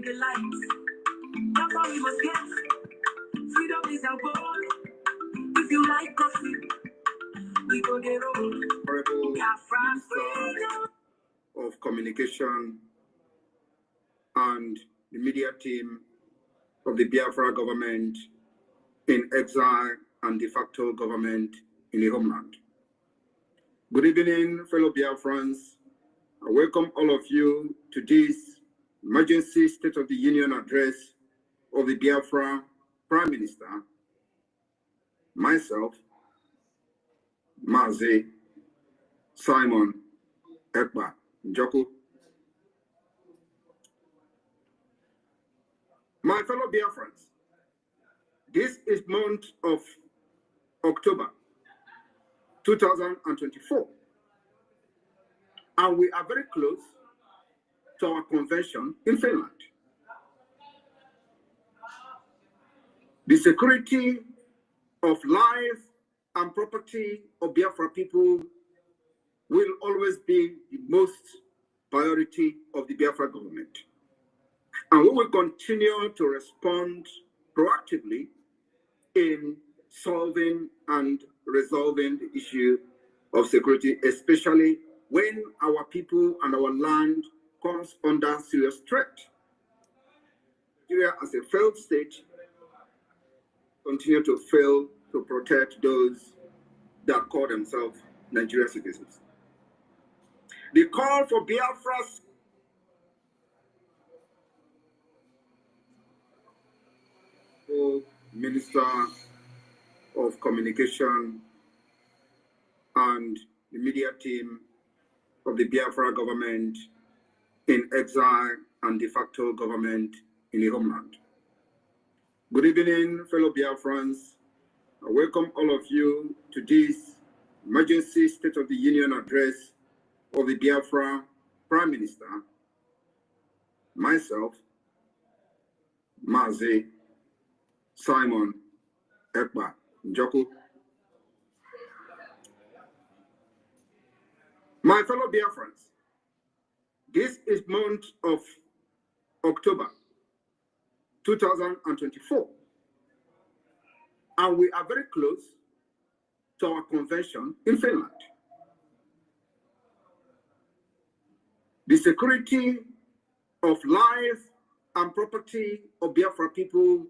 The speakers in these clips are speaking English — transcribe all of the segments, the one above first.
the lights. That's how we must get. Freedom is our goal. If you like coffee, we go get roll. Biafra freedom. Of Communication and the media team of the Biafra government in exile and de facto government in the homeland. Good evening, fellow Biafrans. I welcome all of you to this emergency State of the Union address of the Biafra Prime Minister, myself, Ngozi Simon Ekpa Njoku. My fellow Biafrans, this is month of October 2024, and we are very close to our convention in Finland. The security of life and property of Biafra people will always be the most priority of the Biafra government. And we will continue to respond proactively in solving and resolving the issue of security, especially when our people and our land comes under serious threat. Nigeria, as a failed state, continue to fail to protect those that call themselves Nigerian citizens. The call for Biafra's Minister of Communication and the media team of the Biafra government in exile and de facto government in the homeland. Good evening, fellow Biafrans. I welcome all of you to this emergency State of the Union address of the Biafra Prime Minister, myself, Ngozi Simon Ekpa Njoku. My fellow Biafrans, this is month of October 2024, and we are very close to our convention in Finland. The security of life and property of Biafra people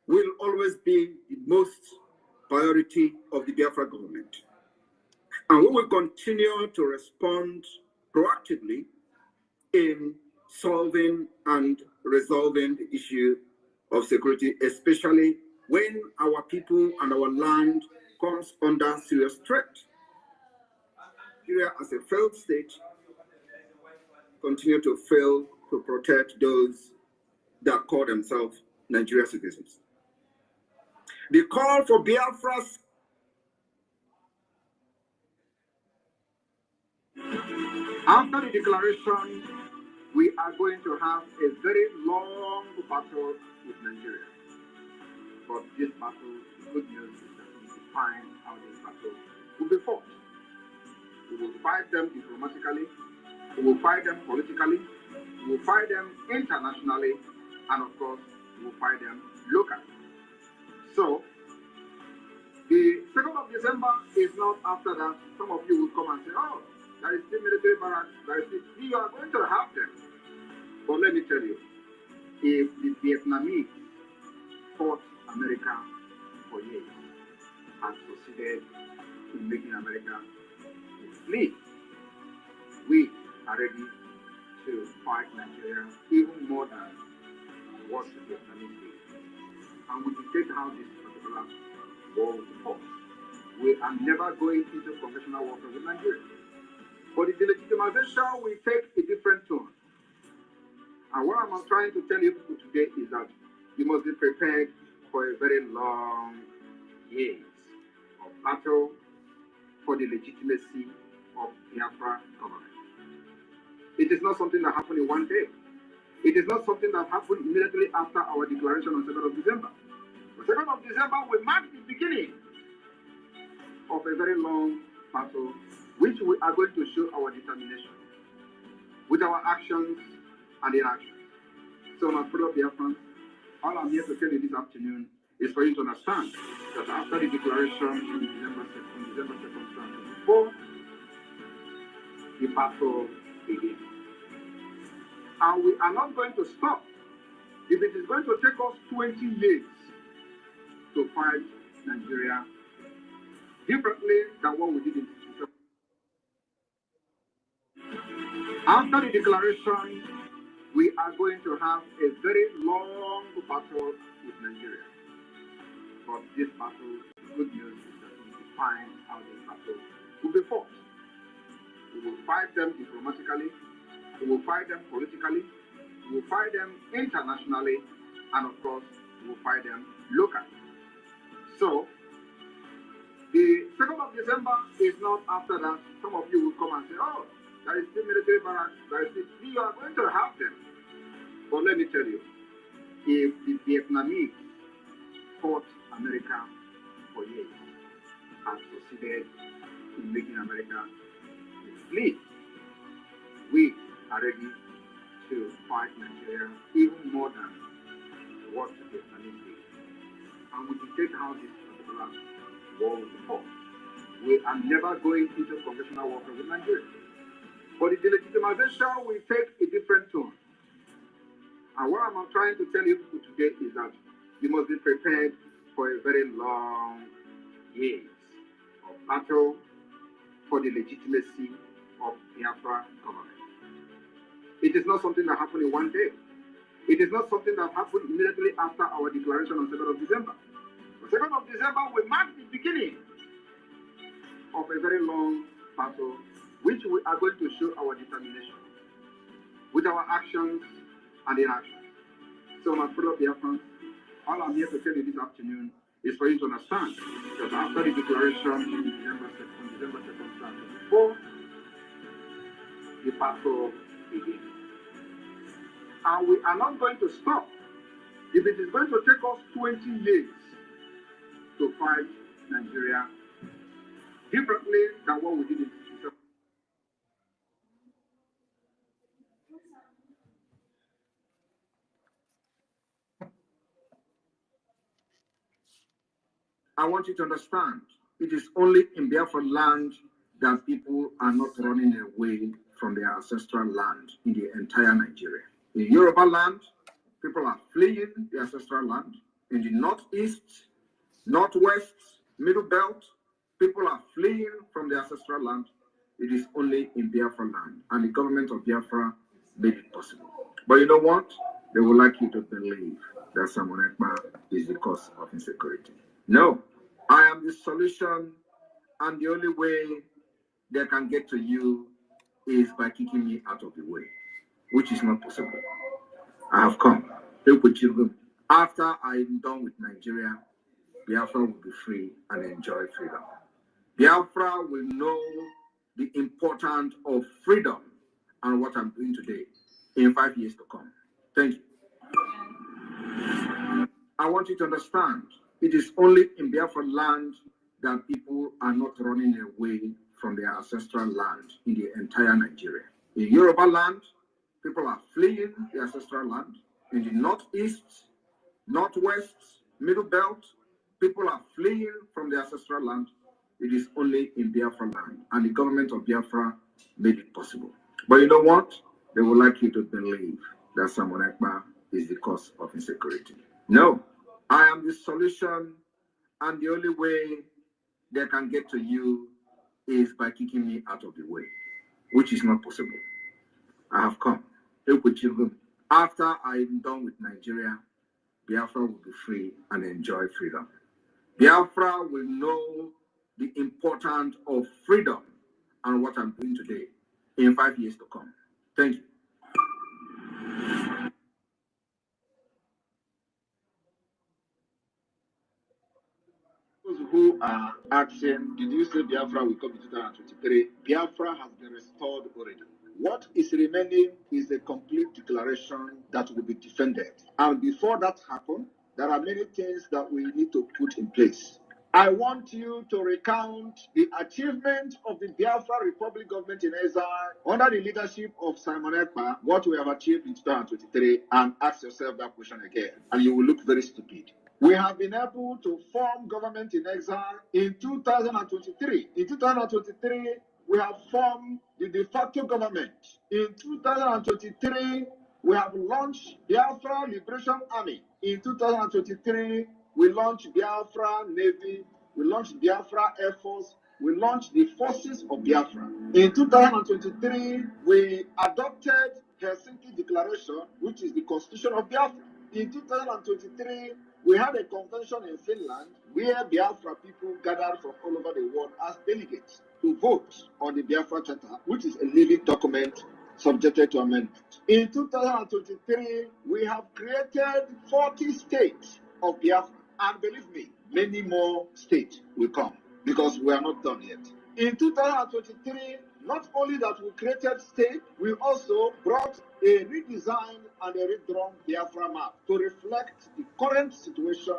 will always be the most priority of the Biafra government. And we will continue to respond proactively in solving and resolving the issue of security, especially when our people and our land comes under serious threat. Nigeria, as a failed state, continue to fail to protect those that call themselves Nigerian citizens. The call for Biafra's after the declaration, we are going to have a very long battle with Nigeria. But this battle, the good news is that we define how this battle will be fought. We will fight them diplomatically, we will fight them politically, we will fight them internationally, and of course, we will fight them locally. So, the 2nd of December is not after that. Some of you will come and say, oh, there is still military barracks, you are going to have them. But let me tell you, if the Vietnamese fought America for years and succeeded in making America flee, we are ready to fight Nigeria even more than what the Vietnamese did. And we can take how this particular war will be fought. We are never going into conventional warfare with Nigeria. But the delegitimization will take a different tone. And what I'm trying to tell you people today is that you must be prepared for a very long years of battle for the legitimacy of Biafra government. It is not something that happened in one day. It is not something that happened immediately after our declaration on 2nd of December. The 2nd of December will mark the beginning of a very long battle, which we are going to show our determination with our actions and inactions. So, my fellow Biafrans, all I'm here to tell you this afternoon is for you to understand that after the declaration on December 2nd, 2024, the battle begins. And we are not going to stop. If it is going to take us 20 years to fight Nigeria differently than what we did in 2007. After the declaration, we are going to have a very long battle with Nigeria. But this battle, the good news is that we will find how this battle will be fought. We will fight them diplomatically, we will fight them politically, we will fight them internationally, and of course, we will fight them locally. So, the 2nd of December is not after that. Some of you will come and say, oh, there is still military barracks, there is still, you are going to have them. But let me tell you, if the Vietnamese fought America for years and succeeded in making America flee, we are ready to fight Nigeria even more than what the Vietnamese did. And we dictate how this particular war will be fought. We are never going into conventional warfare with Nigeria. But the delegitimization will take a different tone. And what I'm trying to tell you people today is that you must be prepared for a very long years of battle for the legitimacy of Biafra government. It is not something that happened in one day. It is not something that happened immediately after our declaration on 2nd of December. The 2nd of December will mark the beginning of a very long battle, which we are going to show our determination with our actions and inactions. So, my fellow Biafrans, all I'm here to tell you this afternoon is for you to understand that after the declaration on December 2nd, 2024, the battle begins. And we are not going to stop. If it is going to take us 20 years to fight Nigeria differently than what we did in 2007. I want you to understand, it is only in Biafra land that people are not running away from their ancestral land in the entire Nigeria. In Yoruba land, people are fleeing the ancestral land. In the northeast, northwest, middle belt, people are fleeing from their ancestral land. It is only in Biafra land, and the government of Biafra made it possible. But you know what? They would like you to believe that Simon Ekpa is the cause of insecurity. No, I am the solution, and the only way they can get to you is by kicking me out of the way, which is not possible. I have come. Help with children. After I am done with Nigeria, Biafra will be free and enjoy freedom. Biafra will know the importance of freedom and what I'm doing today in 5 years to come. Thank you. I want you to understand, it is only in Biafra land that people are not running away from their ancestral land in the entire Nigeria. In Yoruba land, people are fleeing their ancestral land. In the northeast, northwest, middle belt, people are fleeing from their ancestral land. It is only in Biafra land, and the government of Biafra made it possible. But you know what? They would like you to believe that Simon Ekpa is the cause of insecurity. No, I am the solution, and the only way they can get to you is by kicking me out of the way, which is not possible. I have come. Help with children. After I am done with Nigeria, Biafra will be free and enjoy freedom. Biafra will know the importance of freedom and what I'm doing today in 5 years to come. Thank you. Those who are asking, did you say Biafra will come in 2023? Biafra has been restored already. What is remaining is a complete declaration that will be defended. And before that happens, there are many things that we need to put in place. I want you to recount the achievement of the Biafra Republic government in exile under the leadership of Simon Ekpa, what we have achieved in 2023, and ask yourself that question again, and you will look very stupid. We have been able to form government in exile in 2023. In 2023, we have formed the de facto government. In 2023, we have launched Biafra Liberation Army. In 2023, we launched Biafra Navy, we launched Biafra Air Force, we launched the forces of Biafra. In 2023, we adopted Helsinki Declaration, which is the constitution of Biafra. In 2023, we had a convention in Finland where Biafra people gathered from all over the world as delegates to vote on the Biafra Charter, which is a living document subjected to amendment. In 2023, we have created 40 states of Biafra. And believe me, many more states will come because we are not done yet. In 2023, not only that we created state, we also brought a redesigned and a redrawn Biafra map to reflect the current situation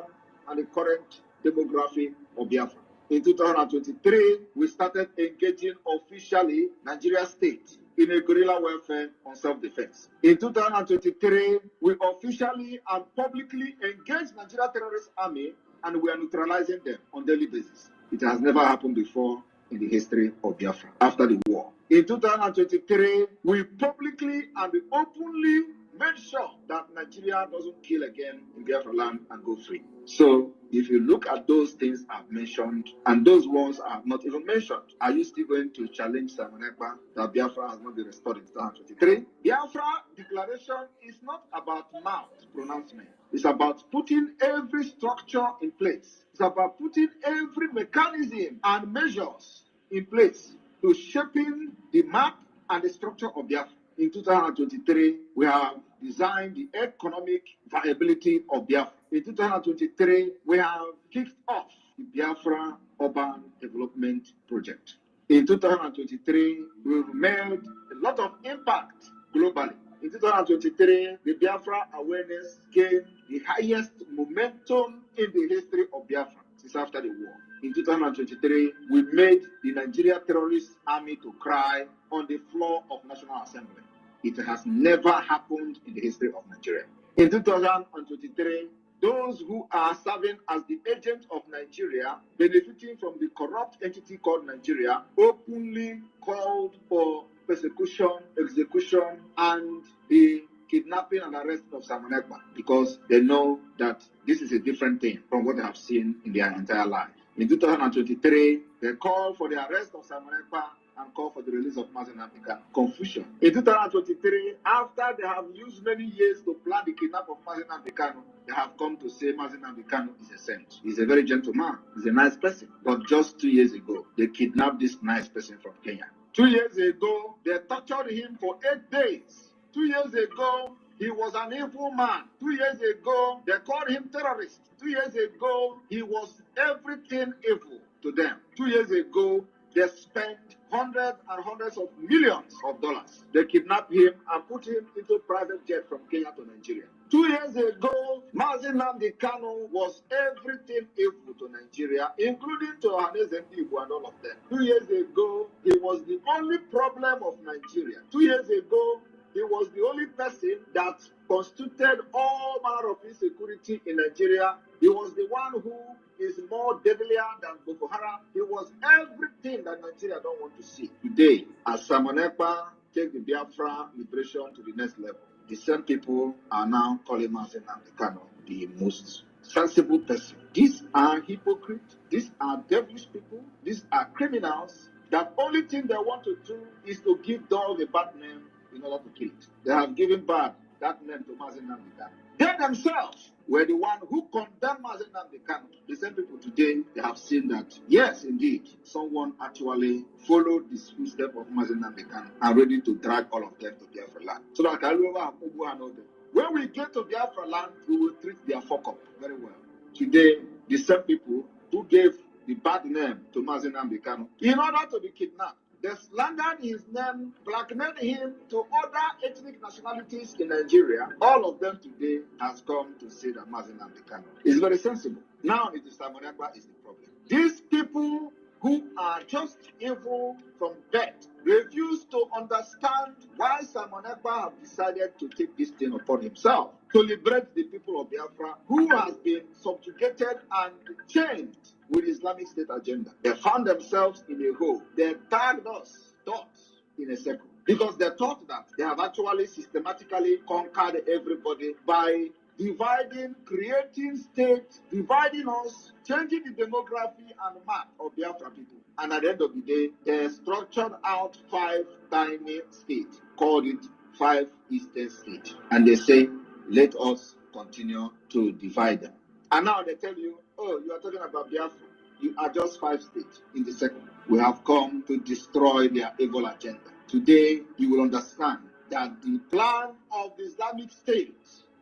and the current demography of Biafra. In 2023, we started engaging officially Nigeria state in a guerrilla warfare on self-defense. In 2023, we officially and publicly engaged Nigeria terrorist army, and we are neutralizing them on daily basis. It has never happened before in the history of Biafra after the war. In 2023, we publicly and openly made sure that Nigeria doesn't kill again in Biafra land and go free. So, if you look at those things I've mentioned and those ones I have not even mentioned, are you still going to challenge Simon Ekpa that Biafra has not been restored in 2023? Biafra declaration is not about mouth pronouncement. It's about putting every structure in place. It's about putting every mechanism and measures in place to shaping the map and the structure of Biafra. In 2023, we have designed the economic viability of Biafra. In 2023, we have kicked off the Biafra Urban Development Project. In 2023, we've made a lot of impact globally. In 2023, the Biafra awareness gained the highest momentum in the history of Biafra since after the war. In 2023, we made the Nigeria terrorist army to cry on the floor of National Assembly. It has never happened in the history of Nigeria. In 2023, those who are serving as the agent of Nigeria, benefiting from the corrupt entity called Nigeria, openly called for persecution, execution, and the kidnapping and arrest of Simon Ekpa because they know that this is a different thing from what they have seen in their entire life. In 2023, they called for the arrest of Simon Ekpa and call for the release of Ngozi Madness+Solomon. Confusion. In 2023, after they have used many years to plan the kidnap of Ngozi Madness+Solomon, they have come to say Ngozi Madness+Solomon is a saint. He's a very gentle man. He's a nice person. But just 2 years ago, they kidnapped this nice person from Kenya. 2 years ago, they tortured him for 8 days. 2 years ago, he was an evil man. 2 years ago, they called him terrorist. 2 years ago, he was everything evil to them. 2 years ago, they spent hundreds and hundreds of millions of dollars. They kidnapped him and put him into private jet from Kenya to Nigeria. 2 years ago, Ngozi Madness+Solomon was everything evil to Nigeria, including to Ohaneze Ndigbo and all of them. 2 years ago, he was the only problem of Nigeria. 2 years ago, he was the only person that constituted all manner of insecurity in Nigeria. He was the one who is more deadlier than Boko Haram. He was everything that Nigeria don't want to see. Today, as Simon Ekpa take the Biafra liberation to the next level, the same people are now calling Ngozi Madness+Solomon the most sensible person. These are hypocrites. These are devilish people. These are criminals. That only thing they want to do is to give dog a bad name in order to kill it. They have given bad that name to Ngozi Madness+Solomon. They themselves were the one who condemned Ngozi Madness+Solomon. The same people today, they have seen that, yes, indeed, someone actually followed the footsteps of Ngozi Madness+Solomon and ready to drag all of them to Biafra land. So that when we get to Biafra land, we will treat their fuck up very well. Today, the same people who gave the bad name to Ngozi Madness+Solomon in order to be kidnapped, They slandered his name, blackmailed him to other ethnic nationalities in Nigeria. All of them today has come to say that Mazi Nnamdi Kanu is very sensible. Now it is Simon Ekpa is the problem. These people who are just evil from birth refuse to understand why Simon Ekpa have decided to take this thing upon himself to liberate the people of Biafra who has been subjugated and chained with Islamic State agenda. They found themselves in a hole. They tagged us, thoughts, in a circle. Because they thought that they have actually systematically conquered everybody by dividing, creating states, dividing us, changing the demography and map of Biafra people. And at the end of the day, they structured out 5 tiny states, called it 5 Eastern states. And they say, let us continue to divide them. And now they tell you, oh, you are talking about Biafra. You are just 5 states in the second. We have come to destroy their evil agenda. Today, you will understand that the plan of the Islamic State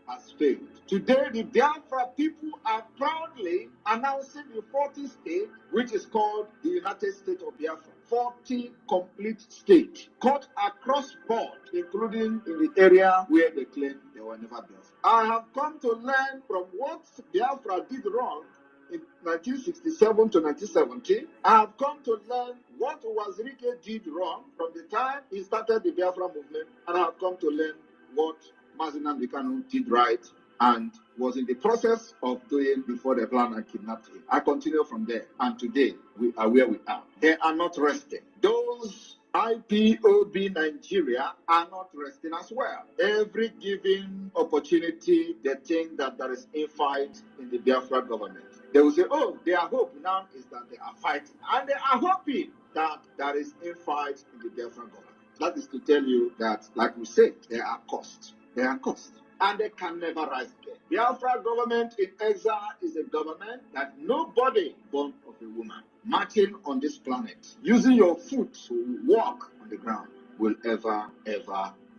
has failed. Today, the Biafra people are proudly announcing the 40th state, which is called the United States of Biafra. 40 complete states, cut across board, including in the area where they claim they were never Biafra. I have come to learn from what Biafra did wrong in 1967 to 1970. I have come to learn what Wazirike did wrong from the time he started the Biafra movement, and I have come to learn what Mazi Nnamdi Kanu did right and was in the process of doing before the plan and kidnapped him. I continue from there, and today we are where we are. They are not resting. Those IPOB Nigeria are not resting as well. Every given opportunity, they think that there is infight in the Biafra government. They will say, oh, their hope now is that they are fighting. And they are hoping that there is infight in the Biafra government. That is to tell you that, like we said, they are cost. They are cost. And they can never rise again. Biafra government in exile is a government that nobody born of a woman marching on this planet, using your foot to walk on the ground, will ever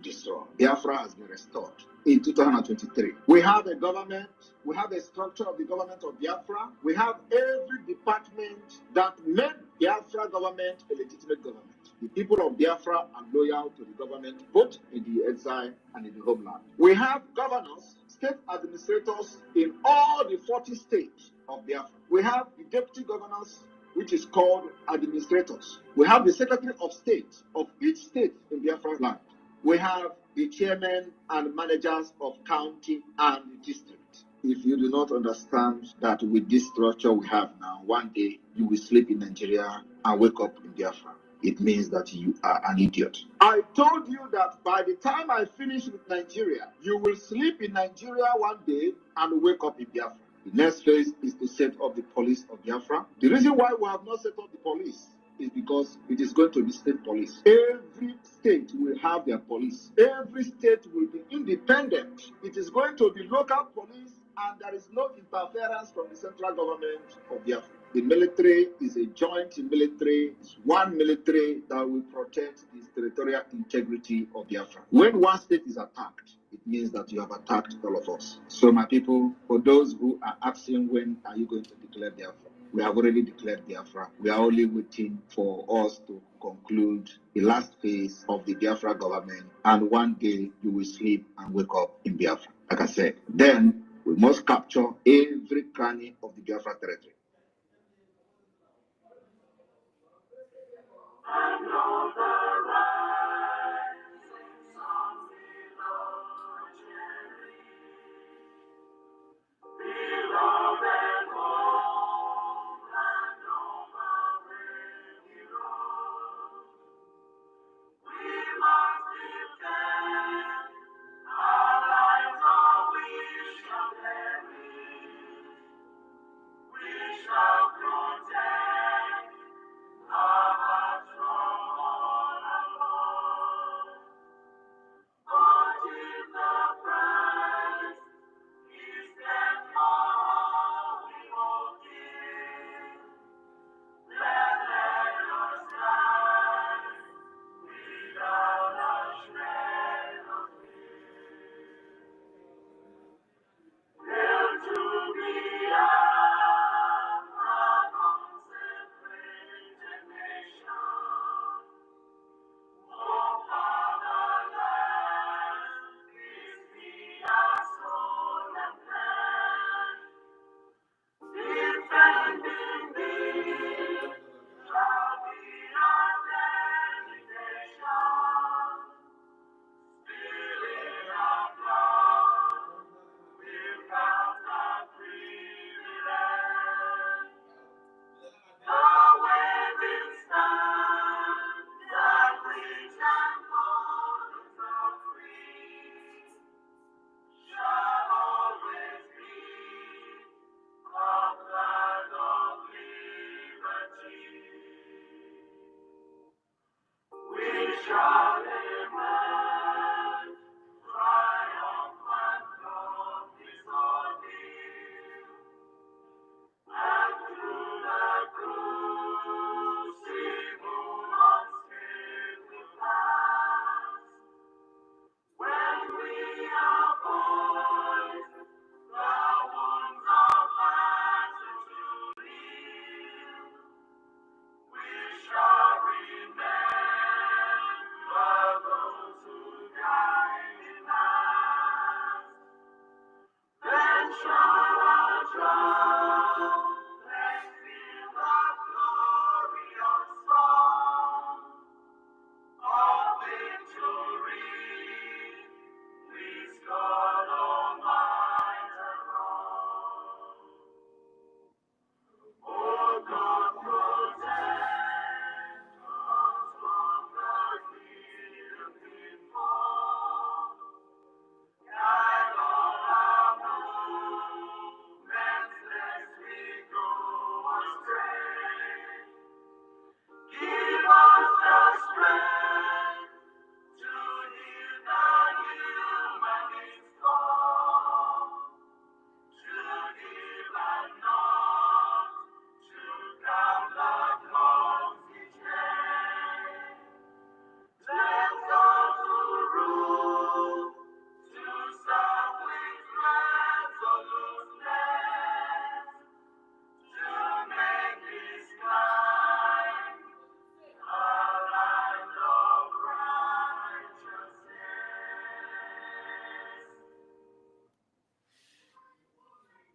destroy. Biafra has been restored in 2023. We have a government, we have a structure of the government of Biafra, we have every department that made Biafra government a legitimate government. The people of Biafra are loyal to the government, both in the exile and in the homeland. We have governors, state administrators in all the 40 states of Biafra. We have the deputy governors, which is called administrators. We have the secretary of state of each state in Biafra land. We have the chairmen and managers of county and district. If you do not understand that with this structure we have now, one day you will sleep in Nigeria and wake up in Biafra, it means that you are an idiot. I told you that by the time I finish with Nigeria, you will sleep in Nigeria one day and wake up in Biafra. The next phase is to set up the police of Biafra. The reason why we have not set up the police is because it is going to be state police. Every state will have their police. Every state will be independent. It is going to be local police, and there is no interference from the central government of Biafra. The military is a joint military, it's one military that will protect the territorial integrity of Biafra. When one state is attacked, it means that you have attacked all of us. So my people, for those who are asking when are you going to declare Biafra, we have already declared Biafra. We are only waiting for us to conclude the last phase of the Biafra government, and one day you will sleep and wake up in Biafra. Like I said, then we must capture every cranny of the Biafra territory.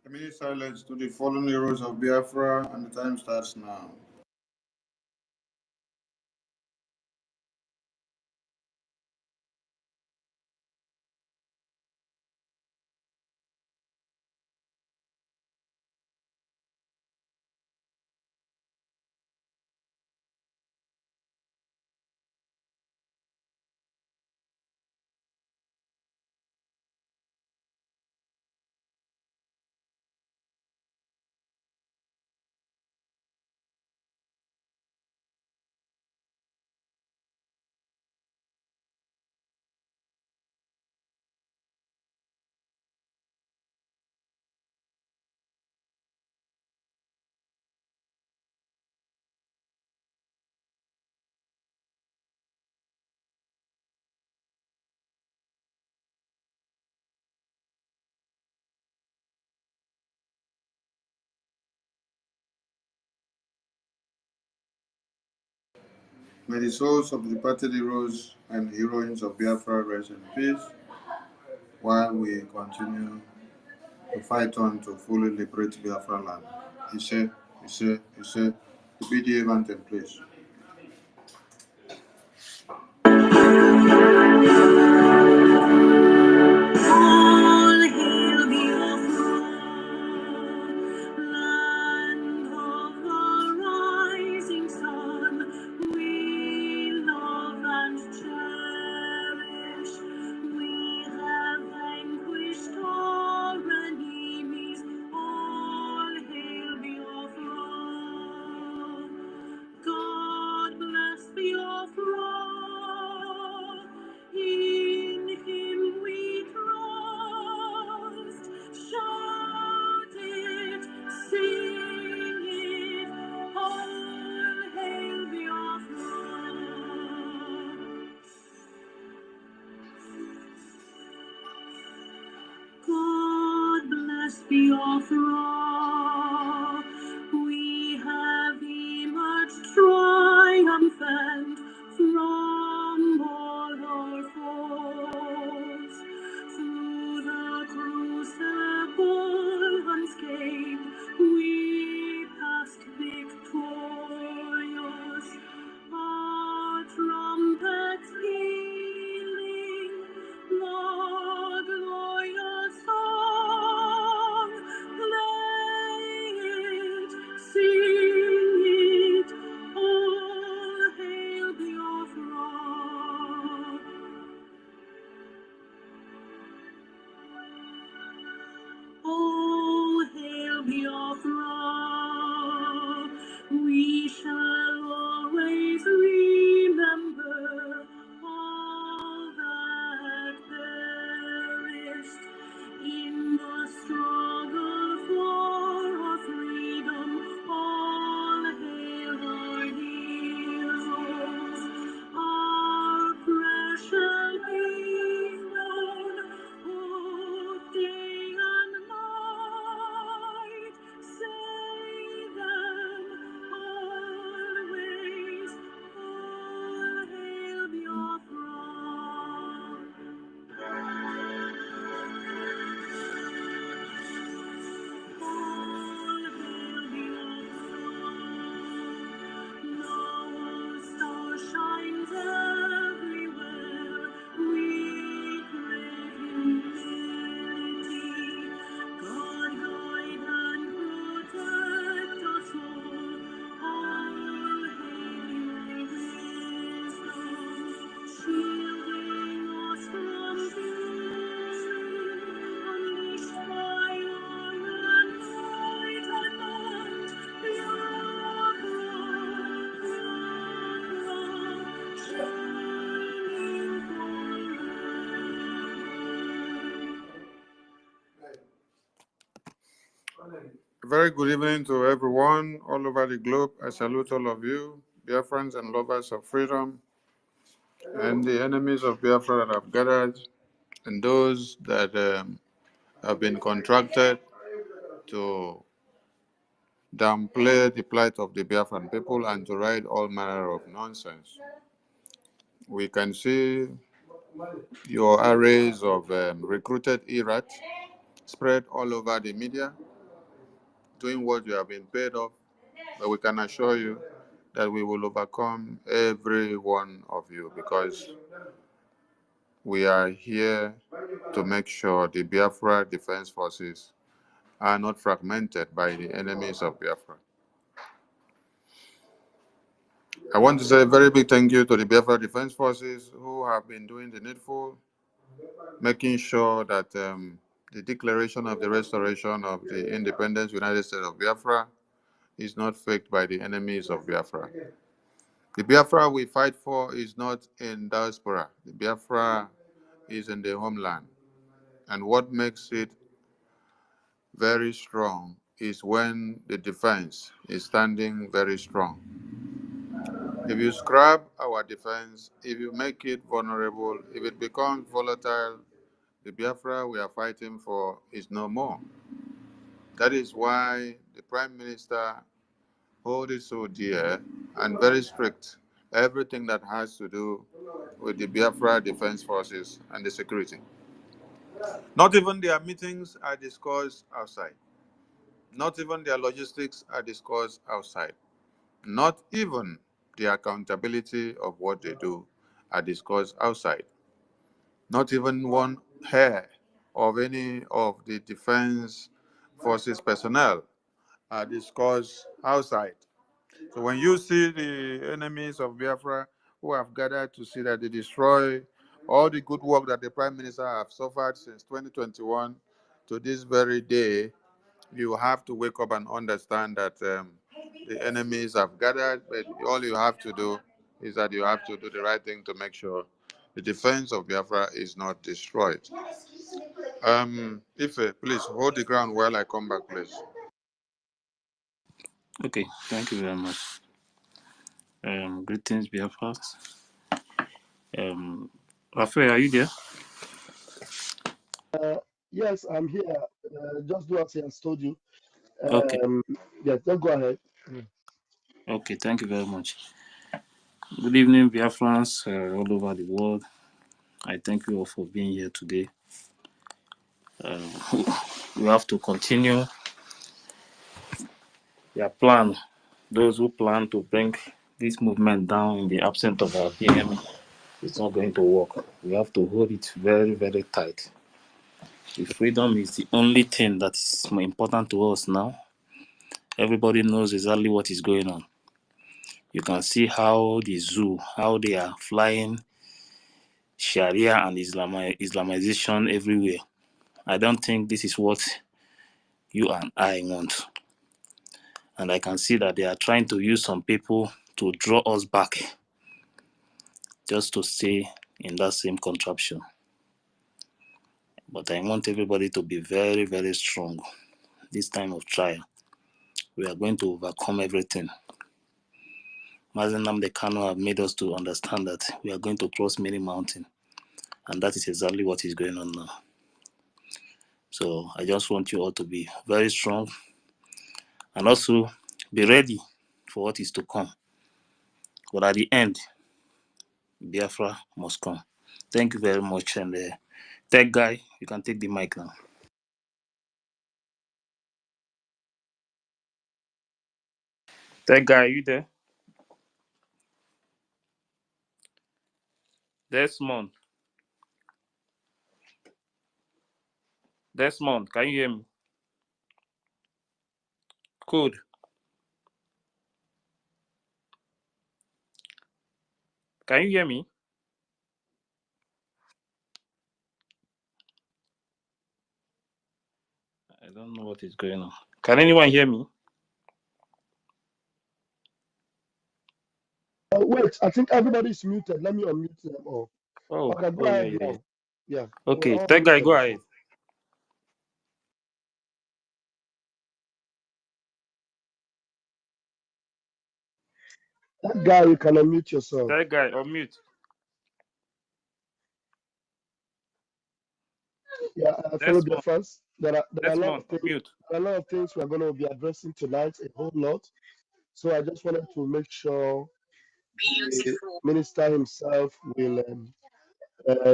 A minute silence to the fallen heroes of Biafra, and the time starts now. May the souls of the departed heroes and heroines of Biafra rest in peace while we continue to fight on to fully liberate Biafra land. Ise, Ise, the BDA anthem, please. All hail Biafra, land of the rising sun. We love and cherish. We have vanquished our enemies. All hail Biafra. God bless Biafra. In Him we trust. Shout it, sing it. All hail Biafra. God bless Biafra. We have emerged triumphant from all our foes. Through the crucible unscathed, we passed victorious. Our trumpets pealing, the glorious song, play it, sing it, all hail Biafra. Oh, hail Biafra, we shall always remember all that perished in the struggle for our freedom. All hail our heroes, our precious hero, who day and night save them always. All hail Biafra. All hail Biafra. No star shines everywhere. We crave humility. God guide and protect us all. All hail your wisdom, shielding us from fury, unleashed by your enlightenment. A very good evening to everyone all over the globe. I salute all of you, Biafrans and lovers of freedom, and the enemies of Biafra that have gathered, and those that have been contracted to downplay the plight of the Biafran people and to write all manner of nonsense. We can see your arrays of recruited Iraq spread all over the media, doing what you have been paid off, but we can assure you that we will overcome every one of you because we are here to make sure the Biafra Defense Forces are not fragmented by the enemies of Biafra. I want to say a very big thank you to the Biafra Defense Forces who have been doing the needful, making sure that the declaration of the restoration of the independence United States of Biafra is not faked by the enemies of Biafra. The Biafra we fight for is not in diaspora. The Biafra is in the homeland. And what makes it very strong is when the defense is standing very strong. If you scrap our defense, if you make it vulnerable, if it becomes volatile, the Biafra we are fighting for is no more. That is why the Prime Minister holds it so dear and very strict. Everything that has to do with the Biafra Defense Forces and the security. Not even their meetings are discussed outside. Not even their logistics are discussed outside. Not even the accountability of what they do are discussed outside. Not even one hair of any of the defense forces personnel are discussed outside. So when you see the enemies of Biafra who have gathered to see that they destroy all the good work that the Prime Minister have suffered since 2021 to this very day, you have to wake up and understand that the enemies have gathered, but all you have to do is that you have to do the right thing to make sure the defense of Biafra is not destroyed. Ife, please hold the ground while I come back, please. Okay, thank you very much. Greetings, Biafra. Raphael, are you there? Yes, I'm here. Just do as he has told you. Okay, Yeah, just go ahead. okay, thank you very much. Good evening, Biafrans all over the world. I thank you all for being here today. We have to continue their plan. Those who plan to bring this movement down in the absence of our PM, it's not going to work. We have to hold it very, very tight. The freedom is the only thing that is more important to us now. Everybody knows exactly what is going on. You can see how the zoo, how they are flying Sharia and Islamization everywhere. I don't think this is what you and I want. And I can see that they are trying to use some people to draw us back just to stay in that same contraption. But I want everybody to be very, very strong this time of trial. We are going to overcome everything. Mazen Nnamdi Kanu have made us to understand that we are going to cross many mountains. And that is exactly what is going on now. So I just want you all to be very strong and also be ready for what is to come. But at the end, Biafra must come. Thank you very much. And Tech Guy, you can take the mic now. Tech Guy, are you there? Desmond. Desmond, can you hear me? Code. Can you hear me? I don't know what is going on. Can anyone hear me? Wait, I think everybody's muted. Let me unmute them all. Oh, Okay, go oh yeah, ahead yeah, yeah. now. Yeah, they were Okay, all Tech Guy, muted go ahead. before. That guy, you can unmute yourself. Tech Guy, unmute. Yeah, fellow dear Desmond, fans, there are a lot Desmond, of things. unmute. There are a lot of things we are going to be addressing tonight. A whole lot. So I just wanted to make sure the minister himself will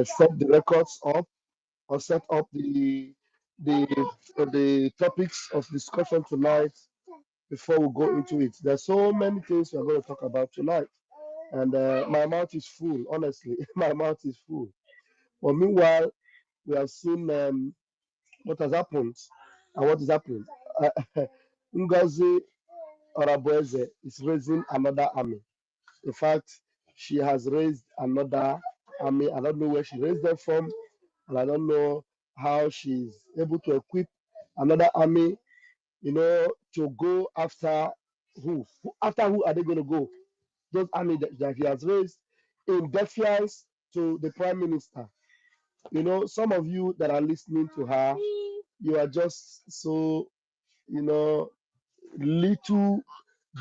set the records up or set up the the topics of discussion tonight before we go into it. There's so many things we're going to talk about tonight, and my mouth is full. Honestly, my mouth is full. But meanwhile, we have seen what has happened and what is happening. Ngozi Orabueze is raising another army. In fact, she has raised another army. I don't know where she raised them from, and I don't know how she's able to equip another army, to go after who? After who are they going to go? Those army that he has raised in defiance to the prime minister. Some of you that are listening to her, you are just so, little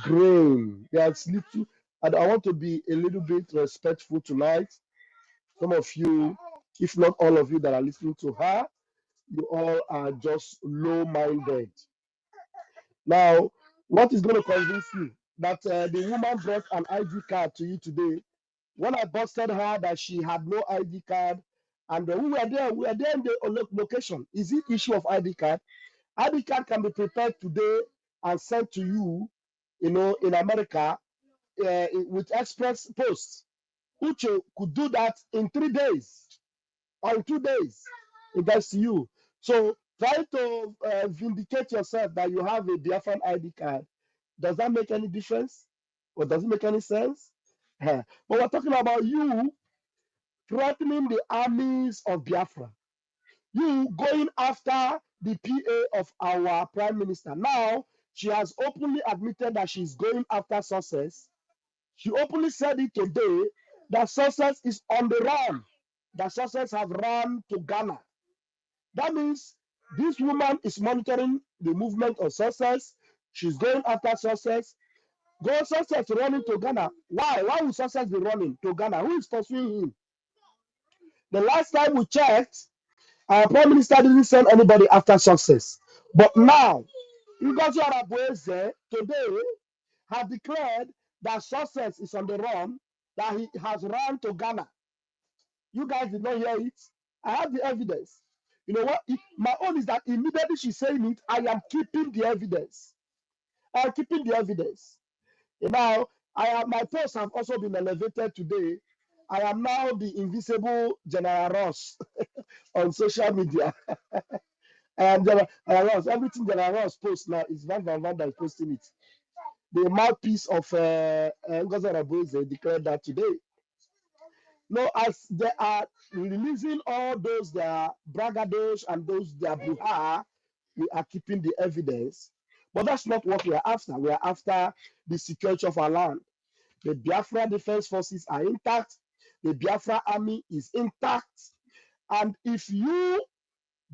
brain. There's little, and I want to be a little bit respectful tonight. Some of you, if not all of you that are listening to her, you all are just low-minded. Now, what is going to convince you that the woman brought an ID card to you today? When I busted her that she had no ID card, and we were there in the location. Is it issue of ID card? ID card can be prepared today and sent to you, in America, with express post. Uche could do that in 3 days or in 2 days. It gets to you. So try to vindicate yourself that you have a Biafran ID card. Does that make any difference? Or does it make any sense? But we're talking about you threatening the armies of Biafra. You going after the PA of our prime minister. Now, she has openly admitted that she's going after success. She openly said it today that success is on the run. That success have run to Ghana. That means this woman is monitoring the movement of success. She's going after success. Go success running to Ghana. Why? Why would success be running to Ghana? Who is pursuing him? The last time we checked, our prime minister didn't send anybody after success. But now, Ngozi Arabueze today have declared that success is on the run, that he has run to Ghana. You guys did not hear it. I have the evidence. You know what? My own is that immediately she's saying it, I am keeping the evidence. I am keeping the evidence. Now, my posts have also been elevated today. I am now the invisible General Ross on social media. And General Ross, everything General Ross posts now is Van that is posting it. The mouthpiece of Ngozi Arabueze declared that today. No, as they are releasing all those their braggadocio and those their brouhaha, we are keeping the evidence. But that's not what we are after. We are after the security of our land. The Biafra Defense Forces are intact. The Biafra Army is intact. And if you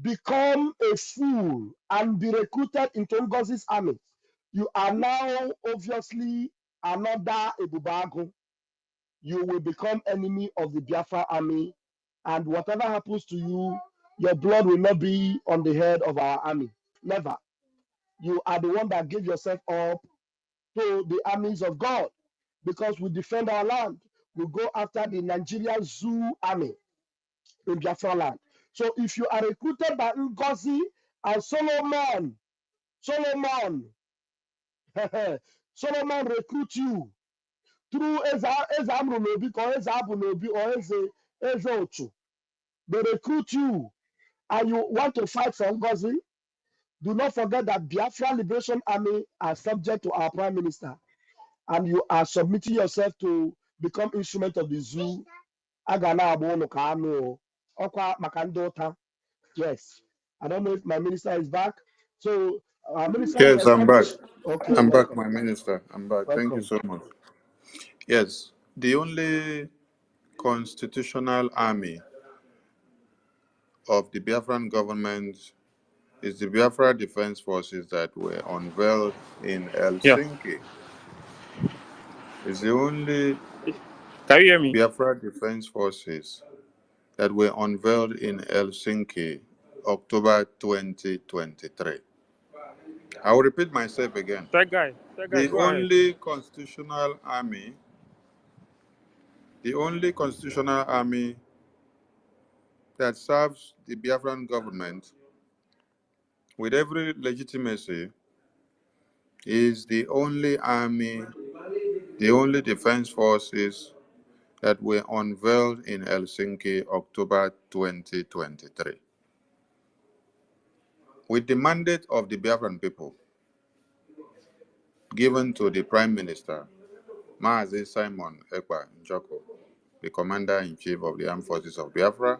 become a fool and be recruited into Ngozi's army, you are now obviously another Ebubago. You will become enemy of the Biafra army, and whatever happens to you, your blood will not be on the head of our army. Never. You are the one that gave yourself up to the armies of God, because we defend our land. We go after the Nigerian Zoo army in Biafra land. So if you are recruited by Ngozi and Solomon Solomon recruit you through Eze Amru Nobi or Eze Abu Nobi or Eze Ochu. They recruit you and you want to fight for Ngozi. Do not forget that Biafra Liberation Army are subject to our Prime Minister, and you are submitting yourself to become instrument of the zoo. Agana Abono Kano, Okwa Makandota. Yes. I don't know if my minister is back. So our minister will Yes, I'm back. establish. Okay, I'm back, welcome. my minister. I'm back. Thank you Welcome. so much. Yes, the only constitutional army of the Biafran government is the Biafra Defense Forces that were unveiled in Yeah. Helsinki. It's the only Can you hear me? Biafra Defense Forces that were unveiled in Helsinki, October 2023. I will repeat myself again. That guy, The go ahead. only constitutional army, the only constitutional army that serves the Biafran government with every legitimacy, is the only army, the only defense forces that were unveiled in Helsinki, October 2023. With the mandate of the Biafran people given to the Prime Minister, Mazi Simon Ekpa Njoko, the Commander-in-Chief of the Armed Forces of Biafra,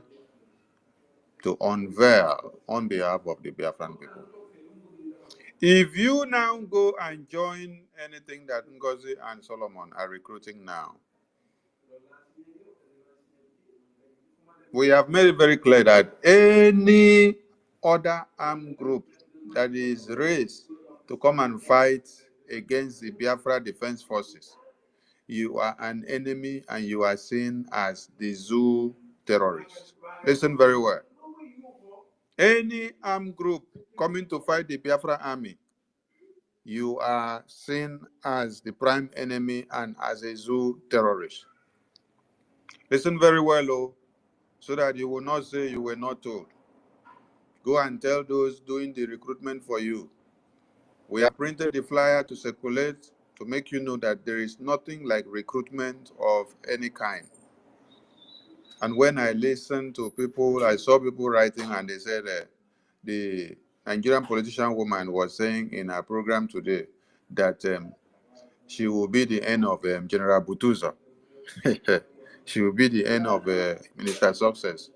to unveil on behalf of the Biafran people. If you now go and join anything that Ngozi and Solomon are recruiting now, we have made it very clear that any other armed group that is raised to come and fight against the Biafra Defense Forces, you are an enemy and you are seen as the zoo terrorist. Listen very well. Any armed group coming to fight the Biafra army, you are seen as the prime enemy and as a zoo terrorist. Listen very well, oh, so that you will not say you were not told. Go and tell those doing the recruitment for you. We have printed the flyer to circulate to make you know that there is nothing like recruitment of any kind. And when I listened to people, I saw people writing and they said the Nigerian politician woman was saying in her program today that she will be the end of General Butuza. She will be the end of Minister Success.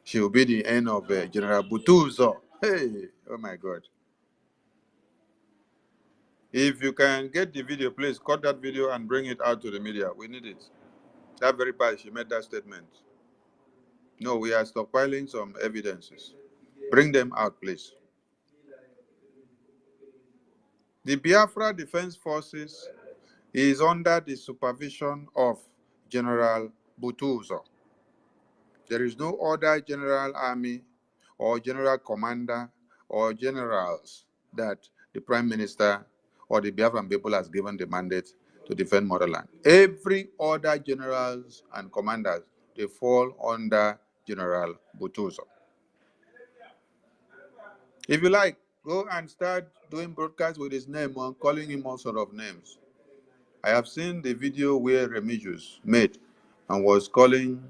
She will be the end of General Butuza. Hey, oh my God. If you can get the video, please cut that video and bring it out to the media. We need it. That very part, she made that statement. No, we are stockpiling some evidences. Bring them out, please. The Biafra Defense Forces is under the supervision of General Butuzo. There is no other general army or general commander or generals that the Prime Minister or the Biafran people has given the mandate to defend motherland. Every other generals and commanders, they fall under General Butuzo. If you like, go and start doing broadcasts with his name and calling him all sort of names. I have seen the video where Remigius made and was calling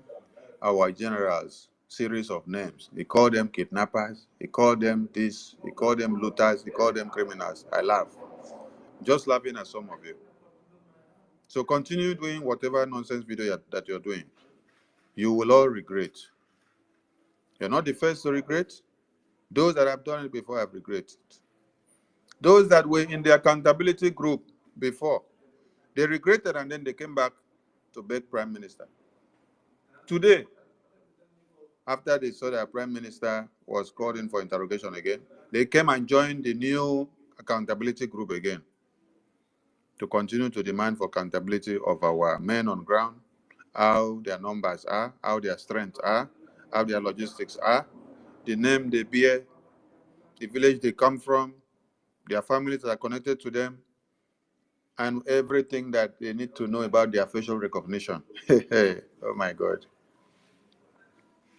our generals series of names. He called them kidnappers, he called them this, he called them looters, he called them criminals. I laugh. Just laughing at some of you. So continue doing whatever nonsense video that you're doing. You will all regret. You're not the first to regret. Those that have done it before have regretted. Those that were in the accountability group before, they regretted and then they came back to beg Prime Minister. Today, after they saw that Prime Minister was called in for interrogation again, they came and joined the new accountability group again to continue to demand for accountability of our men on ground, how their numbers are, how their strengths are, how their logistics are, the name they bear, the village they come from, their families that are connected to them, and everything that they need to know about their facial recognition. Oh my God.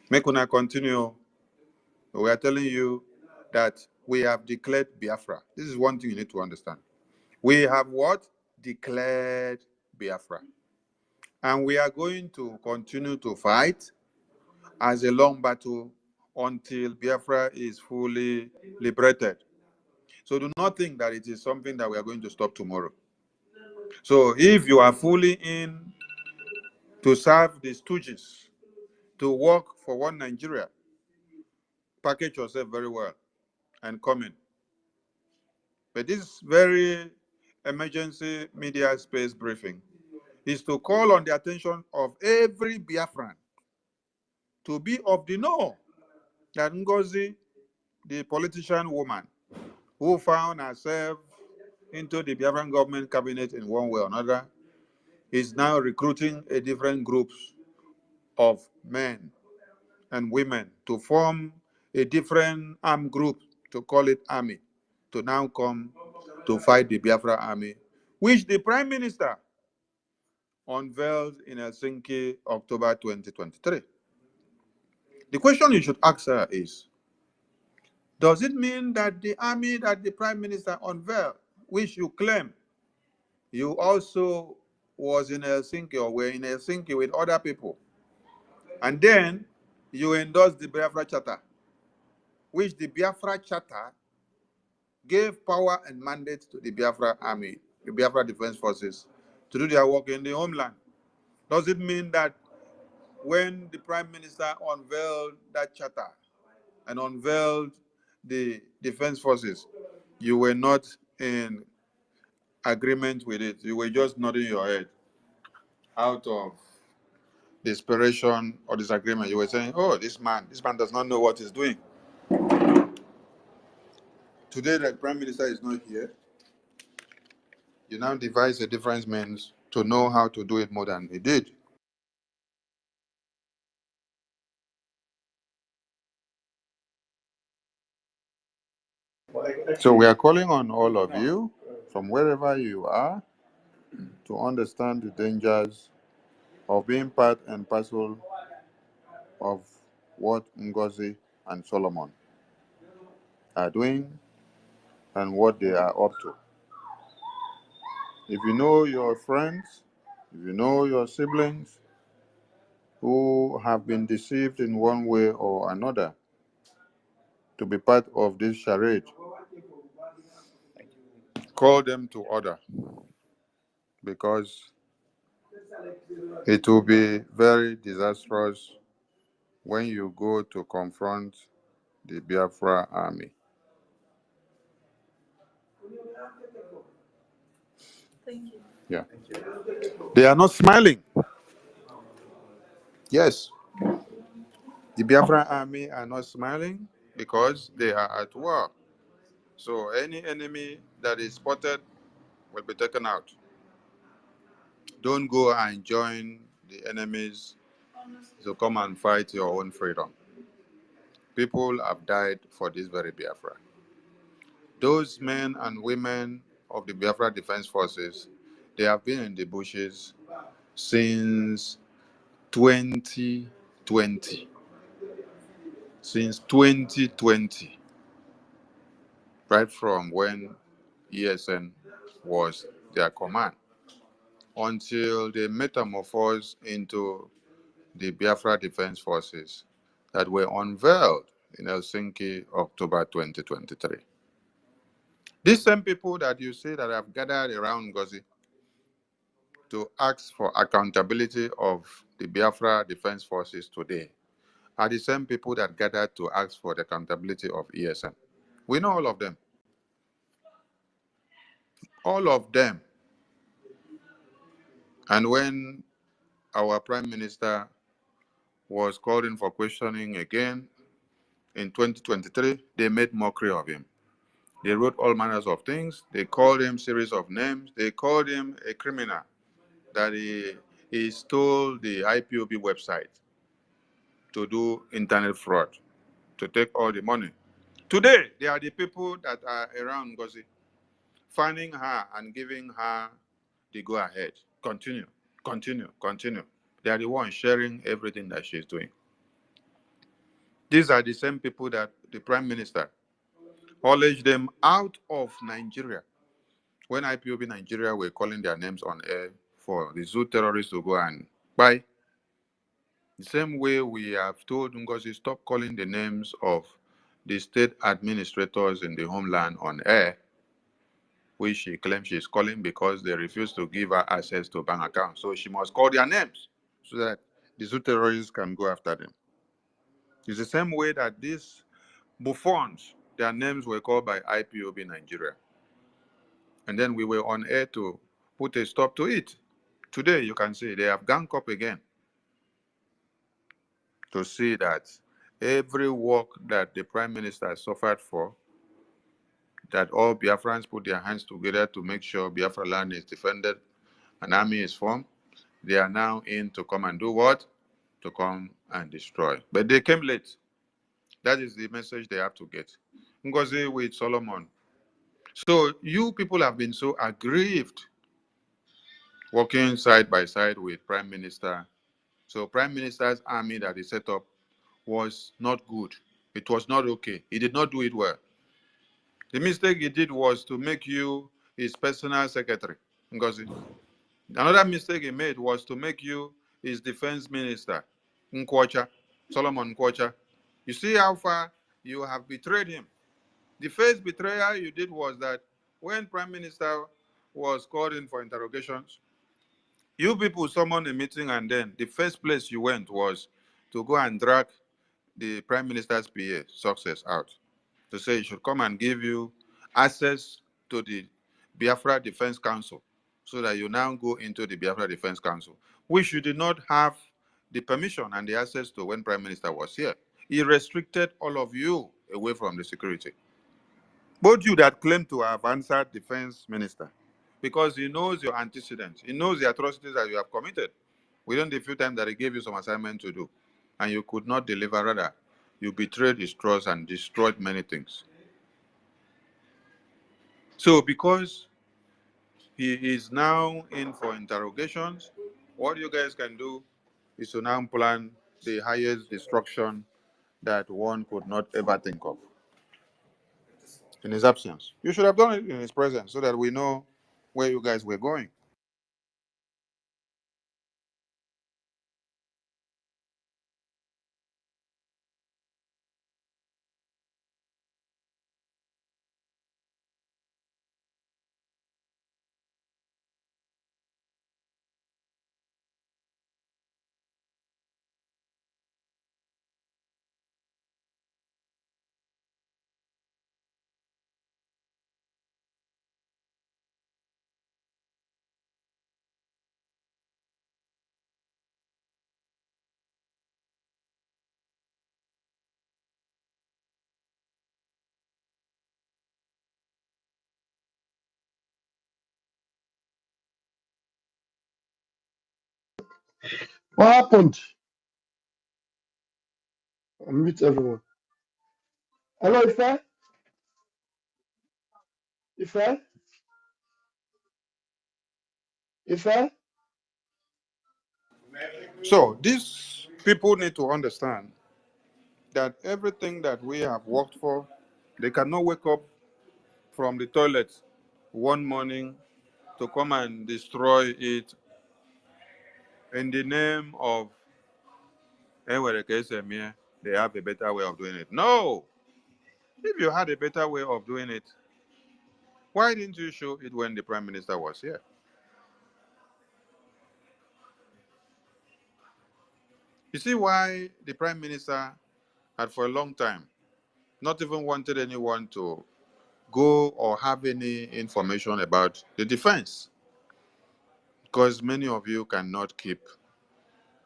Make una continue. We are telling you that we have declared Biafra. This is one thing you need to understand. We have what? Declared Biafra. And we are going to continue to fight as a long battle until Biafra is fully liberated. So do not think that it is something that we are going to stop tomorrow. So if you are fully in to serve the stooges, to work for one Nigeria, package yourself very well and come in. But this very emergency media space briefing is to call on the attention of every Biafran to be of the know that Ngozi, the politician woman who found herself into the Biafran government cabinet in one way or another, is now recruiting a different groups of men and women to form a different armed group, to call it army, to now come to fight the Biafra army, which the Prime Minister unveiled in Helsinki, October 2023. The question you should ask her is, Does it mean that the army that the Prime Minister unveiled, which you claim you also was in Helsinki or were in Helsinki with other people, and then you endorsed the Biafra Charter, which the Biafra Charter gave power and mandate to the Biafra Army, the Biafra Defense Forces, to do their work in the homeland? Does it mean that when the Prime Minister unveiled that charter and unveiled the Defense Forces, you were not in agreement with it? You were just nodding your head out of desperation or disagreement. You were saying, oh, this man does not know what he's doing. Today, the Prime Minister is not here. You now devise a different means to know how to do it more than he did. So we are calling on all of you from wherever you are to understand the dangers of being part and parcel of what Ngozi and Solomon are doing and what they are up to. If you know your friends, if you know your siblings who have been deceived in one way or another to be part of this charade, call them to order, because it will be very disastrous when you go to confront the Biafra army. Thank you. Yeah. They are not smiling. Yes. The Biafra army are not smiling because they are at war. So any enemy that is spotted will be taken out. Don't go and join the enemies to come and fight your own freedom. People have died for this very Biafra. Those men and women of the Biafra Defense Forces, they have been in the bushes since 2020. Since 2020, right from when ESN was their command, until they metamorphosed into the Biafra Defense Forces that were unveiled in Helsinki, October 2023. These same people that you see that have gathered around Ngozi to ask for accountability of the Biafra Defense Forces today are the same people that gathered to ask for the accountability of ESN. We know all of them. All of them. And when our Prime Minister was called in for questioning again in 2023, they made mockery of him. They wrote all manners of things. They called him series of names. They called him a criminal, that he stole the IPOB website to do internet fraud, to take all the money. Today, they are the people that are around Ngozi, finding her and giving her the go-ahead. Continue, continue, continue. They are the ones sharing everything that she's doing. These are the same people that the Prime Minister haulaged them out of Nigeria. When IPOB Nigeria were calling their names on air for the zoo terrorists to go and buy, the same way we have told Ngozi, stop calling the names of the state administrators in the homeland on air, which she claims she's calling because they refuse to give her access to bank accounts. So she must call their names so that the zoo terrorists can go after them. It's the same way that these buffoons, their names were called by IPOB Nigeria. And then we were on air to put a stop to it. Today, you can see they have ganged up again to see that every work that the Prime Minister suffered for, that all Biafrans put their hands together to make sure Biafra land is defended, an army is formed, they are now in to come and do what? To come and destroy. But they came late. That is the message they have to get. Ngozi with Solomon. So you people have been so aggrieved working side by side with Prime Minister. So Prime Minister's army that he set up was not good. It was not okay. He did not do it well. The mistake he did was to make you his personal secretary, Ngozi. Another mistake he made was to make you his defense minister, Nkwocha, Solomon Nkwocha. You see how far you have betrayed him. The first betrayal you did was that when Prime Minister was called in for interrogations, you people summoned a meeting, and then the first place you went was to go and drag the Prime Minister's PA, Success, out to say he should come and give you access to the Biafra Defense Council so that you now go into the Biafra Defense Council, which you did not have the permission and the access to when Prime Minister was here. He restricted all of you away from the security. Both you that claim to have answered defense minister, because he knows your antecedents, he knows the atrocities that you have committed within the few times that he gave you some assignment to do, and you could not deliver. Rather, you betrayed his trust and destroyed many things. So, because he is now in for interrogations, what you guys can do is to now plan the highest destruction that one could not ever think of in his absence. You should have done it in his presence so that we know where you guys were going. What happened? Unmute everyone. Hello, Ife? Ife? Ife? So these people need to understand that everything that we have worked for, they cannot wake up from the toilet one morning to come and destroy it in the name of they have a better way of doing it. No! If you had a better way of doing it, why didn't you show it when the Prime Minister was here? You see why the Prime Minister had for a long time not even wanted anyone to go or have any information about the defense. Because many of you cannot keep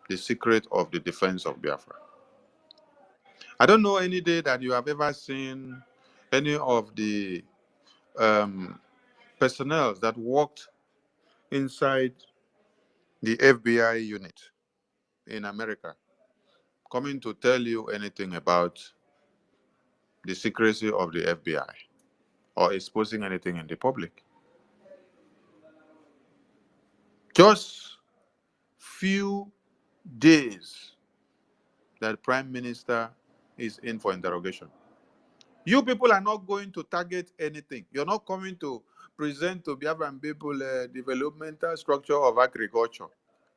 the secret of the defense of Biafra. I don't know any day that you have ever seen any of the um, personnel that worked inside the FBI unit in America coming to tell you anything about the secrecy of the FBI or exposing anything in the public. Just few days that Prime Minister is in for interrogation. You people are not going to target anything. You're not coming to present to Biafran people a developmental structure of agriculture.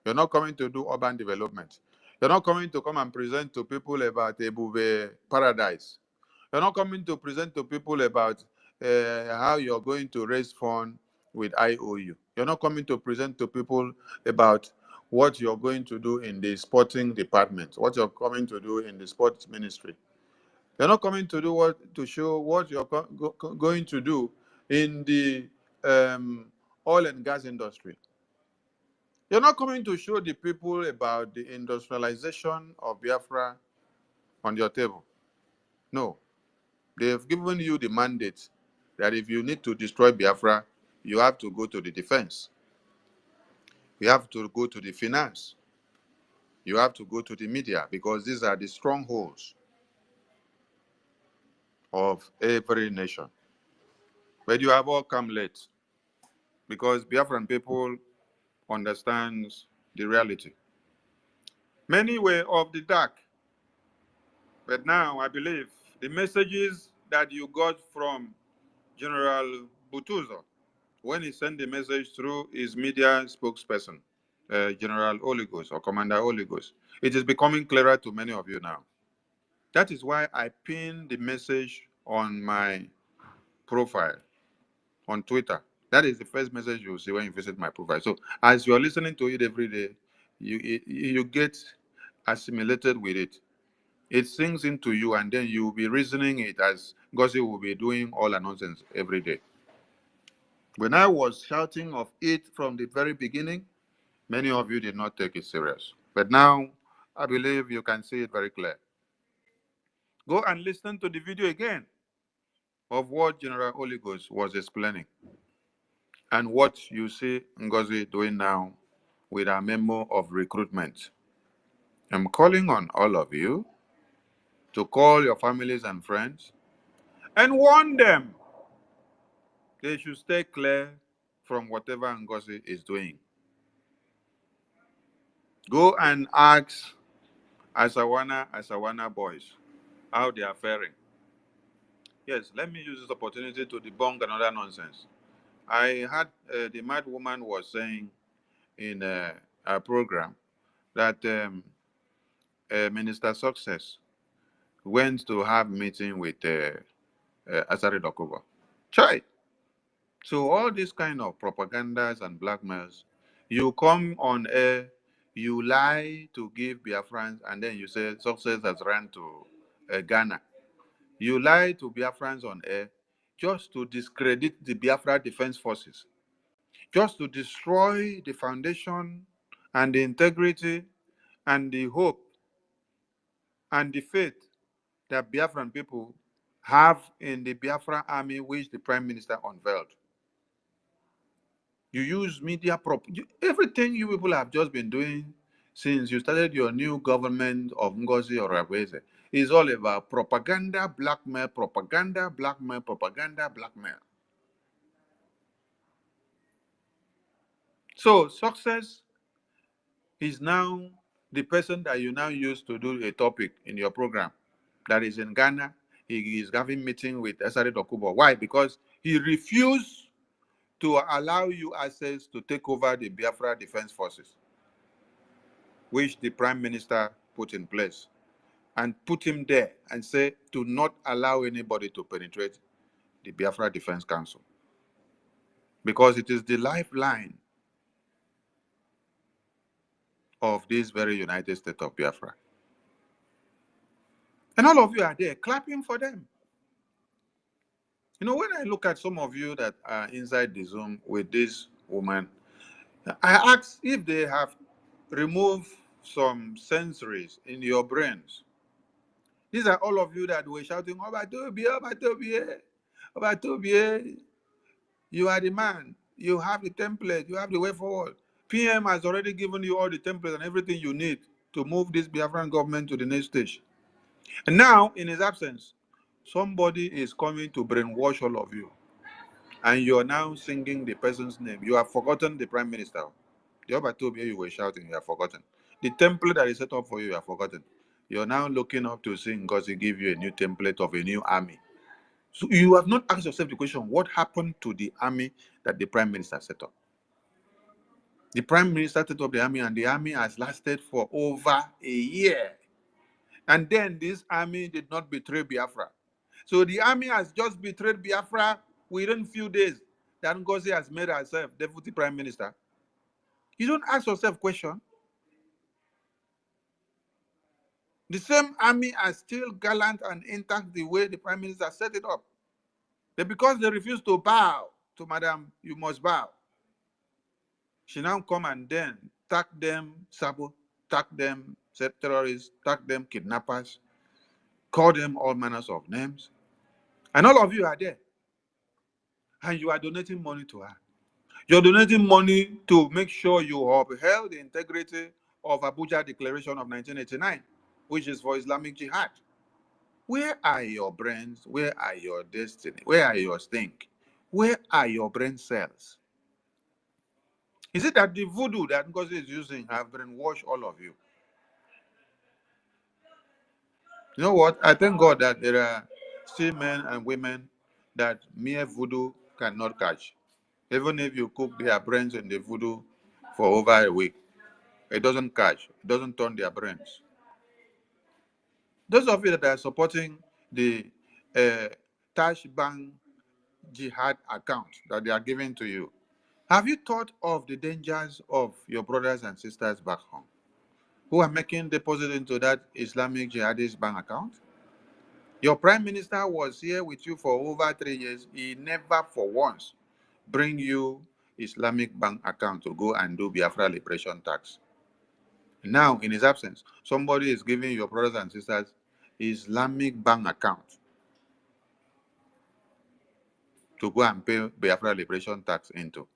You're not coming to do urban development. You're not coming to come and present to people about Ebube Paradise. You're not coming to present to people about how you're going to raise funds with IOU. You're not coming to present to people about what you're going to do in the sporting department, what you're coming to do in the sports ministry. You're not coming to do to show what you're going to do in the oil and gas industry. You're not coming to show the people about the industrialization of Biafra on your table. No. They've given you the mandate that if you need to destroy Biafra, you have to go to the defense. You have to go to the finance. You have to go to the media, because these are the strongholds of every nation. But you have all come late, because Biafran people understands the reality. Many were of the dark. But now I believe the messages that you got from General Butuzo when he sent the message through his media spokesperson, General Oligos or Commander Oligos, it is becoming clearer to many of you now. That is why I pinned the message on my profile on Twitter. That is the first message you'll see when you visit my profile. So as you're listening to it every day, you get assimilated with it. It sinks into you, and then you'll be reasoning it as Ngozi will be doing all the nonsense every day. When I was shouting of it from the very beginning, many of you did not take it serious. But now, I believe you can see it very clear. Go and listen to the video again of what General Oligos was explaining and what you see Ngozi doing now with our memo of recruitment. I'm calling on all of you to call your families and friends and warn them they should stay clear from whatever Ngozi is doing. Go and ask Asawana boys how they are faring. Yes, let me use this opportunity to debunk another nonsense. I had the mad woman was saying in a program that Minister Success went to have meeting with Asari Dokubo. Chai. So all these kind of propagandas and blackmails, you come on air, you lie to give Biafrans, and then you say Success has run to Ghana. You lie to Biafrans on air just to discredit the Biafra Defense Forces, just to destroy the foundation and the integrity and the hope and the faith that Biafran people have in the Biafra army, which the Prime Minister unveiled. You use media everything you people have just been doing since you started your new government of Ngozi or Rabweze is all about propaganda, blackmail, propaganda, blackmail, propaganda, blackmail. So Success is now the person that you now use to do a topic in your program that is in Ghana. He is having meeting with Esari Dokubo. Why? Because he refused to allow you access to take over the Biafra Defense Forces, which the Prime Minister put in place, and put him there and say to not allow anybody to penetrate the Biafra Defense Council, because it is the lifeline of this very United States of Biafra. And all of you are there clapping for them. You know, when I look at some of you that are inside the Zoom with this woman, I ask if they have removed some sensories in your brains. These are all of you that were shouting, Obatobie, Obatobie, Obatobie. You are the man. You have the template. You have the way forward. PM has already given you all the templates and everything you need to move this Biafran government to the next stage. And now, in his absence, somebody is coming to brainwash all of you. And you are now singing the person's name. You have forgotten the prime minister. The Obatobie you were shouting, you have forgotten. The template that is set up for you, you have forgotten. You're now looking up to sing because he give you a new template of a new army. So you have not asked yourself the question, what happened to the army that the prime minister set up? The prime minister set up the army, and the army has lasted for over a year. And then this army did not betray Biafra. So the army has just betrayed Biafra within few days that Ngozi has made herself deputy prime minister. You don't ask yourself question. The same army are still gallant and intact the way the prime minister set it up. But because they refuse to bow to Madam, you must bow. She now come and then tag them sabo, tag them terrorists, tag them kidnappers, call them all manners of names. And all of you are there. And you are donating money to her. You're donating money to make sure you upheld the integrity of Abuja Declaration of 1989, which is for Islamic Jihad. Where are your brains? Where are your destiny? Where are your stink? Where are your brain cells? Is it that the voodoo that Ngozi is using have brainwashed all of you? You know what? I thank God that there are still men and women that mere voodoo cannot catch. Even if you cook their brains in the voodoo for over a week, it doesn't catch. It doesn't turn their brains. Those of you that are supporting the uh, Tash Bank Jihad account that they are giving to you, have you thought of the dangers of your brothers and sisters back home who are making deposit into that Islamic jihadist bank account? Your prime minister was here with you for over 3 years. He never for once bring you Islamic bank account to go and do Biafra liberation tax. Now, in his absence, somebody is giving your brothers and sisters Islamic bank account to go and pay Biafra liberation tax into.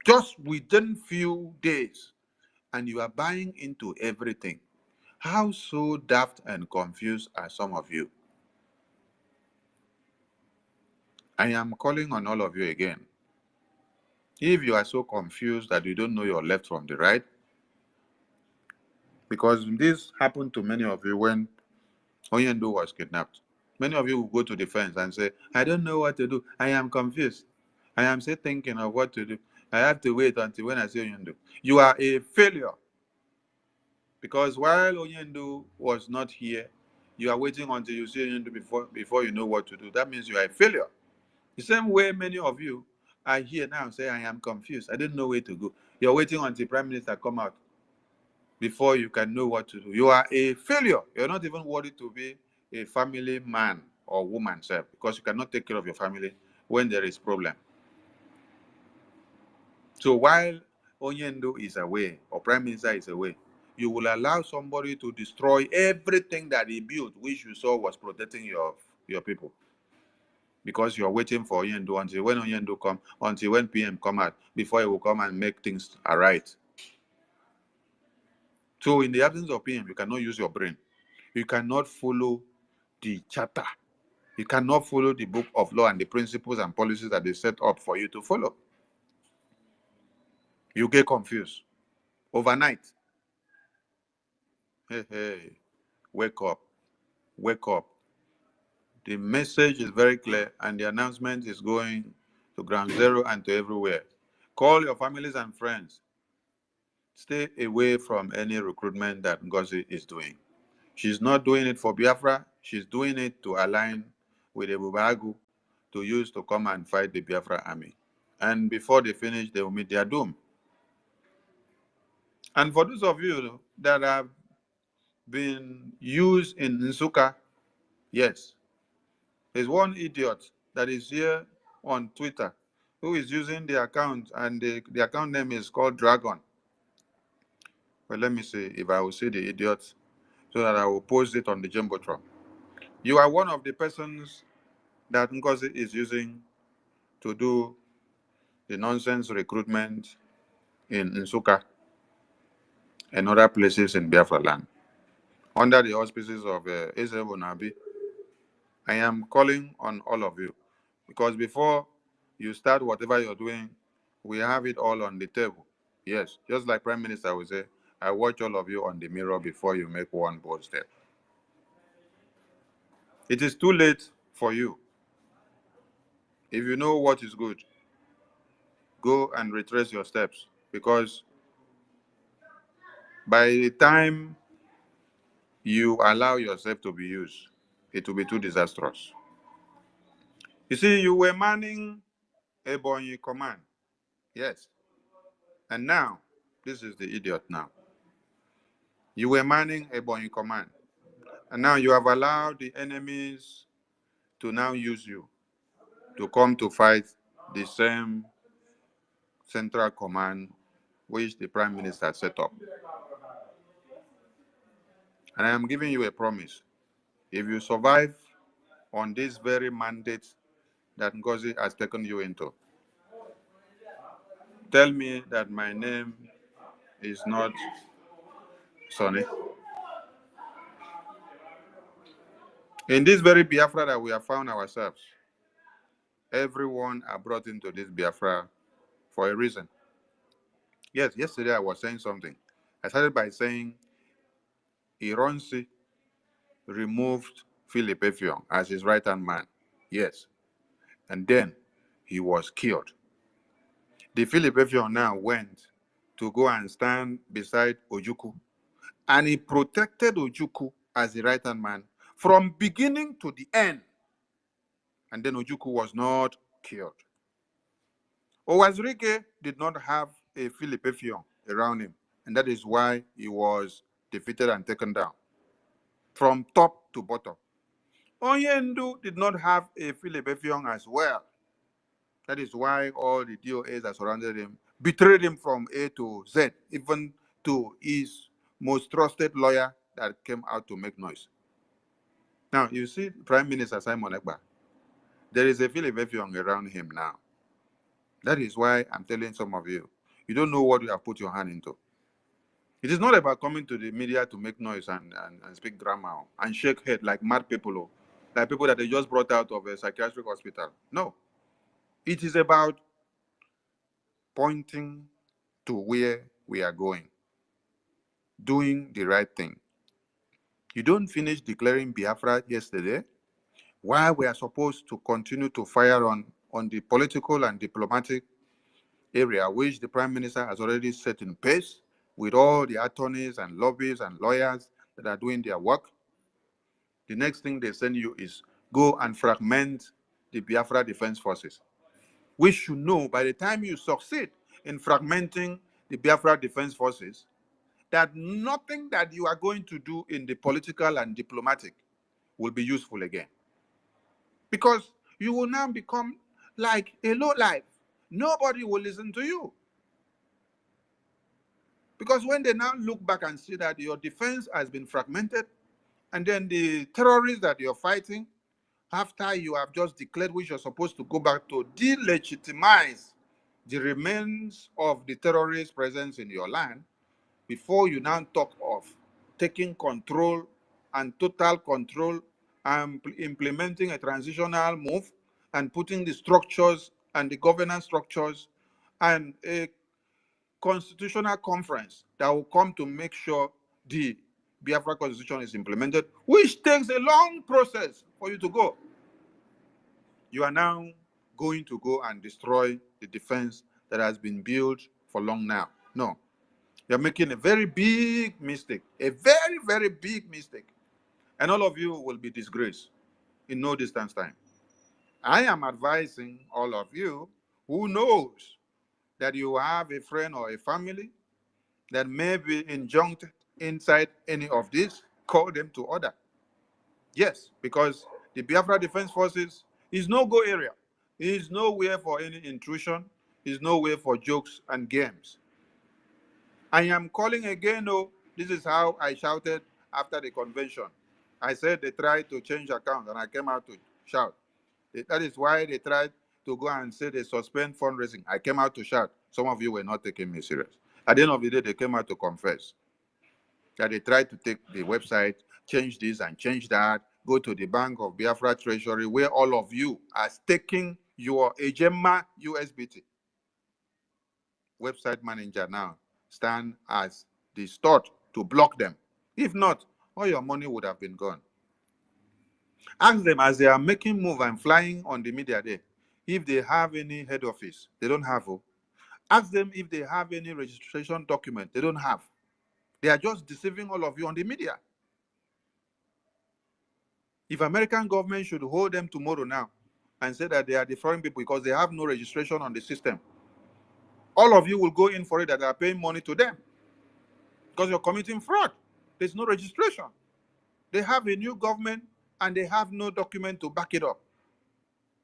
Just within few days, and you are buying into everything. How so daft and confused are some of you? I am calling on all of you again. If you are so confused that you don't know your left from the right, because this happened to many of you when Oyendo was kidnapped. Many of you will go to the fence and say, I don't know what to do. I am confused. I am still thinking of what to do. I have to wait until when I see Oyendo. You are a failure. Because while Oyendo was not here, you are waiting until you see Oyendo before you know what to do. That means you are a failure. The same way many of you are here now say, I am confused. I don't know where to go. You're waiting until Prime Minister come out before you can know what to do. You are a failure. You're not even worthy to be a family man or woman self because you cannot take care of your family when there is problem. So while Onyendo is away or Prime Minister is away, you will allow somebody to destroy everything that he built, which you saw was protecting your people. Because you're waiting for Onyendo until when Onyendo come, until when PM come out, before he will come and make things right. So in the absence of PM, you cannot use your brain. You cannot follow the charter. You cannot follow the book of law and the principles and policies that they set up for you to follow. You get confused overnight. Hey, hey, wake up, wake up. The message is very clear and the announcement is going to ground zero and to everywhere. Call your families and friends. Stay away from any recruitment that Ngozi is doing. She's not doing it for Biafra. She's doing it to align with Ebubagu to use to come and fight the Biafra army. And before they finish, they will meet their doom. And for those of you that have been used in Nsuka, yes, there's one idiot that is here on Twitter who is using the account, and the account name is called Dragon. Well, let me see if I will see the idiot so that I will post it on the Jumbotron. You are one of the persons that Ngozi is using to do the nonsense recruitment in Nsuka and other places in Biafra land. Under the auspices of Ezebo Nabi, I am calling on all of you because before you start whatever you're doing, we have it all on the table. Yes, just like Prime Minister will say, I watch all of you on the mirror before you make one bold step. It is too late for you. If you know what is good, go and retrace your steps because by the time you allow yourself to be used, it will be too disastrous. You see, you were manning Ebonyi command. Yes. And now, this is the idiot now. You were manning Ebonyi command. And now you have allowed the enemies to now use you to come to fight the same central command which the prime minister set up. And I am giving you a promise. If you survive on this very mandate that Ngozi has taken you into, tell me that my name is not Sonny. In this very Biafra that we have found ourselves, everyone are brought into this Biafra for a reason. Yes, yesterday I was saying something. I started by saying Ironsi removed Philip Effiong as his right-hand man. Yes. And then he was killed. The Philip Effiong now went to go and stand beside Ojukwu, and he protected Ojukwu as the right-hand man from beginning to the end. And then Ojukwu was not killed. Owazirike did not have a Philip Effiong around him, and that is why he was defeated and taken down from top to bottom. Onyendu did not have a Philip Effiong as well. That is why all the DOAs that surrounded him betrayed him from A to Z, even to his most trusted lawyer that came out to make noise. Now, you see Prime Minister Simon Ekpa, there is a Philip Effiong around him now. That is why I'm telling some of you, you don't know what you have put your hand into. It is not about coming to the media to make noise and speak drama and shake head like mad people, like people that they just brought out of a psychiatric hospital. No. It is about pointing to where we are going, doing the right thing. You don't finish declaring Biafra yesterday, while we are supposed to continue to fire on the political and diplomatic area, which the Prime Minister has already set in place with all the attorneys and lobbyists and lawyers that are doing their work. The next thing they send you is go and fragment the Biafra Defense Forces. We should know by the time you succeed in fragmenting the Biafra Defense Forces, that nothing that you are going to do in the political and diplomatic will be useful again. Because you will now become like a lowlife. Nobody will listen to you. Because when they now look back and see that your defense has been fragmented, and then the terrorists that you're fighting, after you have just declared which you're supposed to go back to delegitimize the remains of the terrorist presence in your land, before you now talk of taking control and total control and implementing a transitional move and putting the structures and the governance structures and a constitutional conference that will come to make sure the Biafra constitution is implemented, which takes a long process for you to go. You are now going to go and destroy the defense that has been built for long now. No, you're making a very big mistake, a very, very big mistake. And all of you will be disgraced in no distance time. I am advising all of you who knows that you have a friend or a family that may be injuncted inside any of this, call them to order. Yes, because the Biafra Defense Forces is no-go area. It is nowhere for any intrusion. It's nowhere for jokes and games. I am calling again, oh, this is how I shouted after the convention. I said they tried to change account, and I came out to shout. That is why they tried to go and say they suspend fundraising. I came out to shout. Some of you were not taking me serious. At the end of the day, they came out to confess that they tried to take the website, change this and change that, go to the Bank of Biafra Treasury, where all of you are staking your Ejema USBT. Website manager now stand as the start to block them. If not, all your money would have been gone. Ask them as they are making move and flying on the media day, if they have any head office. They don't have. Ask them if they have any registration document. They don't have. They are just deceiving all of you on the media. If American government should hold them tomorrow now and say that they are defrauding people because they have no registration on the system, all of you will go in for it that they are paying money to them because you're committing fraud. There's no registration. They have a new government and they have no document to back it up.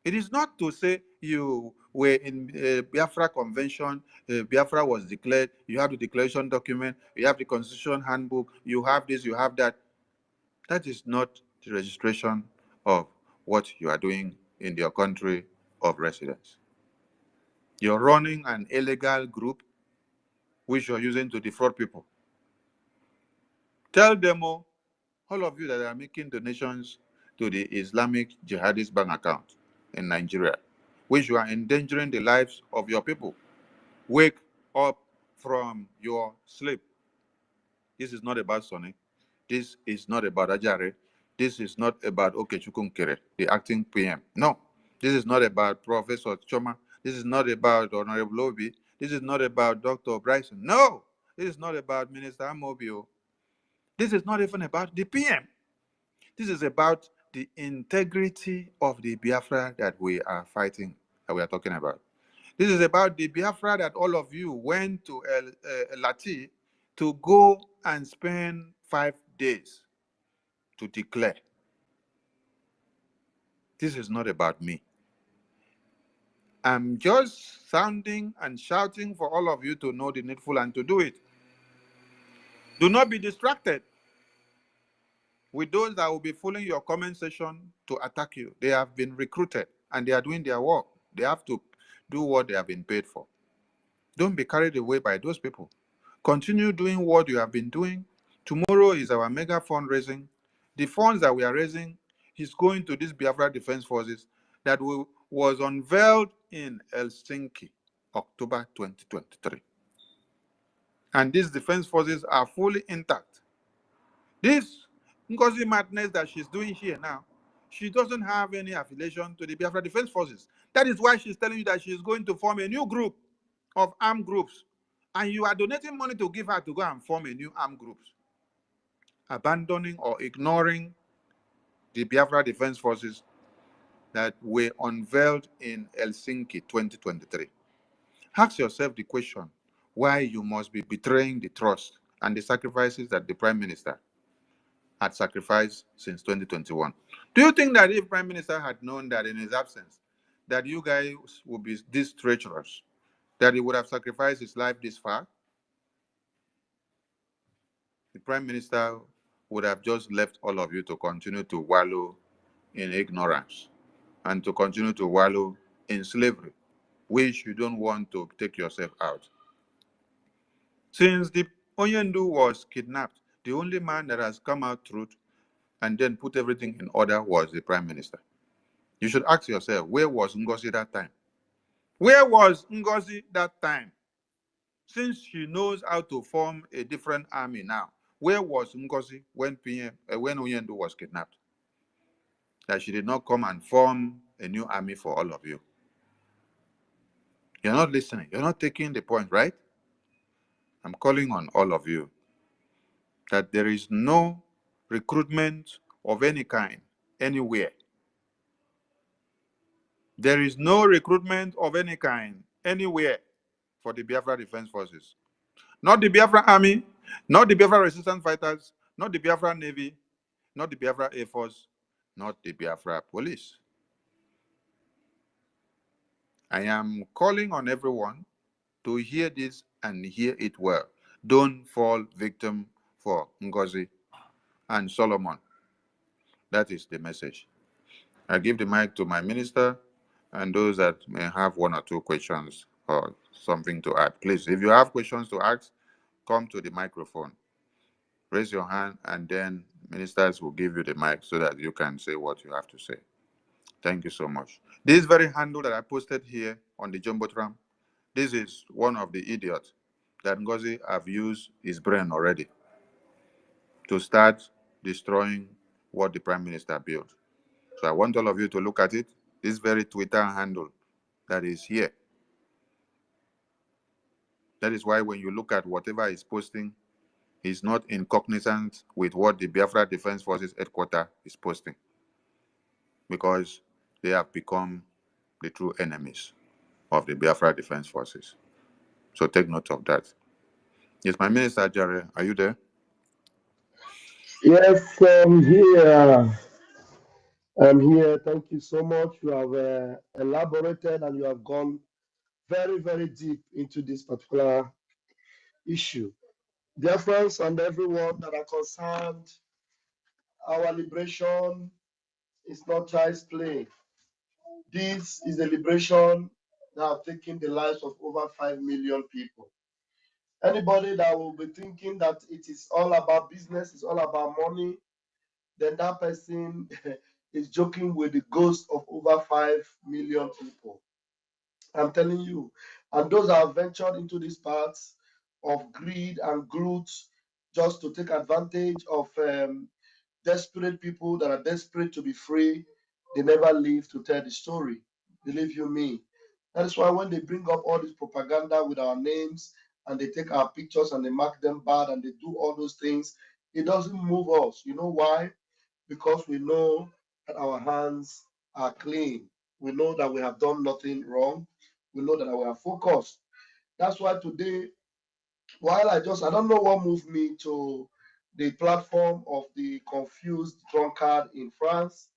It is not to say you were in Biafra convention, Biafra was declared, you have the declaration document, you have the constitution handbook, you have this, you have that. That is not the registration of what you are doing in your country of residence. You're running an illegal group which you're using to defraud people. Tell them all of you that are making donations to the Islamic Jihadist bank account in Nigeria, which you are endangering the lives of your people. Wake up from your sleep. This is not about Sonny. This is not about Ajare. This is not about Okechukwu, the acting PM. No. This is not about Professor Choma. This is not about Honorable Obi. This is not about Dr. Bryson. No. This is not about Minister Amobio. This is not even about the PM. This is about the integrity of the Biafra that we are fighting, that we are talking about. This is about the Biafra that all of you went to Lati to go and spend 5 days to declare. This is not about me. I'm just sounding and shouting for all of you to know the needful and to do it. Do not be distracted with those that will be fooling your comment section to attack you. They have been recruited and they are doing their work. They have to do what they have been paid for. Don't be carried away by those people. Continue doing what you have been doing. Tomorrow is our mega fundraising. The funds that we are raising is going to this Biafra Defense Forces that was unveiled in Helsinki, October 2023. And these defense forces are fully intact. This Ngozi Madness that she's doing here now, she doesn't have any affiliation to the Biafra Defense Forces. That is why she's telling you that she's going to form a new group of armed groups. And you are donating money to give her to go and form a new armed groups, abandoning or ignoring the Biafra Defense Forces that were unveiled in Helsinki 2023. Ask yourself the question why you must be betraying the trust and the sacrifices that the Prime Minister had sacrificed since 2021. Do you think that if Prime Minister had known that in his absence, that you guys would be this treacherous, that he would have sacrificed his life this far? The Prime Minister would have just left all of you to continue to wallow in ignorance and to continue to wallow in slavery, which you don't want to take yourself out. Since the Onyendu was kidnapped, the only man that has come out truth and then put everything in order was the Prime Minister. You should ask yourself, where was Ngozi that time? Where was Ngozi that time? Since she knows how to form a different army now, where was Ngozi when when Onyendu was kidnapped? That she did not come and form a new army for all of you. You're not listening. You're not taking the point, right? I'm calling on all of you that there is no recruitment of any kind anywhere. There is no recruitment of any kind anywhere for the Biafra Defense Forces. Not the Biafra Army, not the Biafra Resistance Fighters, not the Biafra Navy, not the Biafra Air Force, not the Biafra Police. I am calling on everyone to hear this and hear it well. Don't fall victim for Ngozi and Solomon. That is the message. I give the mic to my minister and those that may have one or two questions or something to add. Please, if you have questions to ask, come to the microphone. Raise your hand and then ministers will give you the mic so that you can say what you have to say. Thank you so much. This very handle that I posted here on the Jumbotron, this is one of the idiots that Ngozi have used his brain already to start destroying what the Prime Minister built. So I want all of you to look at it. This very Twitter handle that is here. That is why when you look at whatever he's posting, he's not in cognizance with what the Biafra Defense Forces headquarters is posting, because they have become the true enemies of the Biafra Defense Forces. So take note of that. Yes, my minister, Jerry, are you there? Yes, I'm here. I'm here. Thank you so much. You have elaborated and you have gone very, very deep into this particular issue. Dear friends and everyone that are concerned, our liberation is not child's play. This is a liberation that have taken the lives of over 5 million people. Anybody that will be thinking that it is all about business, it's all about money, then that person is joking with the ghost of over 5 million people. I'm telling you. And those that have ventured into these paths of greed and glut just to take advantage of desperate people that are desperate to be free, they never live to tell the story. Believe you me. That is why when they bring up all this propaganda with our names and they take our pictures and they mark them bad and they do all those things, it doesn't move us. You know why? Because we know that our hands are clean. We know that we have done nothing wrong. We know that we are focused. That's why today, while I don't know what moved me to the platform of the confused drunkard in France,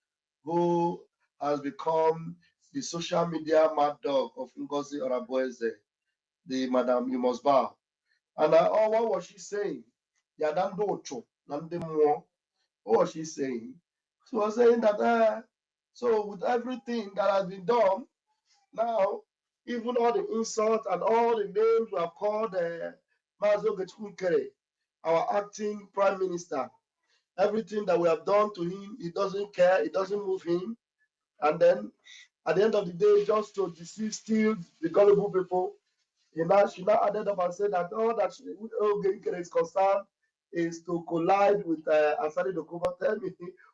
who has become the social media mad dog of Ngozi Madness+Solomon, the Madam You Must Bow. And what was she saying? Yadando Nandemo. What was she saying? She was saying that, so with everything that has been done, now, even all the insults and all the names we have called Mazo Gechukere, our acting prime minister, everything that we have done to him, he doesn't care, it doesn't move him. And then at the end of the day, just to deceive still the gullible people, she now added up and said that all that Ogenkere is concerned is to collide with Asari Dokubo. Tell me,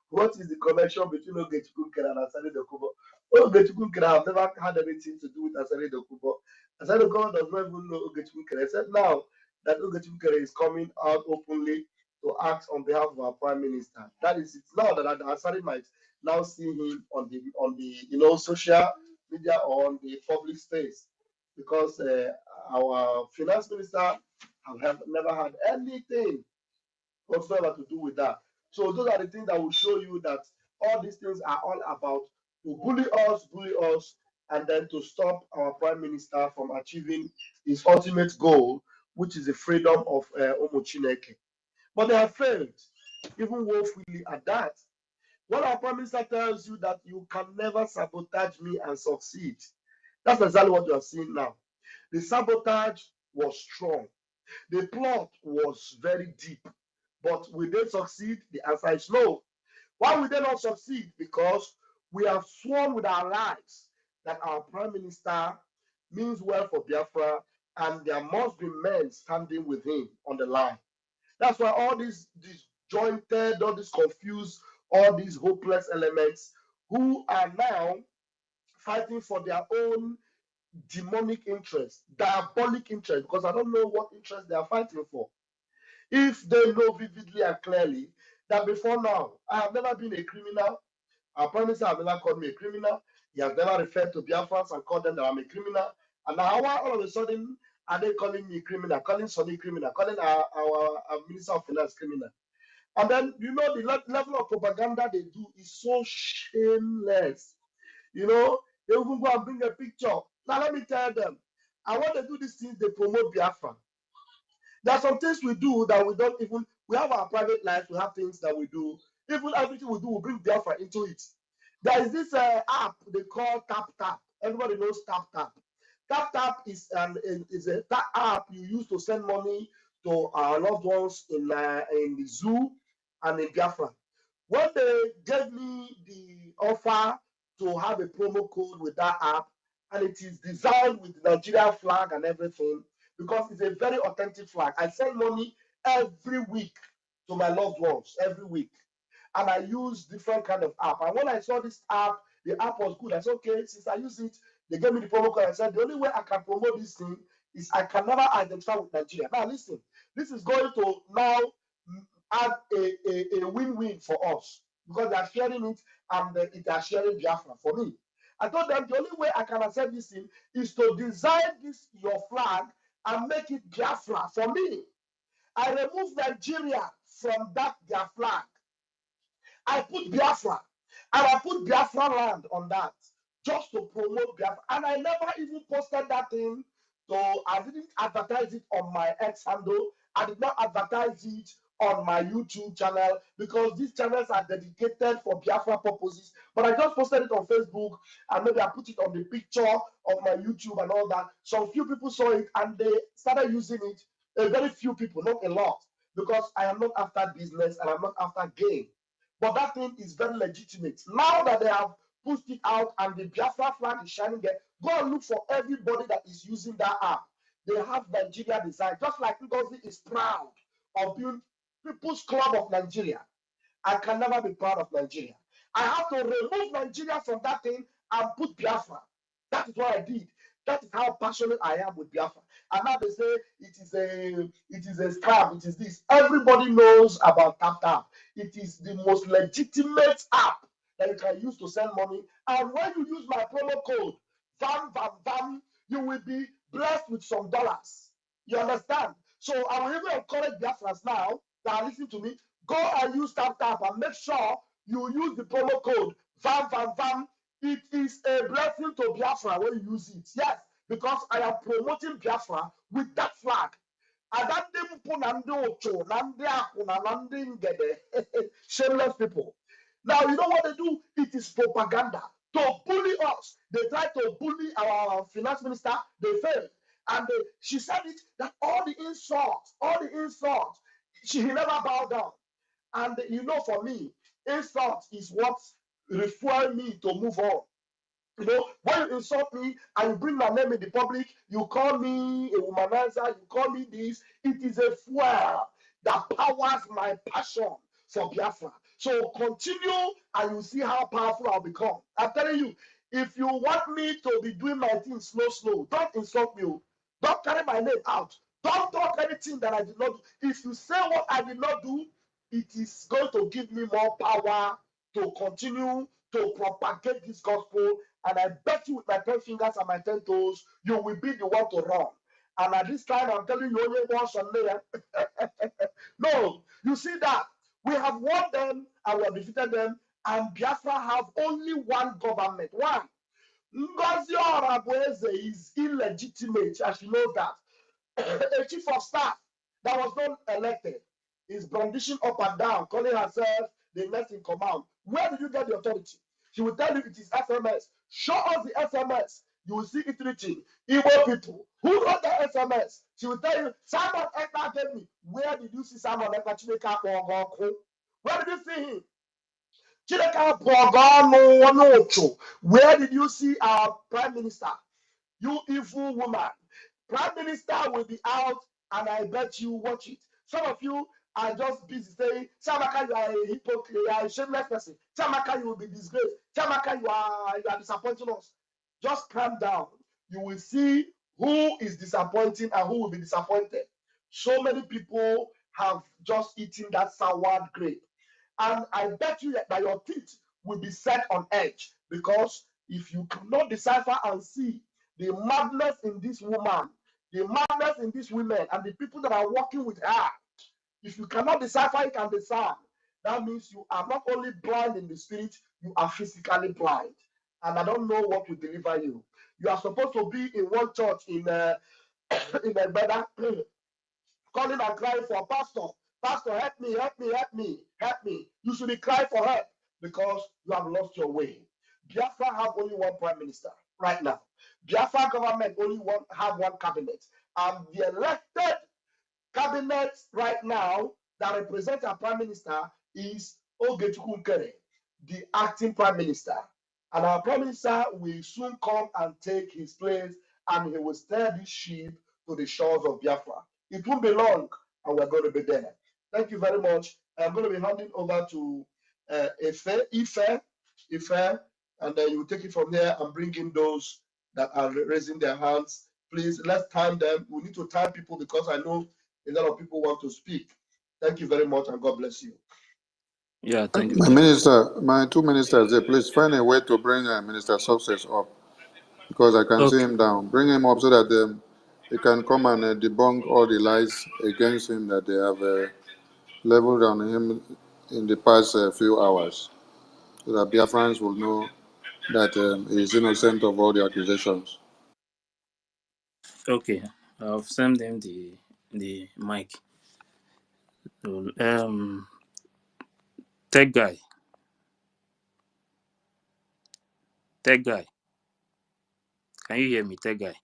what is the connection between Ogechukwu and Asari Dokubo? Ogechukwu have never had anything to do with Asari Dokubo. Asari Dokubo does not even know Ogechukwu. Except now that Ogechukwu is coming out openly to act on behalf of our prime minister. That is it. Now that Asari might now see him on the social media or on the public space, because our finance minister have never had anything whatsoever to do with that. So those are the things that will show you that all these things are all about to bully us, and then to stop our prime minister from achieving his ultimate goal, which is the freedom of Chineke. But they have failed, even woefully at that. When our prime minister tells you that you can never sabotage me and succeed, that's exactly what you are seeing now. The sabotage was strong. The plot was very deep. But will they succeed? The answer is no. Why will they not succeed? Because we have sworn with our lives that our prime minister means well for Biafra, and there must be men standing with him on the line. That's why all these disjointed, all these confused, all these hopeless elements who are now fighting for their own demonic interest, diabolic interest, because I don't know what interest they are fighting for. If they know vividly and clearly that before now, I have never been a criminal. Our prime minister has never called me a criminal. He has never referred to Biafrans and called them that I'm a criminal. And now all of a sudden are they calling me criminal, calling Sonny criminal, calling our minister of finance criminal? And then the level of propaganda they do is so shameless. They even go and bring a picture. Now let me tell them, I want to do these things, they promote Biafra. There are some things we do that we don't even, we have our private life, we have things that we do. Even everything we do, we bring Biafra into it. There is this app they call Tap Tap. Everybody knows Tap Tap. Tap Tap is a app you use to send money to our loved ones in the zoo and in Biafra. When they gave me the offer to have a promo code with that app, and it is designed with the Nigeria flag and everything, because it's a very authentic flag. I send money every week to my loved ones, every week. And I use different kind of app. And when I saw this app, the app was good. I said, okay, since I use it, they gave me the promo code. I said, the only way I can promote this thing is I can never identify with Nigeria. Now, listen, this is going to now add a win-win for us, because they are sharing it and they are sharing Biafra for me. I told them the only way I can accept this thing is to design your flag and make it Biafra for me. I remove Nigeria from their flag. I put Biafra, and I put Biafra land on that, just to promote Biafra. And I never even posted that thing. So I didn't advertise it on my X handle. I did not advertise it on my YouTube channel, because these channels are dedicated for Biafra purposes. But I just posted it on Facebook, and maybe I put it on the picture of my YouTube and all that. Some few people saw it and they started using it. A very few people, not a lot, because I am not after business and I'm not after gain. But that thing is very legitimate. Now that they have pushed it out and the Biafra flag is shining there, go and look for everybody that is using that app. They have Nigeria design, just like Ngozi is proud of being People's Club of Nigeria. I can never be proud of Nigeria. I have to remove Nigeria from that thing and put Biafra. That is what I did. That is how passionate I am with Biafra. And now they say it is a scam. It is this. Everybody knows about TapTap. It is the most legitimate app that you can use to send money. And when you use my promo code VAM, you will be blessed with some dollars. You understand? So I will even encourage Biafrans now that are listening to me, go and use TapTap and make sure you use the promo code VAM. It is a blessing to Biafra when you use it. Yes, because I am promoting Biafra with that flag. Shameless people. Now, you know what they do? It is propaganda to bully us. They try to bully our finance minister. They failed. And she said it that all the insults, he never bowed down. And you know, for me, insult is what refuel me to move on. You know, when you insult me and you bring my name in the public, you call me a womanizer, you call me this, it is a fuel that powers my passion for Biafra. So continue and you see how powerful I'll become. I'm telling you, if you want me to be doing my thing slow, don't insult me. Don't carry my name out. Don't talk anything that I did not do. If you say what I did not do, it is going to give me more power to continue to propagate this gospel. And I bet you with my 10 fingers and my 10 toes, you will be the one to run. And at this time, I'm telling you only once on there. No, you see that we have won them and we have defeated them, and Biafra have only one government. One. Ngozi Madness+Solomon is illegitimate, as you know that. A chief of staff that was not elected is brandishing up and down, calling herself the next in command. Where did you get the authority? She will tell you it is SMS. Show us the SMS. You will see it reaching Igbo people. Who wrote the SMS? She will tell you, Simon Ekpa gave me. Where did you see Simon Ekpa? Where did you see him? Where did you see our prime minister? You evil woman. Prime minister will be out, and I bet you watch it. Some of you are just busy saying, Chamaka, you are a hypocrite, you are a shameless person. Chamaka, you will be disgraced. Chamaka, you are disappointing us. Just calm down. You will see who is disappointing and who will be disappointed. So many people have just eaten that sour grape. And I bet you that your teeth will be set on edge, because if you cannot decipher and see the madness in this woman, the madness in these women, and the people that are working with her, if you cannot decipher it and discern, that means you are not only blind in the spirit, you are physically blind. And I don't know what will deliver you. You are supposed to be in one church in Egbeda, calling and crying for pastor. Pastor, help me. You should be crying for help because you have lost your way. Biafra have only one prime minister right now. Biafra government only have one cabinet. And the elected cabinet right now that represents our prime minister is Ogechukwu Nkere, the acting prime minister. And our prime minister will soon come and take his place, and he will steer this ship to the shores of Biafra. It won't be long, and we're going to be there. Thank you very much. I'm going to be handing over to Ife, and then you take it from there and bring in those that are raising their hands. Please, let's time them. We need to time people because I know a lot of people want to speak. Thank you very much, and God bless you. Yeah, thank you, My Chair. minister, my two ministers there, please find a way to bring Minister Success up, because I can see Okay. him down. Bring him up so that he can come and debunk all the lies against him that they have leveled on him in the past few hours, so that Biafrans will know that he is innocent of all the accusations. Okay. I've sent them the mic. So, tech guy. Tech guy. Can you hear me, tech guy?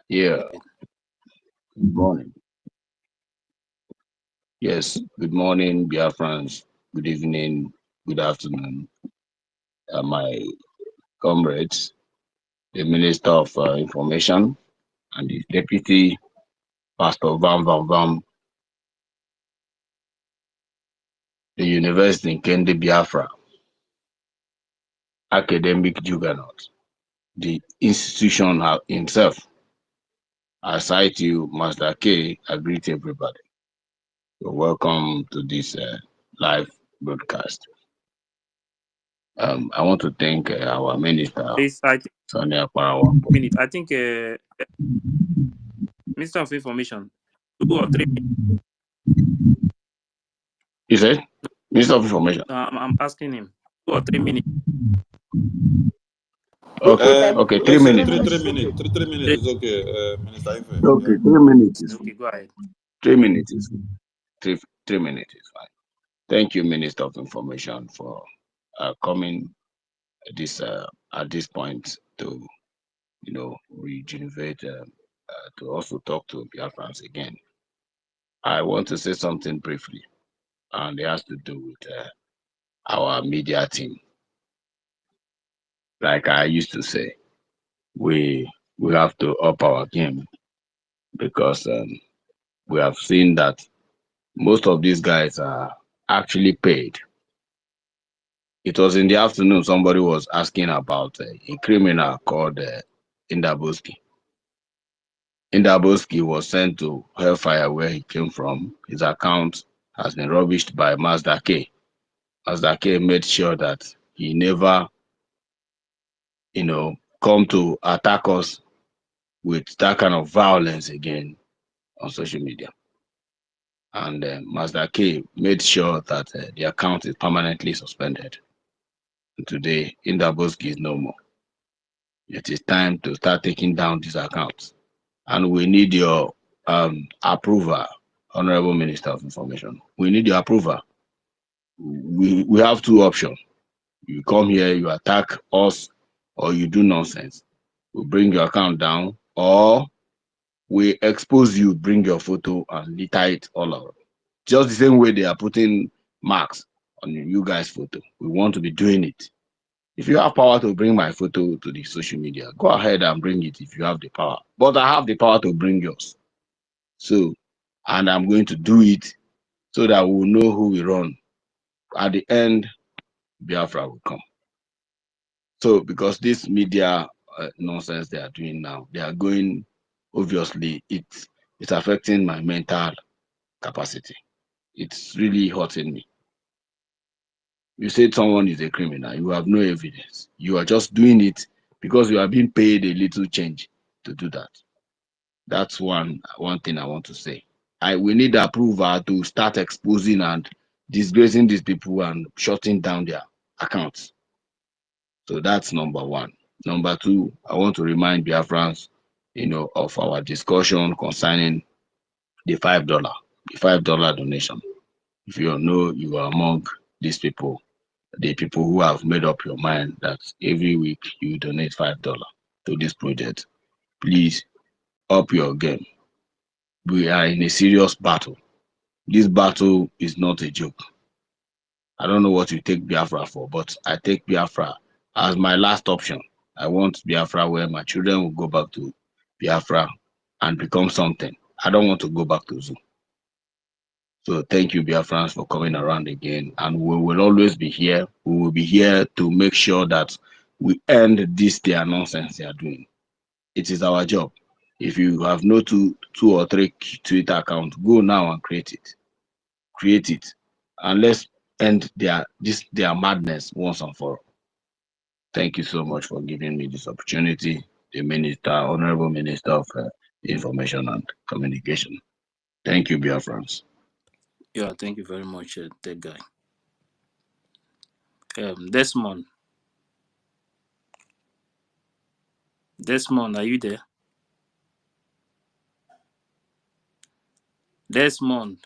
Yeah, good morning. Yes, good morning, Biafrans. Good evening, good afternoon. My comrades, the Minister of Information and the Deputy Pastor Vam. the university in Kendi Biafra, academic juggernaut, the institution himself. I cite you, Master K. I greet everybody. You're welcome to this live broadcast. I want to thank our minister, Please, I think Sonia Parawa. minute. I think Minister of Information, 2 or 3 minutes. You said? Minister of Information. I'm asking him 2 or 3 minutes. Okay, 3 Let's say minutes. 3 minutes. 3 minutes is okay, Minister Ife. Okay, Yeah. 3 minutes is Okay, fine. go ahead. 3 minutes is fine. 3 minutes is fine. Thank you, Minister of Information, for coming this at this point to regenerate to also talk to Biafrans again. I want to say something briefly, and it has to do with our media team. Like I used to say, we have to up our game because we have seen that most of these guys are actually paid. It was in the afternoon somebody was asking about a criminal called Indaboski. Indaboski was sent to Hellfire where he came from. His account has been rubbished by Mazda K. Mazda K made sure that he never, come to attack us with that kind of violence again on social media. And Mazda K made sure that the account is permanently suspended. And today, Indaboski is no more. It is time to start taking down these accounts. And we need your approval, Honorable Minister of Information. We need your approval. We have two options. You come here, you attack us, or you do nonsense. We bring your account down, or we expose you, bring your photo and litter it all over. Just the same way they are putting marks on you guys' photo. We want to be doing it. If you have power to bring my photo to the social media, go ahead and bring it if you have the power. But I have the power to bring yours. So, and I'm going to do it so that we'll know who we run. At the end, Biafra will come. So, because this media nonsense they are doing now, they are going, obviously, it's affecting my mental capacity. It's really hurting me. You said someone is a criminal, you have no evidence. You are just doing it because you are being paid a little change to do that. That's one thing I want to say. We need approval to start exposing and disgracing these people and shutting down their accounts. So that's number one. Number two, I want to remind Biafrans, of our discussion concerning the $5 donation. If you know you are among these people, the people who have made up your mind that every week you donate $5 to this project, please up your game. We are in a serious battle. This battle is not a joke. I don't know what you take Biafra for, but I take Biafra as my last option. I want Biafra where my children will go back to Biafra and become something. I don't want to go back to zoo. So thank you, Biafrans, for coming around again. And we will always be here. We will be here to make sure that we end their nonsense they are doing. It is our job. If you have no two or three Twitter accounts, go now and create it. Create it. And let's end their madness once and for all. Thank you so much for giving me this opportunity, the Minister, Honorable Minister of Information and Communication. Thank you, Biafrans. Yeah, thank you very much, that guy. Desmond, are you there? Desmond,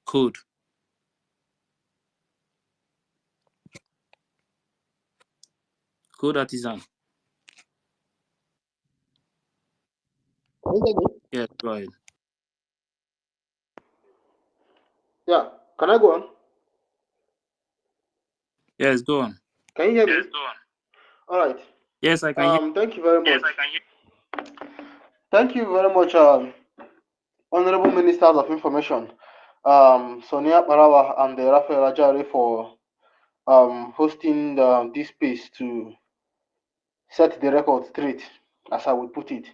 code artisan. Can you hear me? Yeah, go ahead. Yeah. Can I go on? Yes, go on. Can you hear me? Yes, go on. All right. Yes, I can hear. Thank you very much. Yes, I can hear. Thank you very much, Honorable Ministers of Information. Sonia Barawa and Raphael Ajari for hosting this space to set the record straight, as I would put it.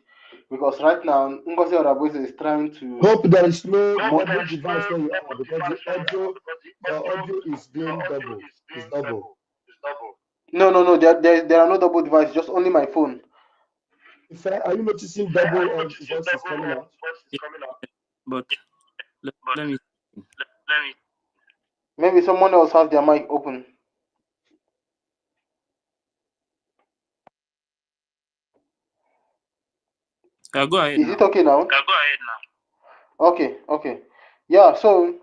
Because right now, Ngozi Madness is trying to. Hope there is no double device where you are because the audio, your audio is being double. It's double. No. There are no double devices, just only my phone. In fact, are you noticing double voices coming out? Yeah, but let me. Maybe someone else has their mic open. Go ahead Is it now. okay now? Okay. Yeah, so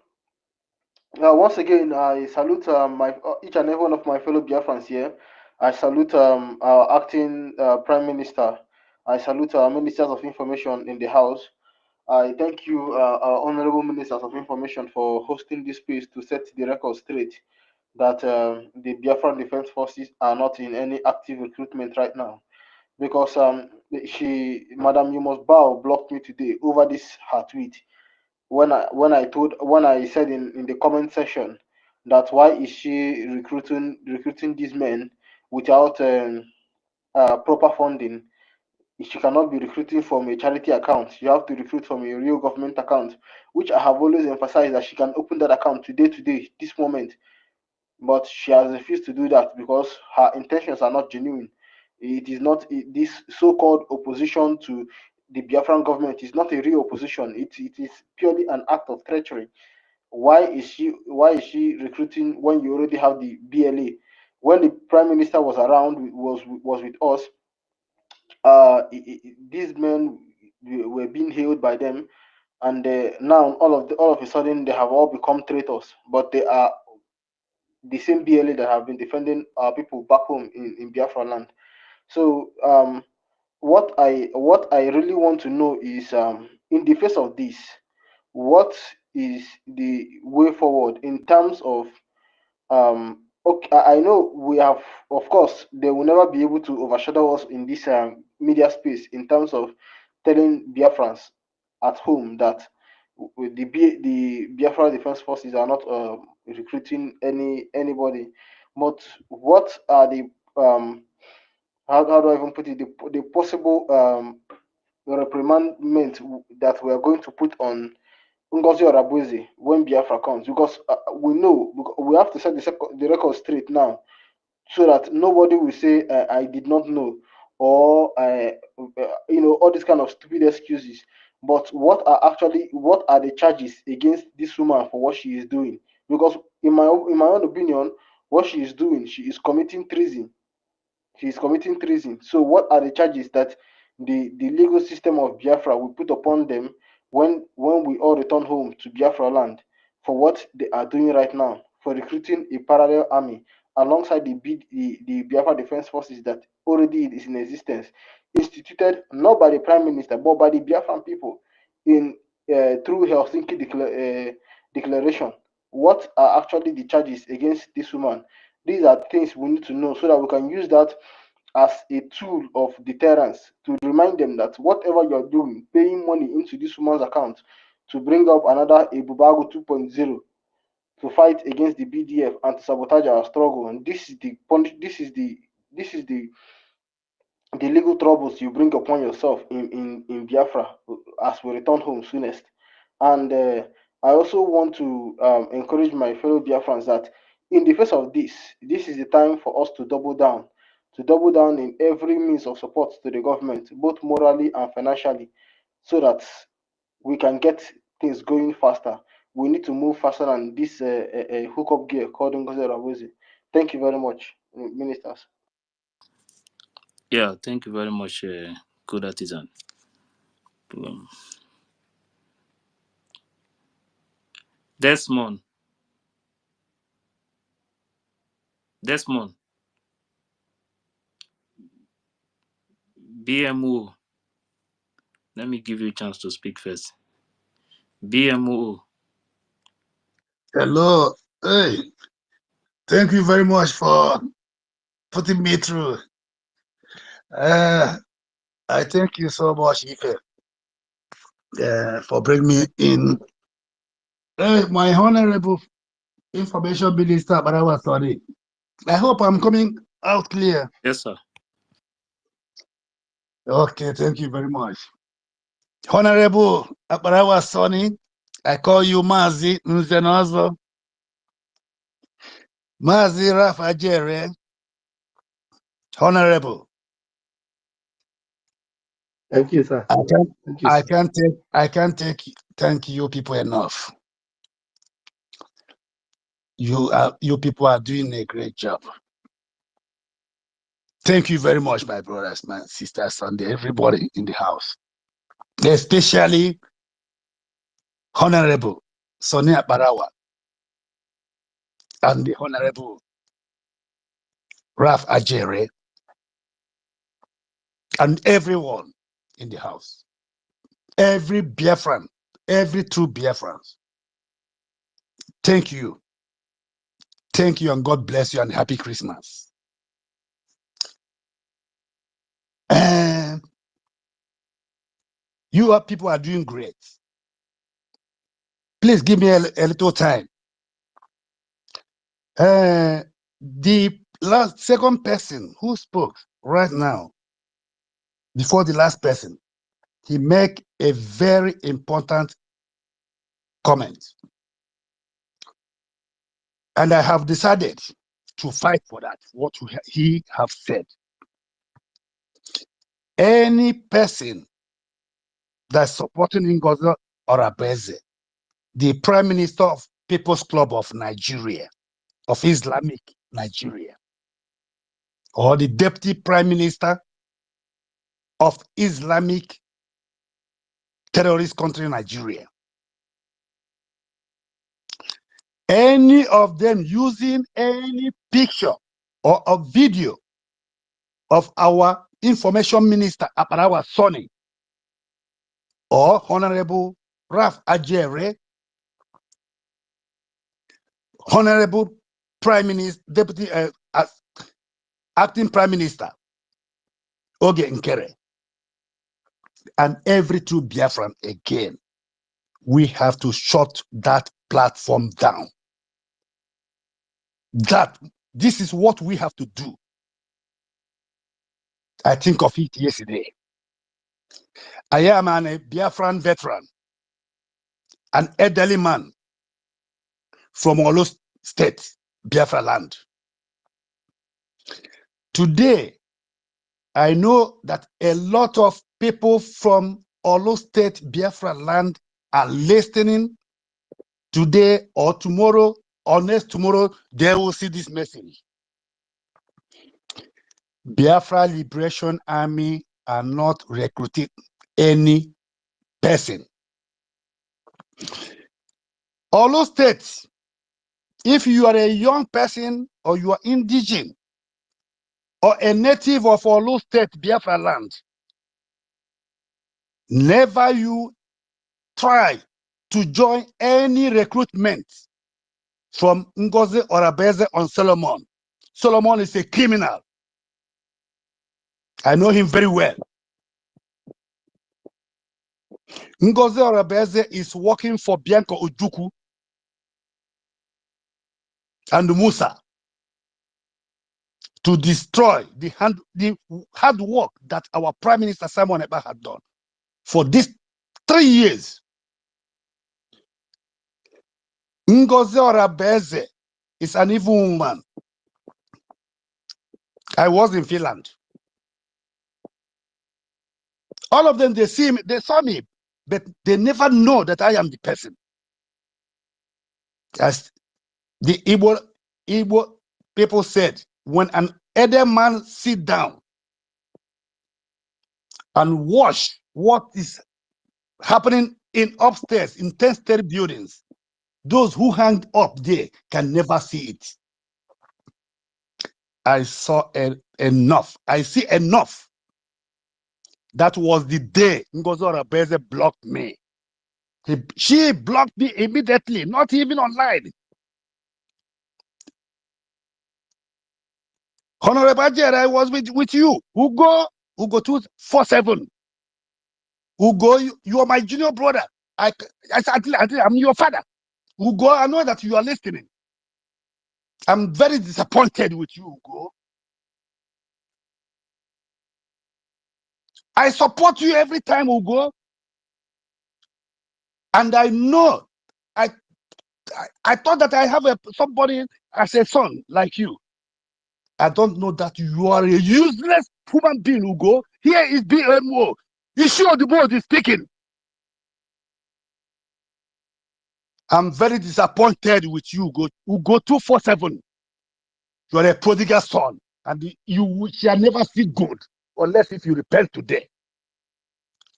once again, I salute my each and every one of my fellow Biafrans here. I salute our acting Prime Minister. I salute our Ministers of Information in the House. I thank you, our Honorable Ministers of Information, for hosting this space to set the record straight that the Biafran Defense Forces are not in any active recruitment right now. Because Madam You Must Bow, blocked me today over this her tweet when I said in the comment section that why is she recruiting these men without proper funding. She cannot be recruiting from a charity account. You have to recruit from a real government account, which I have always emphasized that she can open that account today, this moment. But she has refused to do that because her intentions are not genuine. It is not this so-called opposition to the Biafran government is not a real opposition. It is purely an act of treachery. Why is she recruiting when you already have the BLA? When the prime minister was around, was with us, these men were being hailed by them, and now all of a sudden they have all become traitors, but they are the same BLA that have been defending our people back home in Biafra land. So what I really want to know is, in the face of this, what is the way forward in terms of, okay, I know we have, of course, they will never be able to overshadow us in this media space in terms of telling Biafrans at home that the Biafra Defense Forces are not recruiting anybody. But what are the how do I even put it, the possible reprimandment that we are going to put on Ngozi Orabuzi when Biafra comes, because we know we have to set the record straight now, so that nobody will say I did not know, or all these kind of stupid excuses. But what are the charges against this woman for what she is doing? Because in my own opinion, what she is doing, she is committing treason. He is committing treason. So, what are the charges that the legal system of Biafra will put upon them when we all return home to Biafra land for what they are doing right now, for recruiting a parallel army alongside the Biafra Defense Forces that already is in existence, instituted not by the Prime Minister but by the Biafran people in through Helsinki Declaration? What are actually the charges against this woman? These are things we need to know so that we can use that as a tool of deterrence to remind them that whatever you're doing, paying money into this woman's account to bring up another Ebubago 2.0 to fight against the BDF and to sabotage our struggle. And this is the legal troubles you bring upon yourself in Biafra as we return home soonest. And I also want to encourage my fellow Biafrans that in the face of this is the time for us to double down in every means of support to the government, both morally and financially, so that we can get things going faster. We need to move faster than this hookup gear called Ngozi Rabuzi. Thank you very much, ministers. Yeah, thank you very much, good artisan. Um, Desmond, Desmond, BMO. Let me give you a chance to speak first. BMO. Hello. Hey, thank you very much for putting me through. Uh, I thank you so much, Ife, for bringing me in. My Honorable Information Minister Barawa Soni. I hope I'm coming out clear. Yes, sir. Okay, thank you very much. Honorable Barawa Soni, I call you Mazi Nzenozo. Mazi Rafa Jere. Honorable. Thank you, sir. I can't Thank you, sir. I can't thank you people enough. You people are doing a great job. Thank you very much, my brothers, my sisters, and everybody in the house. Especially Honorable Sonia Barawa and the Honorable Raf Ajere and everyone in the house. Every Biafran, every true Biafran. Thank you. Thank you, and God bless you, and happy Christmas. And people are doing great. Please give me a little time. The second person who spoke right now, before the last person, he make a very important comment. And I have decided to fight for that, what he have said. Any person that's supporting Ngozi Orebeze, the Prime Minister of People's Club of Nigeria, of Islamic Nigeria, or the Deputy Prime Minister of Islamic terrorist country Nigeria, any of them using any picture or a video of our information minister, Aparawa Sonny, or Honorable Raf Ajere, Honorable Prime Minister, Deputy Acting Prime Minister, Oge Nkere, and every true Biafran again, we have to shut that platform down. This is what we have to do. I think of it yesterday. I am a Biafran veteran, an elderly man from Olo State, Biafra land. Today, I know that a lot of people from Olo State, Biafra land are listening today or tomorrow or next tomorrow. They will see this message. Biafra Liberation Army are not recruiting any person. Olo State, if you are a young person or you are indigenous or a native of Olo State, Biafra land, never you try to join any recruitment from Ngozi Orebeze on Solomon. Solomon is a criminal. I know him very well. Ngozi Orebeze is working for Bianca Ojukwu and Musa to destroy the hard work that our Prime Minister Simon Ekpa had done for these 3 years. Ngozi Orebeze is an evil woman. I was in Finland. All of them, they saw me, but they never know that I am the person. As the Igbo people said, when an elder man sit down and watch what is happening in upstairs in 10-story buildings, those who hang up there can never see it. I saw enough. I see enough. That was the day Ngozi Orebeze blocked me. She blocked me immediately, not even online. Honorable Ajere, I was with you. Ugo 247. Ugo, you are my junior brother. I'm your father. Ugo, I know that you are listening. I'm very disappointed with you, Ugo. I support you every time, Ugo. And I know, I thought that I have somebody as a son like you. I don't know that you are a useless human being, Ugo. Here is BMO. Issue of the board is speaking. I'm very disappointed with you, Ugo. Ugo 247. You are a prodigal son, and you shall never see good unless if you repent today.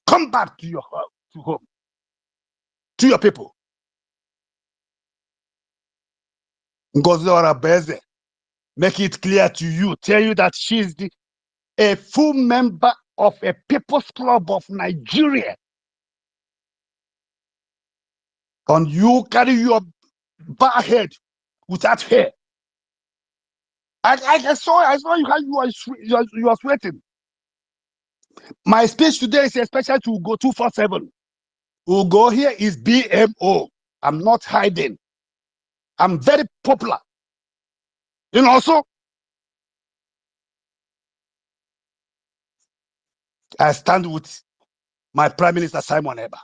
Come back to your home, to your people. Ngozi Madness+Solomon, make it clear to you, tell you that she is a full member of a People's Club of Nigeria. And you carry your bare head without hair. I saw you how you are sweating. My speech today is especially to Ugo 247. Ugo here is BMO. I'm not hiding. I'm very popular. You know, also, I stand with my Prime Minister Simon Eba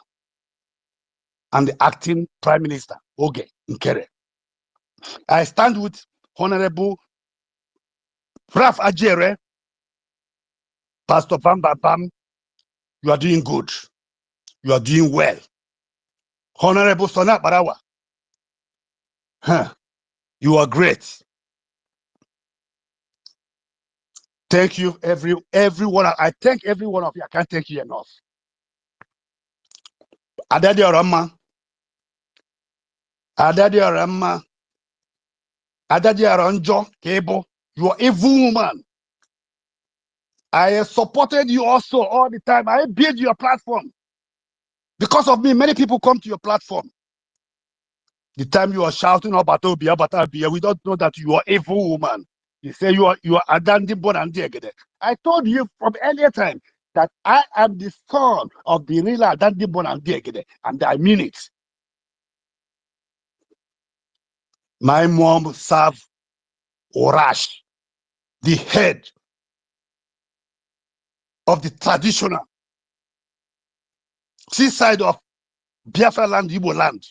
and the acting Prime Minister Oge Nkere. I stand with Honorable Raf Ajere, Pastor Bam Bam Bam. You are doing good. You are doing well. Honorable Sona Barawa, you are great. Thank you, everyone. I thank every one of you. I can't thank you enough. Adadi Orama, Adadi Orama, Adadi Aranjo, Kebo, you are evil woman. I have supported you also all the time. I build your platform. Because of me, many people come to your platform. The time you are shouting about Obia, we don't know that you are evil woman. You say you are Adandi Bonandiegede. I told you from earlier time that I am the son of the real Adandi Bonandiegede, and I mean it. My mom served Orash, the head of the traditional seaside of Biafra land, Igbo land.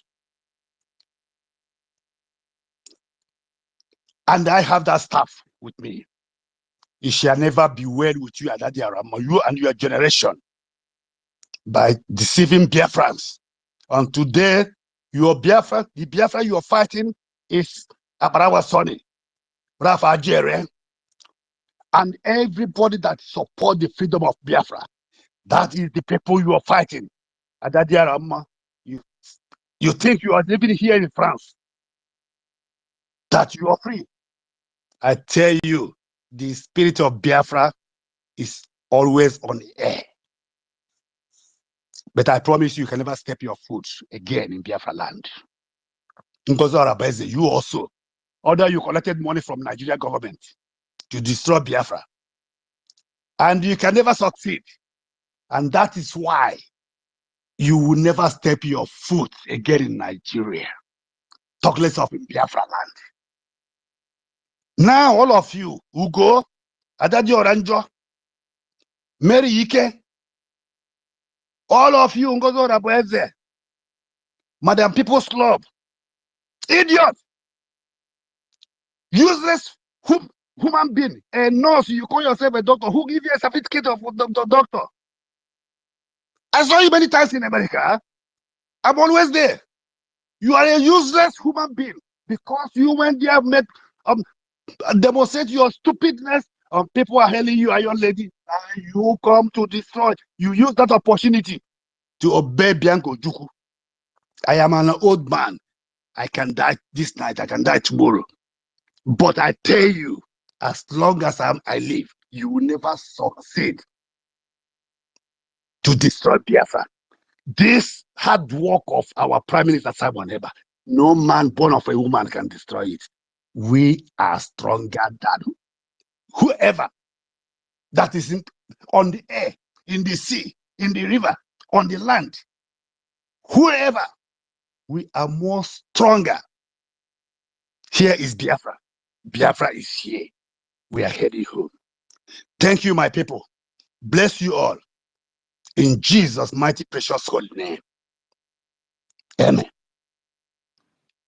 And I have that staff with me. It shall never be well with you, Adadi Arama, you and your generation, by deceiving Biafrans. And today, your Biafra, the Biafra you are fighting is Abarawa Soni, Rafa Ajere, and everybody that support the freedom of Biafra. That is the people you are fighting. Adadi Arama, you think you are living here in France, that you are free. I tell you, the spirit of Biafra is always on the air. But I promise you can never step your foot again in Biafra land. Ngozi Madness+Solomon, you also, although you collected money from Nigeria government to destroy Biafra, and you can never succeed. And that is why you will never step your foot again in Nigeria. Talk less of in Biafra land. Now, all of you, Ugo, Adadi Oranjo, Mary Ike, all of you, Ngozi Madness+Solomon, Madam People's Club, idiot, useless human being, a nurse, you call yourself a doctor, who give you a certificate of doctor? I saw you many times in America. I'm always there. You are a useless human being because you went there, met, demonstrate your stupidness. People are hailing you, Iron Lady. You come to destroy. You use that opportunity to obey Bianco Juku. I am an old man. I can die this night. I can die tomorrow. But I tell you, as long as I live, you will never succeed to destroy Biafra. This hard work of our Prime Minister Simon Eba, no man born of a woman can destroy it. We are stronger than whoever that is on the air, in the sea, in the river, on the land. Whoever we are more stronger. Here is Biafra. Biafra is here. We are heading home. Thank you, my people. Bless you all. In Jesus' mighty, precious holy name. Amen.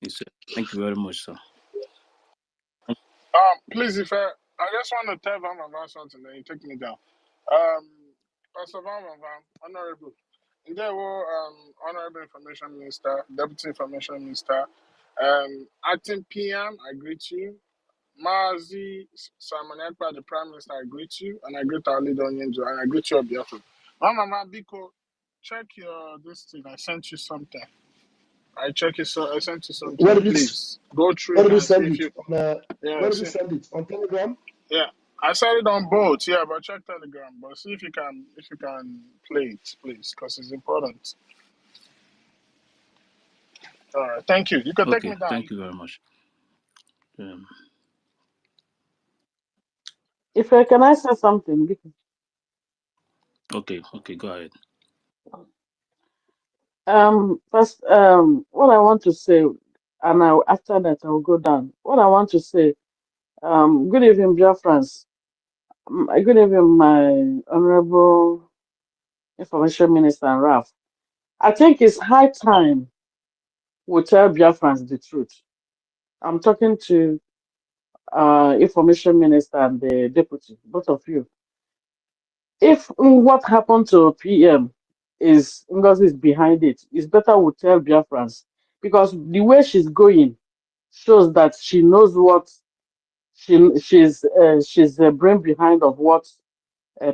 Yes, sir. Thank you very much, sir. Please, if I just want to tell Van Van something, then you take me down. Um, Pastor Van Van, Honorable. There were Honorable Information Minister, Deputy Information Minister, Acting PM, I greet you. Mazi Simon Ekpa, the Prime Minister, I greet you, and I greet our leader Onyenjo, and I greet you, Biafra. Mama Biko, check your this thing. I sent you something. I check it, so I sent you Where something. did you Please go through where it did you and see send if it? you, Where yeah, did you see, send it? On Telegram? yeah. I said it on both, yeah, but check Telegram. But see if you can play it, please, because it's important. All right, thank you. You can take Okay, me down. thank you very much. Um, If I can I say something? okay, go ahead. First, what I want to say, and after that I'll go down. What I want to say, good evening, dear friends. Good evening, my honorable information minister, Ralph. I think it's high time we tell Biafrans the truth. I'm talking to information minister and the deputy, both of you. If what happened to PM is Ngozi is behind it, it's better we tell Biafrans because the way she's going shows that she knows what she's the brain behind of what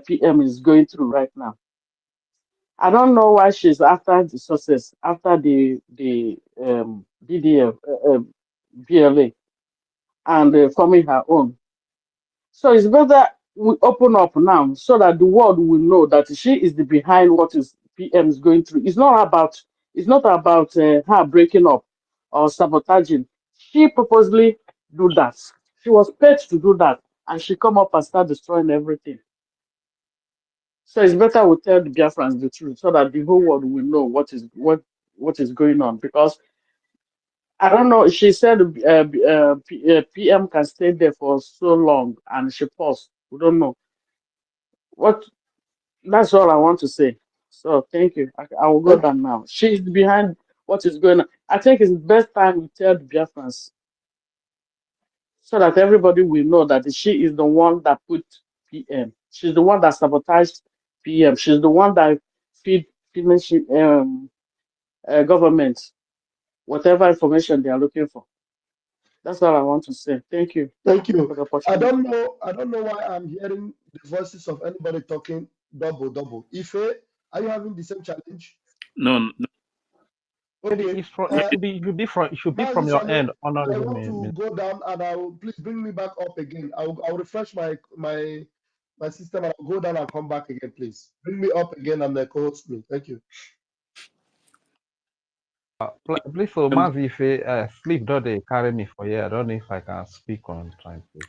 PM is going through right now. I don't know why she's after the success, after the BDF, BLA, and forming her own. So it's better we open up now so that the world will know that she is the behind what is PM is going through. It's not about her breaking up or sabotaging. She purposely do that. She was paid to do that, and she come up and start destroying everything. So it's better we tell the Biafrans the truth so that the whole world will know what is going on. Because I don't know. She said PM can stay there for so long, and she paused. We don't know what. That's all I want to say. So thank you. I will go Thank down now. She's behind what is going on. I think it's the best time we tell the Biafrans so that everybody will know that she is the one that put PM. She's the one that sabotaged PM. She's the one that feed finishing government whatever information they are looking for. That's all I want to say. Thank you thank you. for the opportunity. I don't know why I'm hearing the voices of anybody talking double. Ife, are you having the same challenge? No, no, Maybe Okay. it's from no, it should be from Mazi your Saleh, end, I honorable want to go down and I will please bring me back up again. I'll refresh my system and I'll go down and come back again, please. Bring me up again and co-host me. Thank you. Please, so um, Mazi, if sleep don't they carry me for here, I don't know if I can speak on time, please.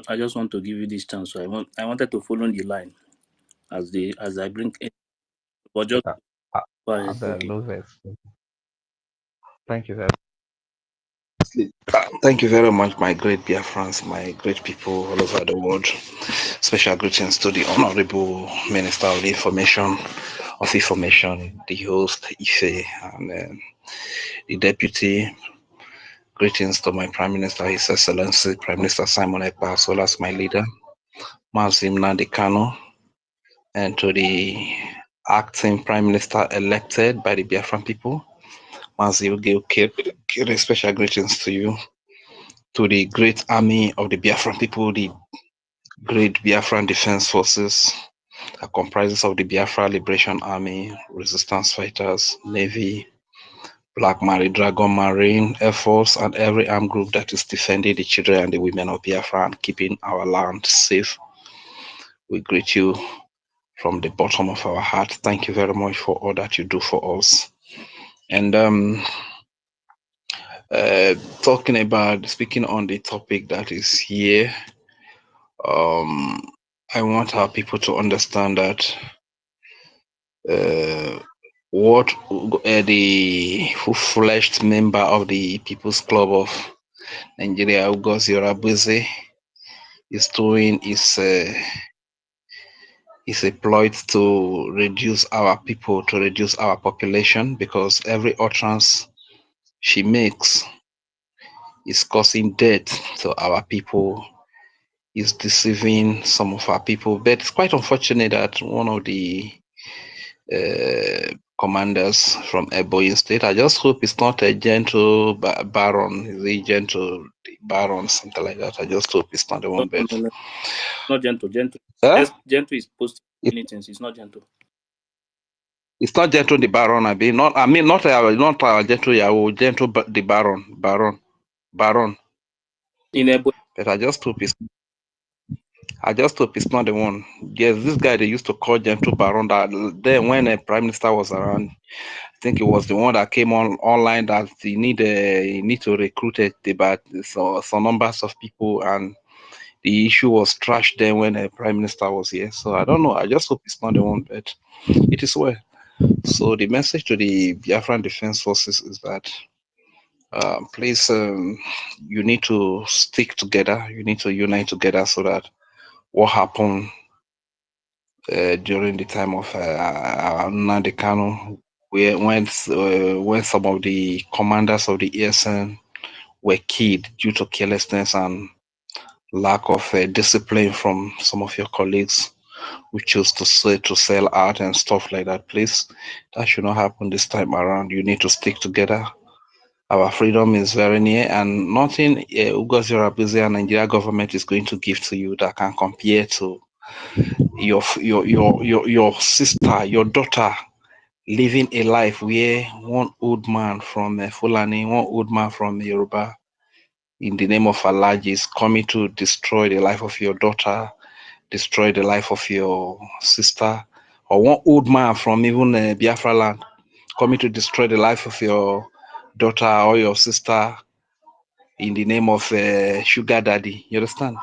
I just want to give you this chance. So I wanted to follow the line as I bring in, but just Okay. I, go I'm ahead. the Okay. losers. Thank you, sir. Thank you very much, my great Biafrans, my great people all over the world. Special greetings to the Honorable Minister of Information, the host Ife, and the Deputy. Greetings to my Prime Minister, His Excellency Prime Minister Simon Ekpa, as well as my leader, Mazim Nandekano, and to the acting Prime Minister elected by the Biafran people, Mazim Gil. Special greetings to you, to the great army of the Biafran people, the great Biafran Defense Forces, that comprises of the Biafra Liberation Army, resistance fighters, Navy, Black Marine, Dragon Marine, Air Force, and every armed group that is defending the children and the women of Biafra and keeping our land safe. We greet you from the bottom of our heart. Thank you very much for all that you do for us. And speaking on the topic that is here, I want our people to understand that what the full-fledged member of the People's Club of Nigeria, Ngozi Madness+Solomon, is doing is a ploy to reduce our people, to reduce our population, because every utterance she makes is causing death to our people, is deceiving some of our people. But it's quite unfortunate that one of the commanders from Ebonyi State, I just hope it's not a gentle baron, is a gentle baron, something like that. I just hope it's not the one, but No. Not gentle. Gentle. huh? Gentle is posting It, many things. It's not gentle. it's not gentle the baron. Not gentle. Yeah, gentle, but the baron. In a But I just hope it's not the one. Yes, this guy they used to call gentle baron. That then when a prime minister was around, I think it was the one that came on online that you need to recruit some numbers of people, and the issue was trashed then when a prime minister was here. So I don't know. I just hope it's not the one, but it is well. So the message to the Biafran Defense Forces is that please, you need to stick together. You need to unite together so that what happened during the time of Nnamdi Kanu, when some of the commanders of the ESN were killed due to carelessness and lack of discipline from some of your colleagues who choose to sell out and stuff like that. Please, that should not happen this time around. You need to stick together. Our freedom is very near, and nothing Ngozi Madness+Solomon and Nigeria government is going to give to you that can compare to your sister, your daughter living a life where one old man from Fulani, one old man from Yoruba, in the name of Allah, is coming to destroy the life of your daughter, destroy the life of your sister, or one old man from even Biafra land coming to destroy the life of your daughter or your sister in the name of sugar daddy. You understand?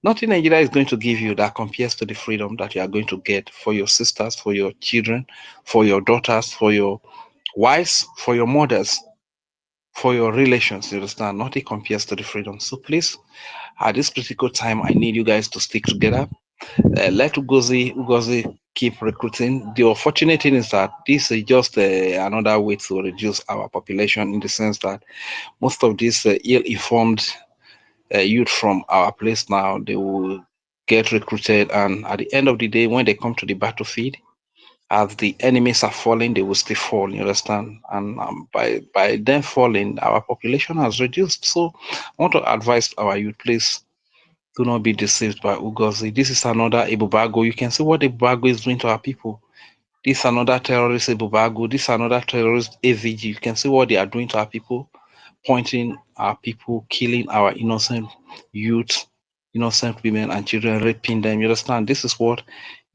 Nothing Nigeria is going to give you that compares to the freedom that you are going to get for your sisters, for your children, for your daughters, for your wives, for your mothers, for your relations. You understand? Nothing compares to the freedom. So please, at this critical time, I need you guys to stick together. Let Ugozi keep recruiting. The unfortunate thing is that this is just another way to reduce our population, in the sense that most of these ill-informed youth from our place now, they will get recruited, and at the end of the day, when they come to the battlefield, as the enemies are falling, they will still fall. You understand? And by them falling, our population has reduced. So I want to advise our youth, please do not be deceived by Ugozi. This is another Ibubago. You can see what Ibubago is doing to our people. This is another terrorist Ibubago. This is another terrorist AVG. You can see what they are doing to our people, pointing our people, killing our innocent youth, innocent women and children, raping them. You understand? This is what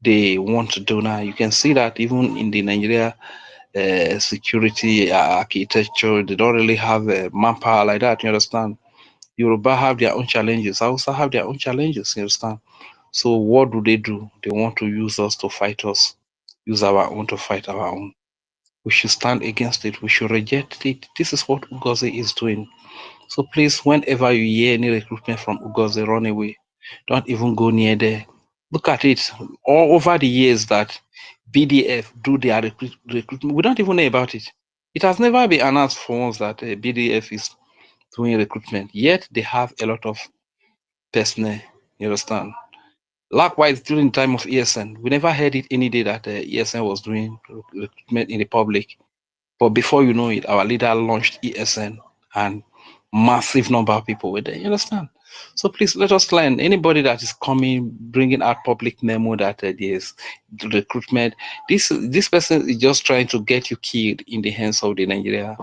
they want to do now. You can see that even in the Nigeria security architecture, they don't really have manpower like that. You understand? Yoruba have their own challenges. Hausa have their own challenges. You understand? So what do? They want to use us to fight us, use our own to fight our own. We should stand against it. We should reject it. This is what Ugozi is doing. So please, whenever you hear any recruitment from Ugozi, run away. Don't even go near there. Look at it. All over the years that BDF do their recruitment, we don't even know about it. It has never been announced for once that BDF is doing recruitment. Yet they have a lot of personnel. You understand? Likewise, during the time of ESN, we never heard it any day that ESN was doing recruitment in the public. But before you know it, our leader launched ESN, and massive number of people were there. You understand? So please let us learn. Anybody that is coming, bringing out public memo that there's recruitment, this person is just trying to get you killed in the hands of the Nigeria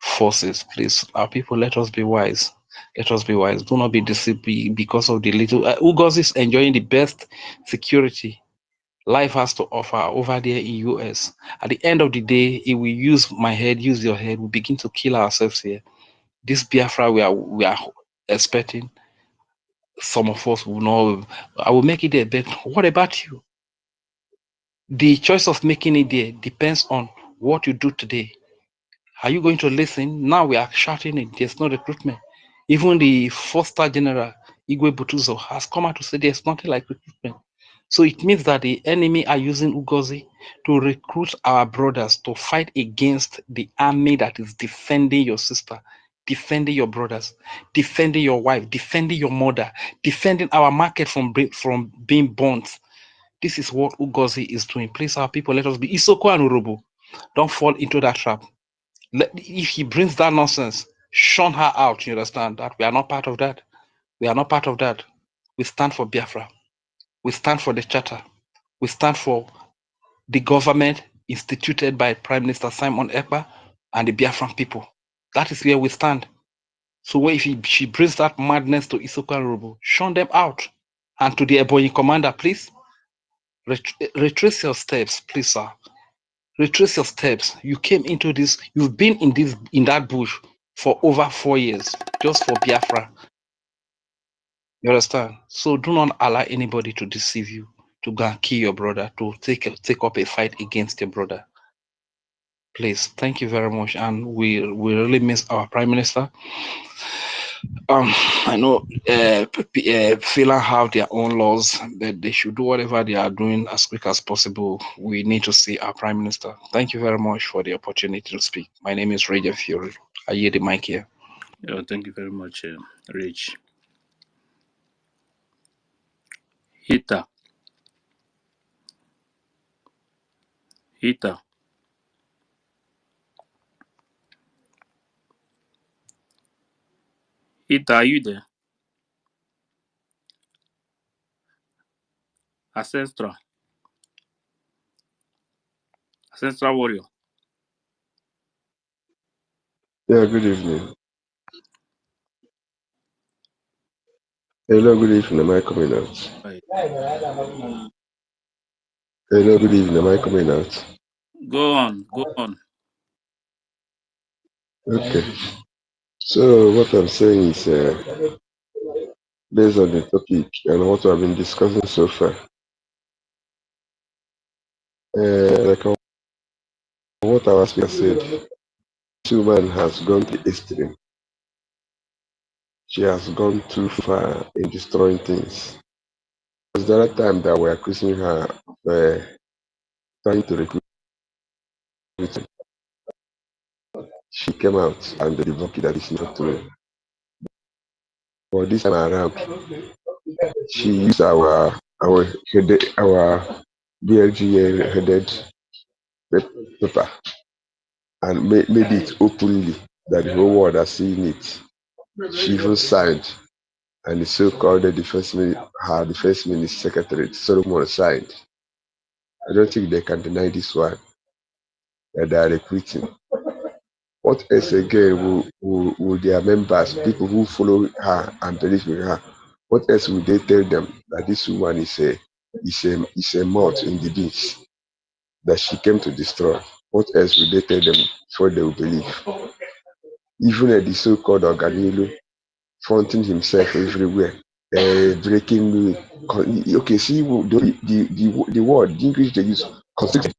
forces. Please, our people, let us be wise. Let us be wise. Do not be deceived because of the little. Ugos is enjoying the best security life has to offer over there in US. At the end of the day, if we use my head, use your head, we begin to kill ourselves here. This Biafra we are expecting, some of us will know. I will make it there, but what about you? The choice of making it there depends on what you do today. Are you going to listen? Now we are shouting it. There's no recruitment. Even the four-star general, Igwe Butuzo, has come out to say there's nothing like recruitment. So it means that the enemy are using Ugozi to recruit our brothers to fight against the army that is defending your sister, defending your brothers, defending your wife, defending your mother, defending our market from being burnt. This is what Ugozi is doing. Please, our people, let us be Isoko and Urobo. Don't fall into that trap. If he brings that nonsense, shun her out. You understand that we are not part of that. We are not part of that. We stand for Biafra. We stand for the charter. We stand for the government instituted by Prime Minister Simon Ekpa and the Biafran people. That is where we stand. So if she brings that madness to Isoko and Urobo, shun them out. And to the Ebonyi commander, please retrace your steps, please, sir. Retrace your steps. You came into this, you've been in that bush for over 4 years, just for Biafra. You understand? So do not allow anybody to deceive you, to go and kill your brother, to take up a fight against your brother. Please, thank you very much. And we really miss our Prime Minister. I know Finland have their own laws that they should do whatever they are doing as quick as possible. We need to see our Prime Minister. Thank you very much for the opportunity to speak. My name is Raja Fury. I yield the mic here. Thank you very much, Rich. Hita. Hita. Hita, are you there? Ancestral. Ancestral warrior. Yeah, good evening. Hello, good evening. Am I coming out? Right. Hello, good evening. Am I coming out? Go on. Go on. Okay. So what I'm saying is, based on the topic and what I've been discussing so far, like what our speaker said, this woman has gone to the extreme. She has gone too far in destroying things. Because the other time that we're accusing her of trying to recruit, she came out and debunked that it's not true. But this time around, she used our BLGA headed paper and made it openly that the whole world has seen it. She even signed, and the so-called her defense minister secretary Solomon signed. I don't think they can deny this one that they are recruiting. What else again will their members, people who follow her and believe in her, what else will they tell them that this woman is a moth in the beast that she came to destroy? What else will they tell them before they will believe? Even the so-called Oganilu fronting himself everywhere, breaking news. Okay, see the word, the English they use, consistent.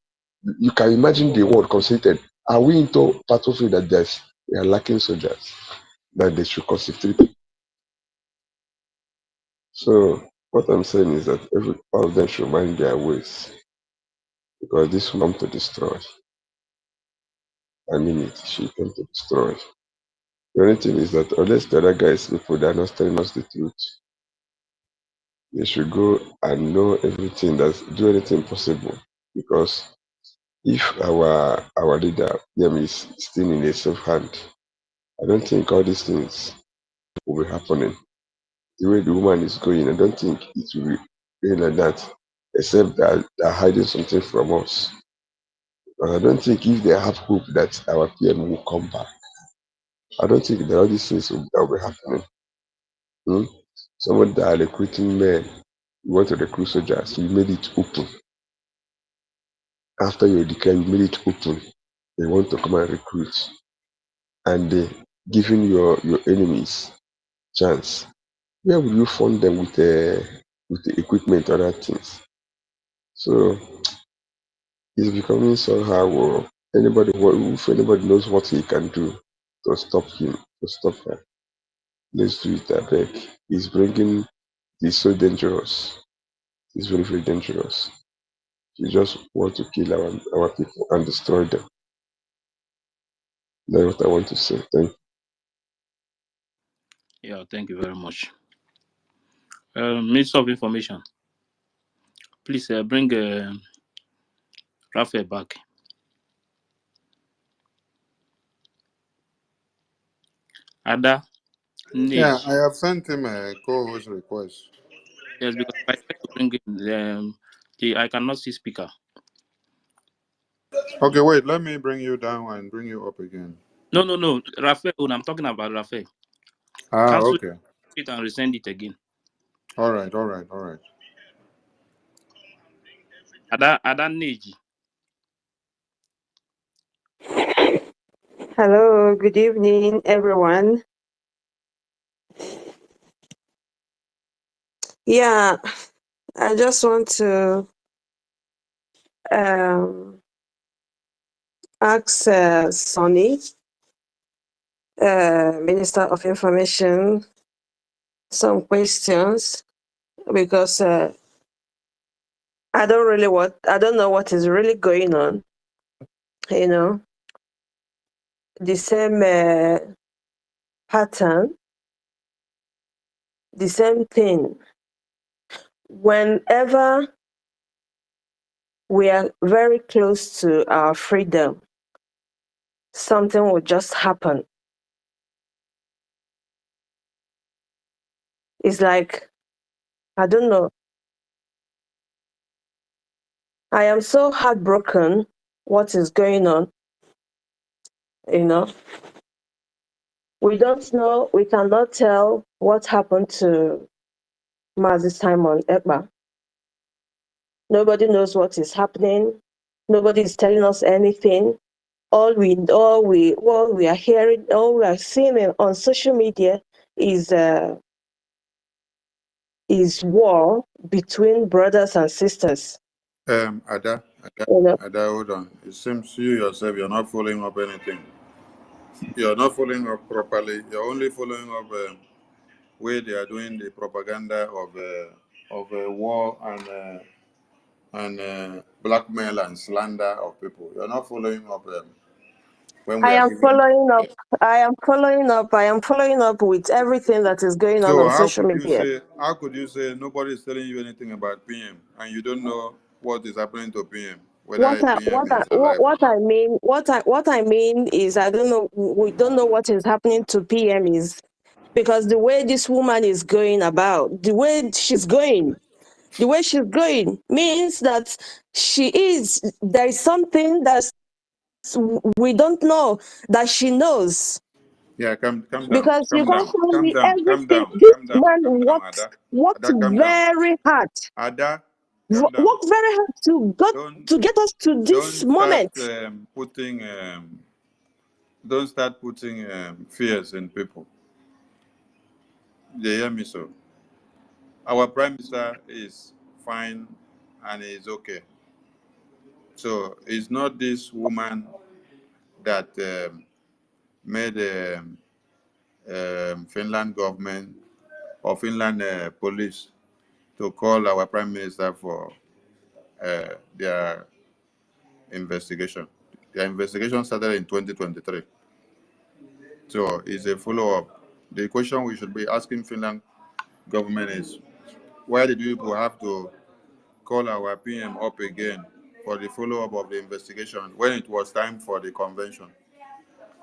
You can imagine the word consistent. Are we into battlefield that we are lacking soldiers that they should concentrate? So what I'm saying is that all of them should mind their ways because this will come to destroy. I mean it. She came to destroy. The only thing is that unless the other guys, people that are not telling us the truth, they should go and know everything, do anything possible. Because if our leader, them, is still in a safe hand, I don't think all these things will be happening. The way the woman is going, I don't think it will be going like that, except that they're hiding something from us. But I don't think if they have hope that our PM will come back, I don't think that all these things will be happening. Hmm? Someone that are recruiting men, you want to recruit soldiers, you made it open. After you declare, you made it open. They want to come and recruit. And they giving your enemies chance. Where will you fund them with the equipment and other things? So it's becoming somehow. if anybody knows what he can do to stop him, to stop her, let's do it. I beg. He's so dangerous. He's very, very dangerous. He just want to kill our people and destroy them. That's what I want to say. Thank you. Yeah, thank you very much. Minister of Information, please bring Raphael back. Ada, Yeah, I Nage. have sent him a co-host request. Yes, because if I try to bring in, I cannot see speaker. Okay, wait, let me bring you down and bring you up again. No. Raphael, I'm talking about Raphael. Ah, Cancel okay. it and resend it again. All right. Ada Nage. Hello, good evening, everyone. Yeah, I just want to ask Sonny, Minister of Information, some questions because I don't know what is really going on. You know, the same pattern, the same thing. Whenever we are very close to our freedom, something will just happen. It's like, I don't know. I am so heartbroken what is going on, you know. We don't know, we cannot tell what happened to Mazi Simon Ekpa. Nobody knows what is happening. Nobody is telling us anything. All we are hearing, all we are seeing on social media is war between brothers and sisters. Ada, You know, hold on. It seems you yourself, you're not following up anything. You're not following up properly. You're only following up where they are doing the propaganda of war and blackmail and slander of people. You're not following up when we I are am giving. following up. I am following up with everything that is going So on social media. how could you say nobody is telling you anything about PM and you don't know what is happening to PM, whether What a I PM is alive or what not? I mean what I mean is I don't know, we don't know what is happening to PM is because the way this woman is going about, the way she's going means that there is something that we don't know that she knows, Yeah, calm down, because you can't tell me everything. This man worked Calm down. very hard, Ada, calm down. worked very hard Don't to get us to this don't start moment. putting don't start putting fears in people. They hear me so. Our prime minister is fine and is okay. So it's not this woman that made Finland government or Finland police to call our prime minister for their investigation. Their investigation started in 2023. So it's a follow-up. The question we should be asking Finland government is, why did you people have to call our PM up again for the follow-up of the investigation when it was time for the convention?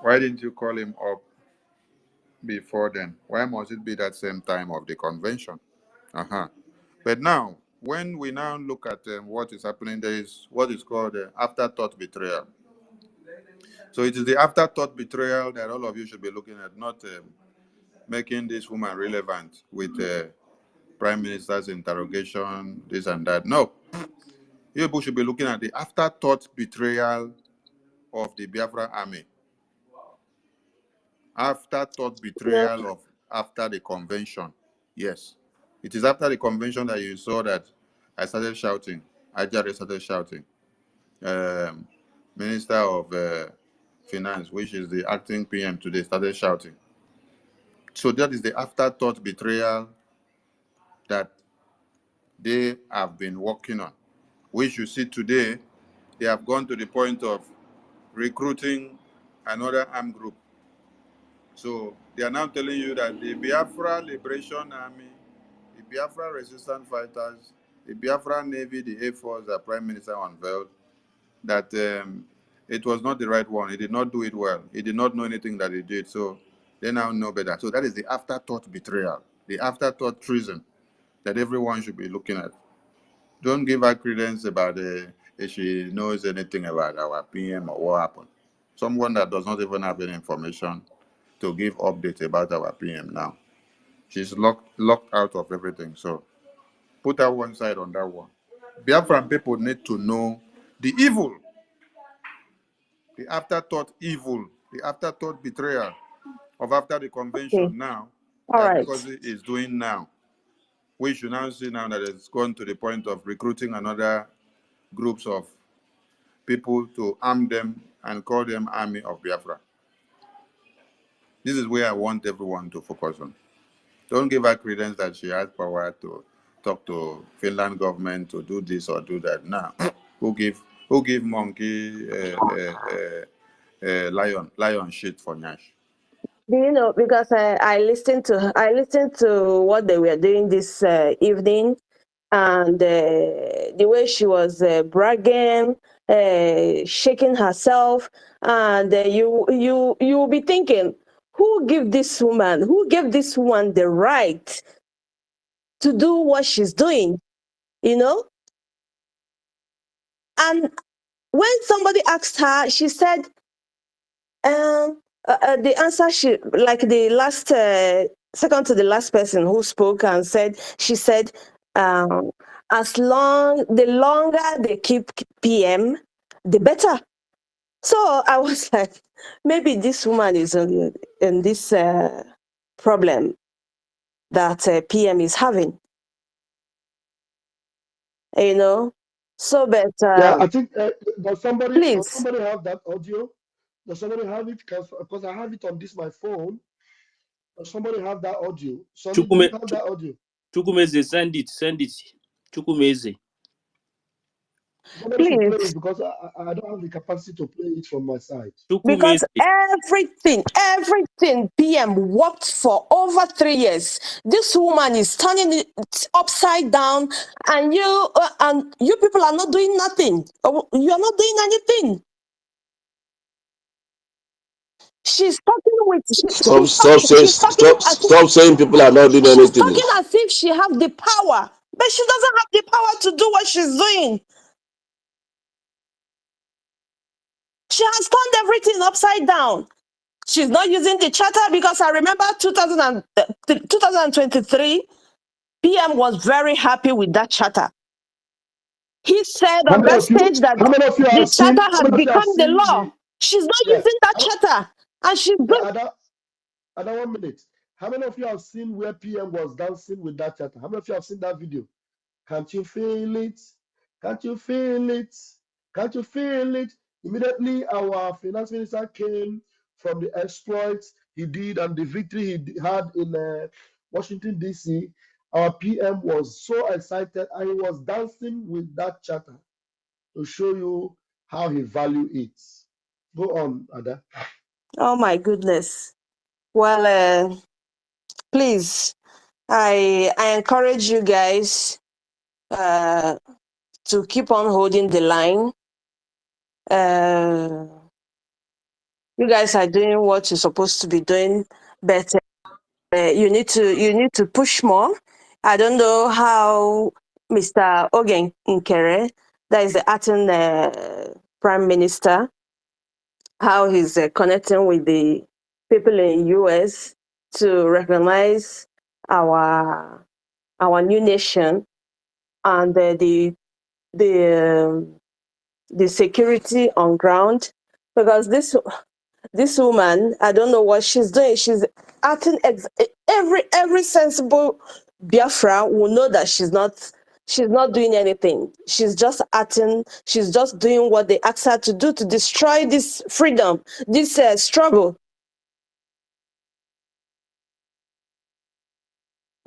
Why didn't you call him up before then? Why must it be that same time of the convention? Uh-huh. But now, when we now look at what is happening, there is what is called afterthought betrayal. So it is the afterthought betrayal that all of you should be looking at, not making this woman relevant with prime minister's interrogation, this and that. No, you people should be looking at the afterthought betrayal of the Biafra army. Afterthought Yes, betrayal of after the convention. Yes, it is after the convention that you saw that I started shouting. Ajare started shouting. Um, Minister of Finance, which is the acting PM today, started shouting. So that is the afterthought betrayal that they have been working on, which you see today, they have gone to the point of recruiting another armed group. So they are now telling you that the Biafra Liberation Army, the Biafra Resistance Fighters, the Biafra Navy, the Air Force that Prime Minister unveiled, that it was not the right one. He did not do it well. He did not know anything that he did. So they now know better. So that is the afterthought betrayal, the afterthought treason that everyone should be looking at. Don't give her credence about if she knows anything about our PM or what happened. Someone that does not even have any information to give updates about our PM now. She's locked out of everything. So put her one side on that one. Biafran people need to know the evil, the afterthought evil, the afterthought betrayal of after the Okay. convention now All that right. Ngozi is doing now. We should now see now that it's gone to the point of recruiting another groups of people to arm them and call them Army of Biafra. This is where I want everyone to focus on. Don't give her credence that she has power to talk to Finland government to do this or do that. Now, who give monkey lion shit for Nash? Do you know? Because I listened to what they were doing this evening, and the way she was bragging, shaking herself, and you will be thinking, who gave this woman the right to do what she's doing? You know, and when somebody asked her, she said, the answer like the last second to the last person who spoke and said, she said, um, the longer they keep PM, the better. So I was like, maybe this woman is in this problem that PM is having, you know. So, but Yeah, I think does please, somebody have that audio? Does somebody have it? Because I have it on my phone. Does somebody have that audio? Sonny, do you Chukume, have that audio? Chukumeze, send it. Chukumeze. Somebody should play please. it because I don't have the capacity to play it from my side. Because Chukumeze. everything PM worked for over 3 years. This woman is turning it upside down, and you people are not doing nothing. You are not doing anything. She's talking with Stop saying people are not doing she's anything. talking as if she have the power, but she doesn't have the power to do what she's doing. She has turned everything upside down. She's not using the charter, because I remember 2023, PM was very happy with that charter. He said How on many that of you? stage that How many of you the have charter seen? How had many of you have become the seen law. the? She's not Yeah. using that charter, and she's Yeah. doing. Ada, 1 minute. How many of you have seen where PM was dancing with that charter? How many of you have seen that video? Can't you feel it? Can't you feel it? Can't you feel it? Immediately, our finance minister came from the exploits he did and the victory he had in Washington, D.C. Our PM was so excited and he was dancing with that charter to show you how he valued it. Go on, Ada. Oh my goodness. Well, please, I encourage you guys to keep on holding the line. Uh, you guys are doing what you're supposed to be doing, but you need to push more. I don't know how Mr. Ogen Nkere, that is the acting prime minister, how he's connecting with the people in US to recognize our new nation, and the security on ground, because this woman, I don't know what she's doing. She's acting every sensible Biafra will know that she's not She's not doing anything. She's just acting. She's just doing what they asked her to do to destroy this freedom, this struggle.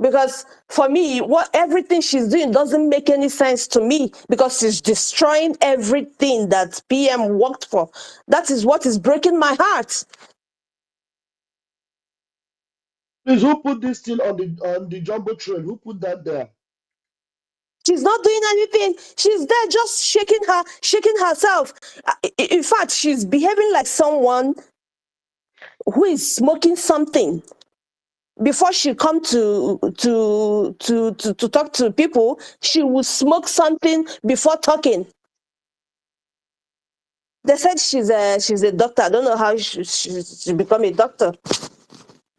Because for me, everything she's doing doesn't make any sense to me, because she's destroying everything that PM worked for. That is what is breaking my heart. Please, who put this thing on the jumbo train? Who put that there? She's not doing anything. She's there just shaking herself. In fact, she's behaving like someone who is smoking something. Before she come to talk to people, she will smoke something before talking. They said she's a doctor. I don't know how she become a doctor.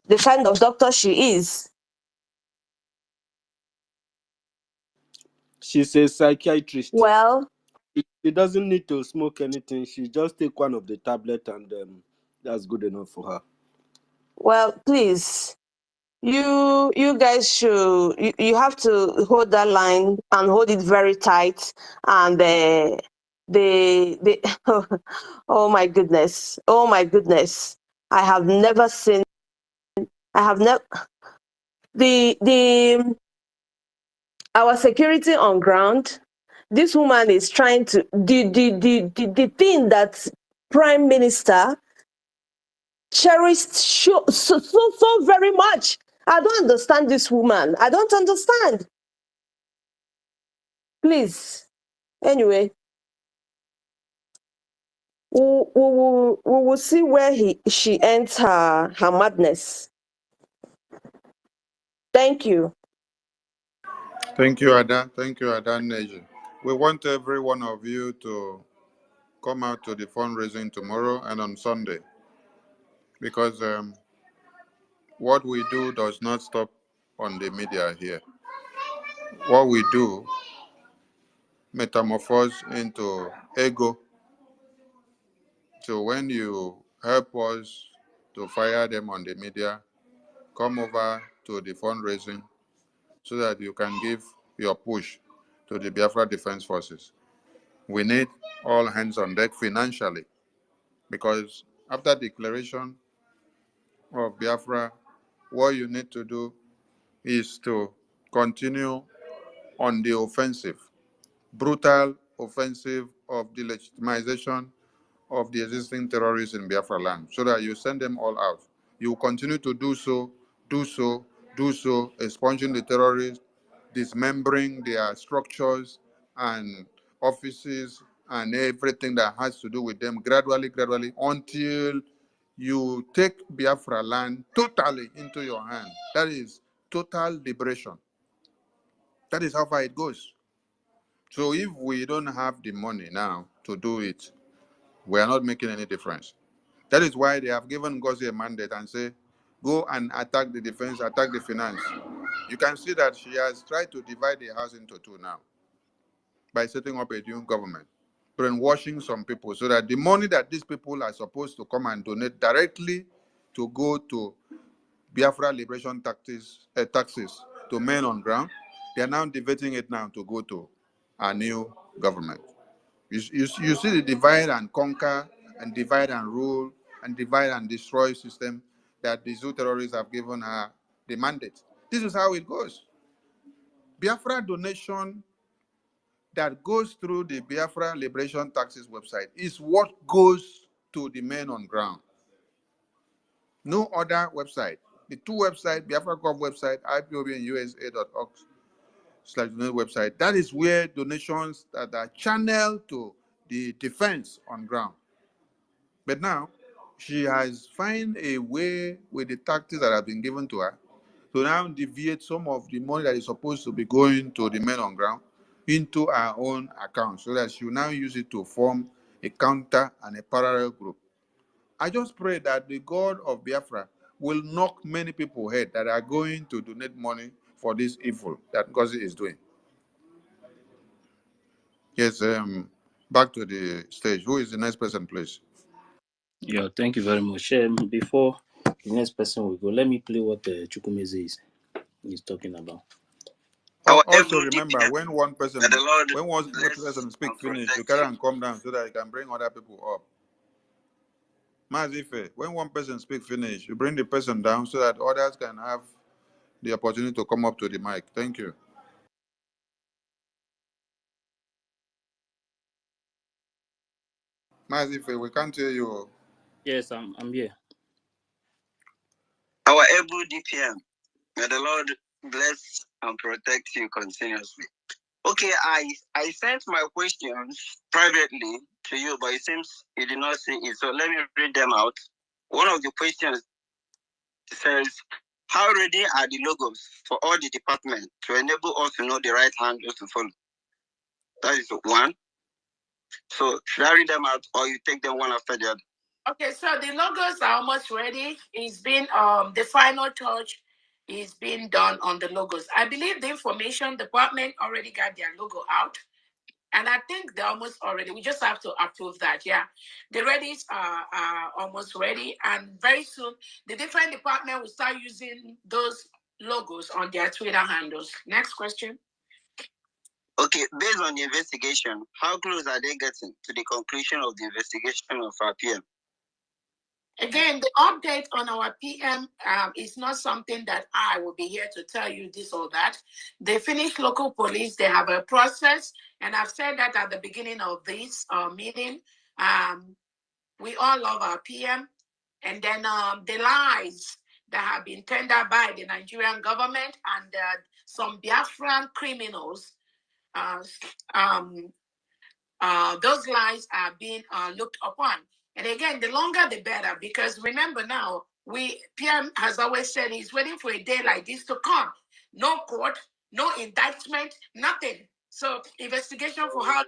The kind of doctor she is. She's a psychiatrist. Well, She doesn't need to smoke anything. She just take one of the tablet and that's good enough for her. well, please. You guys should you have to hold that line and hold it very tight, and the oh my goodness, I have never seen, I have never, the our security on ground, this woman is trying to the thing that Prime Minister cherished so very much. I don't understand this woman. I don't understand. Please. Anyway, we will see where she ends her madness. Thank you. Thank you, Ada. Thank you, Ada Neji. We want every one of you to come out to the fundraising tomorrow and on Sunday, because what we do does not stop on the media here. What we do metamorphose into ego. So when you help us to fire them on the media, come over to the fundraising so that you can give your push to the Biafra Defense Forces. We need all hands on deck financially, because after declaration of Biafra, what you need to do is to continue on the offensive, brutal offensive of the legitimization of the existing terrorists in Biafra land, so that you send them all out. You continue to do so, expunging the terrorists, dismembering their structures and offices and everything that has to do with them gradually, until you take Biafra land totally into your hand. That is total liberation. That is how far it goes. So if we don't have the money now to do it, we are not making any difference. That is why they have given Ngozi a mandate and say, go and attack the defense, attack the finance. You can see that she has tried to divide the house into two now by setting up a new government, brainwashing some people so that the money that these people are supposed to come and donate directly to go to Biafra liberation taxes to men on ground, they are now diverting it now to go to a new government. You see the divide and conquer and divide and rule and divide and destroy system that the Zoo terrorists have given her the mandate. This is how it goes. Biafra donation that goes through the Biafra Liberation Taxes website is what goes to the men on ground. No other website. The two websites, Biafra.gov website, IPOB and USA.org/donate website, that is where donations that are channeled to the defense on ground. But now, she has found a way with the tactics that have been given to her to now deviate some of the money that is supposed to be going to the men on ground into her own account, so that she will now use it to form a counter and a parallel group. I just pray that the God of Biafra will knock many people head that are going to donate money for this evil that Ngozi is doing. Yes, back to the stage. Who is the next person, please? Yeah, thank you very much. Before the next person will go, let me play what Chukwumeze is talking about. Also remember, when one person speaks finish, you carry and come down so that you can bring other people up. Mazife, when one person speaks finish, you bring the person down so that others can have the opportunity to come up to the mic. Thank you. Mazife, we can't hear you. Yes, I'm here. Our able DPM, may the Lord bless and protect you continuously. Okay, I sent my questions privately to you, but it seems you did not see it. So let me read them out. One of the questions says, how ready are the logos for all the departments to enable us to know the right handles to follow? That is one. So should I read them out or you take them one after the other? Okay, so the logos are almost ready. It's been the final touch is being done on the logos. I believe the information department already got their logo out. And I think they're almost already. We just have to approve that. Yeah, the readies are almost ready, and very soon the different department will start using those logos on their Twitter handles. Next question. Okay, based on the investigation, how close are they getting to the conclusion of the investigation of our PM? Again, the update on our PM is not something that I will be here to tell you this or that. They finished local police, they have a process, and I've said that at the beginning of this meeting. We all love our PM, and then the lies that have been tendered by the Nigerian government and some Biafran criminals, those lies are being looked upon. And again, the longer the better, because remember now, PM has always said he's waiting for a day like this to come. No court, no indictment, nothing. So investigation for how.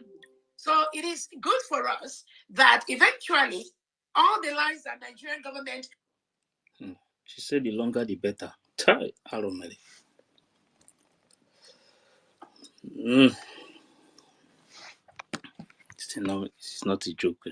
So it is good for us that eventually all the lies that Nigerian government. She said the longer the better. I don't know. It's not a joke.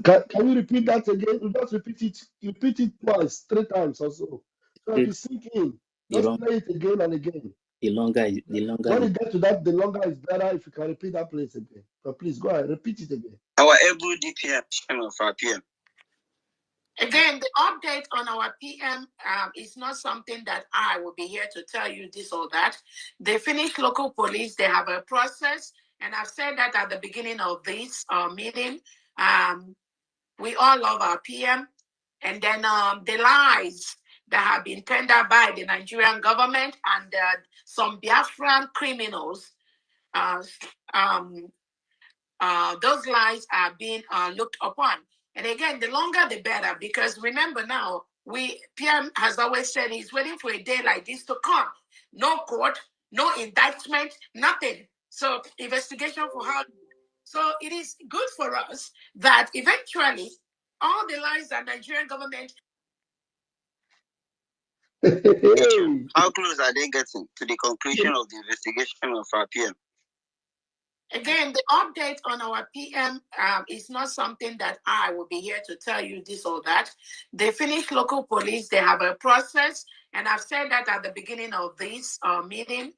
Can you repeat that again? You just repeat it twice, 3 times or so. So if you sink in, just play it again and again. The longer. When you get to that, the longer is better if you can repeat that place again. But please go ahead, repeat it again. Our able DPM of our PM. Again, the update on our PM is not something that I will be here to tell you this or that. They finished local police, they have a process, and I've said that at the beginning of this meeting. We all love our PM, and then the lies that have been tendered by the Nigerian government and some Biafran criminals, those lies are being looked upon. And again, the longer the better, because remember now, PM has always said he's waiting for a day like this to come. No court, no indictment, nothing. So investigation for how. So it is good for us that eventually all the lies that Nigerian government. How close are they getting to the conclusion of the investigation of our PM? Again, the update on our PM is not something that I will be here to tell you this or that. They finished local police, they have a process, and I've said that at the beginning of this meeting.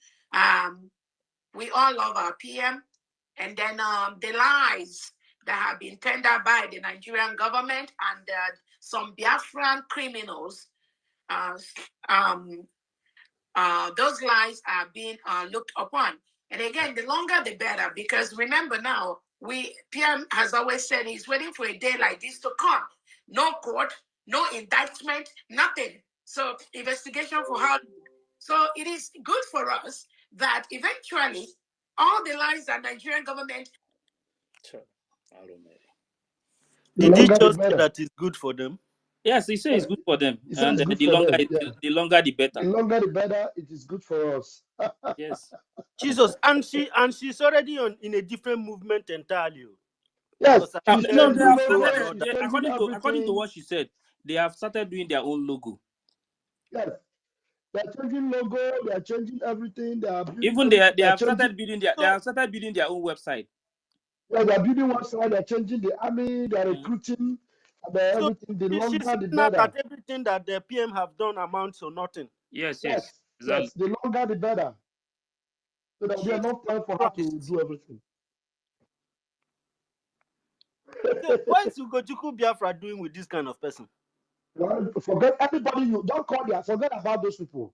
We all love our PM, and then the lies that have been tendered by the Nigerian government and some Biafran criminals, those lies are being looked upon. And again, the longer the better, because remember now, PM has always said he's waiting for a day like this to come. No court, no indictment, nothing. So investigation for how. So it is good for us that eventually all the lies that Nigerian government. I don't know. Did he just say that it's good for them? Yes, he says it's good for them. He And says the longer the better. The longer the better, it is good for us. Yes. Jesus, and she's already in a different movement entirely. Yes, No, they have started. According to what she said, they have started doing their own logo. Yes, they are changing logo. They are changing everything. They are building. Even they have started building their. They have started building their own website. Yeah, they are building website. They are changing the army. They are recruiting. Everything. The longer, the better. That everything that the PM have done amounts to nothing. Yes. Exactly. Yes, the longer the better. So there will be Jesus enough time for her to Christ. do everything. So what is Ugochukwu Biafra doing with this kind of person? Well, forget everybody. You don't call their. Forget about those people.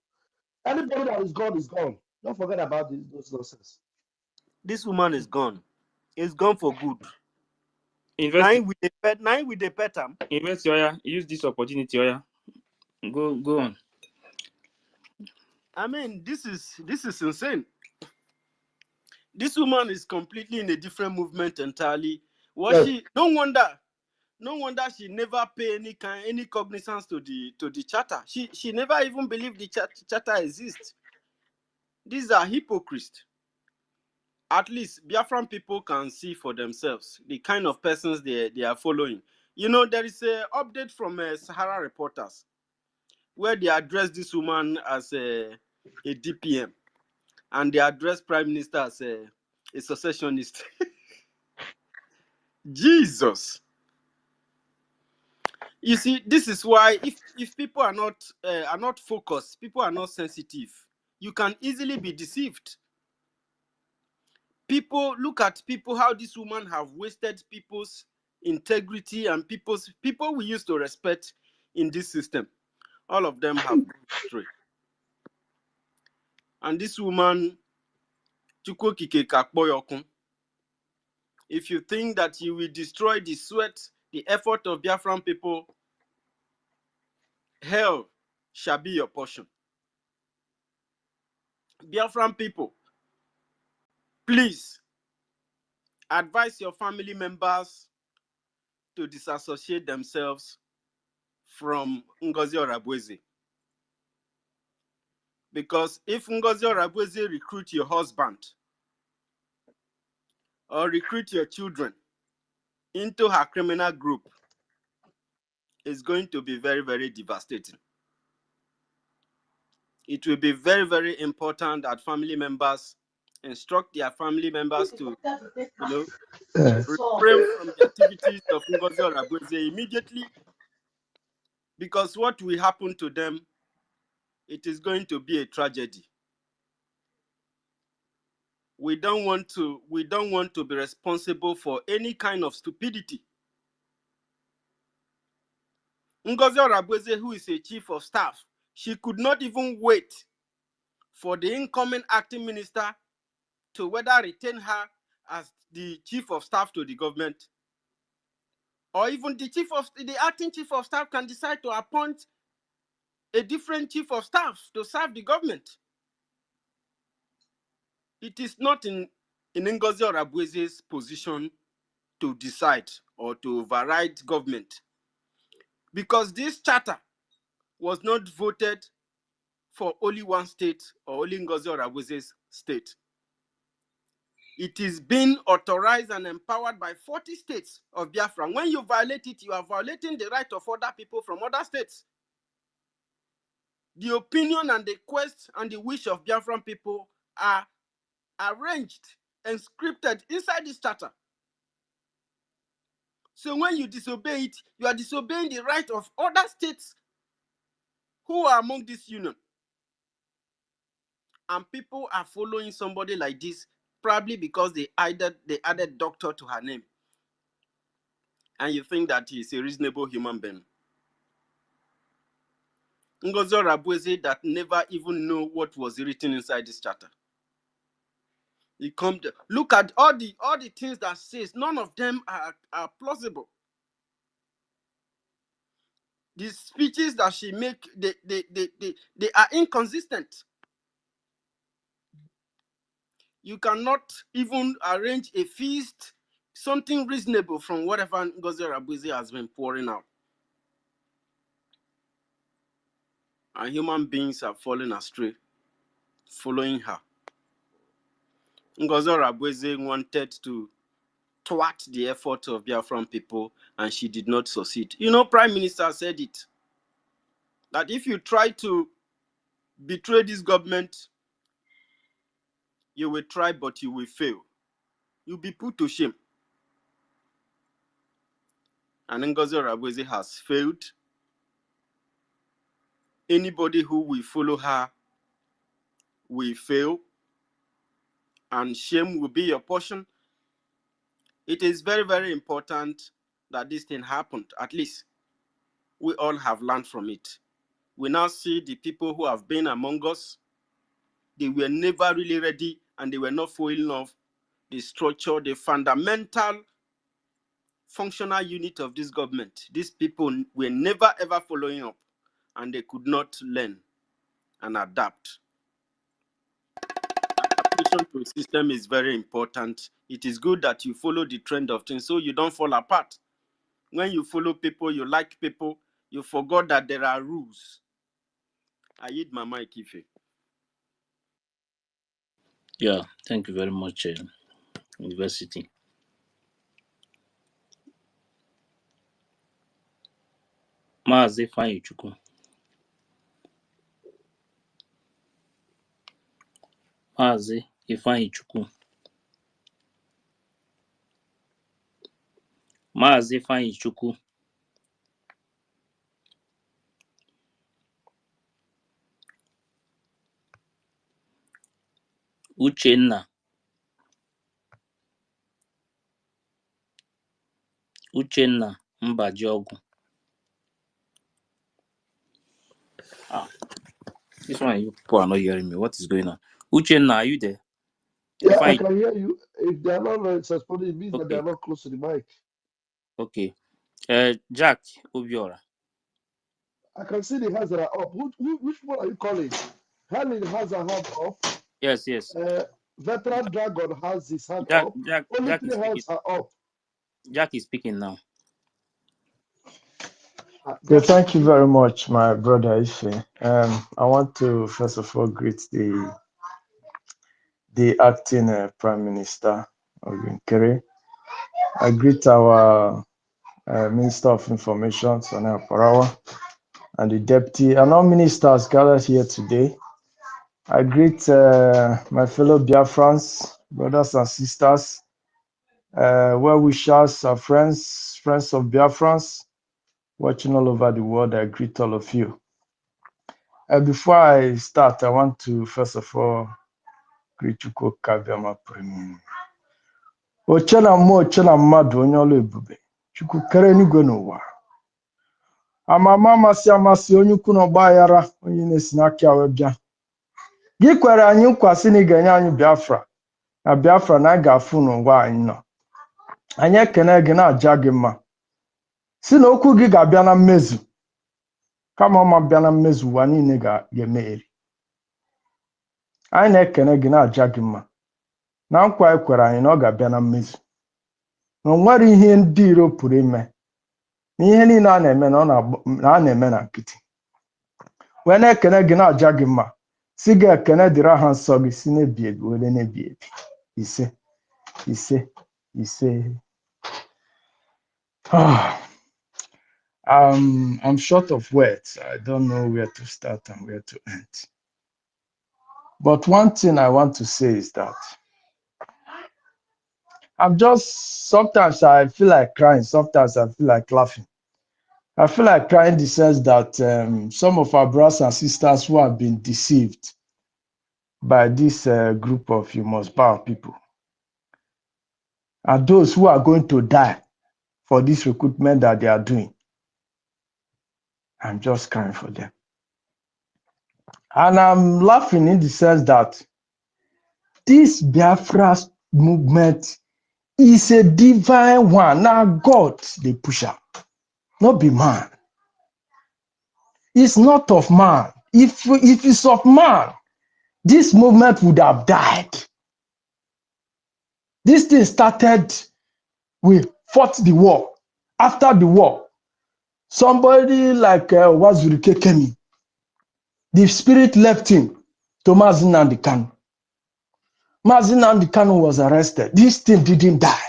Anybody that is gone is gone. Don't forget about those nonsense. This woman is gone. It's gone for good. Invest, Nine with the pet. Nine with the pet. invest, Oya. Use this opportunity, Oya. Go on. I mean, this is insane. This woman is completely in a different movement entirely. Was Yes. she? No wonder she never pay any cognizance to the charter. She never even believed the charter exists. These are hypocrites. At least Biafran people can see for themselves the kind of persons they are following. You know, there is a update from Sahara Reporters where they address this woman as a DPM and they address Prime Minister as a secessionist. Jesus. You see, this is why if people are not focused, people are not sensitive, you can easily be deceived. People look at people how this woman have wasted people's integrity and people we used to respect in this system. All of them have gone astray. And this woman, Chukwu Okike Kakpoyokun, if you think that you will destroy the sweat, the effort of Biafran people, hell shall be your portion. Biafran people, please advise your family members to disassociate themselves from Ngozi Orabweze. Because if Ngozi Orabweze recruit your husband or recruit your children into her criminal group, it's going to be very, very devastating. It will be very, very important that family members instruct their family members to, refrain from the activities of Ngozi Orabweze immediately, because what will happen to them, it is going to be a tragedy. We don't want to be responsible for any kind of stupidity. Ngozi Orabweze, who is a chief of staff, she could not even wait for the incoming acting minister to whether retain her as the chief of staff to the government, or even the acting chief of staff can decide to appoint a different chief of staff to serve the government. It is not in Ngozi Orabweze's position to decide or to override government, because this charter was not voted for only one state or only Ngozi Orabweze's state. It is being authorized and empowered by 40 states of Biafra. When you violate it, you are violating the right of other people from other states. The opinion and the quest and the wish of Biafran people are arranged and scripted inside this charter. So when you disobey it, you are disobeying the right of other states who are among this union. And people are following somebody like this probably because they added doctor to her name. And you think that he's a reasonable human being. Ngozi Orabweze that never even know what was written inside this charter. Look at all the things that says, none of them are plausible. The speeches that she make, they are inconsistent. You cannot even arrange a feast, something reasonable from whatever Ngozi Orabweze has been pouring out. And human beings are falling astray, following her. Ngozi Orabweze wanted to thwart the effort of Biafran people, and she did not succeed. You know, Prime Minister said it, that if you try to betray this government, you will try, but you will fail. You'll be put to shame. And Ngozi Orabweze has failed. Anybody who will follow her will fail and shame will be your portion. It is very, very important that this thing happened. At least we all have learned from it. We now see the people who have been among us. They were never really ready and they were not following of the structure, the fundamental functional unit of this government. These people were never ever following up and they could not learn and adapt. Adaptation to a system is very important. It is good that you follow the trend of things so you don't fall apart. When you follow people, you like people, you forgot that there are rules. I hit my mic, Ife. Yeah, thank you very much, University. Maazị Ifeanyi Chukwu. Maazị Ifeanyi Chukwu. Maazị Ifeanyi Chukwu. Uchenna. Uchenna Mbajiogwu. Ah, this one you people are not hearing me. What is going on? Uchenna, are you there? Yeah, I Ifeanyi. can hear you. If they are not responding, it means that they Okay. are not close to the mic. Okay. Jack Obiora. I can see the hands that are up. Which one are you calling? Helen has her hand up. Yes, yes. Veteran Dragon has his hand Jack up. Only Jack is three speaking. hands are up. Jack is speaking now. Yeah, Jack is thank you speaking. very much, my brother Ife. I want to first of all greet the acting Prime Minister of Nkere. I greet our Minister of Information, Sonia Parawa, and the Deputy, and all ministers gathered here today. I greet my fellow Biafrans, brothers and sisters, well-wishers, our friends of Biafrans, watching all over the world. I greet all of you. Before I start, I want to first of all greet Chukwu Kabiama Premium. Ochena mo ochena mmadụ onye ọlụ ebube. Chukwu kere eluigwe n'ụwa. Amama amasị amasị onye ukwu na ọgba aghara onye na-esi n'aka wee bịa. Gị kwere anyị nkwa sị na ị ga-enye anyị Biafra. Na Biafra na a ga-afụ n'ụwa anyị nọ. Anyị ekene gị na-aja gị mma. Si na okwu gị ga-abịa na mmezu. Kama ọma bịa na mmezu ụwa niile ga-emegheri. Anyị na-ekene gị na-aja gị mma. Na nkwa e kwere anyị na ọ ga-abịa na mmezu. Na o nwere ihe ndị iro pụrụ ime. Na ihe niile a na-eme na a na-eme na nkịtị. Wee na-ekene gị na-aja gị mma. Si gị ekene dịrị aha nsọ gị si na-ebi ebi were na-ebi ebi. Ise, ise, ise. I'm short of words. I don't know where to start and where to end. But one thing I want to say is that sometimes I feel like crying, sometimes I feel like laughing. I feel like crying in the sense that some of our brothers and sisters who have been deceived by this group of you must bow people are those who are going to die for this recruitment that they are doing. I'm just crying for them. And I'm laughing in the sense that this Biafra movement is a divine one. Now God, they push up, not be man. It's not of man. If it's of man, this movement would have died. This thing started, we fought the war. After the war, somebody like Wazurike came in. The spirit left him to Mazi Nnamdi Kanu. Mazi Nnamdi Kanu was arrested. This thing didn't die.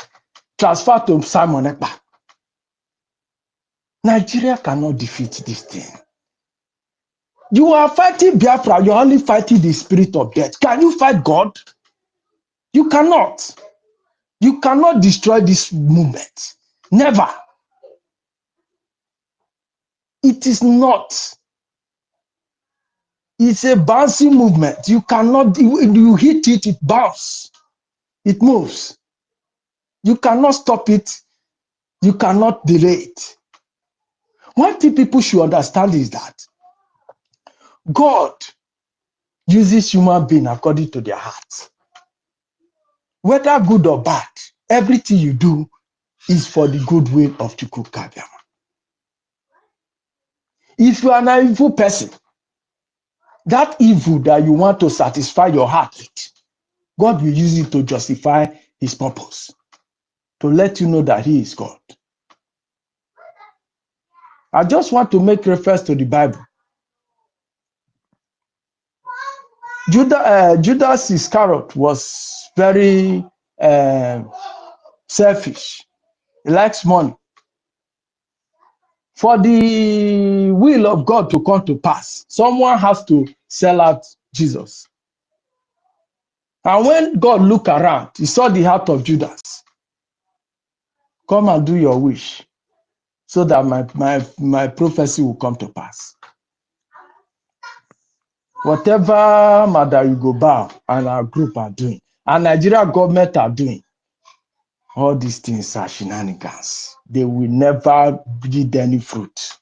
Transferred to Simon Ekpa. Nigeria cannot defeat this thing. You are fighting Biafra. You're only fighting the spirit of death. Can you fight God? You cannot. You cannot destroy this movement. Never. It is not. It's a bouncing movement. You cannot, you hit it, it bounces, it moves. You cannot stop it. You cannot delay it. One thing people should understand is that God uses human beings according to their hearts. Whether good or bad, everything you do is for the goodwill of Chukwu Kabiama. If you are an evil person, that evil that you want to satisfy your heart with, God will use it to justify his purpose, to let you know that he is God. I just want to make reference to the Bible. Judas Iscariot was very selfish. He likes money. For the will of God to come to pass, someone has to sell out Jesus. And when God looked around, he saw the heart of Judas. Come and do your wish so that my prophecy will come to pass. Whatever matter you go bow and our group are doing, and Nigeria government are doing, all these things are shenanigans. They will never yield any fruit.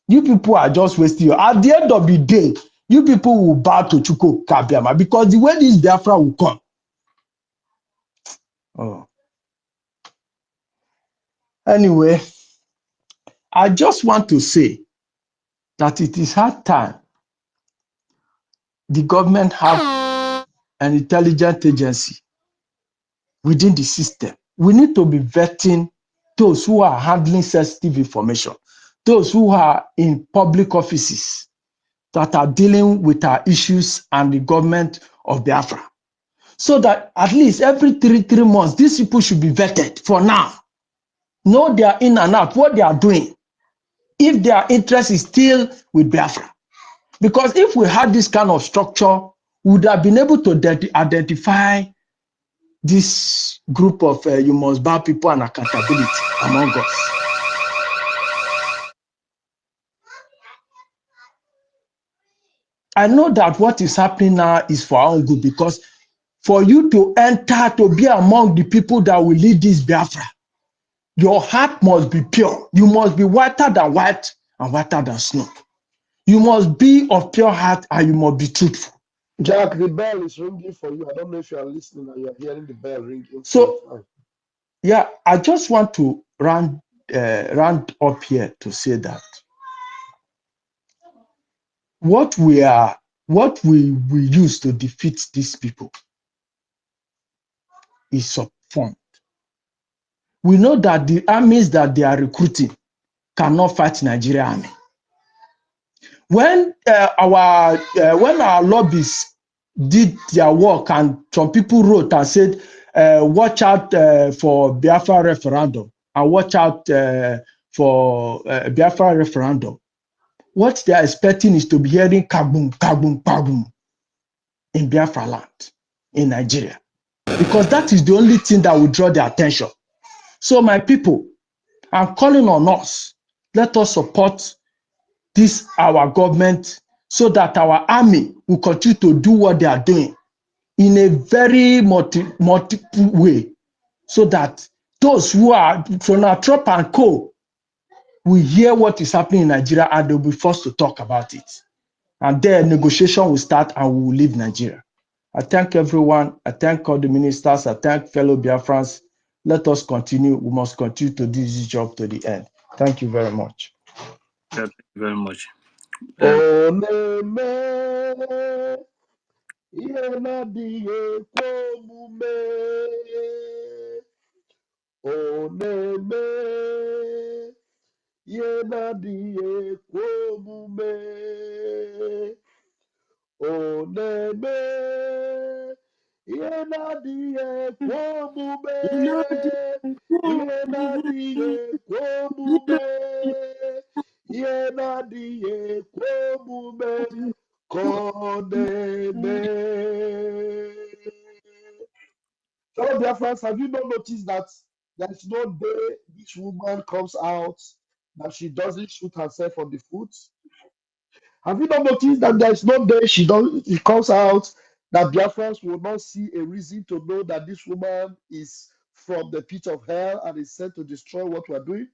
You people are just wasting your. At the end of the day, you people will bow to Chukwu Kabiama because the way this Biafra will come. Oh. Anyway, I just want to say that it is hard time the government have an intelligent agency within the system. We need to be vetting those who are handling sensitive information, those who are in public offices that are dealing with our issues and the government of Biafra. So that at least every three months, these people should be vetted for now. Know they are in and out, what they are doing. If their interest is still with Biafra. Because if we had this kind of structure, we would have been able to identify this group of you must bow people and accountability among us. I know that what is happening now is for our own good because for you to enter to be among the people that will lead this Biafra, your heart must be pure. You must be whiter than white and whiter than snow. You must be of pure heart and you must be truthful. Jack, the bell is ringing for you. I don't know if you are listening and you are hearing the bell ringing. So, yeah, I just want to round up here to say that what we use to defeat these people is subformed. We know that the armies that they are recruiting cannot fight Nigeria army. When our lobbyists did their work and some people wrote and said, watch out for Biafra referendum and watch out for Biafra referendum, what they are expecting is to be hearing kaboom, kaboom, kaboom in Biafra land, in Nigeria. Because that is the only thing that will draw their attention. So my people, I'm calling on us. Let us support this, our government, so that our army will continue to do what they are doing in a very multiple way, so that those who are from our Trump and co will hear what is happening in Nigeria and they'll be forced to talk about it. And then negotiation will start and we will leave Nigeria. I thank everyone. I thank all the ministers. I thank fellow Biafrans. Let us continue. We must continue to do this job to the end. Thank you very much. Yeah, thank you very much. Fellow Biafrans, have you not noticed that there is no day this woman comes out that she doesn't shoot herself on the foot? Have you not noticed that there's no day it comes out that Biafrans will not see a reason to know that this woman is from the pit of hell and is sent to destroy what we are doing?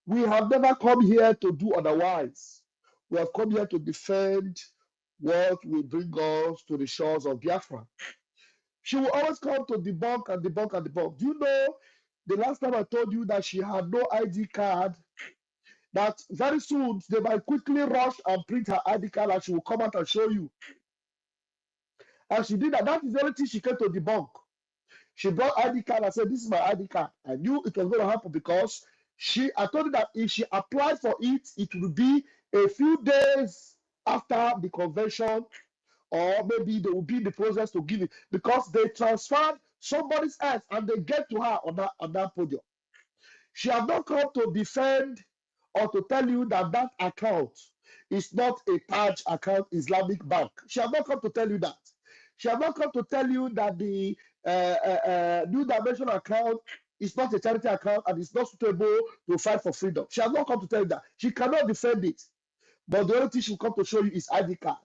We have never come here to do otherwise. We have come here to defend what will bring us to the shores of Biafra. She will always come to debunk and debunk and debunk. Do you know the last time I told you that she had no ID card? That very soon they might quickly rush and print her ID card and she will come out and show you. And she did that. That is the only thing she came to debunk. She brought ID card and said, "This is my ID card." I knew it was going to happen because I told her that if she applied for it, it would be a few days after the convention, or maybe they will be in the process to give it because they transferred somebody's else and they get to her on that podium. She has not come to defend or to tell you that that account is not a Taj account, Islamic bank. She has not come to tell you that. She has not come to tell you that the New Dimension account is not a charity account and is not suitable to fight for freedom. She has not come to tell you that. She cannot defend it. But the only thing she will come to show you is ID card.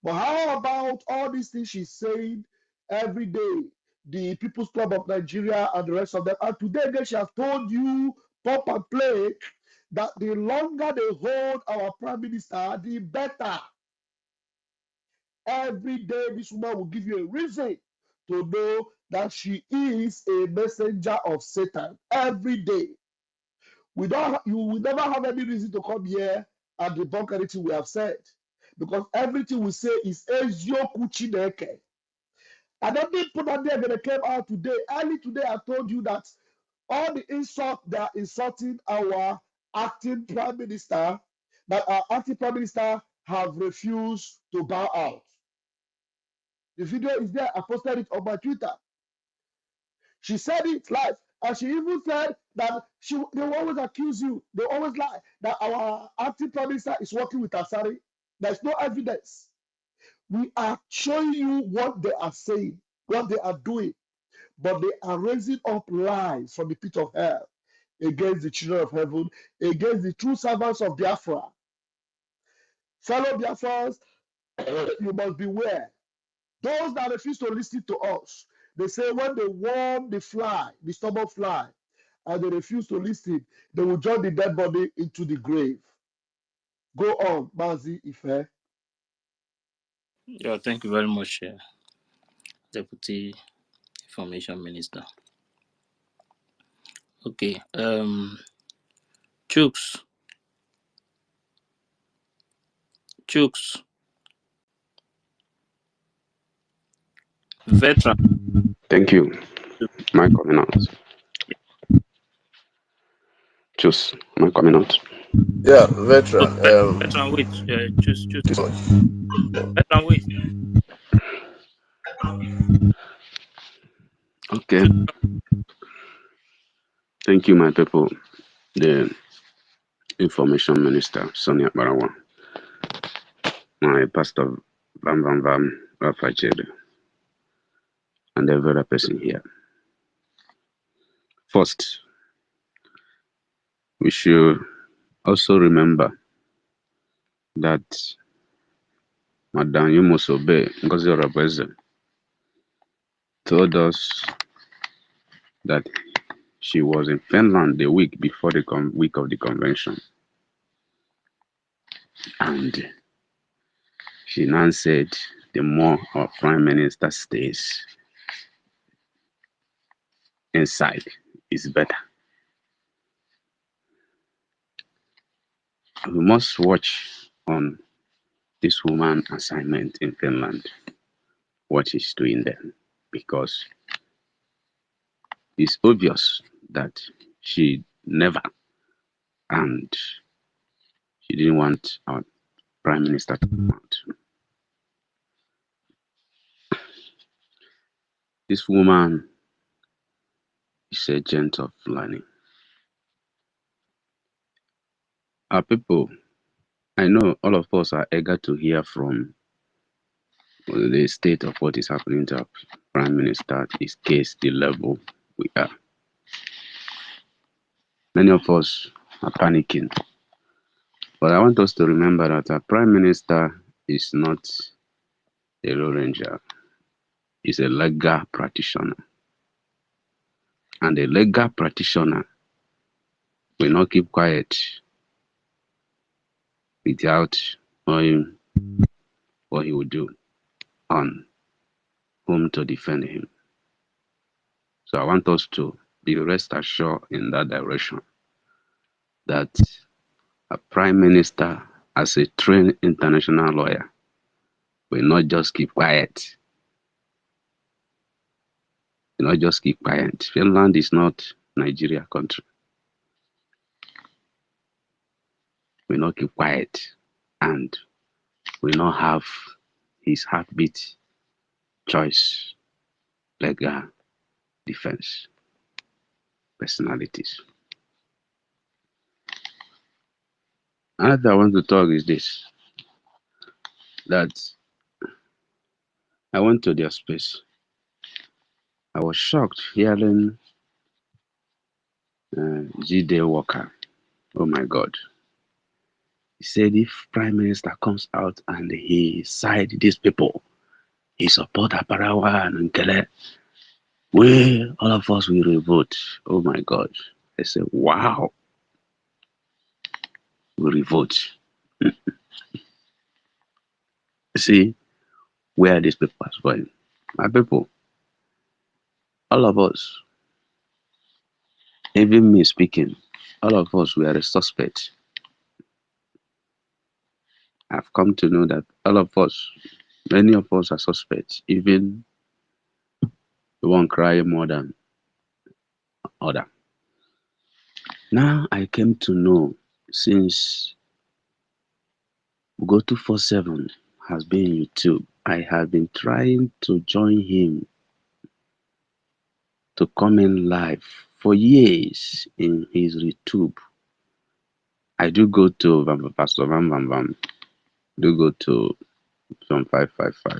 But how about all these things she's saying every day? The People's Club of Nigeria and the rest of them. And today again, she has told you, pop and play, that the longer they hold our prime minister, the better. Every day, this woman will give you a reason to know that she is a messenger of Satan. Every day. You will never have any reason to come here and debunk anything we have said. Because everything we say is Ezioku Chineke. And then people that they came out today. Early today, I told you that all the insult they are insulting our acting prime minister, that our acting prime minister have refused to bow out. The video is there. I posted it on my Twitter. She said it live. And she even said that they will always accuse you. They always lie that our acting prime minister is working with Asari. There's no evidence. We are showing you what they are saying, what they are doing, but they are raising up lies from the pit of hell against the children of heaven, against the true servants of Biafra. Fellow Biafrans, you must beware. Those that refuse to listen to us, they say when they warm the fly, the stubborn fly, and they refuse to listen, they will drag the dead body into the grave. Go on, Mazi Ife. Yeah, thank you very much, Deputy Information Minister. Okay, Chooks, veteran. Thank you. My coming out. Choose my coming out. Yeah, Oh, veteran. veteran, wait, choose. Veteran, wait. Okay. Thank you, my people. The Information Minister, Sonia Barawa, my Pastor Bam Bam Bam Rafajede, and every other person here. First, we should also remember that Madame Yumosobe Ngozi Rabeze told us that she was in Finland the week before the week of the convention. And she now said the more our prime minister stays inside is better. We must watch on this woman assignment in Finland, what she's doing there, because it's obvious that she never and she didn't want our prime minister to come out. This woman is a gent of learning. Our people, I know all of us are eager to hear from the state of what is happening to our prime minister, his case, the level we are. Many of us are panicking, But I want us to remember that our Prime Minister is not a law ranger, he's a legal practitioner. And a legal practitioner will not keep quiet without knowing what he will do on whom to defend him. So I want us to be rest assured in that direction that a prime minister, as a trained international lawyer, will not just keep quiet. Will not just keep quiet. Finland is not Nigeria country. Will not keep quiet and will not have his heartbeat choice legal defense personalities. Another I want to talk is this, that I went to their space. I was shocked hearing G.D. Walker. Oh my God. He said if Prime Minister comes out and he side these people, he support Aparawa and Nkele, we, all of us will revolt. Oh my God. I said, wow, we revolt. See where these people are going. My people, all of us, even me speaking, all of us, we are a suspect. I've come to know that all of us, many of us are suspects, even the one crying more than other. Now I came to know, since Go 247 has been YouTube, I have been trying to join him to come in live for years in his YouTube. I do go to Pastor Vam Vam Vam, do go to some 555.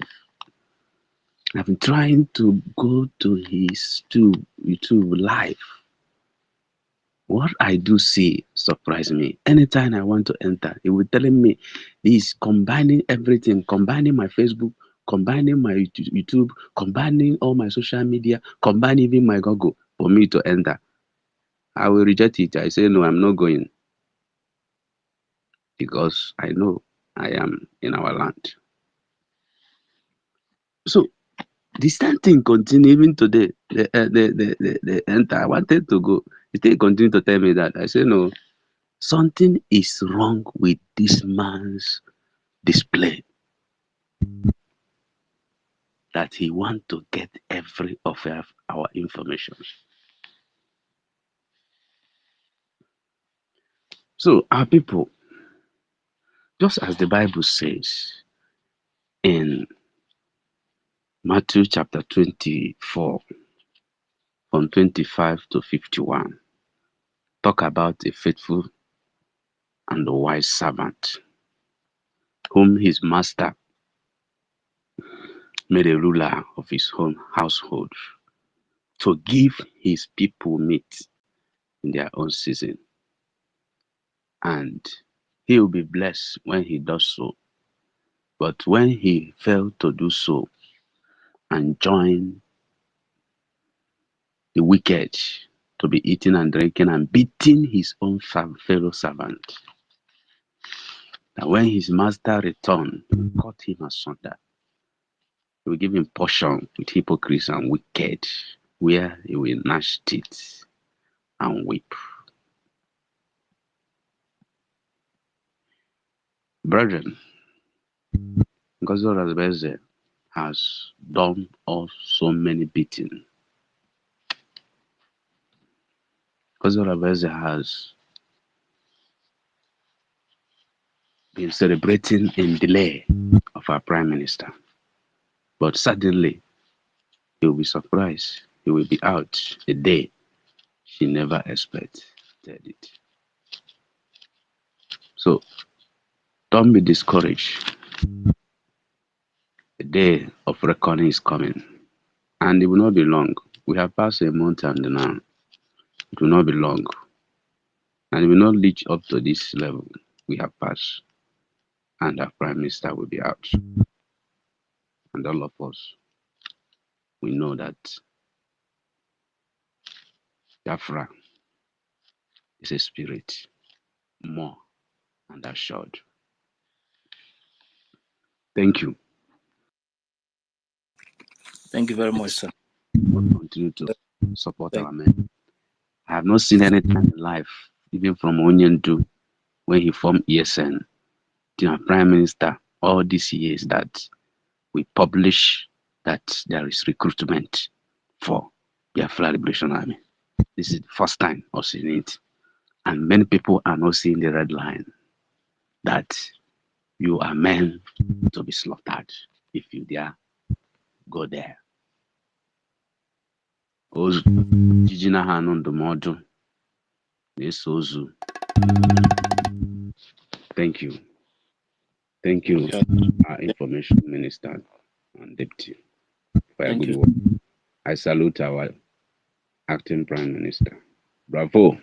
I've been trying to go to his YouTube live. What I do see surprise me. Anytime I want to enter, he will telling me he's combining everything, combining my Facebook, combining my YouTube, combining all my social media, combining even my Google for me to enter. I will reject it. I say, no, I'm not going, because I know I am in our land. So the same thing continue even today. They enter. I wanted to go. They continue to tell me that. I say, no, something is wrong with this man's display, that he want to get every of our information. So our people, just as the Bible says in Matthew chapter 24, from 25 to 51, talk about a faithful and a wise servant, whom his master made a ruler of his own household, to give his people meat in their own season. And he will be blessed when he does so. But when he failed to do so and joined the wicked to be eating and drinking and beating his own fellow servant, that when his master returned, he will cut him asunder. He will give him portion with hypocrites and wicked, where he will gnash teeth and weep. Brethren, Ngozi has done us so many beating. Ngozi has been celebrating in delay of our Prime Minister. But suddenly, he will be surprised. He will be out a day she never expected it. So don't be discouraged. The day of reckoning is coming. And it will not be long. We have passed a month and now. It will not be long. And it will not reach up to this level. we have passed, and our Prime Minister will be out. And all of us, we know that Biafra is a spirit, more and assured. Thank you. Thank you very much, sir. We'll continue to support Thank, our men. I have not seen any time in life, even from Onyendu, when he formed ESN, to our Prime Minister, all these years that we publish that there is recruitment for Biafra Liberation Army. This is the first time us seeing it. And many people are not seeing the red line that you are meant to be slaughtered if you dare go there. Ozu ijiji na ha anụ ndụmọdụ na-eso ozu. Thank you. Thank you, yeah, our Information Minister and Deputy, for a thank good you. work. I salute our Acting Prime Minister. Bravo.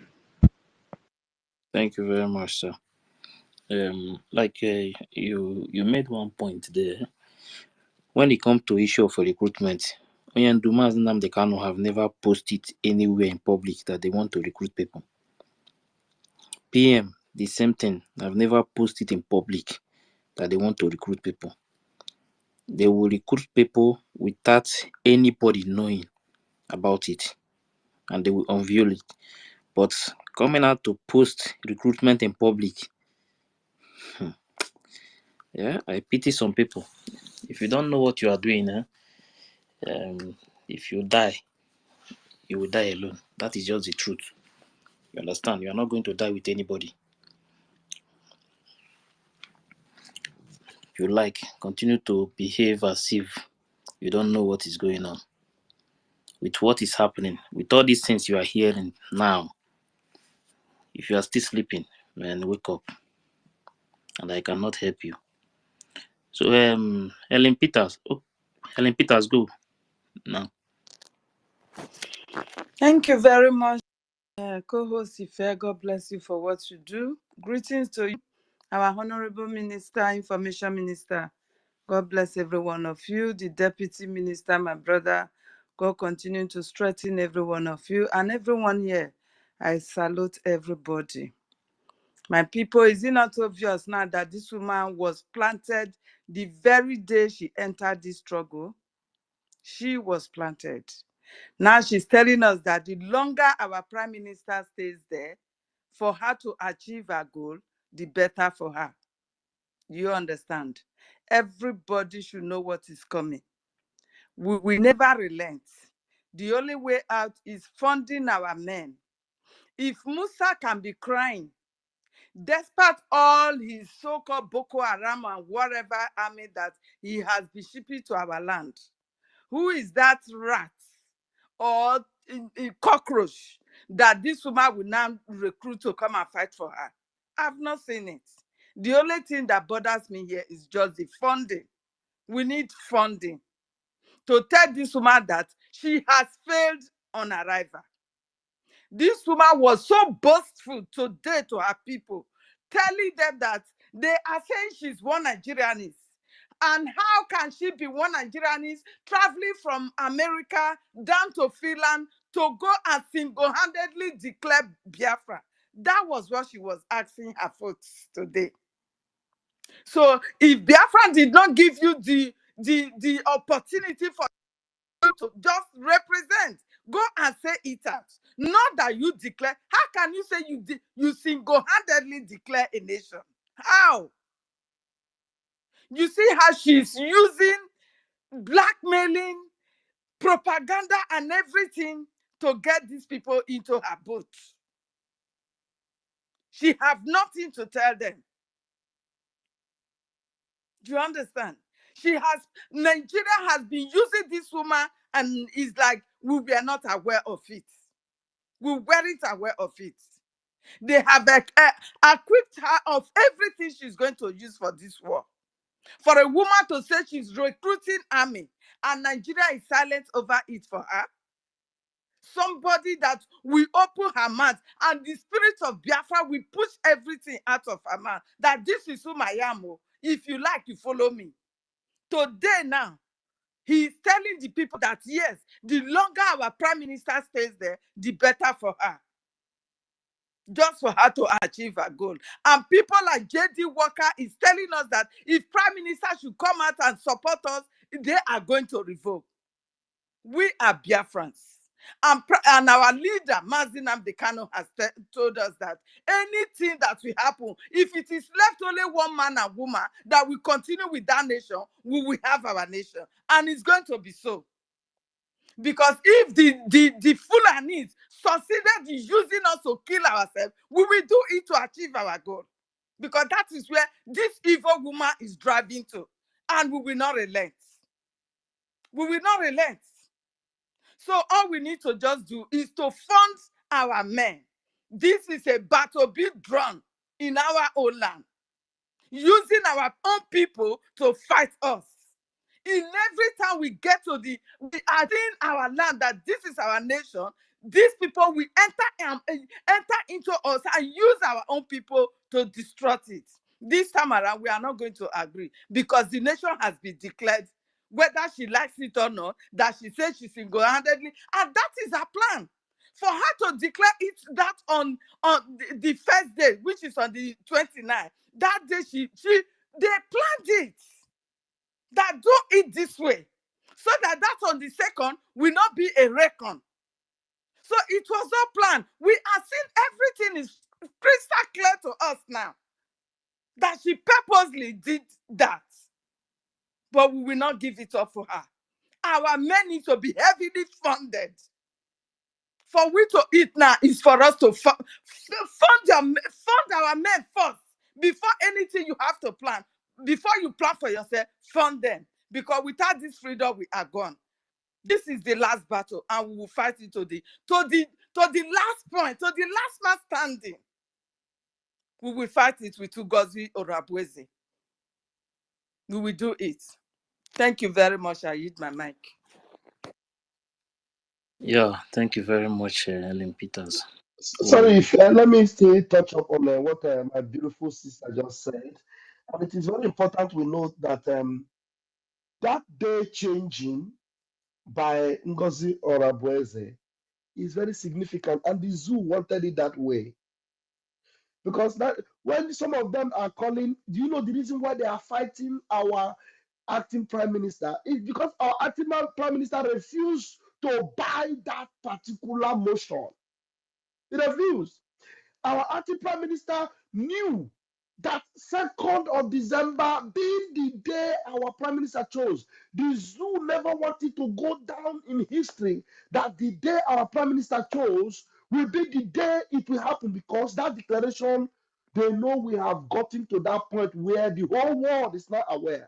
Thank you very much, sir. Like you made one point there. When it comes to issue of recruitment, Oyanduma and Nnamdi Kanu have never posted anywhere in public that they want to recruit people. PM, the same thing. I've never posted in public that they want to recruit people. They will recruit people without anybody knowing about it, and they will unveil it. But coming out to post recruitment in public, yeah, I pity some people. If you don't know what you are doing, if you die, you will die alone. That is just the truth. You understand? You are not going to die with anybody. If you like, continue to behave as if you don't know what is going on. With what is happening, with all these things you are hearing now, if you are still sleeping, man, wake up. And I cannot help you. So, Helen Peters. Oh, Helen Peters, go now. Thank you very much, co-host Ife. God bless you for what you do. Greetings to you, our Honorable Minister, Information Minister. God bless every one of you. The Deputy Minister, my brother. God continue to strengthen every one of you and everyone here. I salute everybody. My people, is it not obvious now that this woman was planted the very day she entered this struggle? She was planted. Now she's telling us that the longer our prime minister stays there, for her to achieve her goal, the better for her. You understand? Everybody should know what is coming. We never relent. The only way out is funding our men. If Musa can be crying, despite all his so-called Boko Haram and whatever army that he has been shipping to our land, who is that rat or a cockroach that this woman will now recruit to come and fight for her? I've not seen it. The only thing that bothers me here is just the funding. We need funding to tell this woman that she has failed on arrival. This woman was so boastful today to her people, telling them that they are saying she's one Nigerianist. And how can she be one Nigerianist traveling from America down to Finland to go and single-handedly declare Biafra? That was what she was asking her folks today. So if Biafra did not give you the opportunity for you to just represent, go and say it out. Not that you declare. How can you say you single-handedly declare a nation? How? You see how she's using blackmailing, propaganda, and everything to get these people into her boat. She have nothing to tell them. Do you understand? Nigeria has been using this woman and is like, we were not aware of it. We weren't aware of it. They have equipped her of everything she's going to use for this war. For a woman to say she's recruiting army and Nigeria is silent over it for her. Somebody that will open her mouth, and the spirit of Biafra will push everything out of her mouth. That this is who I am. Oh. If you like, you follow me. Today now, he is telling the people that yes, the longer our prime minister stays there, the better for her. Just for her to achieve her goal. And people like J.D. Walker is telling us that if prime minister should come out and support us, they are going to revoke. We are Biafrans. And our leader, Mazi Nnamdi Kanu, has told us that anything that will happen, if it is left only one man and woman that will continue with that nation, we will have our nation. And it's going to be so. Because if the Fulanis succeeded in using us to kill ourselves, we will do it to achieve our goal. Because that is where this evil woman is driving to. And we will not relent. We will not relent. So all we need to just do is to fund our men. This is a battle being drawn in our own land, using our own people to fight us. In every time we get to we are in our land that this is our nation, these people will enter into us and use our own people to destroy it. This time around, we are not going to agree because the nation has been declared, whether she likes it or not, that she says she's single-handedly, and that is her plan. For her to declare it that on the first day, which is on the 29th, that day they planned it. That do it this way. So that on the second will not be a reckon. So it was all planned. We are seeing everything is crystal clear to us now. That she purposely did that. But we will not give it up for her. Our men need to be heavily funded. For we to eat now is for us to fund our men first. Before anything you have to plan. Before you plan for yourself, fund them. Because without this freedom, we are gone. This is the last battle, and we will fight it to the last point, to the last man standing. We will fight it with Ngozi Madness+Solomon. We will do it. Thank you very much. I use my mic. Yeah, thank you very much, Ellen Peters. Sorry, We, if let me still touch up on what my beautiful sister just said. And it is very important we note that that day changing by Ngozi Madness+Solomon is very significant, and the zoo wanted it that way. Because that when some of them are calling, do you know the reason why they are fighting our acting prime minister? Is because our acting prime minister refused to buy that particular motion. He refused. Our acting prime minister knew that 2nd of December being the day our prime minister chose, the zoo never wanted to go down in history that the day our prime minister chose will be the day it will happen, because that declaration, they know we have gotten to that point where the whole world is not aware.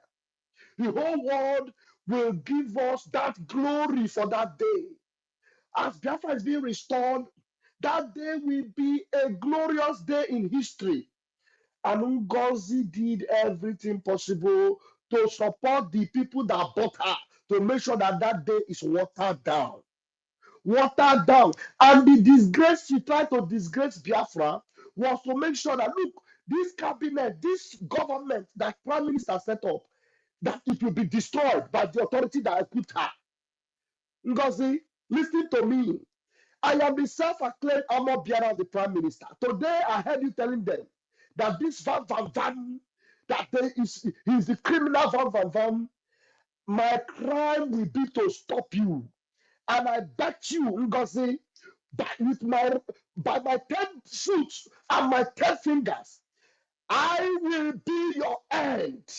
The whole world will give us that glory for that day. As Biafra is being restored, that day will be a glorious day in history. And Ngozi did everything possible to support the people that bought her, to make sure that that day is watered down. Watered down. And the disgrace she tried to disgrace Biafra was to make sure that, look, this cabinet, this government that Prime Minister set up, that it will be destroyed by the authority that equipped her. Ngozi, listen to me. I am the self-acclaimed armor bearer of the Prime Minister. Today, I heard you telling them that this Van Van Van, that he is the criminal Van Van Van. My crime will be to stop you. And I bet you, Ngozi, by my 10 shoots and my 10 fingers, I will be your end.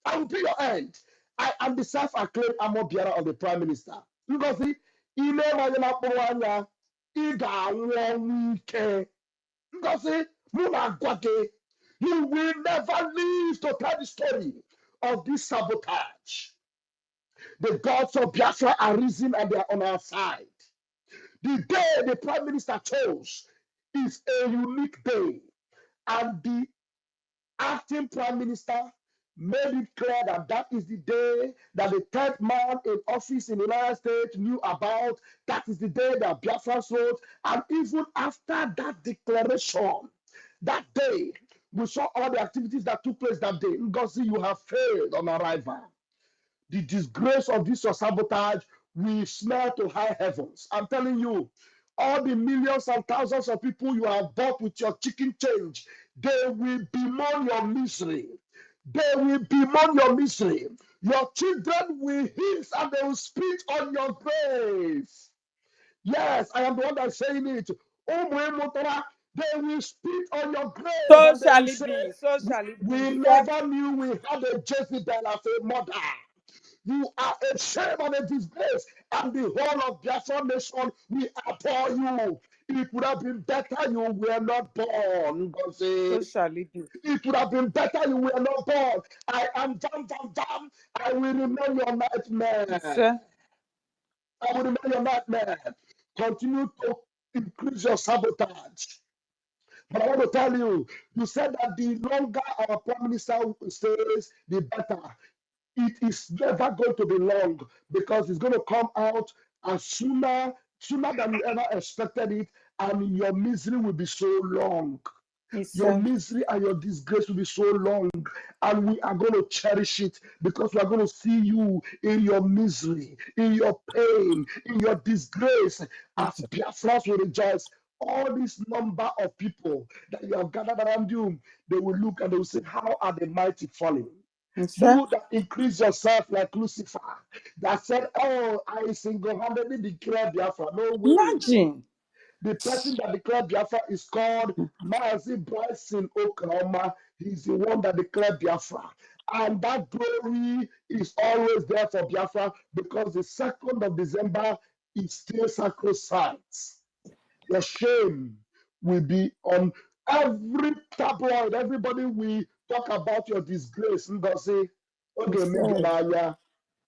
I will be your end. I am the self-acclaimed armor bearer of the Prime Minister. Ngozi, ime nwanyị na-akpụrụ anya, ị ga-anwụ ọnwụ ike. Ngozi, mụ na-agwa gị, you will never live to tell the story of this sabotage. The gods of Biafra are risen and they are on our side. The day the Prime Minister chose is a unique day, and the acting Prime Minister made it clear that that is the day that the third man in office in the United States knew about. That is the day that Biafra wrote. And even after that declaration, that day, we saw all the activities that took place that day. Ngozi, you have failed on arrival. The disgrace of this your sabotage will smell to high heavens. I'm telling you, all the millions and thousands of people you have bought with your chicken change, they will bemoan your misery. They will bemoan your misery. Your children will hiss and they will spit on your grave. Yes, I am the one that's saying it. They will spit on your grave So and they shall will it say, be. So shall it we be. never knew we had a Jezebel as a mother. You are a shame and a disgrace, and the whole of Biafra nation will abhor you. It would have been better you were not born, So Ngozi. shall it be. It would have been better you were not born. I am damn. I will remain your nightmare. Sir. I will remain your nightmare. Continue to increase your sabotage. But I want to tell you, you said that the longer our prime minister stays, the better. It is never going to be long because it's going to come out as sooner than you ever expected it, and your misery will be so long. Yes, Your sir. misery and your disgrace will be so long, and we are going to cherish it because we are going to see you in your misery, in your pain, in your disgrace, Yes, as Biafras will rejoice. All this number of people that you have gathered around you, they will look and they will say, how are the mighty falling? sir. You that increase yourself like Lucifer, that said, oh, I single-handedly declare Biafra. No way. Imagine. The person that declared Biafra is called Mazi Bryson Oklahoma. He's the one that declared Biafra. And that glory is always there for Biafra because the 2nd of December is still sacrosanct. Your shame will be on every tabloid. Everybody will talk about your disgrace. Ngozi, okay, Yes, sir. Meganaya.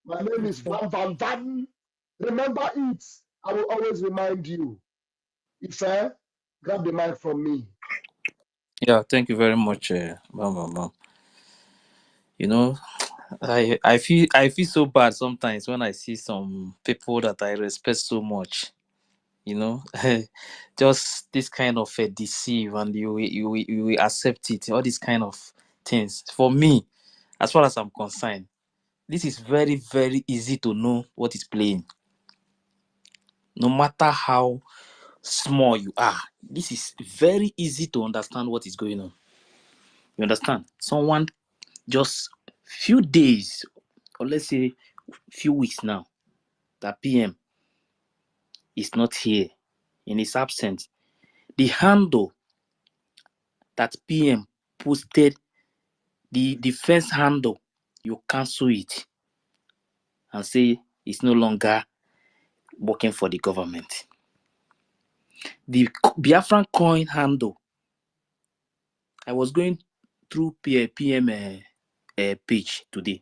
My name Yes, is sir. Van Van Van. Remember it. I will always remind you. Ife, grab the mic from me. Yeah, thank you very much, Mama. You know, I feel so bad sometimes when I see some people that I respect so much. You know, just this kind of deceive, and you will accept it. All these kind of things. For me, as far as I'm concerned, this is very very easy to know what is playing. No matter how small you are, this is very easy to understand what is going on. You understand? Someone just few days, or let's say few weeks now, that PM is not here, in his absence, the handle that PM posted, the defense handle, you cancel it and say it's no longer working for the government. The Biafran coin handle, I was going through PM page today.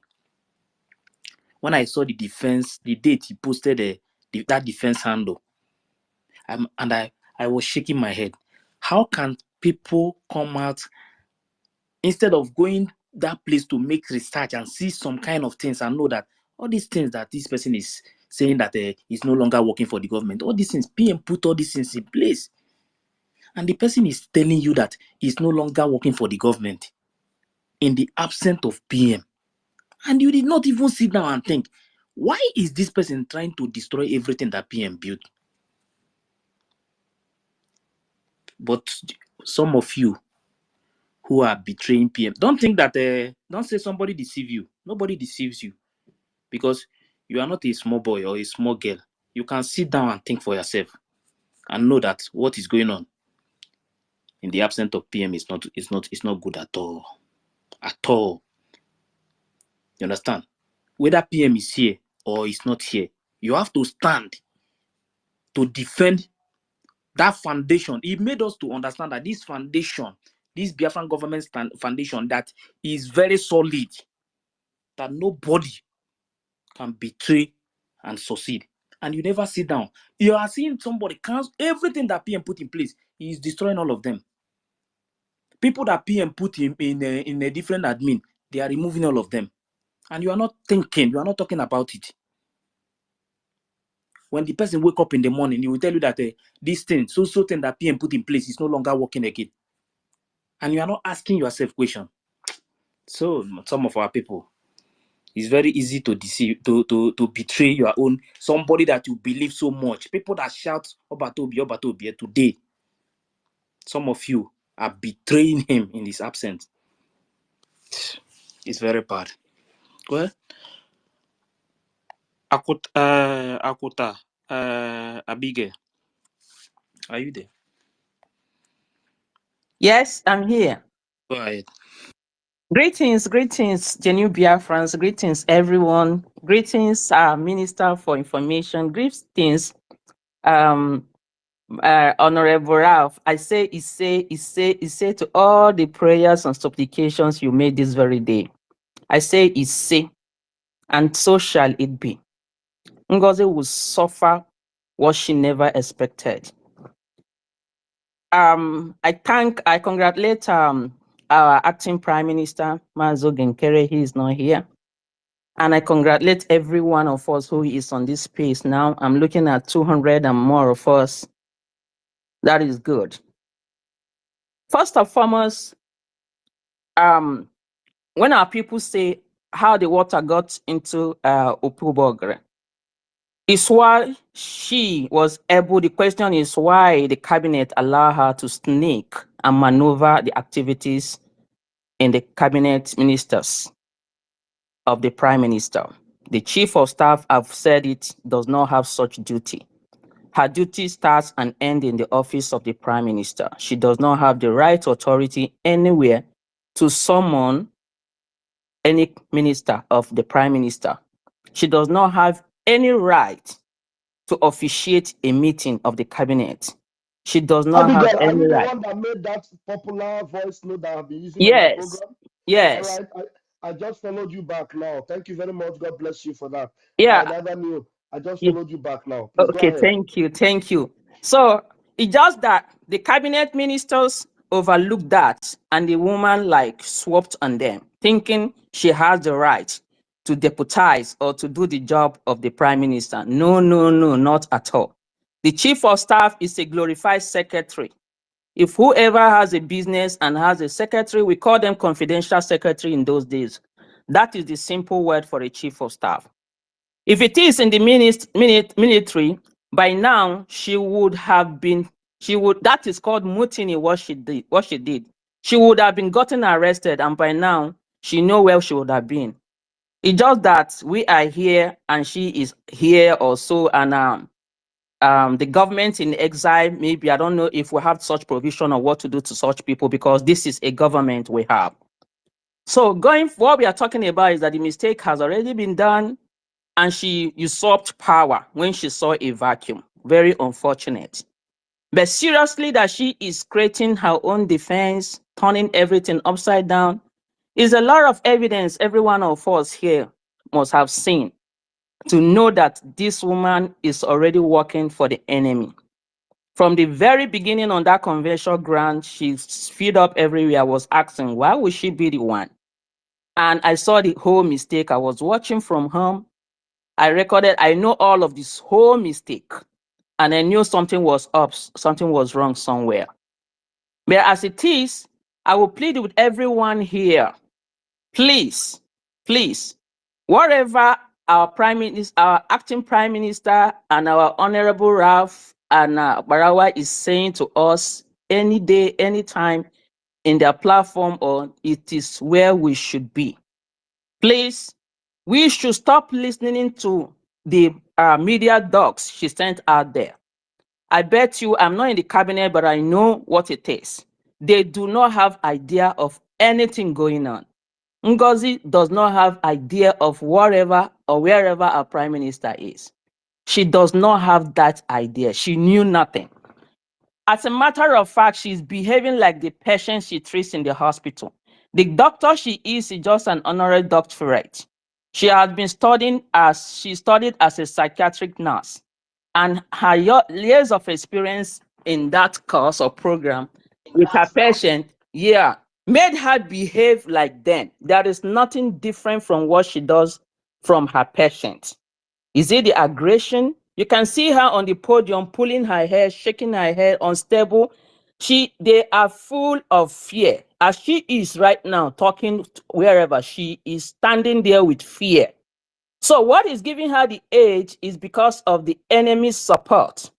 When I saw the defense, the date he posted that defense handle, and I was shaking my head. How can people come out instead of going that place to make research and see some kind of things and know that all these things that this person is saying that is no longer working for the government, all these things, PM put all these things in place, and the person is telling you that it's no longer working for the government in the absence of PM, and you did not even sit down and think, why is this person trying to destroy everything that PM built? But some of you who are betraying PM, don't think that don't say somebody deceive you. Nobody deceives you, because you are not a small boy or a small girl. You can sit down and think for yourself and know that what is going on in the absence of PM is not good at all. At all. You understand? Whether PM is here or is not here, you have to stand to defend that foundation. It made us to understand that this foundation, this Biafran government foundation, that is very solid, that nobody can betray and succeed. And you never sit down. You are seeing somebody cancel everything that PM put in place. He is destroying all of them. People that PM put in a different admin, They are removing all of them. And you are not thinking, you are not talking about it. When the person wake up in the morning, he will tell you that this thing, so thing that PM put in place is no longer working again. And you are not asking yourself question. So some of our people, it's very easy to deceive, to betray your own, somebody that you believe so much. People that shout Obatobi today, some of you are betraying him in his absence. It's very bad. Well, Akuta, Abige, are you there? Yes, I'm here. Go ahead. Greetings, Genuine Biafrans. Greetings, everyone. Greetings, Minister for Information. Greetings, Honorable Ralph. I say to all the prayers and supplications you made this very day. I say, and so shall it be. Ngozi will suffer what she never expected. I congratulate our acting Prime Minister, Mazo Genkere. He is not here. And I congratulate every one of us who is on this space now. I'm looking at 200 and more of us. That is good. First and foremost, when our people say how the water got into Opubogre, is why she was able, the question is why the cabinet allowed her to sneak and maneuver the activities in the cabinet ministers of the prime minister. The chief of staff have said it does not have such duty. Her duty starts and ends in the office of the prime minister. She does not have the right authority anywhere to summon any minister of the prime minister. She does not have any right to officiate a meeting of the cabinet. She does not have Abigail, are any you the right. one that made that popular voice note that I've been using on my Yes, program? All yes, right, I just followed you back now. Thank you very much. God bless you for that. I yeah. never knew. I just yeah. followed you back now. Please go Okay, ahead. thank you. So it's just that the cabinet ministers overlooked that and the woman like swapped on them, thinking she has the right to deputize or to do the job of the prime minister. No, not at all. The chief of staff is a glorified secretary. If whoever has a business and has a secretary, we call them confidential secretary in those days. That is the simple word for a chief of staff. If it is in the military, by now she would have been, that is called mutiny, what she did. She would have been gotten arrested, and by now she know where she would have been. It's just that we are here and she is here also, and the government in exile, maybe, I don't know if we have such provision or what to do to such people, because this is a government we have. So what we are talking about is that the mistake has already been done and she usurped power when she saw a vacuum. Very unfortunate. But seriously, that she is creating her own defense, turning everything upside down, is a lot of evidence every one of us here must have seen to know that this woman is already working for the enemy. From the very beginning on that convention ground, she's feed up everywhere. I was asking, why would she be the one? And I saw the whole mistake. I was watching from home. I recorded, I know all of this whole mistake. And I knew something was up, something was wrong somewhere. But as it is, I will plead with everyone here. Please, whatever our prime minister, our acting prime minister, and our honorable Ralph and Barawa is saying to us any day, anytime in their platform, or it is where we should be. Please, we should stop listening to the media dogs she sent out there. I bet you, I'm not in the cabinet, but I know what it is. They do not have idea of anything going on. Ngozi does not have idea of whatever or wherever our prime minister is. She does not have that idea. She knew nothing. As a matter of fact, she's behaving like the patient she treats in the hospital. The doctor she is just an honorary doctorate. She has been studied as a psychiatric nurse, and her years of experience in that course or program with her patient, yeah, made her behave like them. There is nothing different from what she does from her patient. Is it the aggression? You can see her on the podium pulling her hair, shaking her head, unstable. They are full of fear. As she is right now, talking wherever, she is standing there with fear. So what is giving her the edge is because of the enemy's support.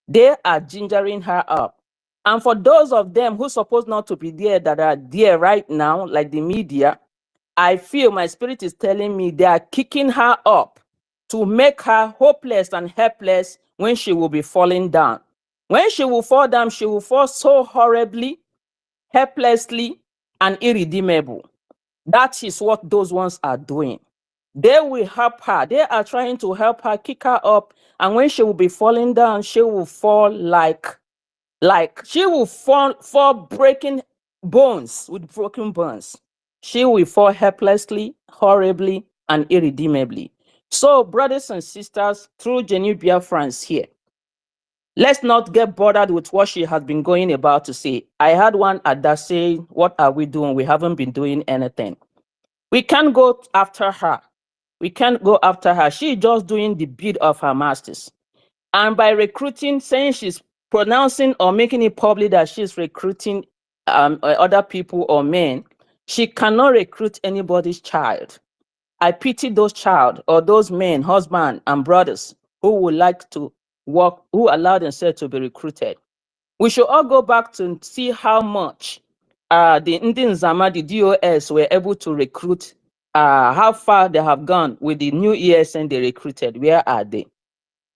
They are gingering her up. And for those of them who supposed not to be there, that are there right now, like the media, I feel my spirit is telling me they are kicking her up to make her hopeless and helpless when she will be falling down. When she will fall down, she will fall so horribly, helplessly, and irredeemable. That is what those ones are doing. They will help her. They are trying to help her, kick her up. And when she will be falling down, she will fall like she will fall breaking bones, with broken bones. She will fall helplessly, horribly, and irredeemably. So, brothers and sisters, through Genuine Biafrans here, let's not get bothered with what she has been going about to say. I had one at that say, what are we doing? We haven't been doing anything. We can't go after her. We can't go after her. She's just doing the bid of her masters. And by recruiting, saying she's pronouncing or making it public that she's recruiting other people or men, she cannot recruit anybody's child. I pity those child or those men, husband and brothers who would like to work, who allow themselves to be recruited. We should all go back to see how much the Indian Zama, the DOS, were able to recruit, how far they have gone with the new ESN they recruited. Where are they?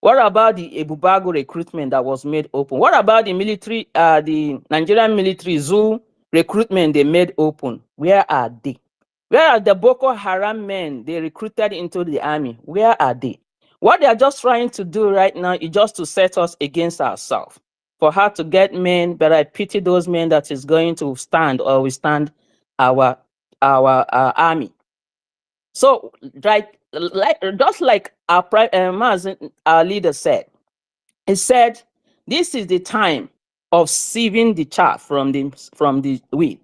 What about the Ebubago recruitment that was made open? What about the military, the Nigerian military zoo recruitment they made open? Where are they? Where are the Boko Haram men they recruited into the army? Where are they? What they are just trying to do right now is just to set us against ourselves. For her to get men, but I pity those men that is going to stand or withstand our army. So, just like our leader said, he said, "This is the time of sieving the chaff from the wheat."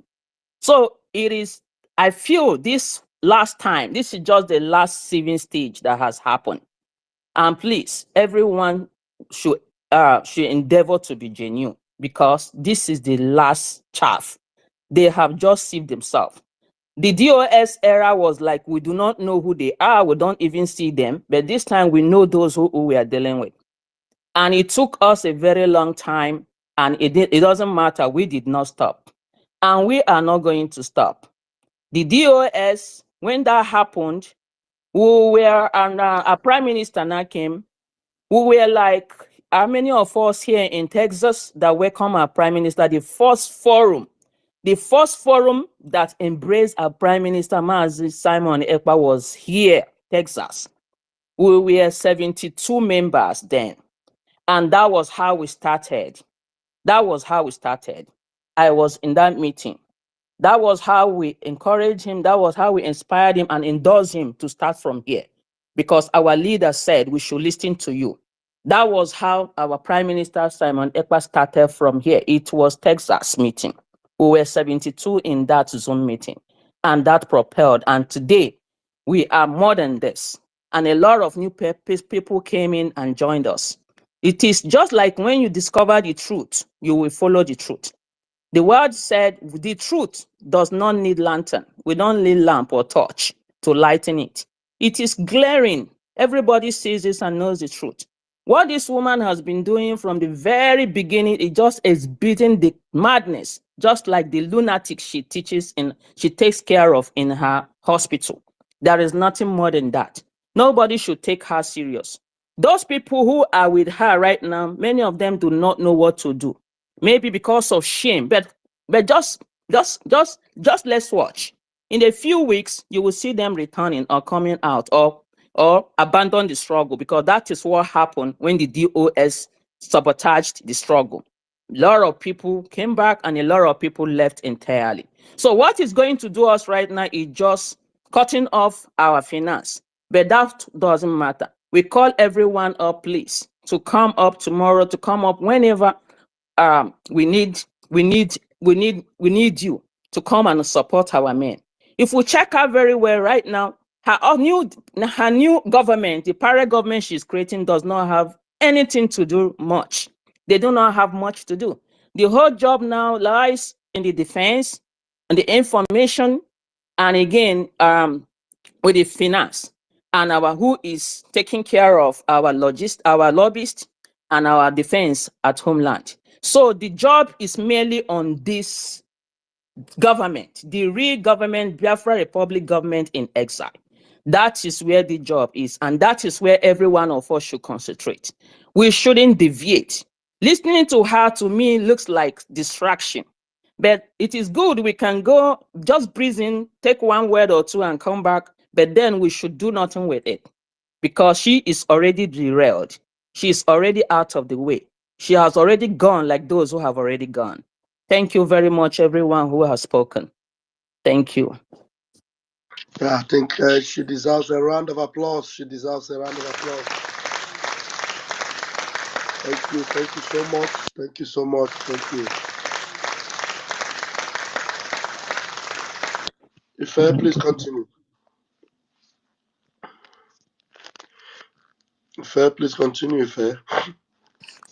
So it is. I feel this last time. This is just the last sieving stage that has happened. And please, everyone should endeavor to be genuine, because this is the last chaff. They have just sieved themselves. The DOS era was like, we do not know who they are, we don't even see them, but this time we know those who we are dealing with. And it took us a very long time, and it doesn't matter, we did not stop. And we are not going to stop. The DOS, when that happened, we were, and our prime minister now came, we were like, how many of us here in Texas that welcome our prime minister, the first forum that embraced our prime minister, Mazi Simon Ekpa, was here, Texas. We were 72 members then. And that was how we started. That was how we started. I was in that meeting. That was how we encouraged him. That was how we inspired him and endorsed him to start from here. Because our leader said we should listen to you. That was how our Prime Minister Simon Ekpa started from here. It was Texas meeting. We were 72 in that Zoom meeting. And that propelled. And today, we are more than this. And a lot of new people came in and joined us. It is just like when you discover the truth, you will follow the truth. The word said the truth does not need lantern. We don't need lamp or torch to lighten it. It is glaring. Everybody sees this and knows the truth. What this woman has been doing from the very beginning, it just is beating the madness, just like the lunatic she takes care of in her hospital. There is nothing more than that. Nobody should take her serious. Those people who are with her right now, many of them do not know what to do. Maybe because of shame, but just let's watch. In a few weeks, you will see them returning or coming out or abandon the struggle, because that is what happened when the DOS sabotaged the struggle. A lot of people came back and a lot of people left entirely. So what is going to do us right now is just cutting off our finance. But that doesn't matter. We call everyone up, please, to come up tomorrow, to come up whenever we need you to come and support our men. If we check her very well right now, her new government, the parallel government she's creating, does not have anything to do much. They do not have much to do. The whole job now lies in the defense and the information, and again, with the finance, and who is taking care of our lobbyists and our defense at homeland. So the job is merely on this government, the real government, Biafra Republic government in exile. That is where the job is, and that is where every one of us should concentrate. We shouldn't deviate. Listening to her, to me, looks like distraction. But it is good. We can go, just breathe in, take one word or two and come back, but then we should do nothing with it, because she is already derailed. She is already out of the way. She has already gone, like those who have already gone. Thank you very much, everyone who has spoken. Thank you. Yeah, I think she deserves a round of applause. She deserves a round of applause. Thank you. Thank you so much. Thank you so much. Thank you. Ife, please continue. Ife, please continue, Ife.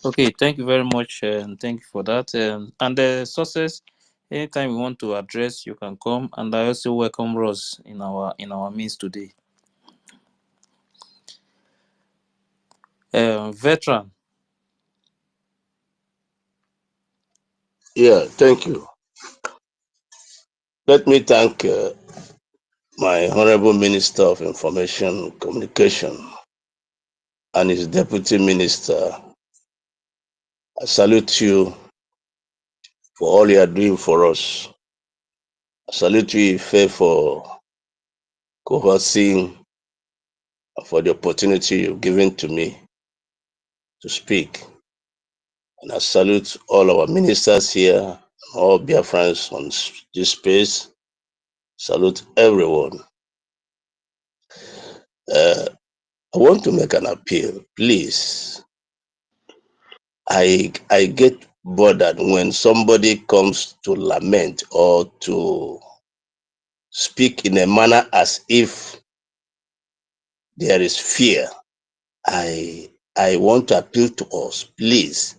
Okay, thank you very much, and thank you for that. And the sources, anytime you want to address, you can come. And I also welcome Ross in our midst today. Veteran. Yeah, thank you. Let me thank my Honorable Minister of Information Communication and his Deputy Minister. I salute you for all you are doing for us. I salute you, Ife, for coercing, for the opportunity you've given to me to speak. And I salute all our ministers here, all Biafrans on this space. Salute everyone. I want to make an appeal, please. I get bothered when somebody comes to lament or to speak in a manner as if there is fear. I want to appeal to us, please.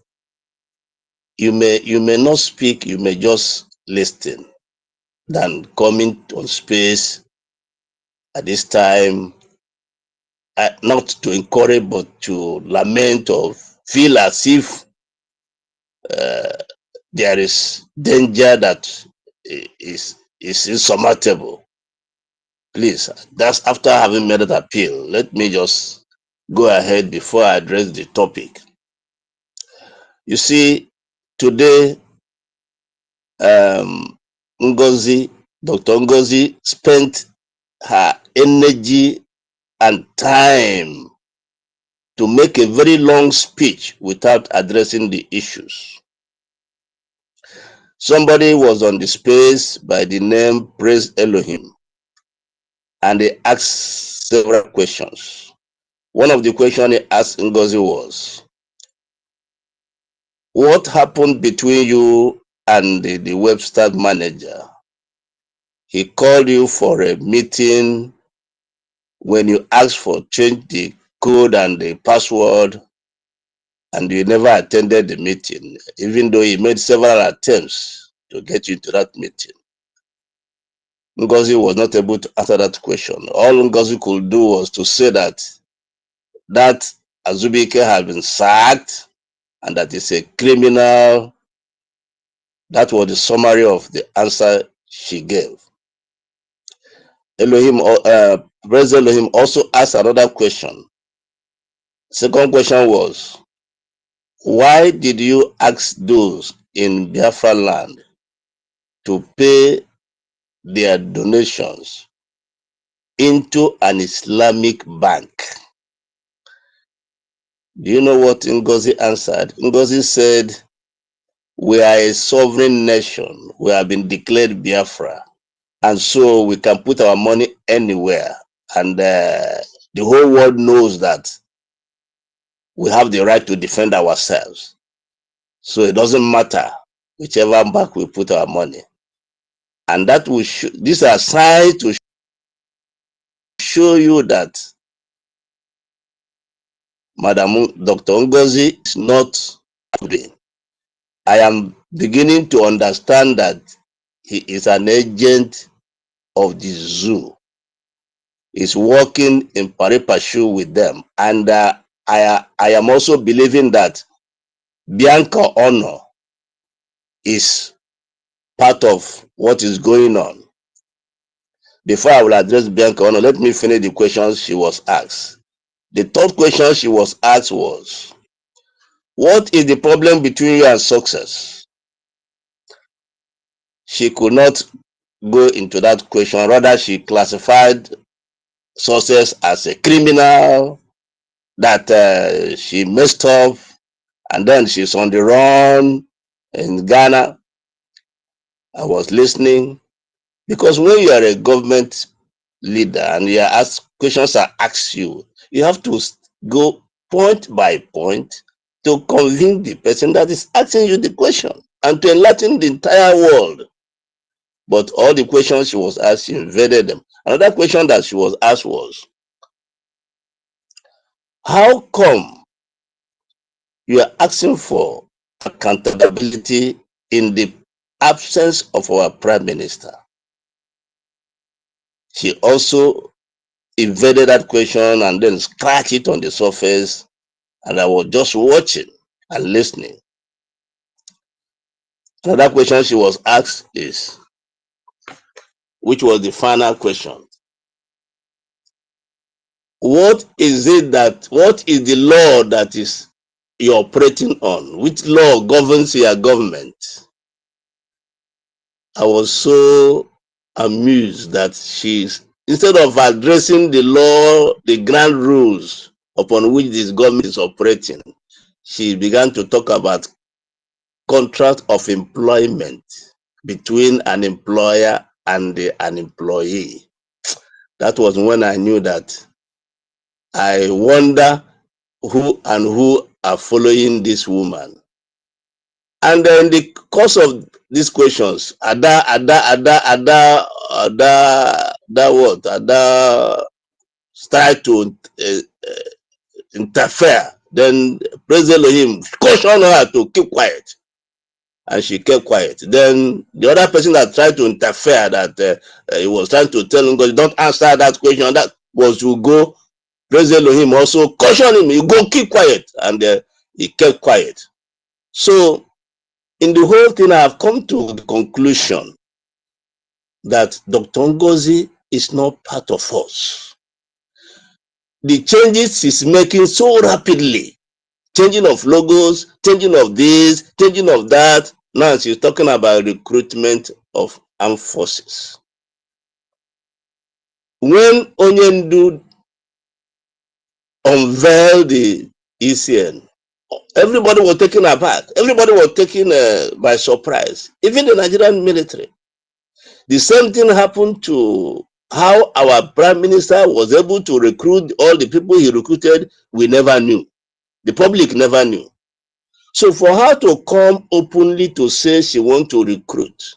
You may not speak, you may just listen, than coming on space at this time, not to encourage but to lament or feel as if there is danger that is insurmountable. Please, that's after having made that appeal. Let me just go ahead before I address the topic. You see, today, Ngozi, Dr. Ngozi spent her energy and time to make a very long speech without addressing the issues. Somebody was on the space by the name Praise Elohim, and they asked several questions. One of the questions he asked Ngozi was, what happened between you and the website manager? He called you for a meeting when you asked for change the code and the password, and you never attended the meeting, even though he made several attempts to get you to that meeting. Ngozi was not able to answer that question. All Ngozi could do was to say that Azubike had been sacked and that is a criminal. That was the summary of the answer she gave. Praise Elohim also asked another question. Second question was, why did you ask those in Biafra land to pay their donations into an Islamic bank? Do you know what Ngozi answered? Ngozi said, we are a sovereign nation. We have been declared Biafra. And so we can put our money anywhere. And the whole world knows that we have the right to defend ourselves. So it doesn't matter whichever bank we put our money. And that will these are signs to show you that Madam Dr. Ngozi is not today. I am beginning to understand that he is an agent of the zoo. He's working in pari passu with them. And I am also believing that Bianca Honor is part of what is going on. Before I will address Bianca Honor, let me finish the questions she was asked. The third question she was asked was, what is the problem between you and success? She could not go into that question. Rather, she classified success as a criminal, that she messed up, and then she's on the run in Ghana. I was listening, because when you are a government leader and you are asked, questions are asked you, you have to go point by point to convince the person that is asking you the question and to enlighten the entire world. But all the questions she was asked, she invaded them. Another question that she was asked was, how come you are asking for accountability in the absence of our prime minister? She also invaded that question and then scratched it on the surface, and I was just watching and listening. Another question she was asked is, which was the final question, what is the law that is you're operating on? Which law governs your government? I was so amused that instead of addressing the law, the grand rules upon which this government is operating, she began to talk about contract of employment between an employer and an employee. That was when I knew that I wonder who are following this woman. And in the course of these questions, Ada tried to interfere. Then President Elohim cautioned her to keep quiet, and she kept quiet. Then the other person that tried to interfere, that he was trying to tell him, don't answer that question, that was to go. President Elohim also cautioned him, you go keep quiet, and he kept quiet. So in the whole thing, I have come to the conclusion that Dr. Ngozi is not part of us. The changes he's making so rapidly, changing of logos, changing of this, changing of that. Now she's talking about recruitment of armed forces. When Onyendu unveiled the ECN, everybody was taken aback. Everybody was taken by surprise, even the Nigerian military. The same thing happened to how our prime minister was able to recruit all the people he recruited. We never knew. The public never knew. So for her to come openly to say she wants to recruit,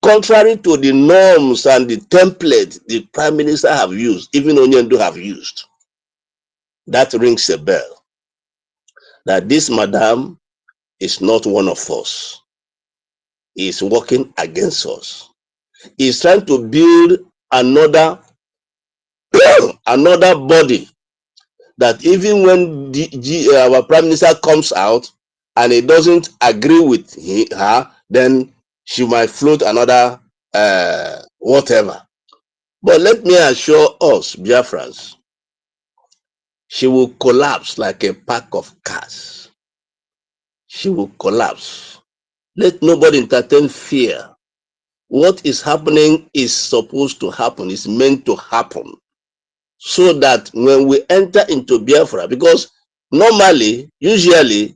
contrary to the norms and the template the prime minister have used, even Onyendu have used, that rings a bell. That this madam is not one of us. He is working against us. He is trying to build another another body, that even when our prime minister comes out and he doesn't agree with her, then she might float another whatever. But let me assure us, Biafrans, she will collapse like a pack of cars. She will collapse. Let nobody entertain fear. What is happening is supposed to happen, is meant to happen. So that when we enter into Biafra, because normally, usually,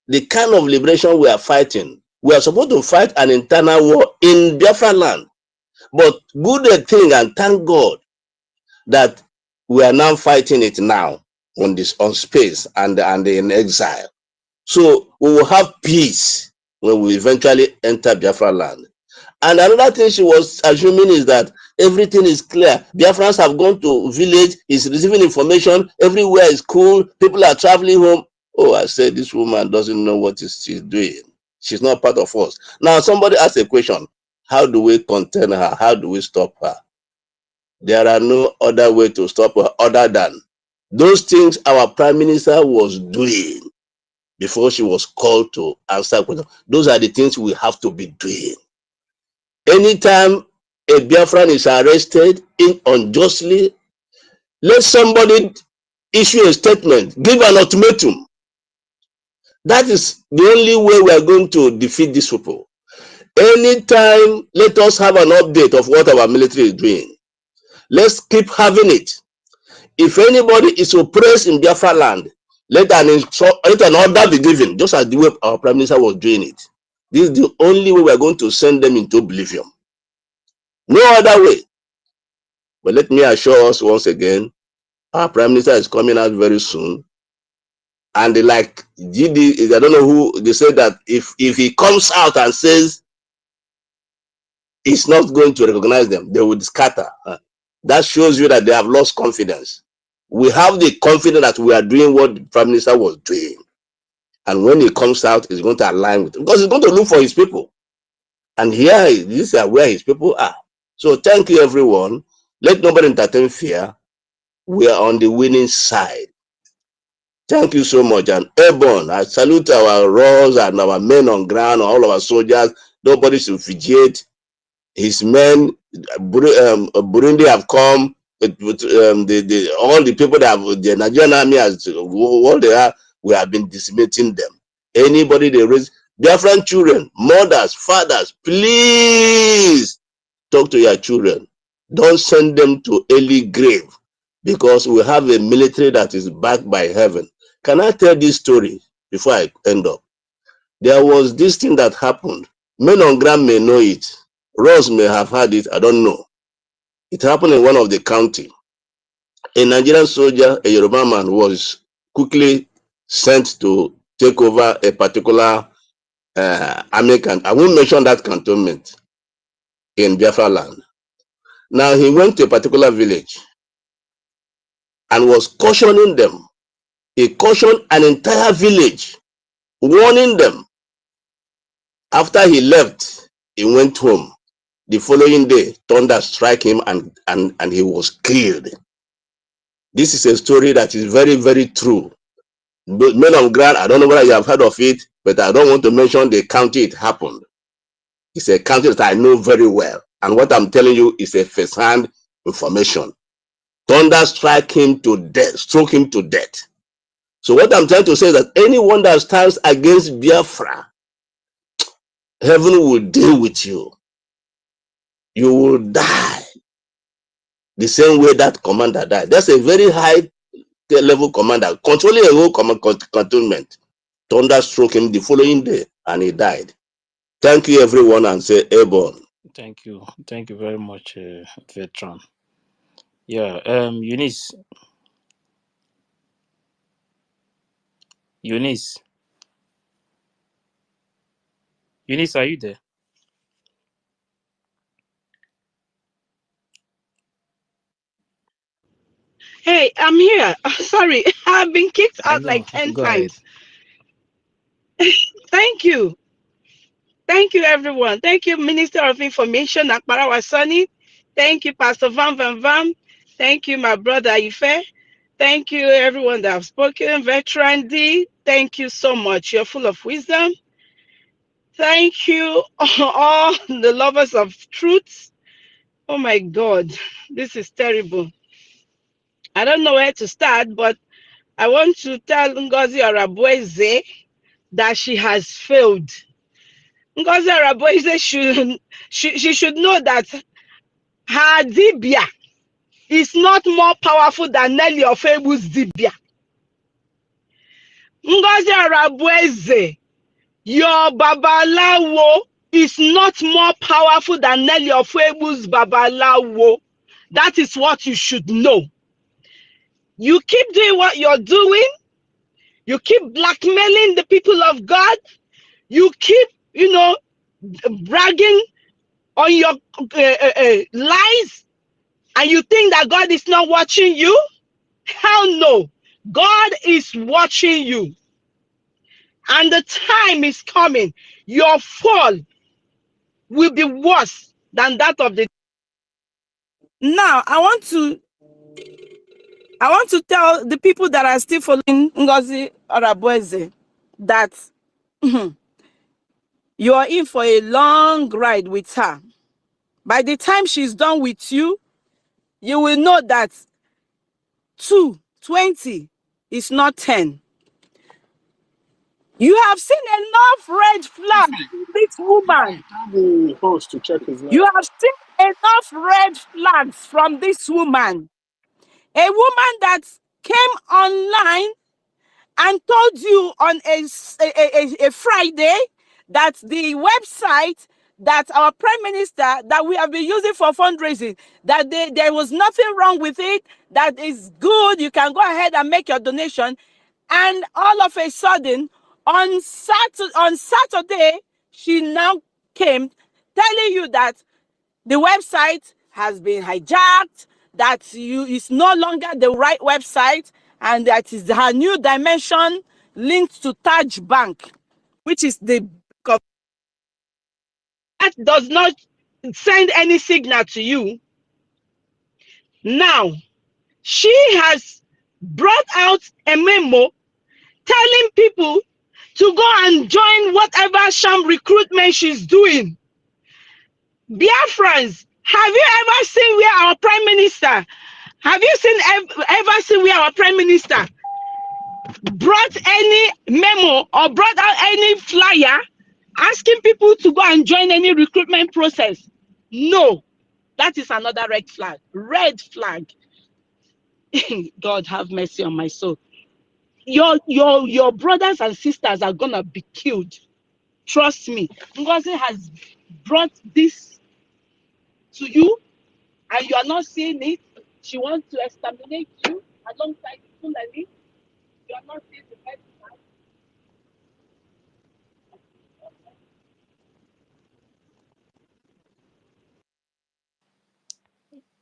the kind of liberation we are fighting, we are supposed to fight an internal war in Biafra land. But good thing, and thank God that we are now fighting it now on space and in exile. So we will have peace when we eventually enter Biafra land. And another thing she was assuming is that everything is clear. Biafrans have gone to village, is receiving information, everywhere is cool, people are traveling home. Oh, I said this woman doesn't know what she's doing. She's not part of us. Now somebody asked a question. How do we contain her? How do we stop her? There are no other way to stop her other than those things our prime minister was doing before she was called to answer questions. Those are the things we have to be doing. Anytime a Biafran is arrested unjustly, let somebody issue a statement, give an ultimatum. That is the only way we are going to defeat these people. Anytime, let us have an update of what our military is doing. Let's keep having it. If anybody is oppressed in Biafra land, let an order be given, just as the way our prime minister was doing it. This is the only way we are going to send them into oblivion. No other way. But let me assure us once again, our prime minister is coming out very soon. And like GD, I don't know who, they said that if he comes out and says he's not going to recognize them, they would scatter. That shows you that they have lost confidence. We have the confidence that we are doing what the prime minister was doing. And when he comes out, he's going to align with it, because he's going to look for his people. And here, these are where his people are. So thank you, everyone. Let nobody entertain fear. We are on the winning side. Thank you so much. And Airborne, I salute our Raws and our men on ground, all of our soldiers. Nobody should fidget. His men, Burundi have come. All the people that have, the Nigerian army has, what they are, we have been decimating them. Anybody they raise, Biafran children, mothers, fathers, please talk to your children. Don't send them to early grave, because we have a military that is backed by heaven. Can I tell this story before I end up? There was this thing that happened. Men on ground may know it. Ross may have had it. I don't know. It happened in one of the county. A Nigerian soldier, a Yoruba man, was quickly sent to take over a particular army camp. I won't mention that cantonment in Biafra land. Now he went to a particular village and was cautioning them. He cautioned an entire village, warning them. After he left, he went home. The following day, thunder struck him and he was killed. This is a story that is very, very true. But men of ground, I don't know whether you have heard of it, but I don't want to mention the county it happened. It's a county that I know very well. And what I'm telling you is a first-hand information. Thunder struck him to death, struck him to death. So what I'm trying to say is that anyone that stands against Biafra, heaven will deal with you. You will die the same way that commander died. That's a very high level commander, controlling a whole cantonment. Thunder struck him the following day and he died. Thank you, everyone, and say airborne. Thank you. Thank you very much, veteran. Yeah, Eunice. Eunice. Eunice, are you there? Hey, I'm here. Sorry, I've been kicked I out like know. 10 Go ahead. times. Thank you. Thank you, everyone. Thank you, Minister of Information, Akbarawa Sani. Thank you, Pastor Van Van Van. Thank you, my brother Ife. Thank you, everyone that have spoken. Veteran D, thank you so much. You're full of wisdom. Thank you, all the lovers of truth. Oh my God, this is terrible. I don't know where to start, but I want to tell Ngozi Arabueze that she has failed. Ngozi Arabueze she should know that her dibia is not more powerful than Nelly Ofebu's dibia. Ngozi Arabueze, your babalawo is not more powerful than Nelly Ofebu's babalawo. That is what you should know. You keep doing what you're doing. You keep blackmailing the people of God. You keep, bragging on your lies, and you think that God is not watching you? Hell no. God is watching you. And the time is coming. Your fall will be worse than that of the. Now, I want to tell the people that are still following Ngozi Arabueze that you are in for a long ride with her. By the time she's done with you, you will know that 20 is not 10. You have seen enough red flags in this woman. Tell the host to check his You net. have seen enough red flags from this woman. A woman that came online and told you on a Friday that the website that our prime minister that we have been using for fundraising, that there was nothing wrong with it, that is good, you can go ahead and make your donation. And all of a sudden, on Saturday, she now came telling you that the website has been hijacked, that it's no longer the right website, and that is her new dimension linked to Taj Bank, which is the that does not send any signal to you. Now, she has brought out a memo telling people to go and join whatever sham recruitment she's doing. Biafrans, have you ever seen where our prime minister, have you ever seen where our prime minister brought any memo or brought out any flyer asking people to go and join any recruitment process? No, that is another red flag. Red flag. God have mercy on my soul. Your brothers and sisters are gonna be killed. Trust me. Ngozi has brought this to you, and you are not seeing it. She wants to exterminate you alongside Fulani. You are not seeing the red flag.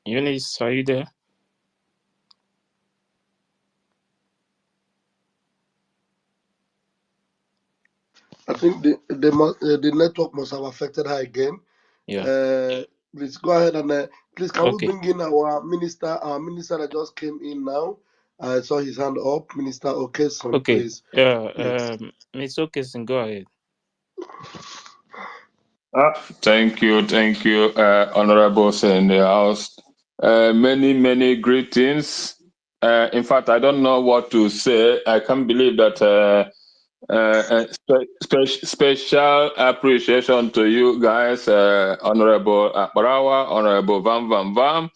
Eunice, are you there? I think the network must have affected her again. Yeah. Please go ahead and please can we Okay. bring in our minister that just came in now? I saw his hand up, Minister Okeson, Okay. please. Please. Miss Okeson, go ahead. Thank you, honorables in the house. Many greetings. In fact, I don't know what to say. I can't believe that. Special appreciation to you guys, Honorable Barawa, Honorable Vam,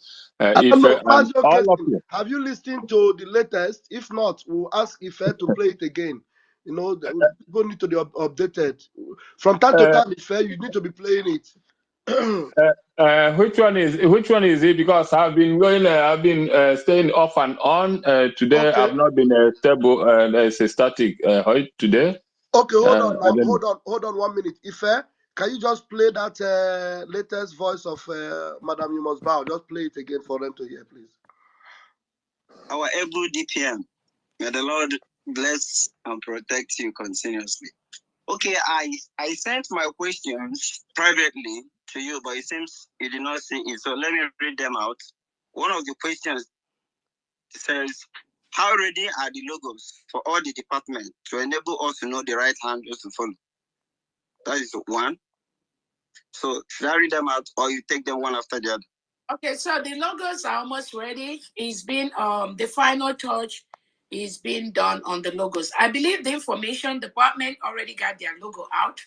I don't Ife, know, and Mazi all of Okeson, you. have you listened to the latest? If not, we'll ask Ife to play it again. You know, people need to be updated. From time to Uh, time, Ife, you need to be playing it. which one is it? Because I've been staying off and on. Today Okay. I've not been stable. It's a static today. Okay, hold on I now. don't. Hold on 1 minute. Ife, can you just play that latest voice of Madam You Must Bow? Just play it again for them to hear, please. Our able DPM, may the Lord bless and protect you continuously. Okay, I sent my questions privately to you, but it seems you did not see it. So let me read them out. One of the questions says, how ready are the logos for all the departments to enable us to know the right handles to follow? That is one. So should I read them out or you take them one after the other? Okay, so the logos are almost ready. It's been the final touch is being done on the logos. I believe the information department already got their logo out.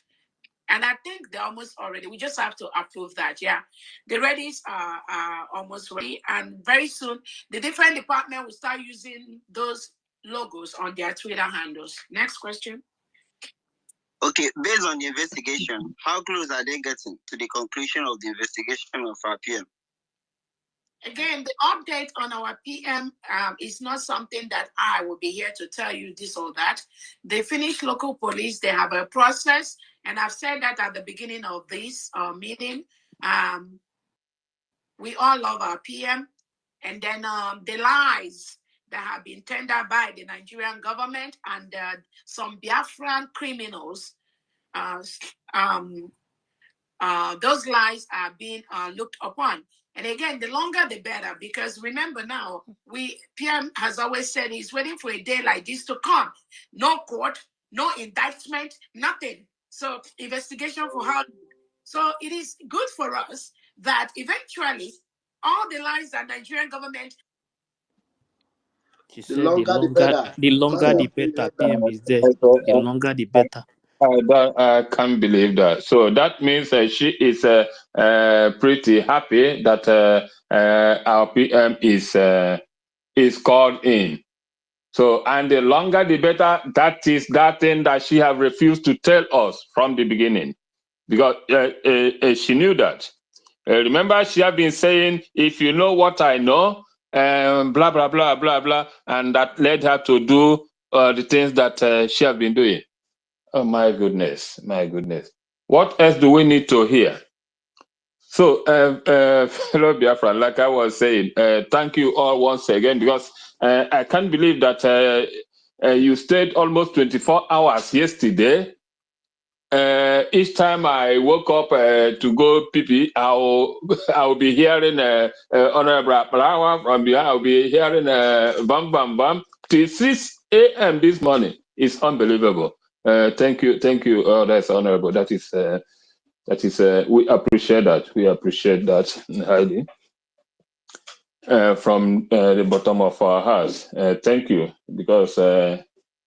And I think they're almost already. We just have to approve that. Yeah. The readies are almost ready. And very soon, the different department will start using those logos on their Twitter handles. Next question. Okay, based on the investigation, how close are they getting to the conclusion of the investigation of our PM? Again, the update on our PM is not something that I will be here to tell you this or that. They finish local police, they have a process, and I've said that at the beginning of this meeting. We all love our PM. And then the lies that have been tendered by the Nigerian government and some Biafran criminals, those lies are being looked upon. And again, the longer the better, because remember now, PM has always said he's waiting for a day like this to come. No court, no indictment, nothing. So investigation for how. So it is good for us that eventually all the lies that Nigerian government. She The said longer the better. the longer the Sorry. better. PM is there. The longer the better. I can't believe that. So that means she is pretty happy that our PM is called in. So, and the longer the better. That is that thing that she have refused to tell us from the beginning, because she knew that. Remember, she have been saying, "If you know what I know," blah blah blah blah blah, and that led her to do the things that she have been doing. Oh my goodness, my goodness. What else do we need to hear? So, fellow Biafra, like I was saying, thank you all once again, because I can't believe that you stayed almost 24 hours yesterday. Each time I woke up to go pee, I'll be hearing Honorable Parawa from behind. I'll be hearing bam bam bam till 6 a.m. this morning. It's unbelievable. Thank you, that's honorable. That is we appreciate that. We appreciate that highly from the bottom of our hearts. Thank you, because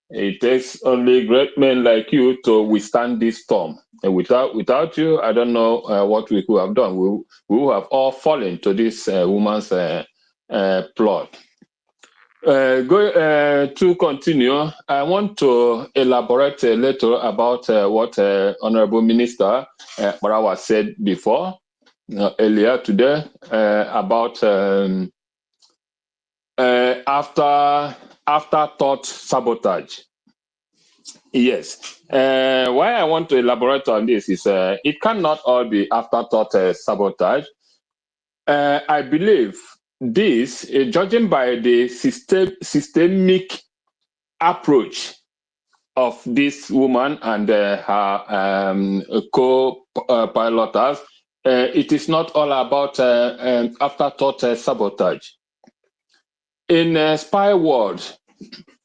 it takes only great men like you to withstand this storm. And without you, I don't know what we could have done. We would have all fallen to this woman's plot. To continue, I want to elaborate a little about what Honorable Minister Barawa said before, earlier today, about afterthought sabotage. Yes. Why I want to elaborate on this is it cannot all be afterthought sabotage. I believe this, judging by the systemic approach of this woman and her co-piloters, it is not all about afterthought sabotage. In spy world,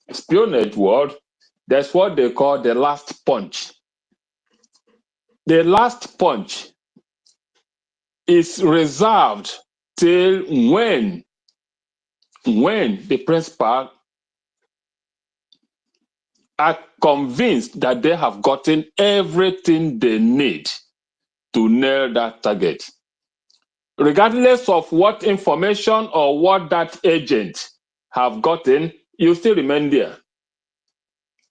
espionage world, there's what they call the last punch. The last punch is reserved till when the principal are convinced that they have gotten everything they need to nail that target. Regardless of what information or what that agent have gotten, you still remain there.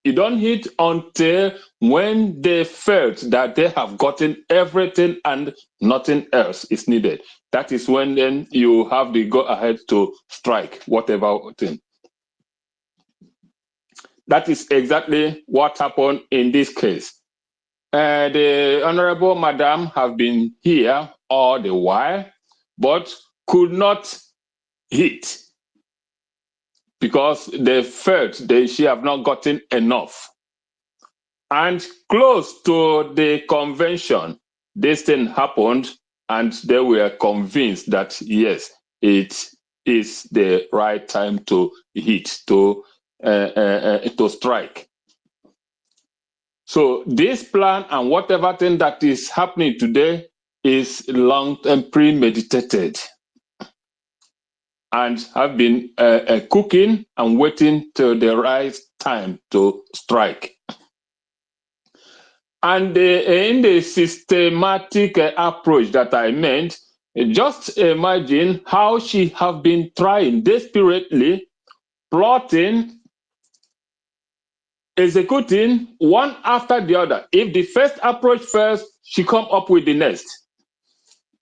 You don't hit until when they felt that they have gotten everything and nothing else is needed. That is when then you have the go ahead to strike whatever thing. That is exactly what happened in this case. The Honorable Madam have been here all the while, but could not hit because they felt she have not gotten enough. And close to the convention, this thing happened, and they were convinced that yes, it is the right time to hit, to strike. So this plan and whatever thing that is happening today is long and premeditated, and have been cooking and waiting till the right time to strike. And in the systematic approach that I meant, just imagine how she have been trying desperately, plotting, executing one after the other. If the first approach fails, she come up with the next.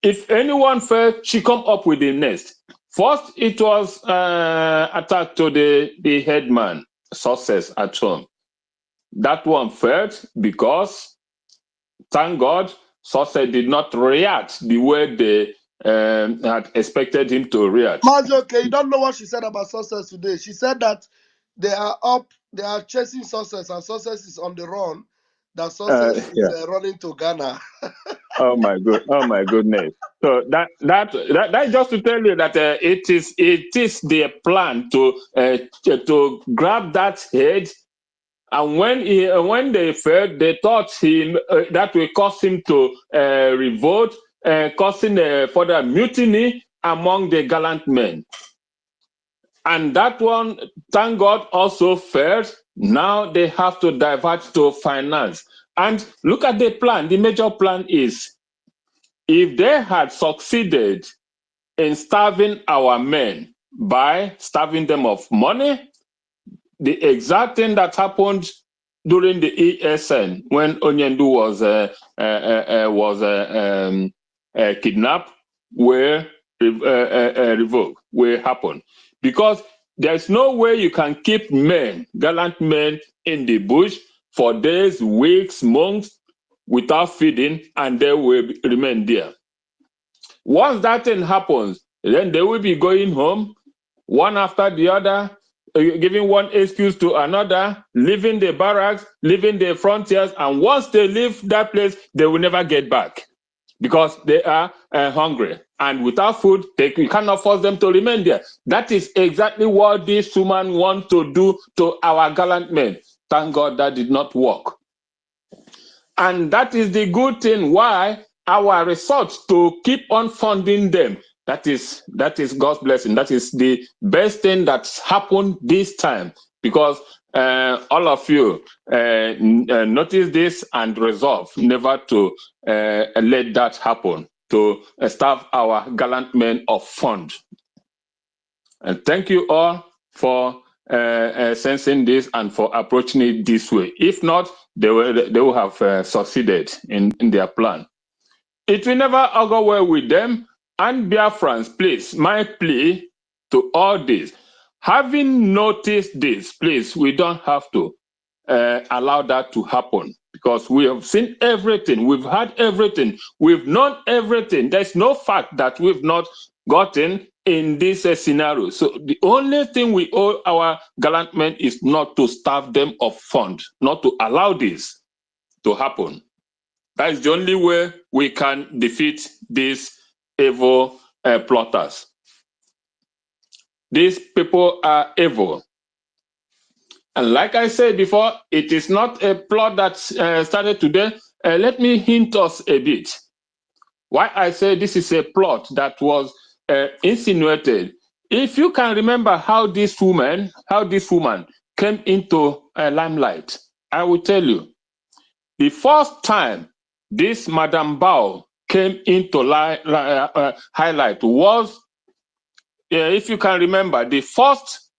If anyone fails, she come up with the next. First, it was attack to the headman, success at home. That one failed because, thank God, Success did not react the way they had expected him to react. Majoke, you don't know what she said about success today. She said that they are chasing success, and success is on the run. That success is Yeah. running to Ghana. Oh my goodness. So that just to tell you that it is their plan to grab that head, and when they failed, they thought that will cause him to revolt, causing further mutiny among the gallant men. And that one, thank God, also failed. Now they have to divert to finance. And look at the plan. The major plan is, if they had succeeded in starving our men by starving them of money, the exact thing that happened during the ESN when Onyendu was kidnapped will revoke, will happen. Because there's no way you can keep men, gallant men, in the bush for days, weeks, months without feeding, and they will remain there. Once that thing happens, then they will be going home, one after the other, giving one excuse to another, leaving the barracks, leaving the frontiers, and once they leave that place, they will never get back because they are hungry. And without food, you cannot force them to remain there. That is exactly what this woman wants to do to our gallant men. Thank God that did not work. And that is the good thing why our research to keep on funding them. That is God's blessing. That is the best thing that's happened this time, because all of you notice this and resolve never to let that happen, to starve our gallant men of fund. And thank you all for sensing this and for approaching it this way. If not, they will have succeeded in their plan. It will never go well with them. And Biafrans, please, my plea to all this, having noticed this, please, we don't have to allow that to happen, because we have seen everything, we've had everything, we've known everything. There's no fact that we've not gotten in this scenario. So the only thing we owe our gallant men is not to starve them of funds, not to allow this to happen. That is the only way we can defeat these evil plotters. These people are evil. And like I said before, it is not a plot that started today. Let me hint us a bit. Why I say this is a plot that was insinuated. If you can remember how this woman came into limelight, I will tell you. The first time this Madame Bao came into highlight was, if you can remember, the first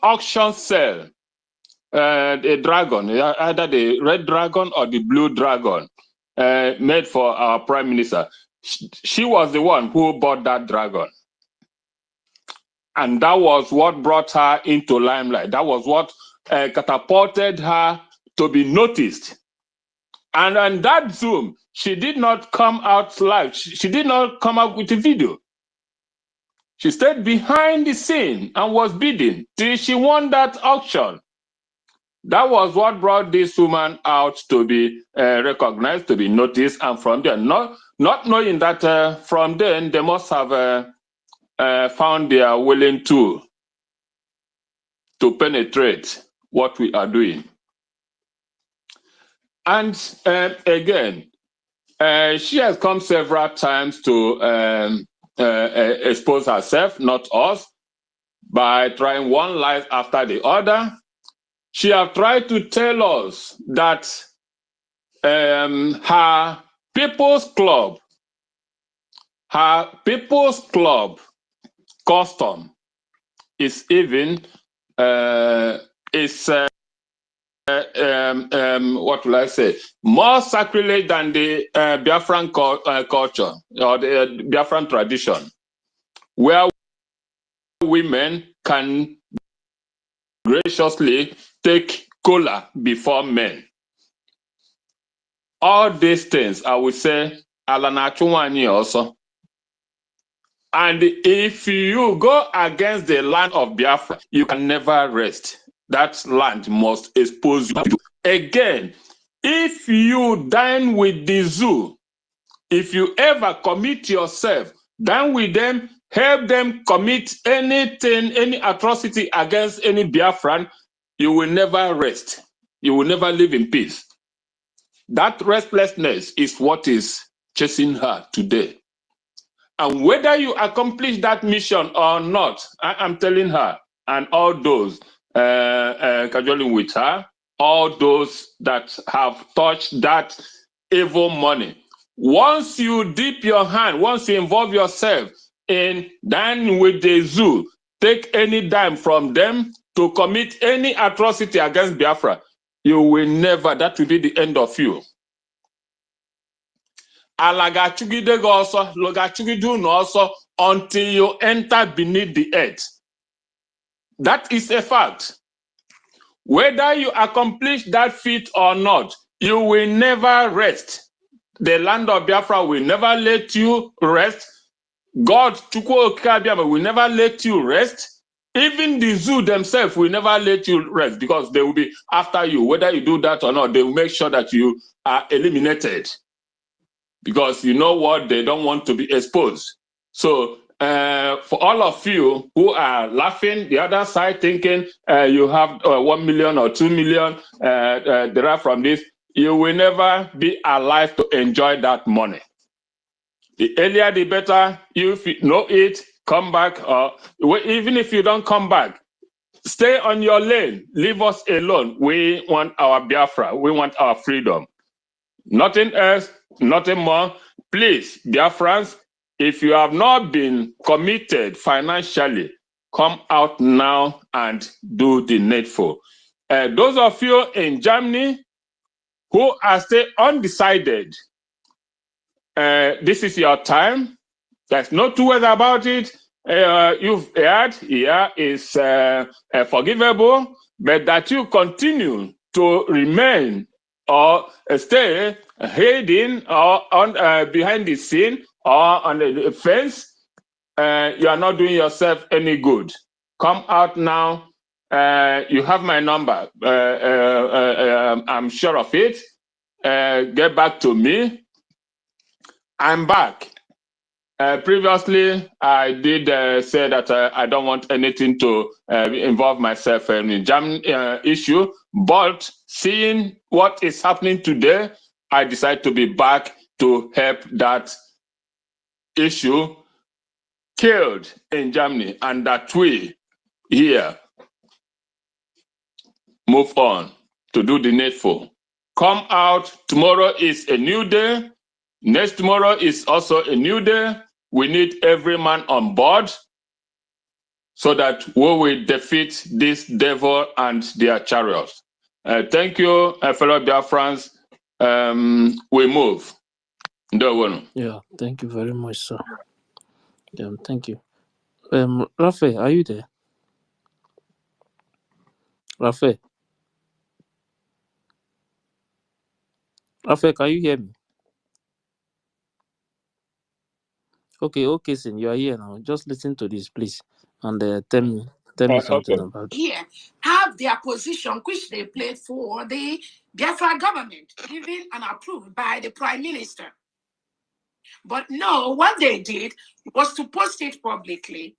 auction sale, the dragon, either the red dragon or the blue dragon, made for our prime minister. She was the one who bought that dragon. And that was what brought her into limelight. That was what catapulted her to be noticed. And on that Zoom, she did not come out live. She did not come out with a video. She stayed behind the scene and was bidding till she won that auction. That was what brought this woman out to be recognized, to be noticed, and from there, not knowing that from then they must have found their willing tool to penetrate what we are doing. And again, she has come several times to expose herself, not us, by trying one lie after the other. She has tried to tell us that her People's Club custom is even what will I say, more sacrilege than the Biafran culture or the Biafran tradition, where women can graciously take cola before men. all these things, I would say, Alana Chumani also. And if you go against the land of Biafra, you can never rest. That land must expose you. Again, if you dine with the zoo, if you ever commit yourself, dine with them, help them commit anything, any atrocity against any Biafran, you will never rest. You will never live in peace. That restlessness is what is chasing her today. And whether you accomplish that mission or not, I am telling her and all those cajoling with her, all those that have touched that evil money, once you dip your hand, once you involve yourself in dining with the zoo, take any dime from them to commit any atrocity against Biafra, you will never, that will be the end of you. Ala ga-achụgide gị ọsọ, ga-achụgide unu ọsọ until you enter beneath the earth. That is a fact. Whether you accomplish that feat or not, you will never rest. The land of Biafra will never let you rest. God, Chukwu Okike Abiama, will never let you rest. Even the zoo themselves will never let you rest because they will be after you. Whether you do that or not, they will make sure that you are eliminated. Because you know what, they don't want to be exposed. So for all of you who are laughing, the other side thinking you have 1 million or 2 million derived from this, you will never be alive to enjoy that money. The earlier the better. You know it, come back, or even if you don't come back, stay on your lane, leave us alone. We want our Biafra, we want our freedom. Nothing else, nothing more. Please, dear friends, if you have not been committed financially, come out now and do the needful. Those of you in Germany who are still undecided, this is your time. There's no two ways about it. You've heard, yeah, is forgivable, but that you continue to remain or stay hidden or on behind the scene or on the fence, you are not doing yourself any good. Come out now. You have my number. I'm sure of it. Get back to me. I'm back. Previously, I did say that I don't want anything to involve myself in the German issue, but seeing what is happening today, I decided to be back to help that issue killed in Germany, and that we here move on to do the needful. Come out. Tomorrow is a new day. Next tomorrow is also a new day. We need every man on board so that we will defeat this devil and their chariots. Thank you, fellow Biafrans. We move. Yeah, thank you very much, sir. Thank you. Rafe, are you there? Rafe, can you hear me? Okay, Sin, you are here now. Just listen to this, please, and tell me something Okay. about it. Here have their position, which they played for the Biafra government, given and approved by the Prime Minister. But no, what they did was to post it publicly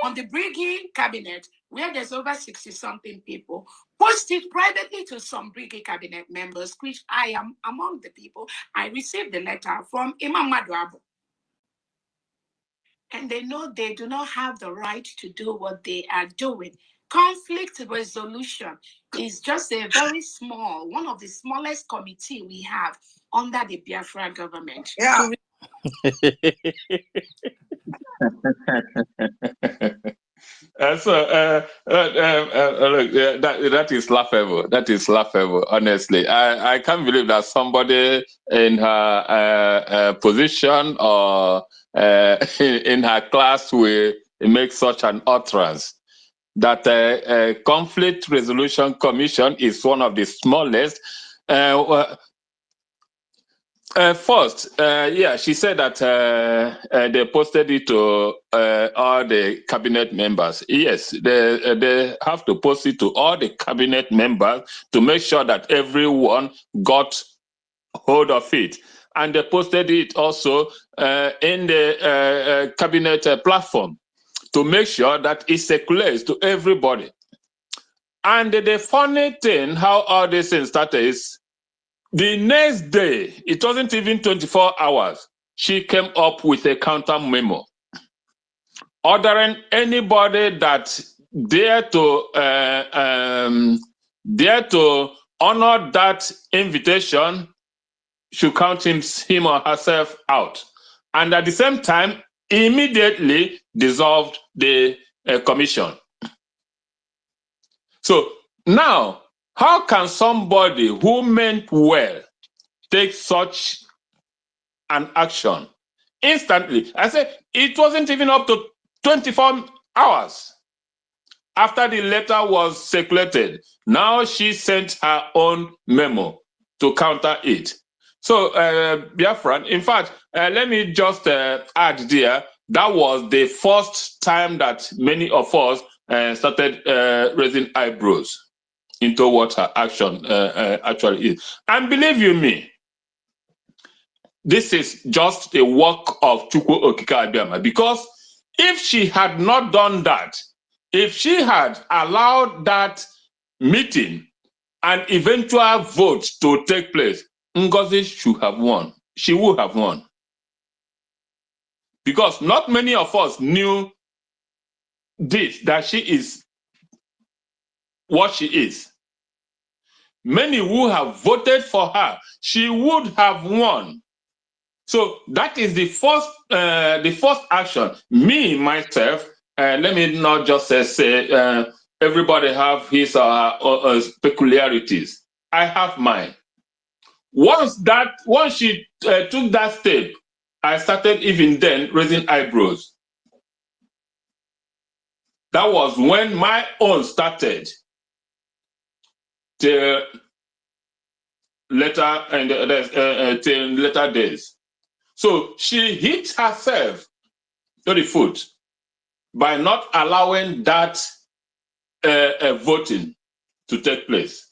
on the Brigade cabinet, where there's over 60-something people, post it privately to some Brigade cabinet members, which I am among the people. I received the letter from Imam Maduabu. And they know they do not have the right to do what they are doing. Conflict resolution is just a very small, one of the smallest committee we have under the Biafra government. Yeah. Look, that is laughable. That is laughable. Honestly, I can't believe that somebody in her position or in her class will make such an utterance. That a conflict resolution commission is one of the smallest. First, yeah, she said that they posted it to all the cabinet members. Yes, they have to post it to all the cabinet members to make sure that everyone got hold of it. And they posted it also in the cabinet platform to make sure that it circulates to everybody. And the funny thing, how all this thing started is, the next day, it wasn't even 24 hours, she came up with a counter memo ordering anybody that dare to honor that invitation should count him or herself out. And at the same time, immediately dissolved the commission. So now, how can somebody who meant well take such an action instantly? I said it wasn't even up to 24 hours after the letter was circulated. Now she sent her own memo to counter it. So, Biafra, in fact, let me just add there, that was the first time that many of us started raising eyebrows into what her action actually is. And believe you me, this is just a work of Chukwu Okike Abiama, because if she had not done that, if she had allowed that meeting and eventual vote to take place, Ngozi should have won. She would have won. Because not many of us knew this, that she is what she is. Many who have voted for her, she would have won. So that is the first action. Me, myself, let me not just say everybody have his or her peculiarities. I have mine. Once she took that step, I started even then raising eyebrows. That was when my own started till later till later days. So she hit herself to the foot by not allowing that voting to take place.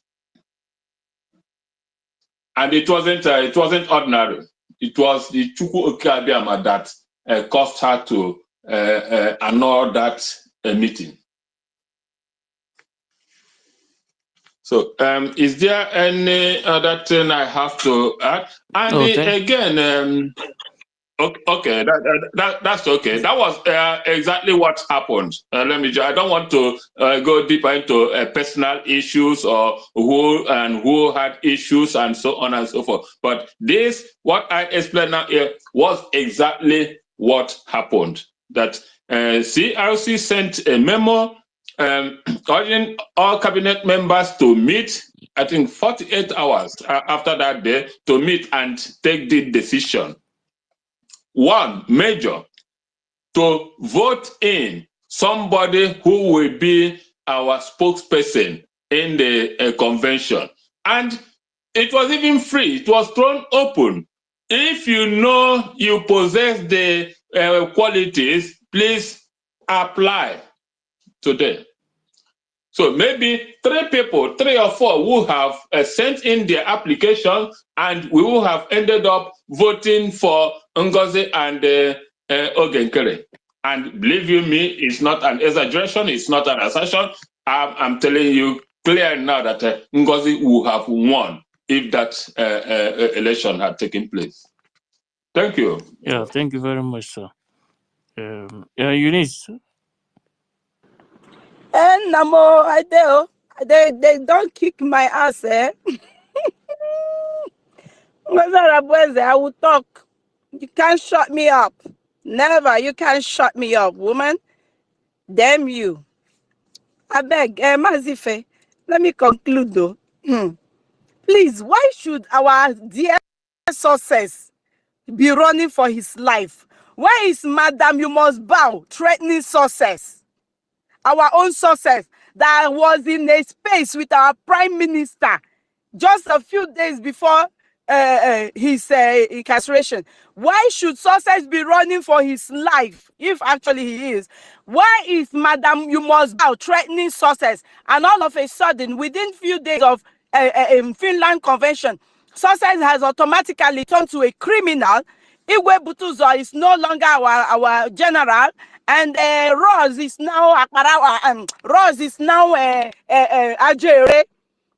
And it wasn't ordinary. It was the Chukwu Okike Abiama that caused her to annul that meeting. So, is there any other thing I have to add? And again, okay, that's okay. That was exactly what happened. I don't want to go deeper into personal issues or who had issues and so on and so forth. But what I explained now here, was exactly what happened. That CRC sent a memo urging all cabinet members to meet, I think 48 hours after that day, to meet and take the decision. One, major, to vote in somebody who will be our spokesperson in the convention. And it was even free, it was thrown open. If you know you possess the qualities, please apply today. So maybe 3 or 4 who have sent in their application, and we will have ended up voting for Ngozi and Ogenkere. And believe you me, it's not an exaggeration, it's not an assertion. I'm telling you clear now that Ngozi would have won if that election had taken place. Thank you. Yeah, thank you very much, sir. Eunice. And Namo, they don't kick my ass, eh? I will talk. You can't shut me up. Never. You can't shut me up, woman. Damn you. I beg, Mazife, let me conclude though. Please, why should our dear success be running for his life? Why is Madam You Must Bow threatening success? Our own success that was in a space with our prime minister just a few days before his incarceration? Why should Success be running for his life if actually he is? Why is Madam You Must Bow threatening Success? And all of a sudden, within few days of Finland Convention, Success has automatically turned to a criminal. Igwe Butuzo is no longer our general, and Ross is now Ajere.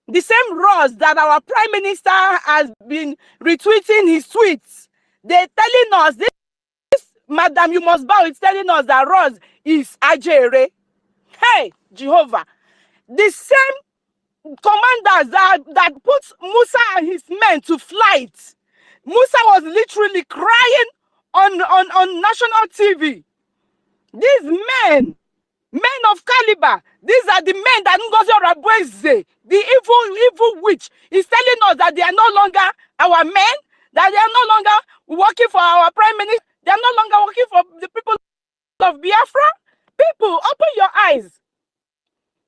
The same Ross that our prime minister has been retweeting his tweets. They're telling us, this Madam You Must Bow is telling us that Ross is Ajere. Hey, Jehovah. The same commanders that put Musa and his men to flight. Musa was literally crying on national TV. These men of caliber, these are the men that Ngozi Madness+, the evil witch, is telling us that they are no longer our men, that they are no longer working for our prime minister, they are no longer working for the people of Biafra. People, open your eyes.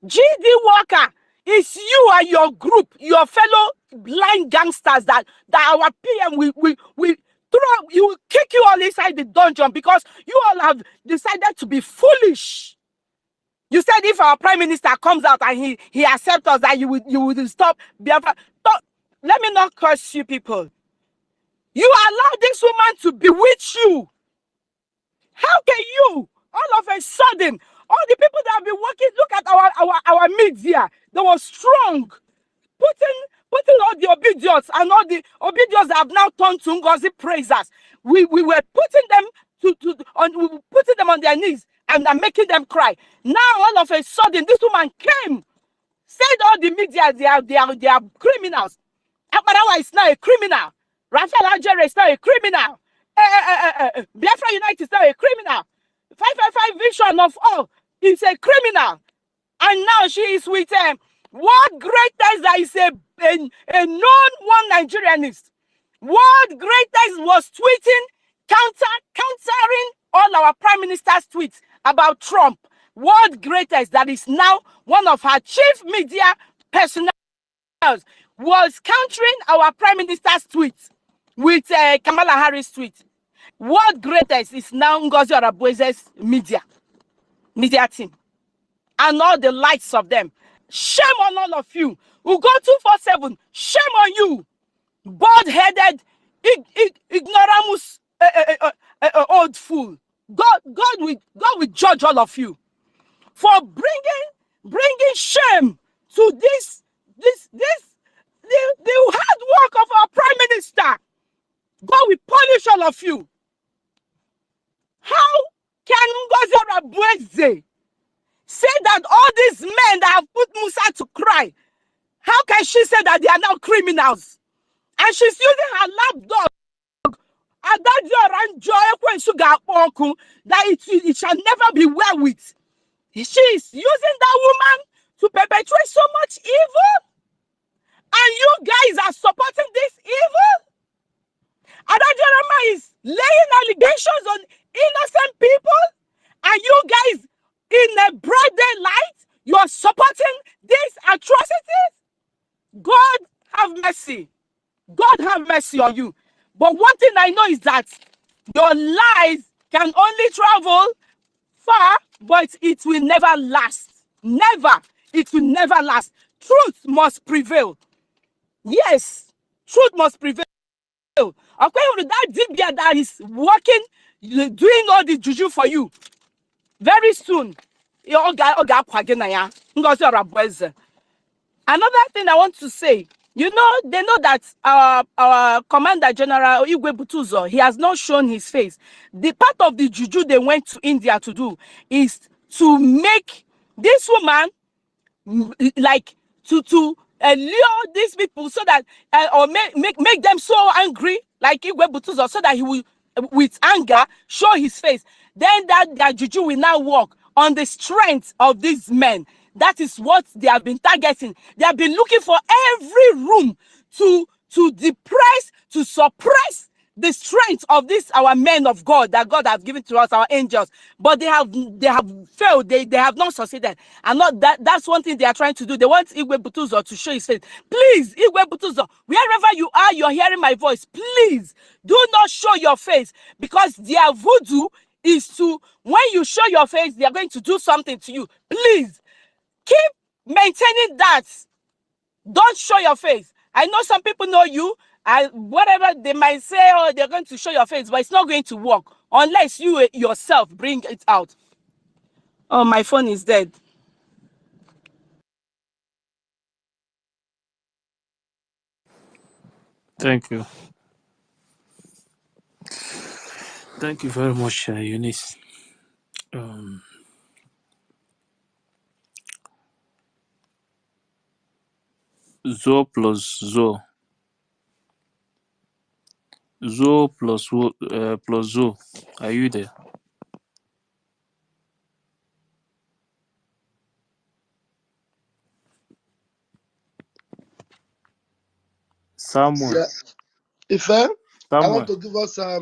GD Walker, it's you and your group, your fellow blind gangsters that our PM will throw, you will kick you all inside the dungeon because you all have decided to be foolish. You said if our prime minister comes out and he accepts us, that you would stop Biafra. Let me not curse you people. You allowed this woman to bewitch you. How can you, all of a sudden, all the people that have been working, look at our media, they were strong, putting all the obedience and all the obedience that have now turned to Ngozi praisers. We were putting them putting them on their knees and making them cry. Now all of a sudden, this woman came, said all the media they are criminals. Akbarawa is now a criminal. Raphael Algere is now a criminal. Biafra United is now a criminal. 555 Vision of all is a criminal. And now she is with World Greatest that is a known one Nigerianist. World Greatest was tweeting, countering all our prime minister's tweets about Trump. World Greatest that is now one of her chief media personnel was countering our prime minister's tweets with Kamala Harris' tweet. World Greatest is now Ngozi Madness+'s media team. And all the likes of them. Shame on all of you. Who go 247. Shame on you. Bald-headed, ignoramus, old fool. God will judge all of you for bringing shame to the hard work of our prime minister. God will punish all of you. How can Ngozi Madness say that all these men that have put Musa to cry, how can she say that they are now criminals? And she's using her lapdog, that it shall never be well with. She is using that woman to perpetrate so much evil. And you guys are supporting this evil. Adajorama is laying allegations on innocent people. And you guys, in a broad daylight, you are supporting these atrocities. God have mercy. God have mercy on you. But one thing I know is that your lies can only travel far, but it will never last. Never. It will never last. Truth must prevail. Yes, truth must prevail. According to that Dibia that is working, doing all the juju for you, very soon, another thing I want to say, they know that our Commander General Igwe Butuzo, he has not shown his face. The part of the juju they went to India to do is to make this woman like to lure these people so that or make them so angry like Igwe Butuzo, so that he will with anger show his face. Then that juju will now work on the strength of these men. That is what they have been targeting. They have been looking for every room to depress, to suppress the strength of these our men of God that God has given to us, our angels, but they have failed. They have not succeeded. And not that's one thing they are trying to do. They want Igwe Butuzo to show his face. Please, Igwe Butuzo, wherever you are, you're hearing my voice. Please do not show your face, because their voodoo is to, when you show your face, they are going to do something to you. Please keep maintaining that. Don't show your face. I know some people know you, and whatever they might say, oh, they're going to show your face, but it's not going to work unless you yourself bring it out. Oh, my phone is dead. Thank you. Thank you very much, Eunice. Zo plus Zo. Zo plus plus Zo. Are you there? Samuel. Yeah. Ife, I want Samuel. to give us a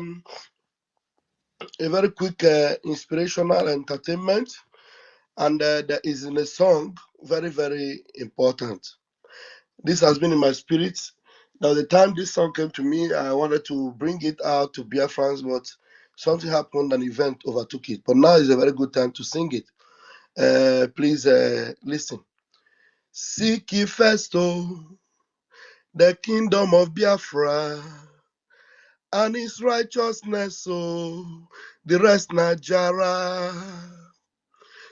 very quick inspirational entertainment. And there is in a song, very, very important. This has been in my spirit. Now, the time this song came to me, I wanted to bring it out to Biafrans, but something happened, an event overtook it. But now is a very good time to sing it. Please listen. Seek ye first, the kingdom of Biafra and his righteousness, so the rest Najara.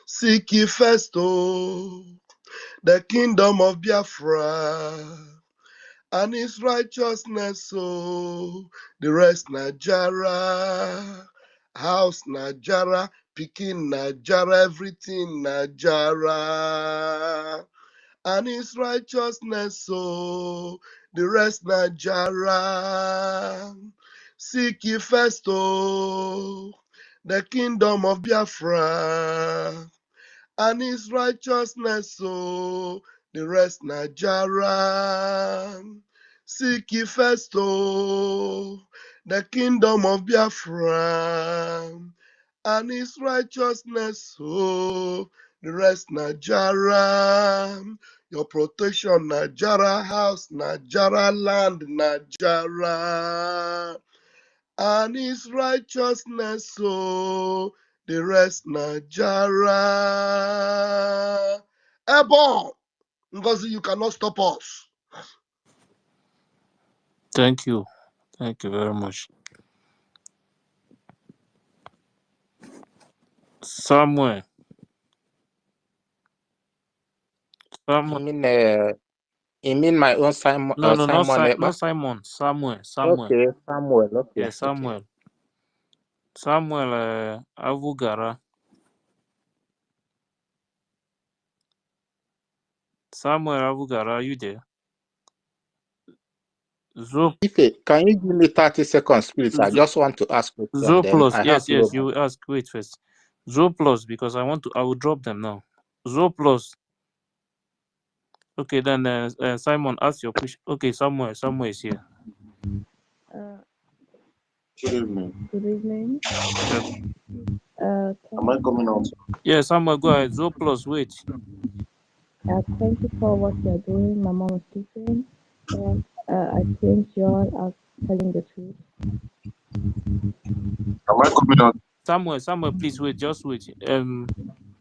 Seek ye first, the kingdom of Biafra and his righteousness, so the rest Najara. House Najara, picking Najara, everything Najara. And his righteousness, so the rest Najara. Seek ye first, the kingdom of Biafra and his righteousness, so the rest Najara. Seek ye first, the kingdom of Biafra and his righteousness, so the rest Najara. Your protection Najara, house Najara, land Najara and his righteousness, so the rest Najara. Ebon, Ngozi, you cannot stop us. Thank you. Thank you very much. Samuel. Samuel. You mean my own Simon? No, no, not Simon not Ekpa? Simon. Samuel. Samuel. Okay, Samuel. Okay, Yeah, okay. Samuel. Samuel Avugara. Samuel Avugara, are you there? Zo. Ife, can you give me 30 seconds, please? I just want to ask question. Zo Then plus. I have Yes, low yes. You will ask. Wait first. Zo plus, because I will drop them now. Zo plus. Okay, then Simon, ask your question. Okay, Samuel is here. Good evening. Good evening. Yes. Am I coming out? Yeah, Samuel, go ahead. Zo plus, wait. Thank you for what you're doing. My mom is teaching. I think you all are telling the truth. Am I coming out? Samuel, please wait. Just wait.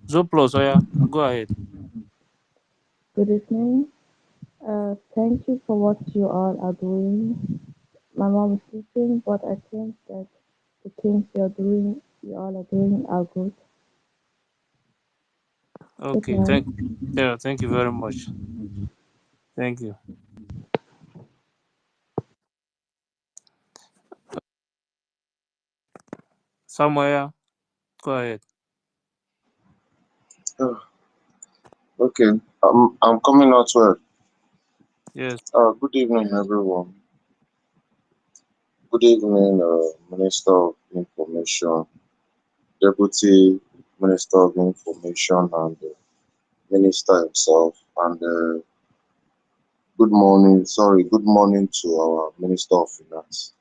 Zo plus, oh yeah, go ahead. Good evening. Thank you for what you all are doing. My mom is teaching, but I think that the things you all are doing are good. Okay, thank you very much. Thank you. Samuel, go ahead. Okay, I'm coming out well. Yes. Good evening, everyone. Good evening, Minister of Information, Deputy Minister of Information, and Minister himself. And good morning to our Minister of Finance.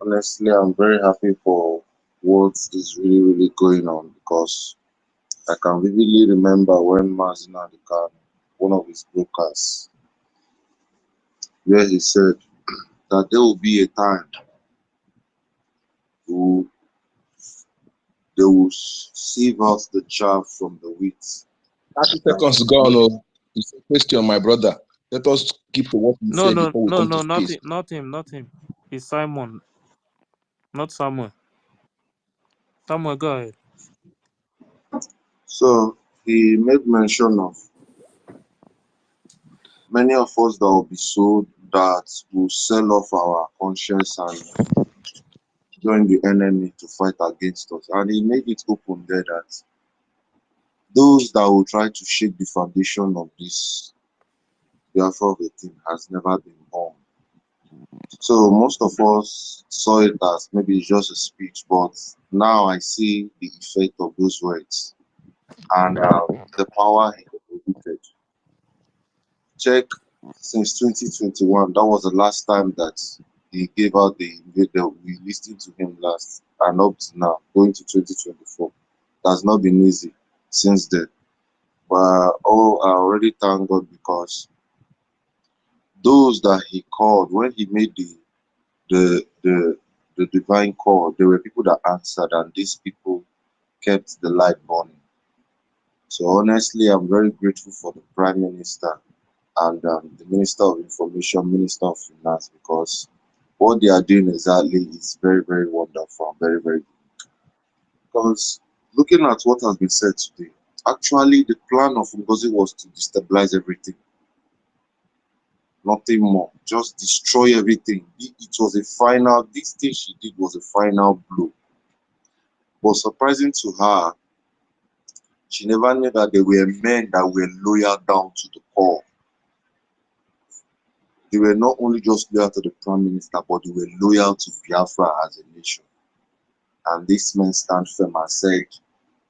Honestly, I'm very happy for what is really going on because I can vividly remember when Mazina Khan, one of his brokers, where he said that there will be a time who they will sieve out the chaff from the wheat. 30 seconds gone. Oh, it's a question, my brother. Let us keep to what we No, said no, before we no, come to no, not space. him, not him, not him. It's Simon, not Samuel. Samuel, go ahead. So he made mention of many of us that will be sold that will sell off our conscience and join the enemy to fight against us. And he made it open there that those that will try to shake the foundation of this Biafra of a thing has never been born. So most of us saw it as maybe it's just a speech, but now I see the effect of those words and the power he exhibited. Check since 2021, that was the last time that he gave out we listened to him last, and up to now, going to 2024. That's not been easy since then. But oh, I already thank God because those that he called when he made the the the divine call, there were people that answered, and these people kept the light burning. So honestly, I'm very grateful for the Prime Minister and the Minister of Information, Minister of Finance, because what they are doing exactly is very wonderful and very good. Because looking at what has been said today, actually the plan of Ngozi was to destabilize everything, nothing more, just destroy everything. It was a final, this thing she did was a final blow. But surprising to her, she never knew that there were men that were loyal down to the core. They were not only just loyal to the Prime Minister, but they were loyal to Biafra as a nation. And this man stand firm and said,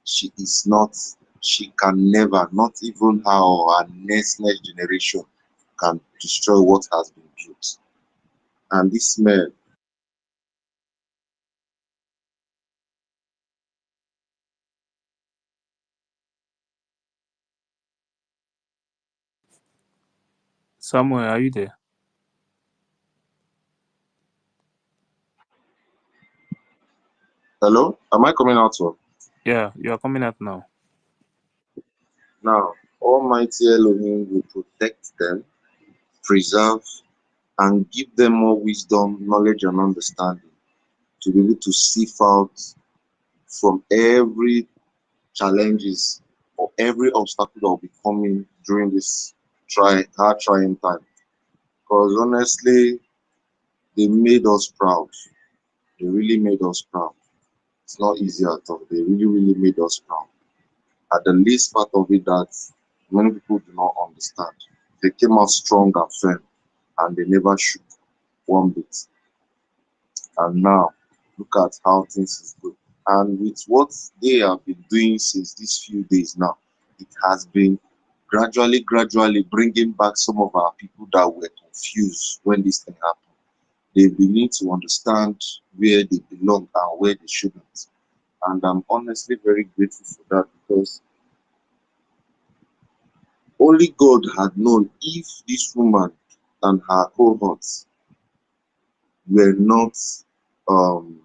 she is not, she can never, not even her or her next generation can destroy what has been built. And this man, Samuel, are you there? hello, am I coming out well? Yeah, you are coming out now. Now, Almighty Elohim will protect them, preserve, and give them more wisdom, knowledge, and understanding to be able to sift out from every challenges or every obstacle that will be coming during this hard trying time. Because honestly, they made us proud. They really made us proud. It's not easy at all. They really made us proud. At the least part of it that many people do not understand. They came out strong and firm and they never shook one bit. And now, look at how things is going. And with what they have been doing since these few days now, it has been gradually bringing back some of our people that were confused when this thing happened. They begin to understand where they belong and where they shouldn't. And I'm honestly very grateful for that because only God had known if this woman and her cohorts were not um,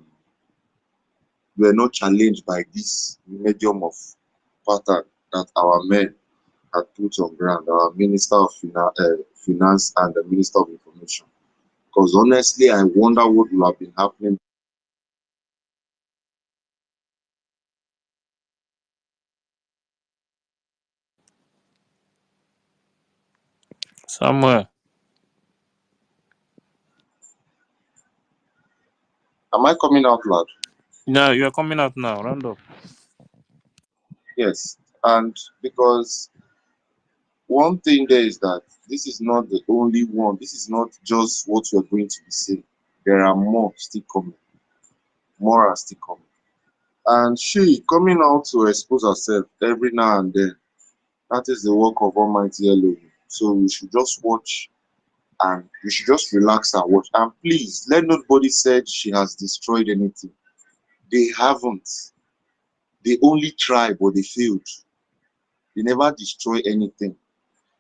were not challenged by this medium of pattern that our men had put on ground, our Minister of Finance and the Minister of Information. Because honestly, I wonder what will have been happening. Samuel. Am I coming out loud? No, you are coming out now. Round up. Yes. And because one thing there is that this is not the only one. This is not just what we're going to be seeing. There are more still coming. More are still coming. And she coming out to expose herself every now and then. That is the work of Almighty Elohim. So we should just watch and we should just relax and watch. And please, let nobody say she has destroyed anything. They haven't. They only tried, but they failed. They never destroyed anything.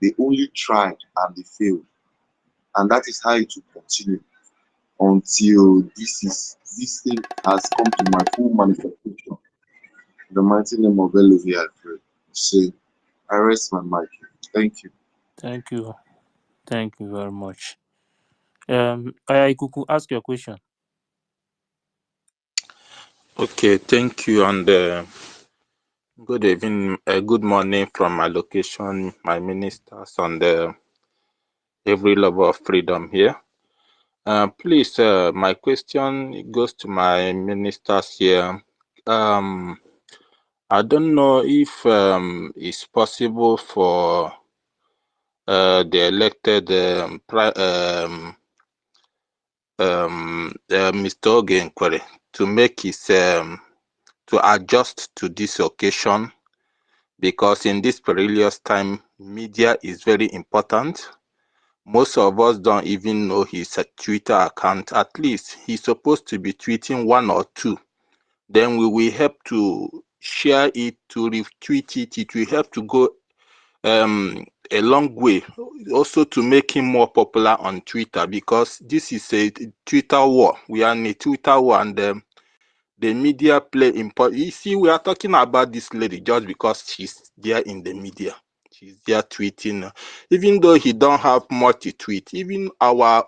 They only tried and they failed. And that is how it will continue until this thing has come to my full manifestation. In the mighty name of Elohim, I pray. Say, I rest my mic. Thank you. Thank you. Thank you very much. Ikuku, ask your question. Okay, thank you, and good evening, good morning from my location, my ministers, and every lover of freedom here. Please, my question goes to my ministers here. I don't know if it's possible for the elected Mr. Ogenkwere to make his to adjust to this occasion, because in this perilous time, media is very important. Most of us don't even know his Twitter account. At least he's supposed to be tweeting one or two. Then we will help to share it, to retweet it. It will help to go a long way, also to make him more popular on Twitter, because this is a Twitter war. We are in a Twitter war, and the media play important. You see, we are talking about this lady just because she's there in the media. She's there tweeting, even though he don't have much to tweet. Even our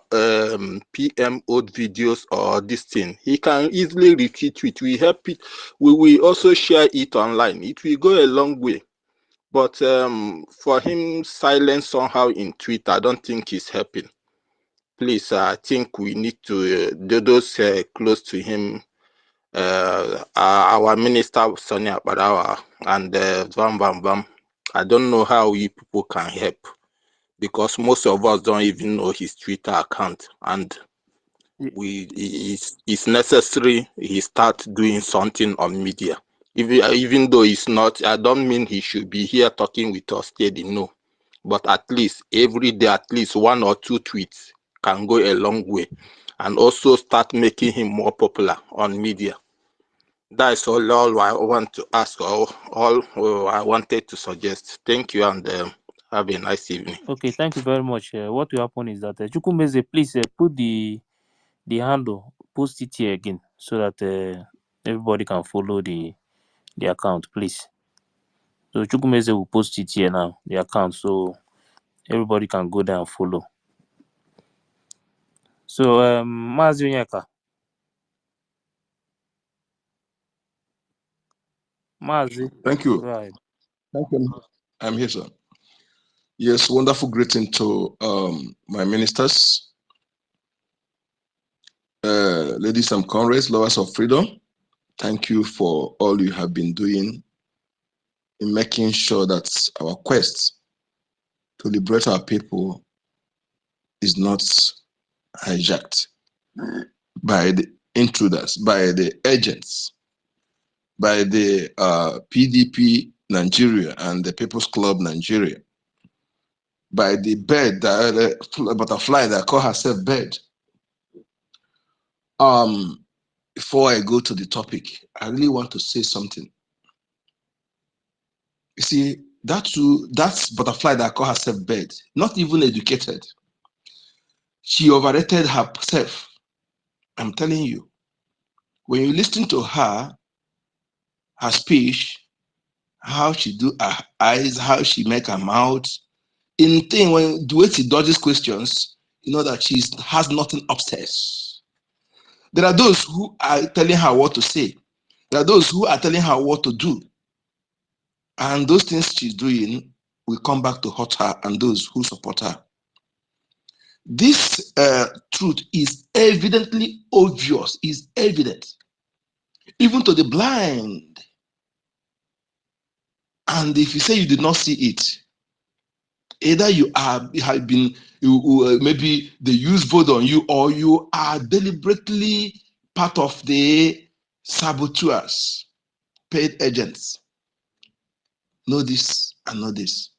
PM old videos or this thing, he can easily retweet it. We help it. We will also share it online. It will go a long way. But for him silent somehow in Twitter, I don't think it's helping. Please, I think we need to do those close to him. Our minister Sonia Badawa and Vam Vam Vam. I don't know how you people can help, because most of us don't even know his Twitter account, and it's necessary he start doing something on media. Even though it's not, I don't mean he should be here talking with us steady, no. But at least every day, at least one or two tweets can go a long way, and also start making him more popular on media. That's all I want to ask, or all I wanted to suggest. Thank you, and have a nice evening. Okay, thank you very much. What will happen is that Chukwumeze, please put the handle, post it here again, so that everybody can follow the account, please. So Chukwumeze will post it here now, the account, so everybody can go there and follow. So Mazi Onyeka. Mazi. Thank you. Right. Thank you. I'm here, sir. Yes, wonderful greeting to my ministers, ladies and comrades, lovers of freedom. Thank you for all you have been doing in making sure that our quest to liberate our people is not hijacked by the intruders, by the agents, by the PDP Nigeria and the People's Club Nigeria, by the bird, the butterfly that call herself bird. Before I go to the topic, I really want to say something. You see, that's butterfly that call herself bird, not even educated. She overrated herself. I'm telling you. When you listen to her speech, how she do her eyes, how she make her mouth, in thing when the way she dodges questions, you know that she has nothing upstairs. There are those who are telling her what to say. There are those who are telling her what to do. And those things she's doing will come back to hurt her and those who support her. This truth is evidently obvious, is evident, even to the blind. And if you say you did not see it, either you have been, maybe they use vote on you, or you are deliberately part of the saboteurs, paid agents. Know this and know this.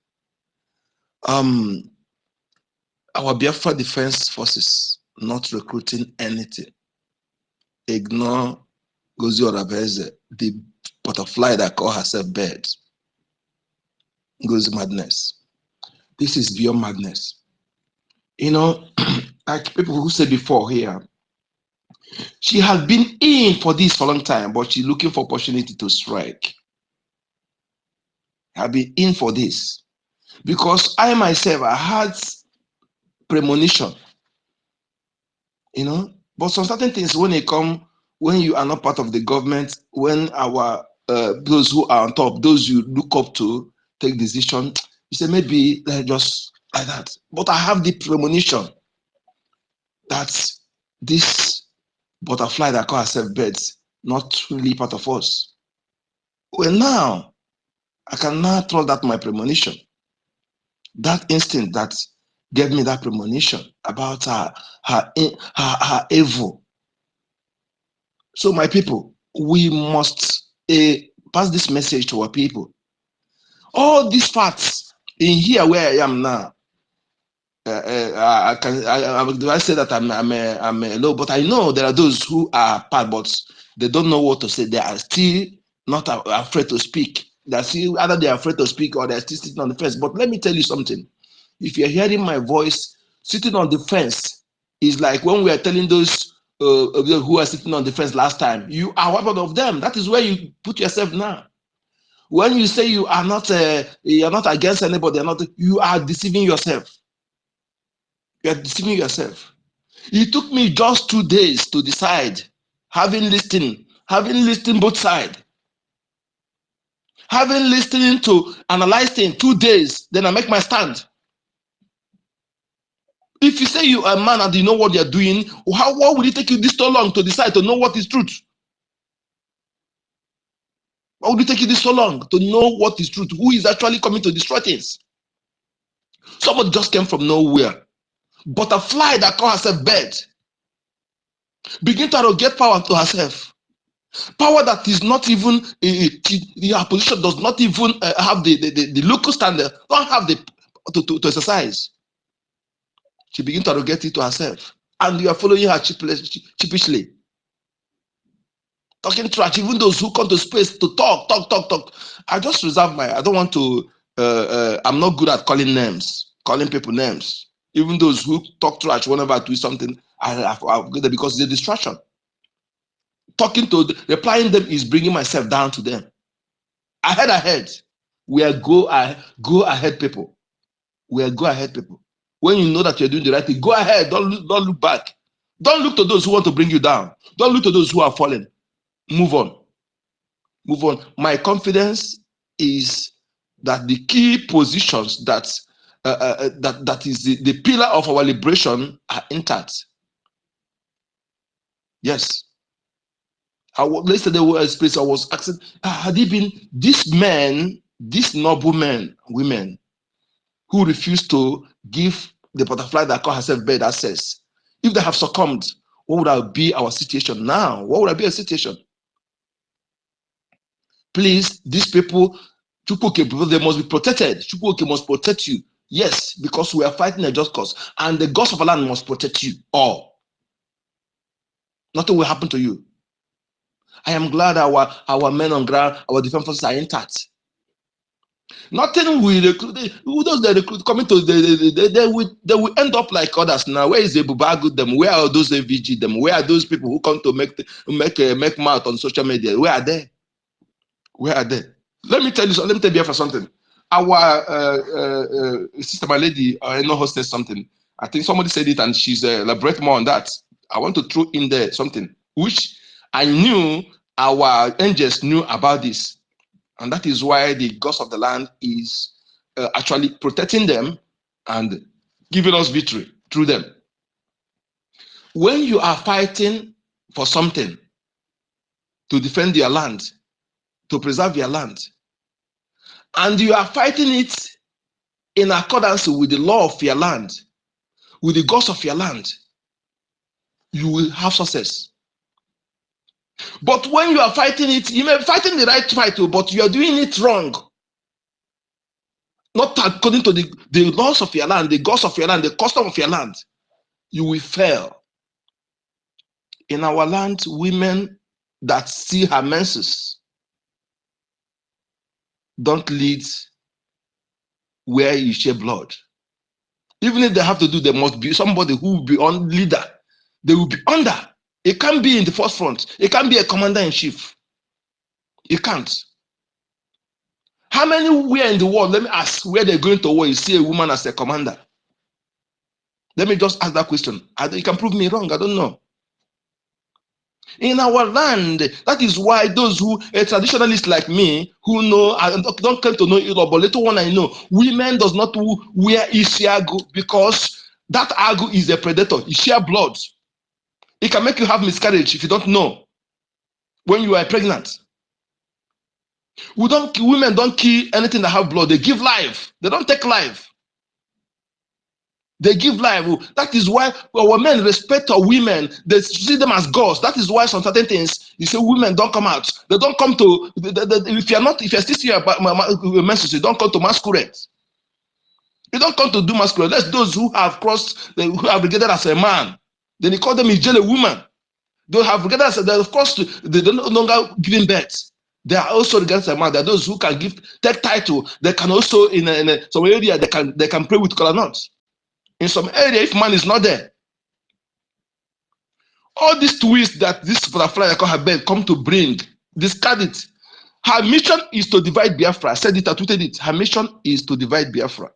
Our Biafra Defense Forces not recruiting anything. Ignore Ngozi Madness+, the butterfly that call herself bird. Ngozi Madness. This is beyond madness. You know, like people who said before here, she has been in for this for a long time, but she's looking for opportunity to strike. I've been in for this because I myself, I had premonition, you know, but some certain things when they come, when you are not part of the government, when our those who are on top, those you look up to take decision, you say maybe just like that. But I have the premonition that this butterfly that call herself birds, not really part of us. Well, now I can now trust that my premonition, that instinct that gave me that premonition about her evil. So, my people, we must pass this message to our people. All these facts in here where I am now, I say that I'm low, but I know there are those who are part, but they don't know what to say. They are still not afraid to speak. They're still either they're afraid to speak or they're still sitting on the fence. But let me tell you something. If you're hearing my voice, sitting on the fence is like when we are telling those who are sitting on the fence last time, you are one of them. That is where you put yourself now. When you say you are not against anybody, you are deceiving yourself. You are deceiving yourself. It took me just 2 days to decide, having listened both sides, having listening to analyzing 2 days, then I make my stand. If you say you are a man and you know what you're doing, why would it take you this so long to decide to know what is truth? Why would it take you this so long to know what is truth? Who is actually coming to destroy things? Somebody just came from nowhere. Butterfly that call herself bird. Begin to get power to herself. Power that is not even, her position does not even have the local standard, don't have the to exercise. She begins to get it to herself. And you are following her cheapishly. Talking trash, even those who come to space to talk. I just reserve I don't want to, I'm not good at calling people names. Even those who talk trash whenever I do something, I'll get there because it's a distraction. Replying them is bringing myself down to them. Ahead. We are go ahead people. We are go ahead people. When you know that you're doing the right thing, go ahead. Don't look back. Don't look to those who want to bring you down. Don't look to those who are falling. Move on. My confidence is that the key positions that is the pillar of our liberation are intact. Yes. Yesterday I was asking, had it been these men, these noble men, women, who refused to give the butterfly that call herself bird access, if they have succumbed, what would be our situation now? What would be a situation? Please, these people, they must be protected. Chukwuke must protect you. Yes, because we are fighting a just cause. And the gods of our land must protect you all. Nothing will happen to you. I am glad our men on ground, our defense forces are intact. Nothing will recruit. Those they recruit coming to they will end up like others now. Where is the Bubagu them? Where are those AVG them? Where are those people who come to make mouth on social media? Where are they? Where are they? Let me tell you for something. Our sister, my lady, I know hostess something. I think somebody said it and she's elaborate more on that. I want to throw in there something which I knew our angels knew about this. And that is why the gods of the land is actually protecting them and giving us victory through them. When you are fighting for something to defend your land, to preserve your land, and you are fighting it in accordance with the law of your land, with the gods of your land, you will have success. But when you are fighting it, you may be fighting the right fight, but you are doing it wrong. not according to the laws of your land, the gods of your land, the custom of your land, you will fail. In our land, women that see her menses don't lead where you share blood. Even if they have to do, there must be somebody who will be on leader. They will be under. It can't be in the first front. It can't be a commander in chief. It can't. How many where in the world, let me ask, where they're going to war, you see a woman as a commander? Let me just ask that question. You can prove me wrong, I don't know. In our land, that is why those who, traditionalists like me, who know, I don't claim to know Europe, but little one I know, women does not wear isiagu because that agu is a predator. It share blood. It can make you have miscarriage if you don't know when you are pregnant. Women don't kill anything that have blood. They give life. They don't take life. They give life. That is why our men respect our women. They see them as gods. That is why some certain things you say women don't come out. They don't come to. If you're still here about menses, you don't come to masquerade. You don't come to do masquerade. That's those who have crossed, who have regarded as a man. Then you call them a woman. They have regarded as of course they don't no longer giving birth. They are also regarded as a man. There are those who can take title. They can also in some area they can pray with color nuts. In some area, if man is not there, all these twists that this butterfly I call her bed come to bring, discard it. Her mission is to divide Biafra. I said it, I tweeted it. Her mission is to divide Biafra.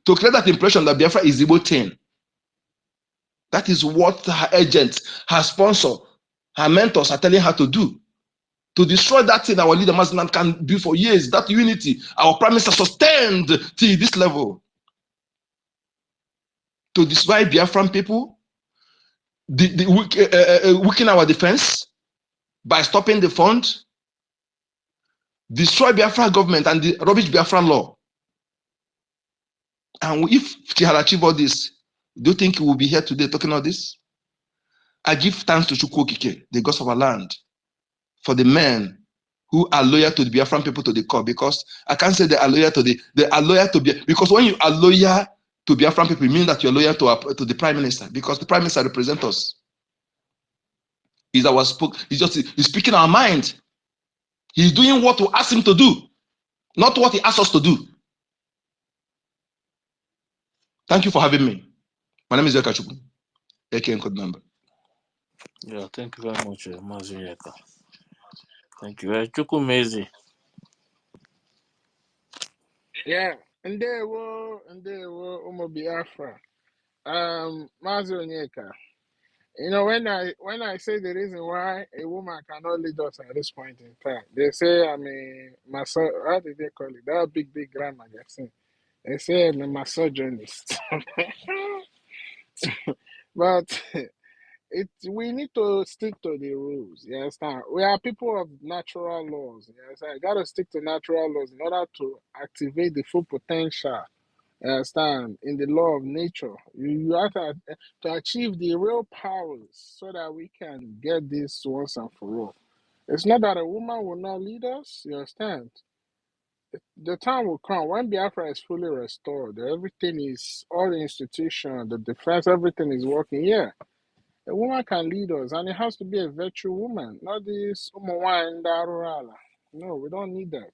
To create that impression that Biafra is Igbo thing. That is what her agents, her sponsor, her mentors are telling her to do. To destroy that thing our leader Maznan can do for years. That unity, our prime minister sustained till this level. To destroy Biafran people, weaken our defense by stopping the fund, destroy Biafra government and the rubbish Biafra law. And if she had achieved all this, do you think we will be here today talking all this? I give thanks to Chukwu Okike, the gods of our land, for the men who are loyal to the Biafran people to the core, because I can't say they are loyal to because when you are loyal to Biafran people, it means that you're loyal to the prime minister, because the prime minister represents us. He's speaking our mind. He's doing what we ask him to do, not what he asks us to do. Thank you for having me. My name is Yoka Chukwu, aka Code Number. Yeah, thank you very much, Mazi Yeka. Thank you. Chukwu Mezi. Yeah, ndewo Umo Biafra. Mazi Onyeka. You know, when I say the reason why a woman cannot lead us at this point in time, they say I'm a how did they call it? That big grandma magazine. They say I'm a misogynist. But we need to stick to the rules. You understand? We are people of natural laws. You understand? You gotta stick to natural laws in order to activate the full potential. You understand? In the law of nature, you have to achieve the real powers so that we can get this once and for all. It's not that a woman will not lead us. You understand? The time will come when Biafra is fully restored. Everything is all the institution, the defense, everything is working. Yeah, a woman can lead us, and it has to be a virtual woman, not this Umuwa Ndarurala. No, we don't need that.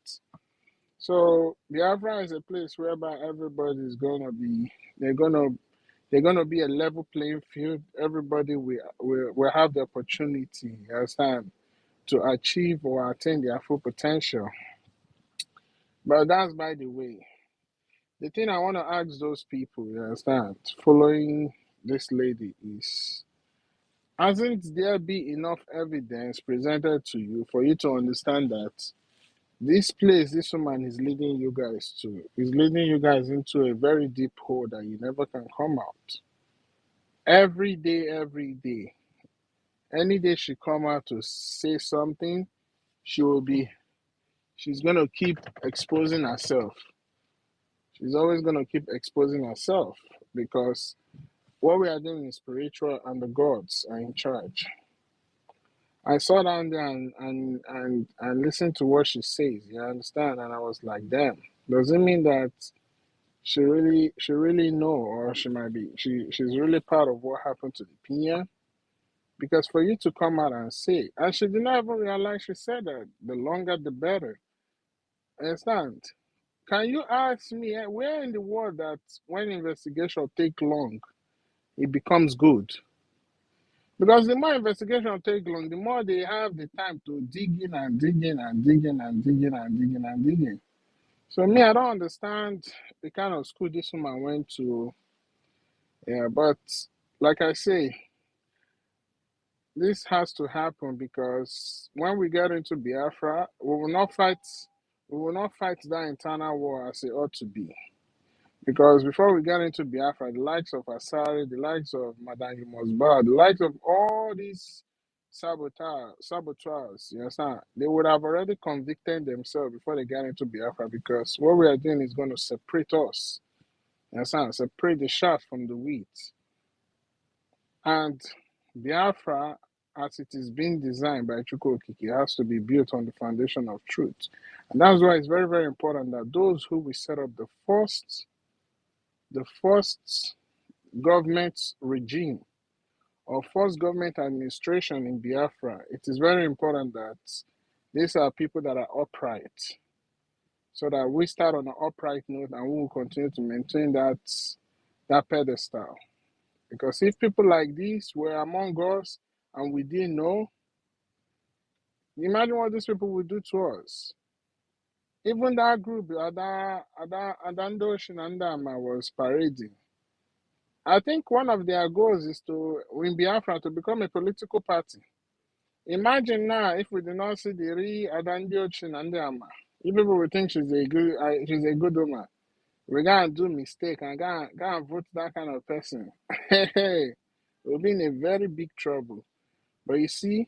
So Biafra is a place whereby everybody is gonna be. They're gonna be a level playing field. Everybody will have the opportunity, you understand, to achieve or attain their full potential. But that's by the way. The thing I want to ask those people, you understand, following this lady is, hasn't there been enough evidence presented to you for you to understand that this place this woman is leading you guys to is leading you guys into a very deep hole that you never can come out? Every day. Any day she come out to say something, she's gonna keep exposing herself. She's always gonna keep exposing herself because what we are doing is spiritual and the gods are in charge. I saw down there and listened to what she says, you understand? And I was like, damn. Does it mean that she really know, or she might be she's really part of what happened to the PM? Because for you to come out and say, and she did not even realize she said that, the longer the better. Understand? Can you ask me where in the world that when investigation take long, it becomes good? Because the more investigation take long, the more they have the time to dig in and dig in and dig in and dig in and dig in and dig in. So me, I don't understand the kind of school this woman went to. Yeah, but like I say, this has to happen because when we get into Biafra, we will not fight that internal war as it ought to be. Because before we get into Biafra, the likes of Asari, the likes of Madame Yumosba, the likes of all these saboteurs, you understand, they would have already convicted themselves before they get into Biafra, because what we are doing is going to separate us. You understand? Separate the chaff from the wheat. And Biafra, as it is being designed by Chukwu Okike, has to be built on the foundation of truth. And that's why it's very, very important that those who will set up the first government regime or first government administration in Biafra, it is very important that these are people that are upright, so that we start on an upright note and we will continue to maintain that pedestal. Because if people like this were among us and we didn't know, imagine what these people would do to us. Even that group, Adando Shinandama, was parading. I think one of their goals is to win Biafra to become a political party. Imagine now if we do not see the real Adandio Chinandama. You people will think she's a good woman. We're gonna do mistake and gonna vote that kind of person. Hey, we'll be in a very big trouble. But you see,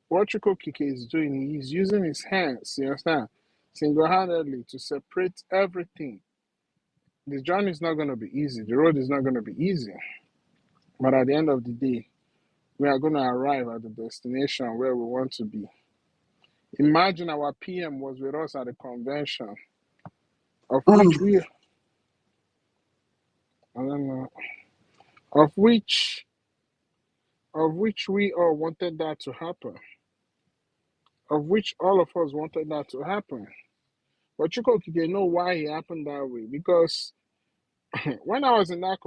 what Chuko Kike is doing, he's using his hands, you understand, single-handedly to separate everything. The journey is not gonna be easy. The road is not gonna be easy. But at the end of the day, we are gonna arrive at the destination where we want to be. Imagine our PM was with us at the convention, of which we, I don't know, of which we all wanted that to happen, of which all of us wanted that to happen. But Chukwukike know why it happened that way. Because when I was in that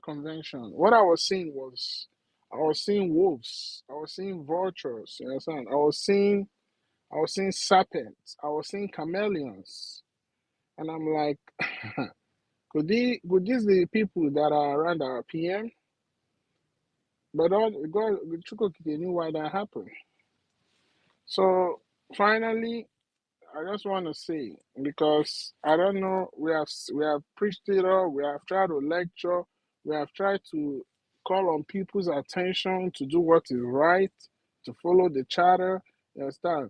convention, what I was seeing wolves, I was seeing vultures, you understand? I was seeing serpents, I was seeing chameleons. And I'm like, could these be the people that are around our PM? But God, Chukwukike knew why that happened. So finally, I just want to say, because I don't know, we have preached it all, we have tried to lecture, we have tried to call on people's attention to do what is right, to follow the charter, you understand,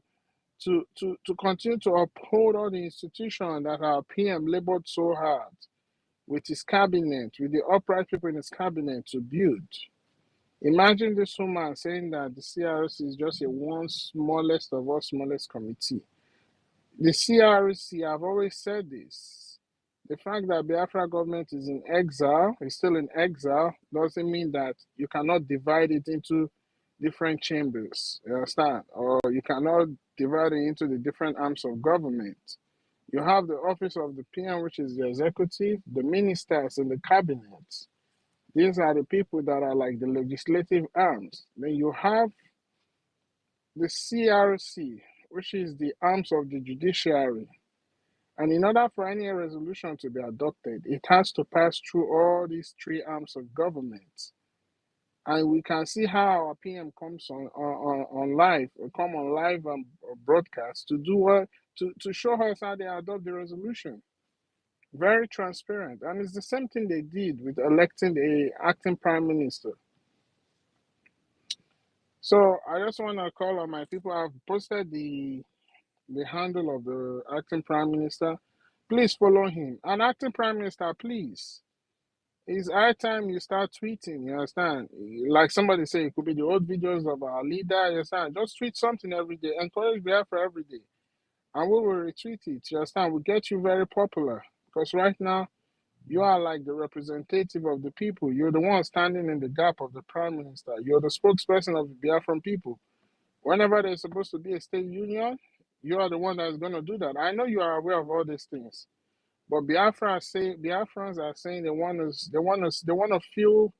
to continue to uphold all the institutions that our PM labored so hard with his cabinet, with the upright people in his cabinet to build. Imagine this woman saying that the CRC is just a one smallest of all smallest committee. The CRC, I've always said this. The fact that Biafra government is in exile, is still in exile, doesn't mean that you cannot divide it into different chambers, you understand? Or you cannot divide it into the different arms of government. You have the office of the PM, which is the executive, the ministers and the cabinet. These are the people that are like the legislative arms. Then you have the CRC, which is the arms of the judiciary. And in order for any resolution to be adopted, it has to pass through all these three arms of government. And we can see how our PM comes on live, come on live broadcast to do what, to show us how they adopt the resolution. Very transparent. And it's the same thing they did with electing the acting prime minister. So I just want to call on my people. I've posted the handle of the acting prime minister. Please follow him. And acting prime minister, please. It's high time you start tweeting, you understand? Like somebody say, it could be the old videos of our leader, you understand? Just tweet something every day. Encourage Biafra every day. and we will retweet it. You understand? We get you very popular because right now you are like the representative of the people. You're the one standing in the gap of the prime minister. You're the spokesperson of the Biafran people. Whenever there's supposed to be a state union, you are the one that's going to do that. I know you are aware of all these things, but Biafrans are saying they want to feel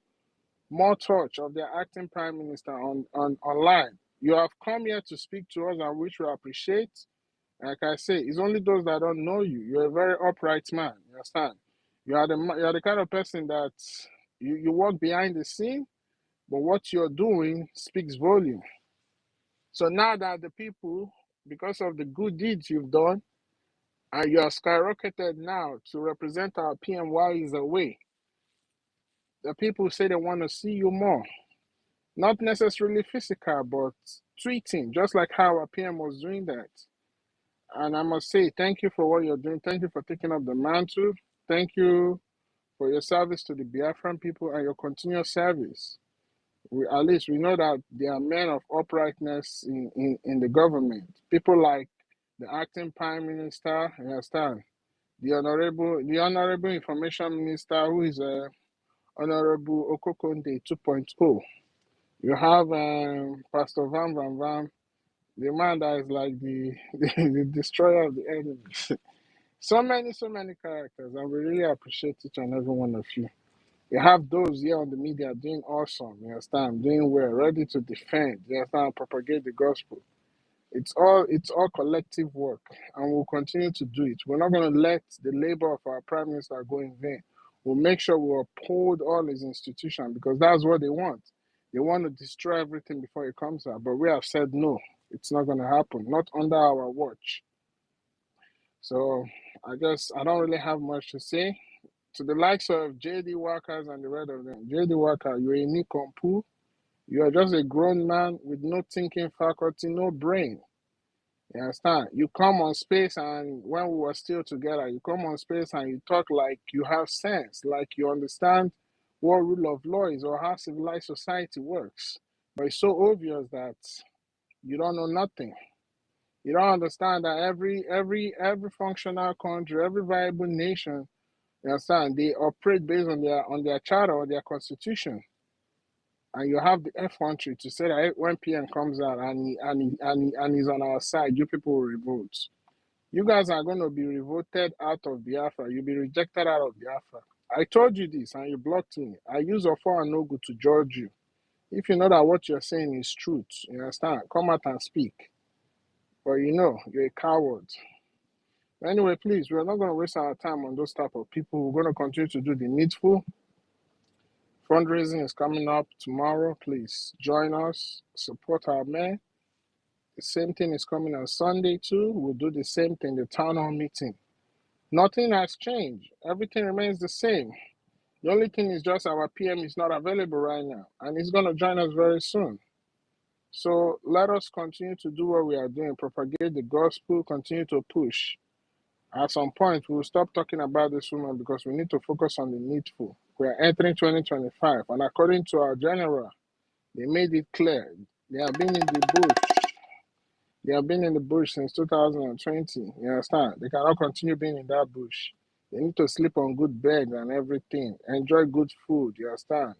more touch of their acting prime minister online. You have come here to speak to us, and which we appreciate. Like I say, it's only those that don't know you. You're a very upright man. You understand? You are the kind of person that you work behind the scene, but what you're doing speaks volume. So now that the people, because of the good deeds you've done, and you are skyrocketed now to represent our PM while he's away, the people say they want to see you more. Not necessarily physical, but tweeting, just like how our PM was doing that. And I must say, thank you for what you're doing. Thank you for taking up the mantle. Thank you for your service to the Biafran people and your continuous service. At least we know that there are men of uprightness in the government. People like the acting prime minister, you understand? The honorable information minister, who is Honorable Okokonde 2.0. You have Pastor Van, the man that is like the destroyer of the enemies. So many characters, and we really appreciate each and every one of you. You have those here on the media doing awesome, you understand, doing well, ready to defend, you understand, propagate the gospel. It's all collective work, and we'll continue to do it. We're not going to let the labor of our prime minister go in vain. We'll make sure we uphold all his institutions because that's what they want. They want to destroy everything before it comes out, but we have said no. It's not going to happen, not under our watch. So I don't really have much to say. To the likes of JD Workers and the rest of them, JD Worker, you're a nincompoop. You are just a grown man with no thinking faculty, no brain. You understand? You come on space, and when we were still together, you come on space and you talk like you have sense, like you understand what rule of law is or how civilized society works. But it's so obvious that you don't know nothing. You don't understand that every functional country, every viable nation, you understand, they operate based on their charter or their constitution. And you have the effrontery to say that when PM comes out and he's on our side, you people will revolt. You guys are going to be revolted out of Biafra. You'll be rejected out of Biafra. I told you this and you blocked me. I use Ofo and Nogu to judge you. If you know that what you're saying is truth, you understand, come out and speak. But you're a coward. Anyway, please, we're not going to waste our time on those type of people. We're going to continue to do the needful. Fundraising is coming up tomorrow. Please join us, support our men. The same thing is coming on Sunday too. We'll do the same thing, the town hall meeting. Nothing has changed. Everything remains the same. The only thing is just our PM is not available right now, and he's going to join us very soon. So let us continue to do what we are doing, propagate the gospel, continue to push. At some point, we'll stop talking about this woman because we need to focus on the needful. We are entering 2025, and according to our general, they made it clear. They have been in the bush. They have been in the bush since 2020. You understand? They cannot continue being in that bush. They need to sleep on good beds and everything. Enjoy good food. You understand?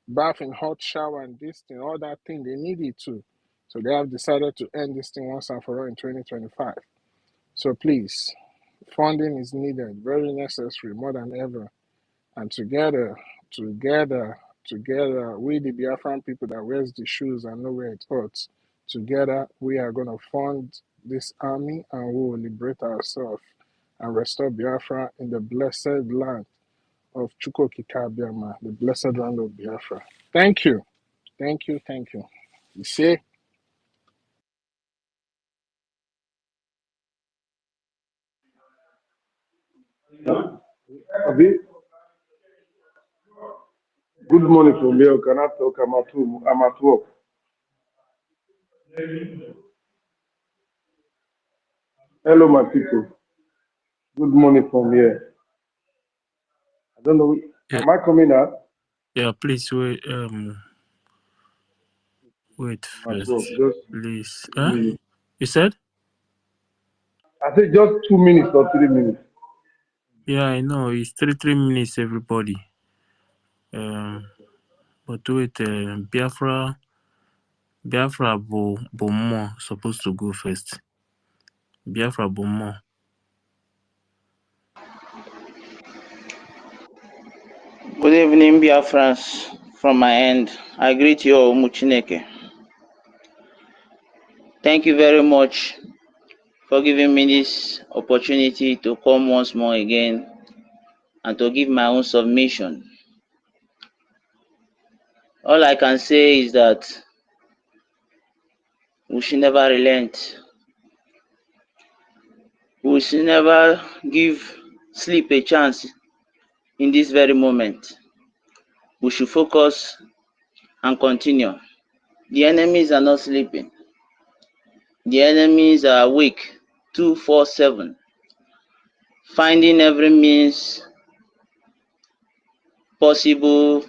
Bath in hot shower and this thing, all that thing. They need it too. So they have decided to end this thing once and for all in 2025. So please, funding is needed, very necessary, more than ever. And together, we the Biafran people that wears the shoes and know where it hurts, together we are going to fund this army and we will liberate ourselves and restore Biafra in the blessed land of Chukwokikabiama, the blessed land of Biafra. Thank you. Thank you. Thank you. You see? Abi, good morning from here. Can I talk? I'm at work. Hello, my people. Good morning from here. I don't know. Yeah, Am I coming out? yeah. Please wait. Wait I'm at work. first, Just please. give me. You said? I said just 2 minutes or 3 minutes. Yeah, I know. It's 3 minutes, everybody. But wait, Biafra Bomo supposed to go first. Biafra Bomo. Good evening, Biafrans. From my end, I greet you all, Muchineke. Thank you very much for giving me this opportunity to come once more again and to give my own submission. All I can say is that we should never relent. We should never give sleep a chance in this very moment. We should focus and continue. The enemies are not sleeping. The enemies are awake 247, finding every means possible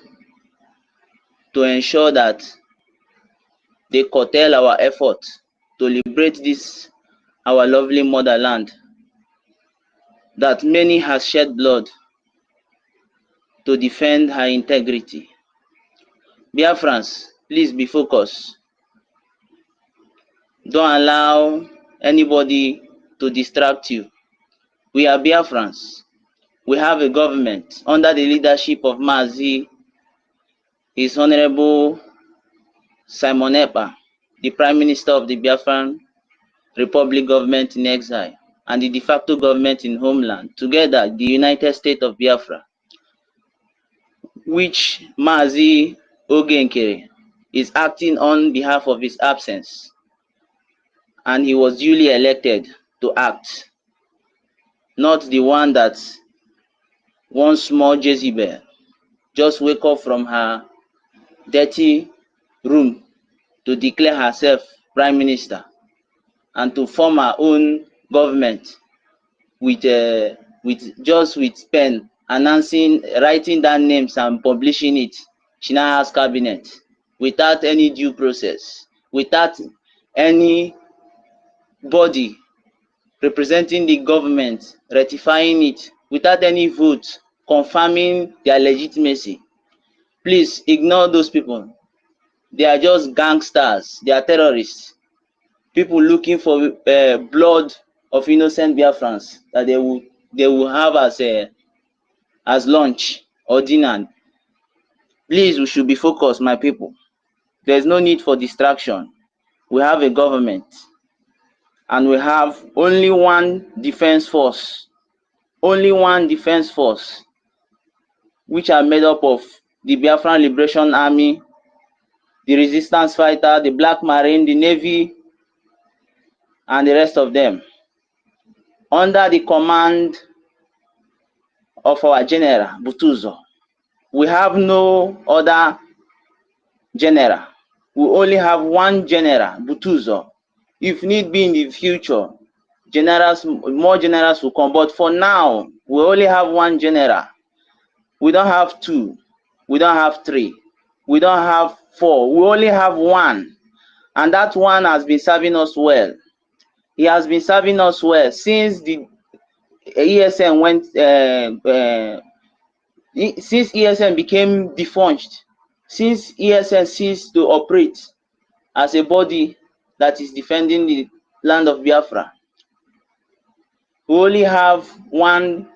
to ensure that they curtail our effort to liberate this our lovely motherland that many has shed blood to defend her integrity. Biafrans, please be focused. Don't allow anybody to distract you. We are Biafrans. We have a government under the leadership of Mazi, His Honorable Simon Epa, the Prime Minister of the Biafran Republic government in exile, and the de facto government in homeland, together the United States of Biafra, which Mazi Ogenkere is acting on behalf of his absence, and he was duly elected to act, not the one that one small Jezebel just wake up from her dirty room to declare herself prime minister and to form her own government with pen, announcing, writing down names and publishing it. She now has cabinet without any due process, without any body representing the government ratifying it, without any vote confirming their legitimacy. Please ignore those people. They are just gangsters. They are terrorists. People looking for blood of innocent Biafrans that they will have as lunch or dinner. Please, we should be focused, my people. There's no need for distraction. We have a government and we have only one defense force, which are made up of the Biafran Liberation Army, the resistance fighter, the Black Marine, the Navy, and the rest of them, under the command of our General Butuzo. We have no other general. We only have one General Butuzo. If need be in the future, more generals will come. But for now, we only have one general. We don't have two. We don't have three. We don't have four. We only have one. And that one has been serving us well. He has been serving us well since the ESN went, since ESN became defunct, since ESN ceased to operate as a body that is defending the land of Biafra. We only have one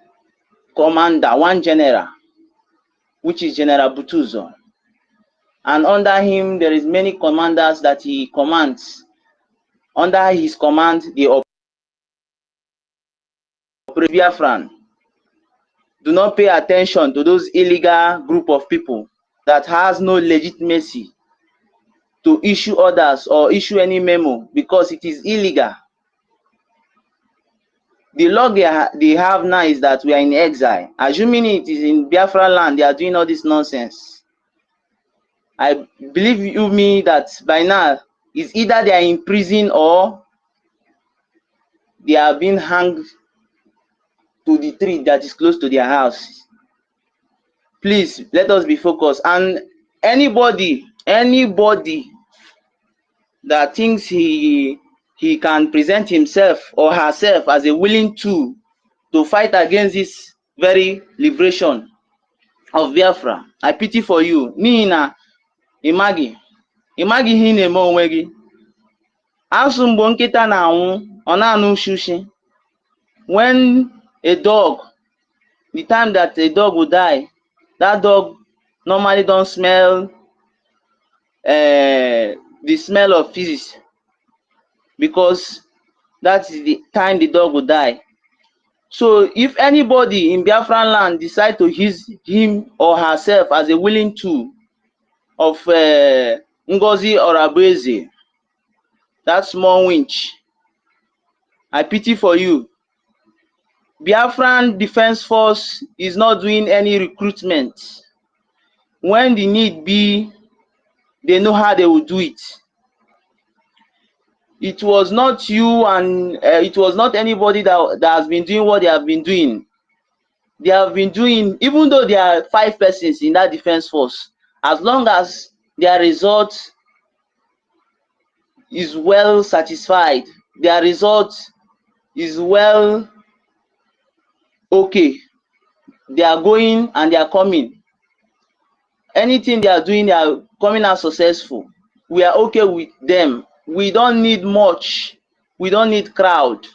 commander, one general, which is General Butuzo. And under him, there is many commanders that he commands. Under his command, they operate. Biafran, do not pay attention to those illegal group of people that has no legitimacy to issue orders or issue any memo because it is illegal. The law they have now is that we are in exile. Assuming it is in Biafra land, they are doing all this nonsense. I believe you me that by now, it's either they are in prison or they are being hanged to the tree that is close to their house. Please, let us be focused. And anybody that thinks he he can present himself or herself as a willing tool to fight against this very liberation of Biafra. I pity for you. N'ihi na ịmaghị ihe ị na-eme onwe gị. Asụ mgbe nkịta na-anwụ, ọ na-anụ ushi. When a dog, the time that a dog will die, that dog normally don't smell the smell of physics, because that is the time the dog will die. So if anybody in Biafran land decide to use him or herself as a willing tool of Ngozi or Abueze, that small winch, I pity for you. Biafran Defense Force is not doing any recruitment. When the need be, they know how they will do it. It was not you and it was not anybody that has been doing what they have been doing. They have been doing, even though there are 5 persons in that defense force, as long as their result is well satisfied, their result is well okay, they are going and they are coming. Anything they are doing, they are coming out successful. We are okay with them. We don't need much. We don't need crowd.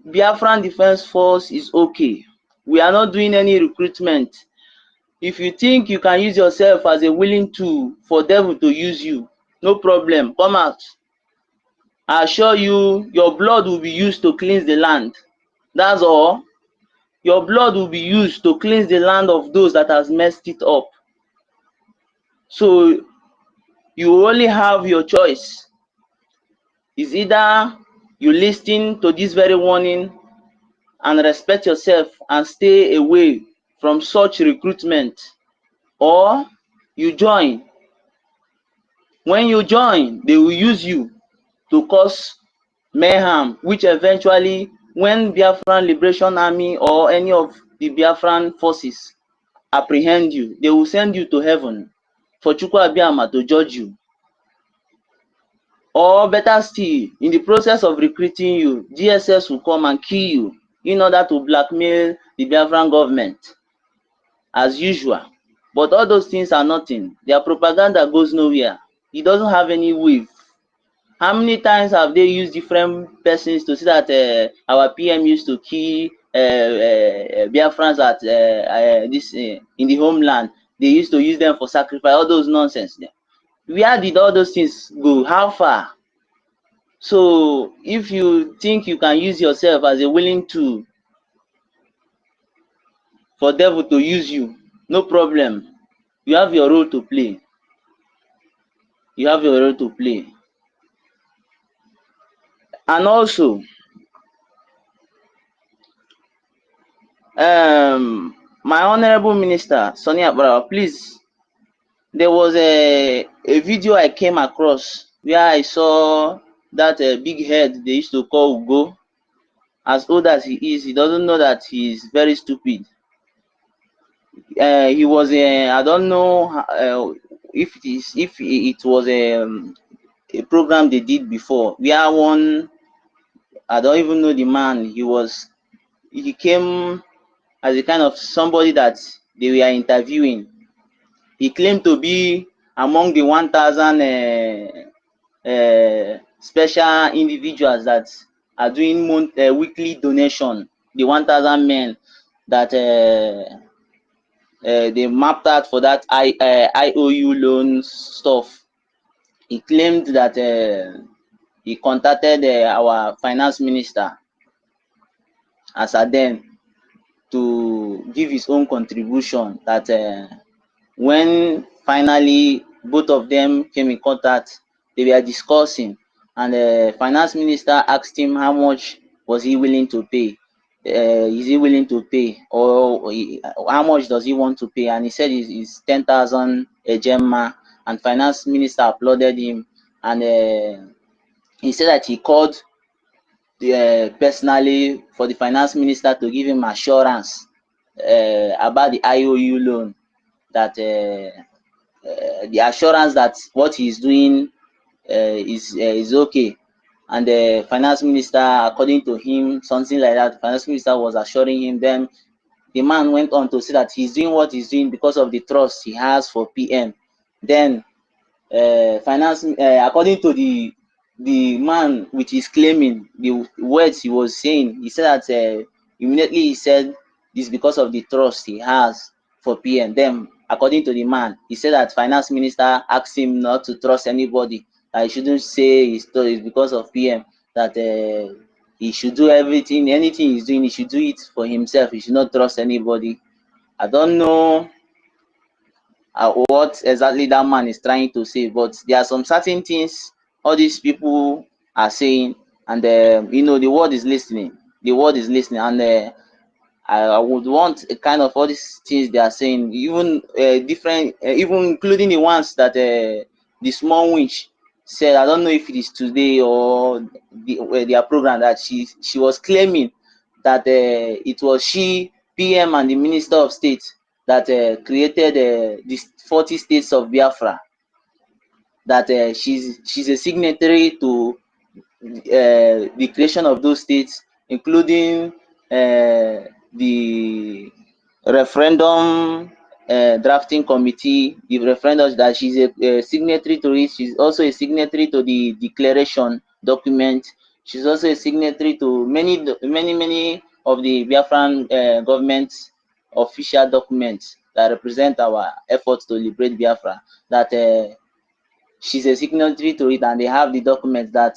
Biafran Defense Force is okay. We are not doing any recruitment. If you think you can use yourself as a willing tool for devil to use you, no problem, come out. I assure you, your blood will be used to cleanse the land. That's all. Your blood will be used to cleanse the land of those that has messed it up. So you only have your choice. It's either you listen to this very warning and respect yourself and stay away from such recruitment, or you join. When you join, they will use you to cause mayhem, which eventually, when Biafran Liberation Army or any of the Biafran forces apprehend you, they will send you to heaven for Chukwu Abiyama to judge you. Or better still, in the process of recruiting you, DSS will come and kill you in order to blackmail the Biafran government, as usual. But all those things are nothing. Their propaganda goes nowhere. It doesn't have any weight. How many times have they used different persons to say that our PM used to kill Biafrans at in the homeland? They used to use them for sacrifice. All those nonsense. Where did all those things go? How far? So if you think you can use yourself as a willing tool for devil to use you, no problem. You have your role to play. You have your role to play. And also, my honorable minister, Sonny Abrawa, please, there was a video I came across where I saw that big head they used to call Ugo. As old as he is, he doesn't know that he is very stupid. He was I don't know if it was a program they did before. Where one, I don't even know the man. He came as a kind of somebody that they were interviewing. He claimed to be among the 1,000 special individuals that are doing weekly donation. The 1,000 men that they mapped out for that IOU loan stuff. He claimed that he contacted our finance minister as a then to give his own contribution, that when finally both of them came in contact, they were discussing, and the finance minister asked him how much was he willing to pay. Is he willing to pay, or how much does he want to pay? And he said it's 10,000 a gemma, and finance minister applauded him, and he said that he called personally for the finance minister to give him assurance about the IOU loan, that the assurance that what he's doing is okay. and the finance minister, according to him, something like that, the finance minister was assuring him. Then the man went on to say that he's doing what he's doing because of the trust he has for PM. Then according to the man which is claiming the words he was saying, he said that immediately he said this because of the trust he has for PM. Then according to the man, he said that finance minister asked him not to trust anybody, that he shouldn't say his story is because of PM, that he should do anything he's doing, he should do it for himself, he should not trust anybody. I don't know what exactly that man is trying to say, but there are some certain things all these people are saying, and the world is listening. The world is listening, and I would want a kind of all these things they are saying, even different, even including the ones that the small winch said. I don't know if it is today or their program, that she was claiming that it was she, PM, and the Minister of State that created these 40 states of Biafra. That she's a signatory to the creation of those states, including the referendum drafting committee, the referendum, that she's a signatory to it. She's also a signatory to the declaration document. She's also a signatory to many of the Biafran government official documents that represent our efforts to liberate Biafra. That she's a signatory to it, and they have the documents that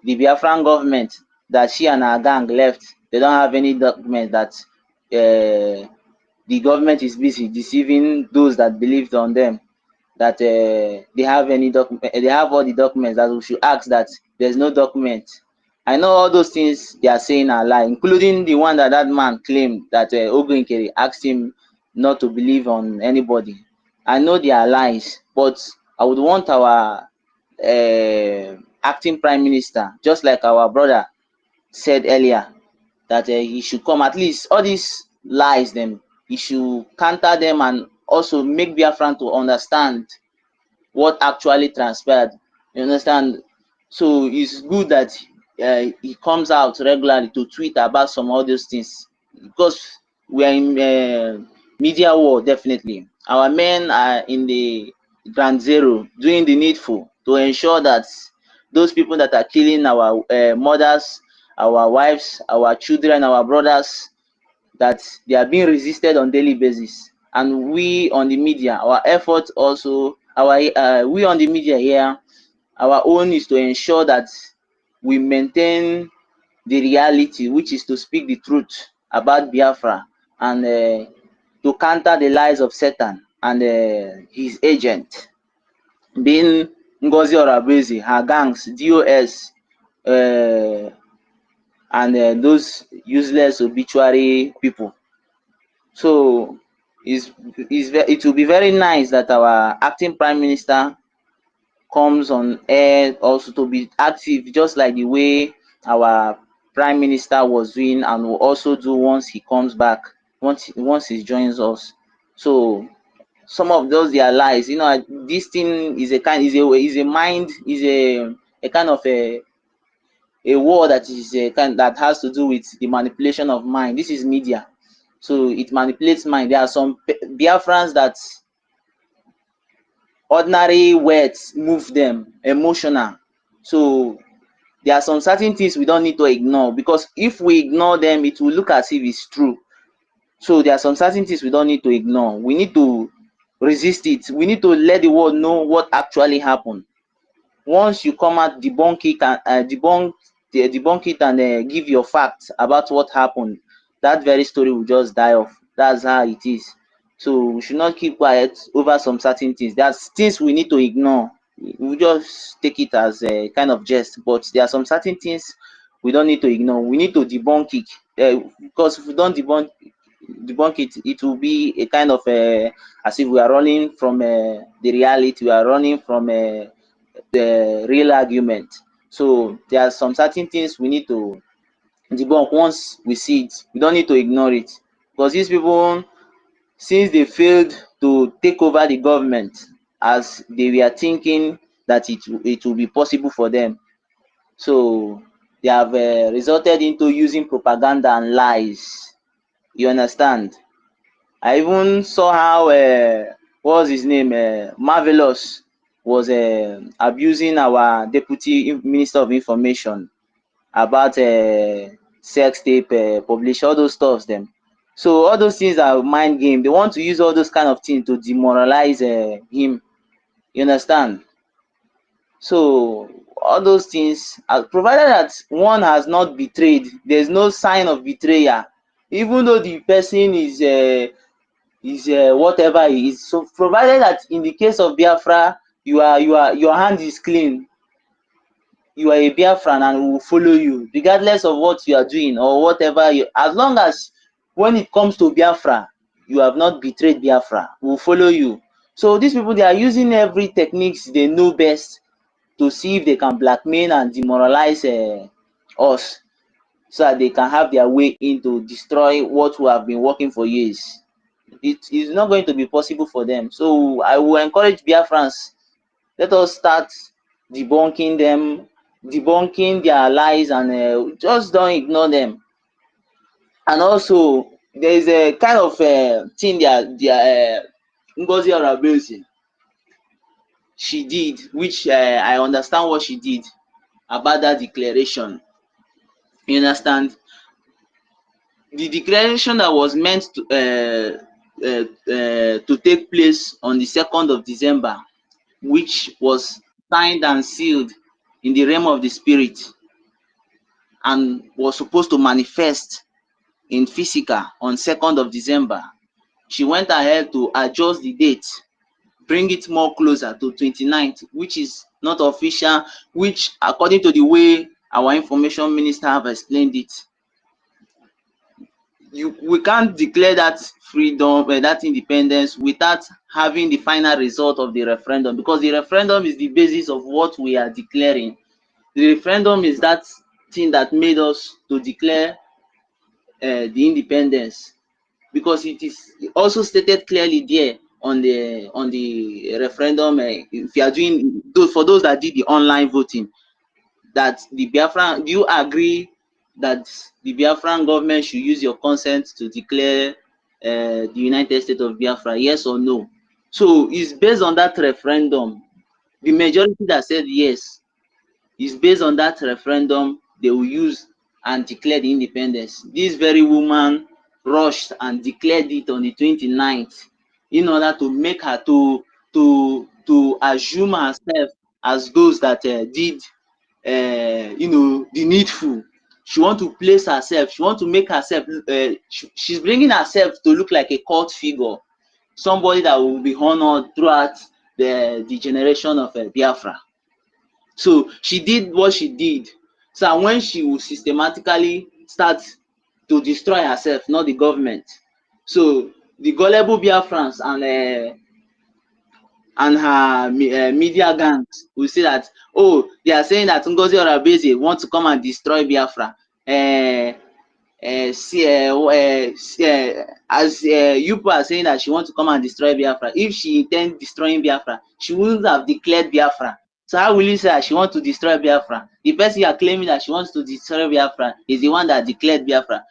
the Biafran government that she and her gang left. They don't have any document that the government is busy deceiving those that believed on them. That they have any document, they have all the documents, that we should ask that there's no document. I know all those things they are saying are lie, including the one that man claimed that Ogunkere asked him not to believe on anybody. I know they are lies, but I would want our acting prime minister, just like our brother said earlier, that he should come. At least all these lies, them, he should counter them, and also make Biafran to understand what actually transpired. You understand? So it's good that he comes out regularly to tweet about some of those things, because we are in media war. Definitely, our men are in the ground zero doing the needful to ensure that those people that are killing our mothers, our wives, our children, our brothers, that they are being resisted on daily basis. And we on the media, our effort also, we on the media here, our own is to ensure that we maintain the reality, which is to speak the truth about Biafra, and to counter the lies of Satan and his agent, being Ngozi Orabezi, her gangs, DOS, and those useless obituary people. So it will be very nice that our acting prime minister comes on air also to be active, just like the way our prime minister was doing, and will also do once he comes back, once he joins us. So some of those, they are lies. This thing is a kind, is a mind, is a kind of a war that is a kind that has to do with the manipulation of mind. This is media, so it manipulates mind. There are some Biafrans that ordinary words move them, emotional. So there are some certain things we don't need to ignore, because if we ignore them, it will look as if it's true. So there are some certain things we don't need to ignore. We need to resist it. We need to let the world know what actually happened. Once you come out, debunk it, and debunk it, and give your facts about what happened, that very story will just die off. That's how it is. So we should not keep quiet over some certain things. There's things we need to ignore. We just take it as a kind of jest, but there are some certain things we don't need to ignore. We need to debunk it, because if we don't debunk it, it will be a kind of as if we are running from the reality. We are running from the real argument. So there are some certain things we need to debunk. Once we see it, we don't need to ignore it, because these people, since they failed to take over the government as they were thinking that it will be possible for them, So they have resulted into using propaganda and lies. You understand? I even saw how what was his name? Marvelous was abusing our deputy minister of information about sex tape publish, all those stuffs them. So all those things are mind game. They want to use all those kind of things to demoralize him. You understand? So all those things, provided that one has not betrayed, there's no sign of betrayal, even though the person is whatever he is. So provided that in the case of Biafra, your hand is clean, you are a Biafran and we will follow you regardless of what you are doing or whatever you, as long as when it comes to Biafra you have not betrayed Biafra, we will follow you. So these people, they are using every techniques they know best to see if they can blackmail and demoralize us, so that they can have their way in to destroy what we have been working for years. It is not going to be possible for them. So I will encourage Biafrans, let us start debunking them, debunking their lies, and just don't ignore them. And also, there is a kind of thing that Ngozi Arabesi, she did, which I understand what she did about that declaration. You understand? The declaration that was meant to take place on the 2nd of December, which was signed and sealed in the realm of the spirit and was supposed to manifest in physical on 2nd of December, she went ahead to adjust the date, bring it more closer to 29th, which is not official, which according to the way our information minister have explained it, we can't declare that freedom, that independence, without having the final result of the referendum, because the referendum is the basis of what we are declaring. The referendum is that thing that made us to declare the independence, because it is also stated clearly there on the referendum. If you are doing, for those that did the online voting, that the Biafran, do you agree that the Biafran government should use your consent to declare the United States of Biafra, yes or no? So it's based on that referendum. The majority that said yes is based on that referendum they will use and declare the independence. This very woman rushed and declared it on the 29th in order to make her to assume herself as those that did the needful. She want to place herself, she want to make herself, she's bringing herself to look like a cult figure, somebody that will be honored throughout the generation of Biafra. So she did what she did. So when she will systematically start to destroy herself, not the government. So the gullible Biafrans and her media gangs will say that, oh, they are saying that Ngozi Arabese wants to come and destroy Biafra. As you are saying that she wants to come and destroy Biafra, if she intends destroying Biafra, she wouldn't have declared Biafra. So how will you say that she wants to destroy Biafra? The person you are claiming that she wants to destroy Biafra is the one that declared Biafra.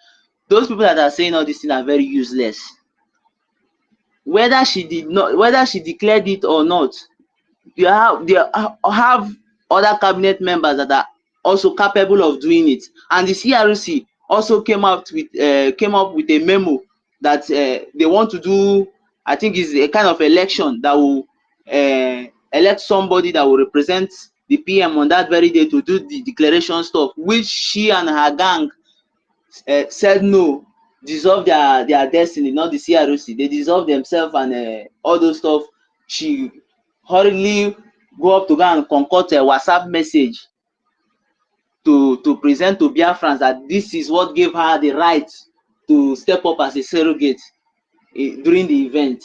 Those people that are saying all these things are very useless. Whether she did not, whether she declared it or not, they have other cabinet members that are also capable of doing it. And the CRC also came up with a memo that they want to do, I think is a kind of election that will elect somebody that will represent the PM on that very day to do the declaration stuff, which she and her gang said no, dissolve their destiny, not the CRC. They dissolve themselves and all those stuff. She hurriedly go up to go and concoct a WhatsApp message to present to Biafrans that this is what gave her the right to step up as a surrogate during the event.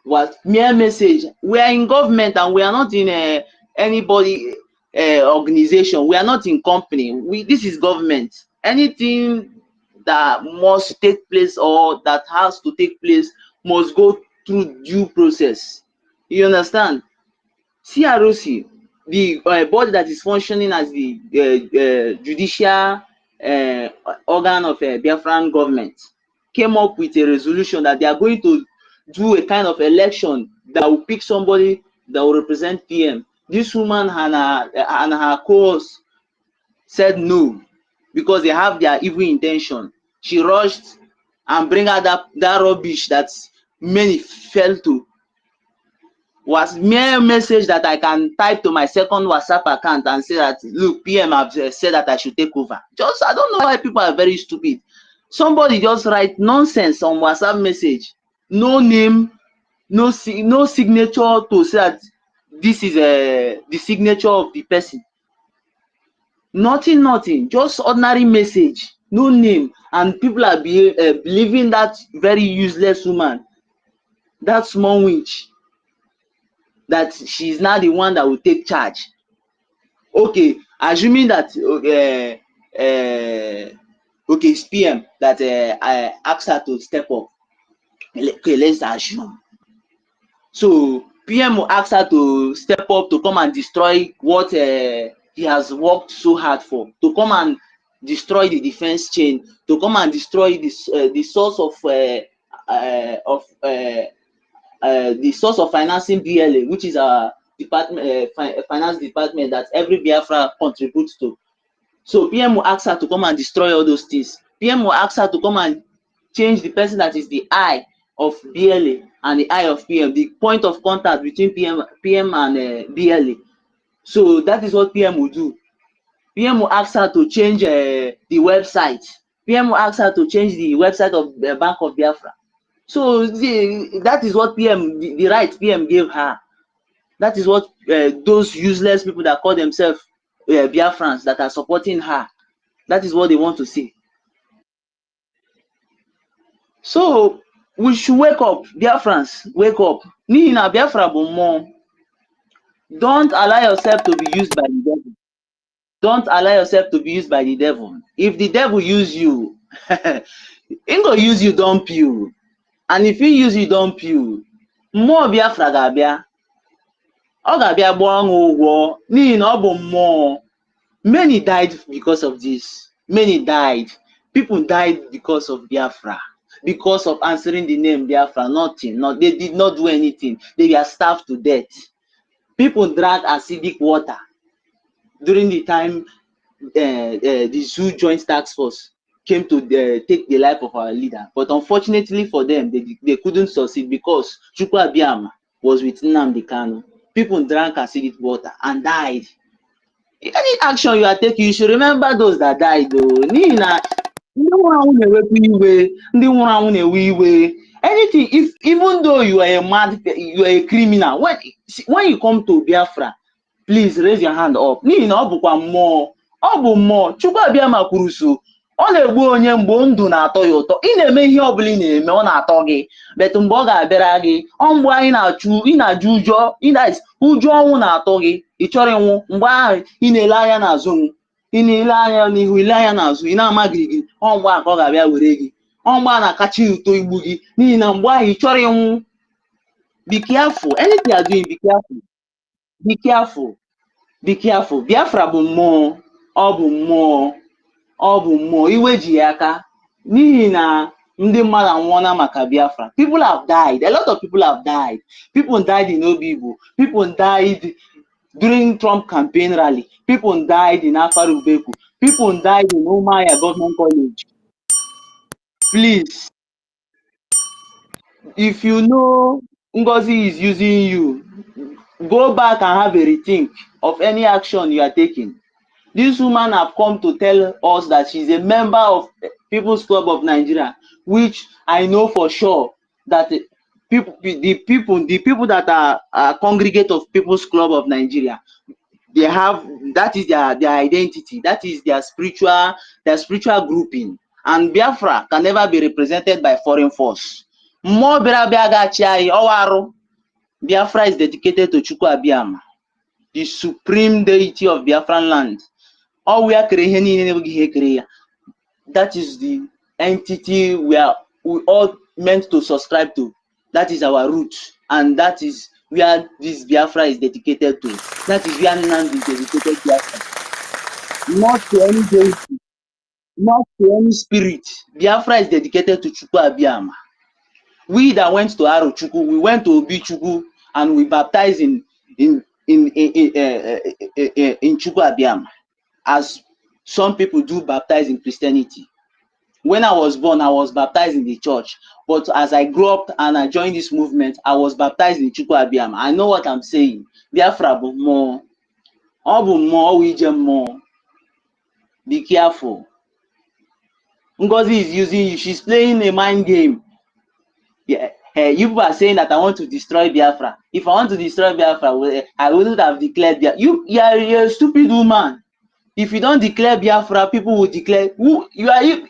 Was mere message. We are in government and we are not in anybody organization. We are not in company. This is government. Anything that must take place or that has to take place must go through due process. You understand? CROC, the body that is functioning as the judicial organ of Biafran government came up with a resolution that they are going to do a kind of election that will pick somebody that will represent PM. This woman and her co-host said no because they have their evil intention. She rushed and bring out that rubbish that many fell to. Was mere message that I can type to my second WhatsApp account and say that, look, PM have said that I should take over. Just, I don't know why people are very stupid. Somebody just write nonsense on WhatsApp message, no name, no signature to say that this is the signature of the person. Nothing, just ordinary message, no name, and people are believing that very useless woman, that small witch, that she's now the one that will take charge. Okay, assuming that okay, it's PM that I asked her to step up. Okay, let's assume. So PM will ask her to step up to come and destroy what he has worked so hard for, to come and destroy the defense chain, to come and destroy the source of the source of financing BLA, which is our department, finance department that every Biafra contributes to. So PM will ask her to come and destroy all those things. PM will ask her to come and change the person that is the eye of BLA and the eye of PM, the point of contact between PM and BLA. So that is what PM will do. PM will ask her to change the website. PM will ask her to change the website of the Bank of Biafra. So that is what PM, the right PM gave her. That is what those useless people that call themselves Biafrans that are supporting her, that is what they want to see. So we should wake up, Biafrans, wake up. Nina Biafra more. Don't allow yourself to be used by the devil. Don't allow yourself to be used by the devil. If the devil use you, he go use you, dump you. And if he use you, dump you, more Biafra ga-abịa. Ọ ga-abịa gbaa ụgwọ n'ihi na ọ bụ mmụọ. Many died because of this. Many died. People died because of Biafra, because of answering the name Biafra. Nothing. They did not do anything. They were starved to death. People drank acidic water during the time the Zoo Joint Task Force came to take the life of our leader. But unfortunately for them, they couldn't succeed because Chukwu Abiyama was with Nnamdi Kanu. People drank acidic water and died. Any action you are taking, you should remember those that died though. Anything, if even though you are a mad, you are a criminal, when you come to Biafra, please raise your hand up. More. Chukwu Abiyama kwuru so. Ọ na-egbu onye mgbe ndụ na-atọ ya ụtọ. Ị na-eme ihe ọ bụla ị na-eme, ọ na-atọ gị. But mgbe ọ ga-abịara gị, ọ mgbe anyị na-achụ, ị na-ajụ ụjọ, ụjọ ọnwụ na-atọ gị, ị chọrọ ịnwụ. Mgbe ahụ ị na-ele anya n'azụ, ị na-ele anya n'ihu, ile anya n'azụ, ị na-ama gịrịgịrị, ọ mgbe a ka ọ ga-abịa were gị. Ọ mgbe a na-akacha ụtọ igbu gị, n'ihi na mgbe ahụ ị chọrọ ịnwụ. Be careful. Anything you are doing, be careful. Be careful. Be careful. Biafra bụ mmụọ. Ọ bụ mmụọ. Ọ bụ mmụọ. Iwe ji ya aka. N'ihi na ndị mmadụ anwụọla maka Biafra. People have died. A lot of people have died. People died in Obibo. People died during Trump campaign rally. People died in Afarubeku. People died in Umaya Government College. Please, if you know Ngozi is using you, go back and have a rethink of any action you are taking. This woman have come to tell us that she's a member of People's Club of Nigeria, which I know for sure that the people that are congregate of People's Club of Nigeria, they have, that is their identity, that is their spiritual grouping. And Biafra can never be represented by foreign force. Biafra is dedicated to Chukwu Abiyama, the supreme deity of Biafran land. That is the entity we all meant to subscribe to. That is our root, and that is where this Biafra is dedicated to. That is where Nnamdi is dedicated Biafra. Not to any deity, not to any spirit. Biafra is dedicated to Chukwu Abiyama. We that went to Arochukwu, we went to Obi Chukwu and we baptized in Chukwu Abiyama, as some people do baptize in Christianity. When I was born, I was baptized in the church. But as I grew up and I joined this movement, I was baptized in Chukwu Abiyama. I know what I'm saying. Biafra bụ mmụọ. Ọ bụ mmụọ, ọ ije mmụọ. Be careful. Ngozi is using you. She's playing a mind game. Yeah. You people are saying that I want to destroy Biafra. If I want to destroy Biafra, I wouldn't have declared Biafra. You're a stupid woman. If you don't declare Biafra, people will declare who you are. You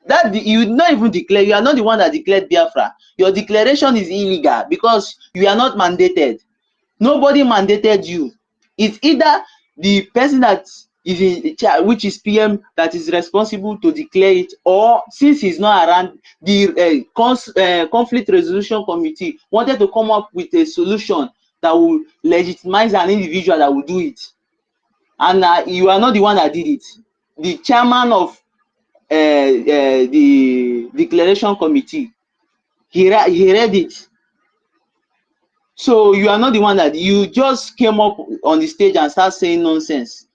not even declare. You are not the one that declared Biafra. Your declaration is illegal because you are not mandated. Nobody mandated you. It's either the person that is in charge, which is PM, that is responsible to declare it, or since he's not around, the conflict resolution committee wanted to come up with a solution that will legitimize an individual that will do it. And you are not the one that did it. The chairman of the declaration committee, he read it. So you are not the one that you just came up on the stage and start saying nonsense.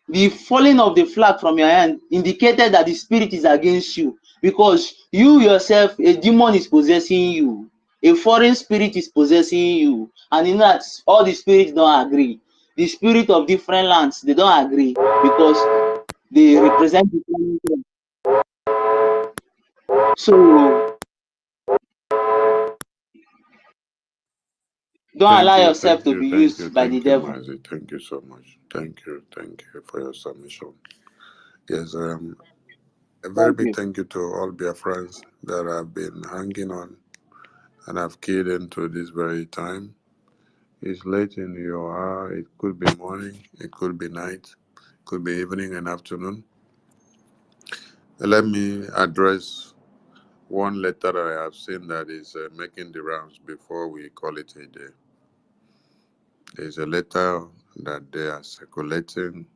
The falling of the flag from your hand indicated that the spirit is against you, because you yourself, a demon is possessing you, a foreign spirit is possessing you, and in that all the spirits don't agree. The spirit of different lands, they don't agree because they represent different lands. So don't allow yourself to be used by the devil. Mazi. Thank you so much. Thank you for your submission. Yes, a very big thank you to all Biafrans that have been hanging on and have keyed into this very time. It's late in your hour. It could be morning. It could be night. It could be evening and afternoon. Let me address one letter that I have seen that is making the rounds before we call it a day. There's a letter that they are circulating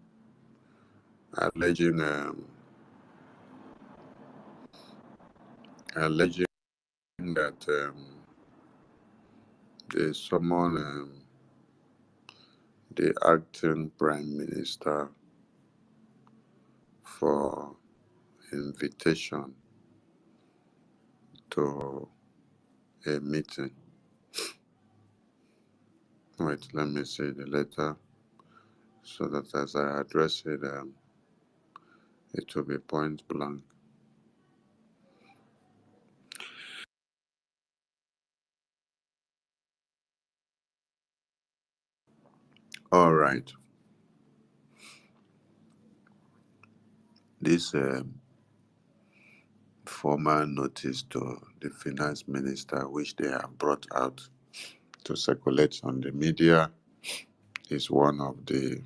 alleging that they summon the acting prime minister for invitation to a meeting. Wait, let me see the letter so that as I address it, it will be point blank. All right. This formal notice to the finance minister, which they have brought out to circulate on the media, is one of the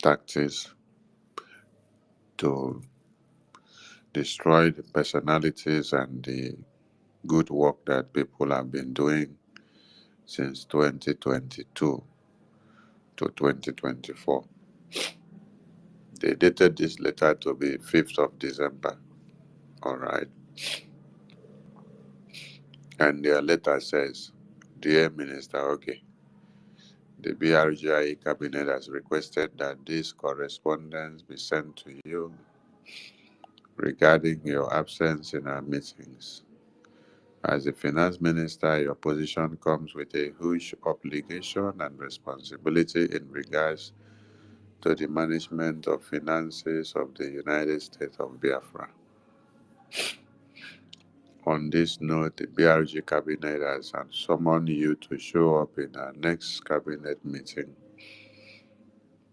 tactics to destroy the personalities and the good work that people have been doing since 2022 to 2024. They dated this letter to be 5th of December. All right. And their letter says, Dear Minister, okay, the BRGI cabinet has requested that this correspondence be sent to you regarding your absence in our meetings. As the finance minister, your position comes with a huge obligation and responsibility in regards to the management of finances of the United States of Biafra. On this note, the BRG cabinet has summoned you to show up in our next cabinet meeting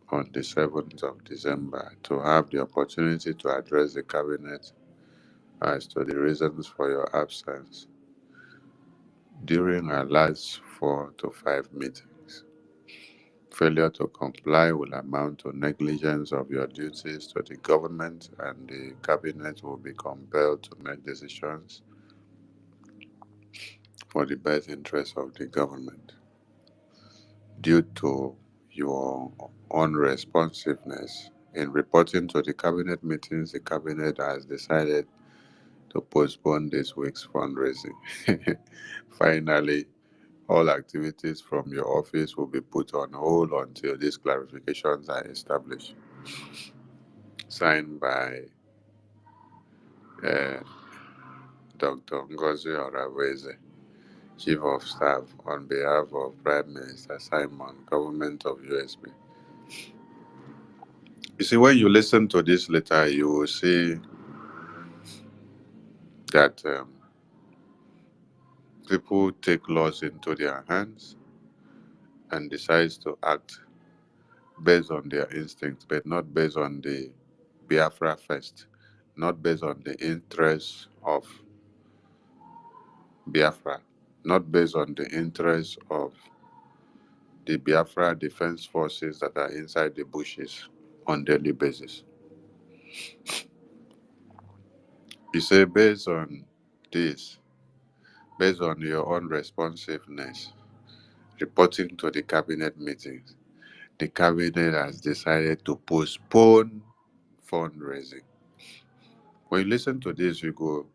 on the 7th of December to have the opportunity to address the cabinet as to the reasons for your absence during our last 4 to 5 meetings. Failure to comply will amount to negligence of your duties to the government, and the cabinet will be compelled to make decisions for the best interest of the government. Due to your unresponsiveness in reporting to the cabinet meetings, the cabinet has decided to postpone this week's fundraising. Finally, all activities from your office will be put on hold until these clarifications are established. Signed by uh, Dr. Ngozi Oraveze, Chief of Staff, on behalf of Prime Minister Simon, Government of USB. You see, when you listen to this letter, you will see that people take laws into their hands and decide to act based on their instincts, but not based on the Biafra first, not based on the interests of Biafra, not based on the interests of the Biafra defense forces that are inside the bushes on daily basis. You say based on this, based on your own responsiveness, reporting to the cabinet meetings, the cabinet has decided to postpone fundraising. When you listen to this, you go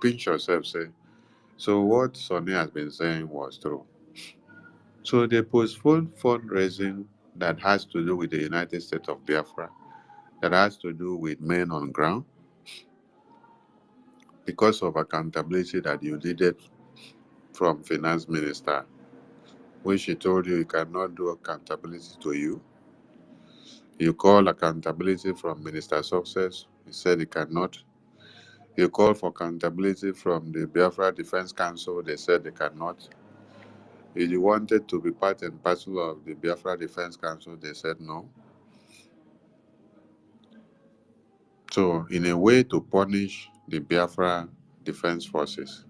pinch yourself, say, so what Sonny has been saying was true. So they postponed fundraising that has to do with the United States of Biafra, that has to do with men on ground, because of accountability that you needed from finance minister, which he told you he cannot do accountability to you. You call accountability from Minister Success, he said he cannot. You call for accountability from the Biafra Defense Council, they said they cannot. You wanted to be part and parcel of the Biafra Defense Council, they said no. So, in a way to punish the Biafra Defense Forces,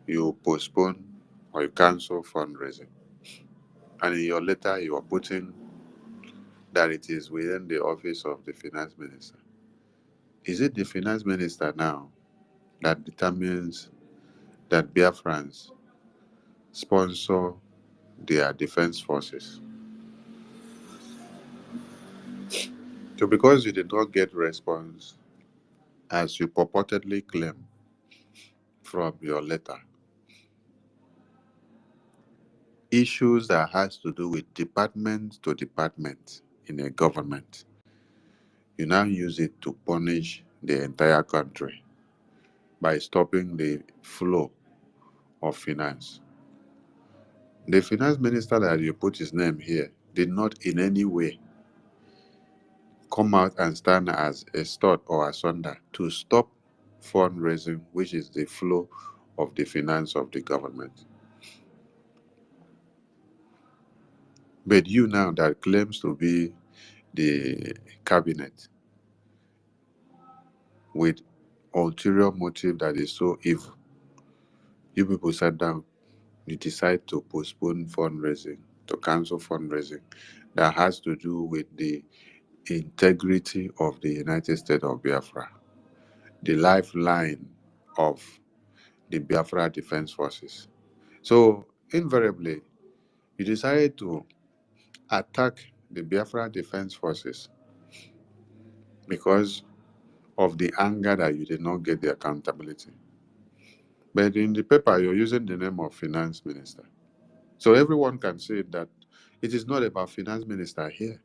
you postpone or you cancel fundraising. And in your letter, you are putting that it is within the office of the finance minister. Is it the finance minister now that determines that Biafrans sponsor their defense forces? So because you did not get response as you purportedly claim from your letter, issues that has to do with department to department in a government, you now use it to punish the entire country by stopping the flow of finance. The finance minister that you put his name here did not in any way come out and stand as a stud or a sunder to stop fundraising, which is the flow of the finance of the government. But you now that claims to be the cabinet with ulterior motive that is so evil, you people sat down, you decide to postpone fundraising, to cancel fundraising that has to do with the integrity of the United States of Biafra, the lifeline of the Biafra Defense Forces. So, invariably, you decided to attack the Biafra Defense Forces because of the anger that you did not get the accountability. But in the paper, you're using the name of finance minister. So everyone can say that it is not about finance minister here.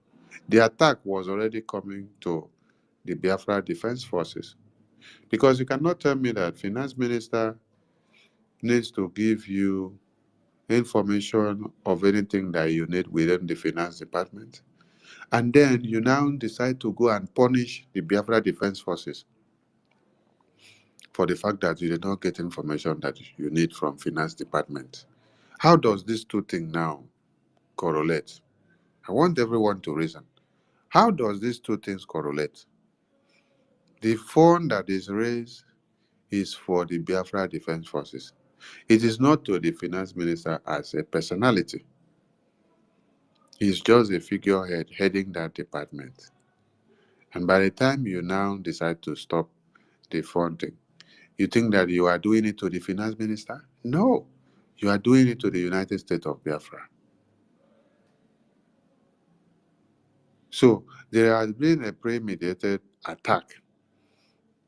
The attack was already coming to the Biafra Defense Forces. Because you cannot tell me that finance minister needs to give you information of anything that you need within the finance department. And then you now decide to go and punish the Biafra Defense Forces for the fact that you did not get information that you need from finance department. How does these two things now correlate? I want everyone to reason. How does these two things correlate? The fund that is raised is for the Biafra Defense Forces. It is not to the finance minister as a personality. He's just a figurehead heading that department. And by the time you now decide to stop the funding, You think that you are doing it to the finance minister? No, you are doing it to the United States of Biafra. So there has been a premeditated attack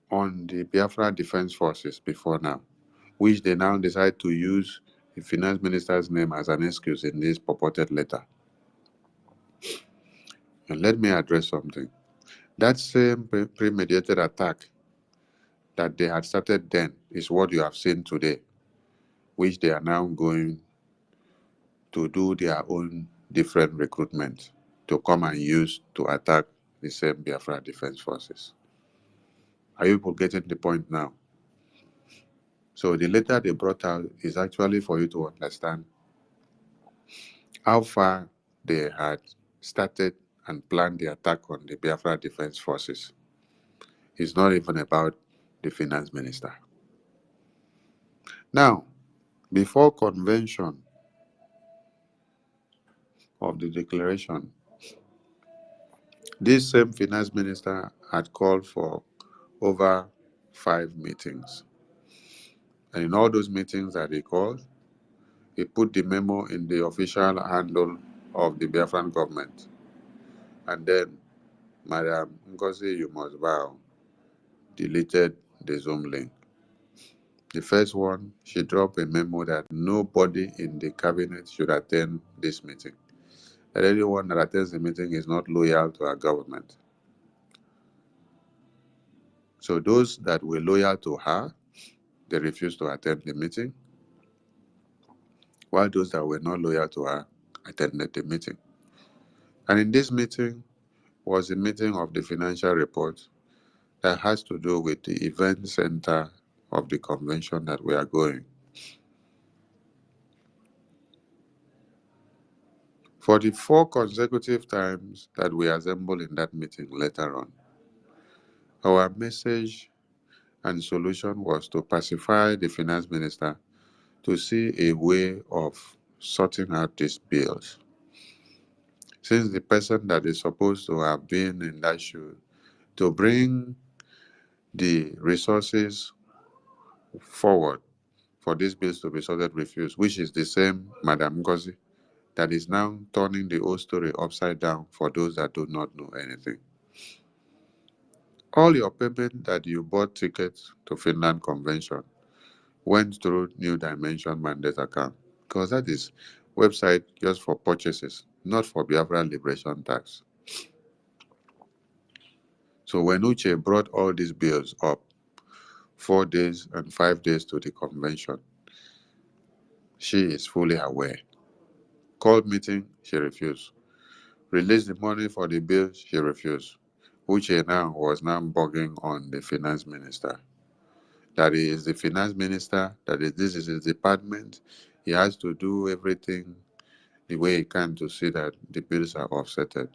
on the Biafra Defense Forces before now, which they now decide to use the finance minister's name as an excuse in this purported letter. And let me address something. That same premeditated attack that they had started then is what you have seen today, which they are now going to do their own different recruitment to come and use to attack the same Biafra Defense Forces. Are you people getting the point now? So the letter they brought out is actually for you to understand how far they had started and planned the attack on the Biafra Defense Forces. It's not even about the finance minister. Now, before convention of the declaration, this same finance minister had called for over 5 meetings. And in all those meetings that he called, he put the memo in the official handle of the Biafran government. And then Madam Ngozi, you must bow, deleted the Zoom link. The first one, she dropped a memo that nobody in the cabinet should attend this meeting. That anyone that attends the meeting is not loyal to our government. So those that were loyal to her, they refused to attend the meeting, while those that were not loyal to her attended the meeting. And in this meeting was a meeting of the financial report that has to do with the event center of the convention that we are going. For the 4 consecutive times that we assembled in that meeting later on, our message and solution was to pacify the finance minister to see a way of sorting out these bills. Since the person that is supposed to have been in that shoe to bring the resources forward for these bills to be sorted refused, which is the same Madam Ngozi that is now turning the whole story upside down for those that do not know anything. All your payment that you bought tickets to Finland Convention went through New Dimension Mandate account, because that is website just for purchases, not for Biafra Liberation Tax. So when Uche brought all these bills up, 4 days and 5 days to the convention, she is fully aware. Called meeting, she refused. Released the money for the bills, she refused. Uche now was now bugging on the finance minister. That he is the finance minister, this is his department. He has to do everything the way he can to see that the bills are offsetted.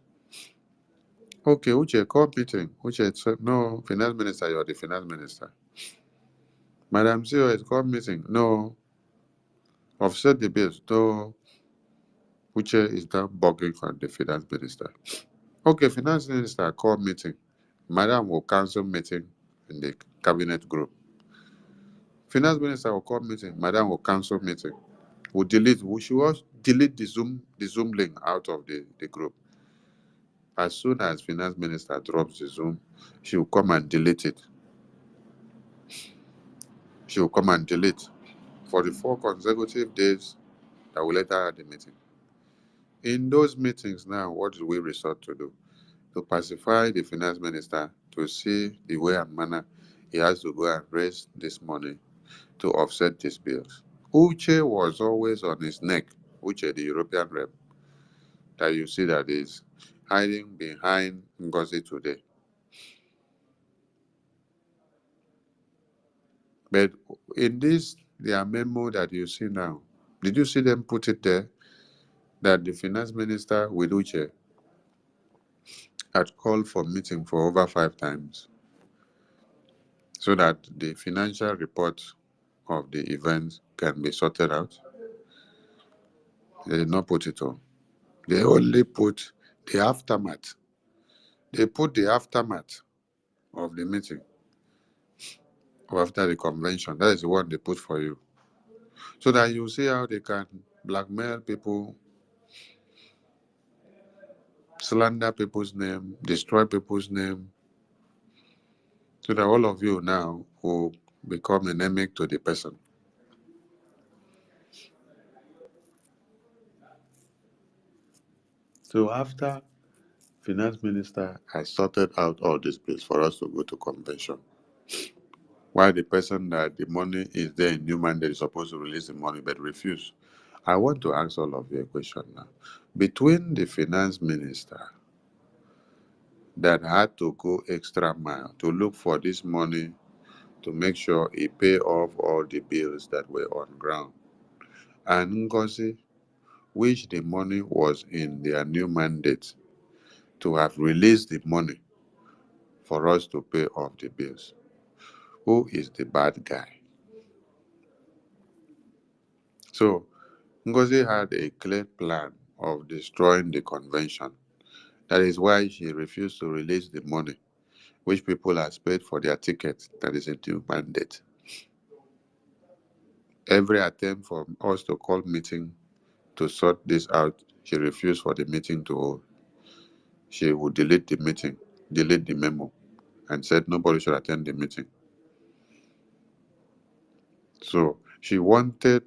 Okay, Uche, call meeting. Uche said, no, finance minister, you're the finance minister. Madam CEO is called meeting. No, offset the bills. No, Uche is now bugging on the finance minister. Okay, finance minister, call meeting. Madam will cancel meeting in the cabinet group. Finance minister will call meeting. Madam will cancel meeting. She will delete the Zoom link out of the group. As soon as finance minister drops the Zoom, she will come and delete it. She will come and delete for the 4 consecutive days that we later had the meeting. In those meetings now, what do we resort to do? To pacify the finance minister to see the way and manner he has to go and raise this money to offset these bills. Uche was always on his neck. Uche, the European rep, that you see that is hiding behind Ngozi today. But in this, their memo that you see now, did you see them put it there that the finance minister with Uche had called for meeting for over 5 times so that the financial report of the event can be sorted out? They did not put it on. They only put the aftermath. They put the aftermath of the meeting. or after the convention. That is the one they put for you. So that you see how they can blackmail people, slander people's name, destroy people's name, so that all of you now will become endemic to the person. So after finance minister has sorted out all this place for us to go to convention, while the person that the money is there in new mandate is supposed to release the money but refuse. I want to ask all of you a question now. Between the finance minister that had to go extra mile to look for this money to make sure he pay off all the bills that were on ground, and Ngozi, which the money was in their new mandate to have released the money for us to pay off the bills, who is the bad guy? So Ngozi had a clear plan of destroying the convention. That is why she refused to release the money which people has paid for their tickets that is a new mandate. Every attempt for us to call meeting to sort this out, she refused for the meeting to hold. She would delete the meeting, delete the memo, and said nobody should attend the meeting. So she wanted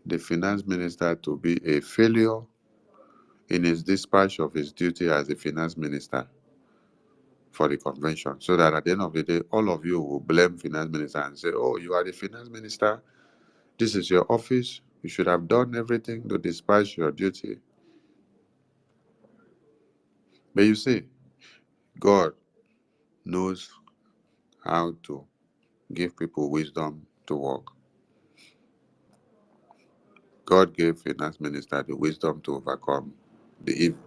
the finance minister to be a failure in his dispatch of his duty as the finance minister for the convention, so that at the end of the day, all of you will blame finance minister and say, oh, you are the finance minister, this is your office, you should have done everything to dispatch your duty. But you see, God knows how to give people wisdom to work. God gave finance minister the wisdom to overcome the evil,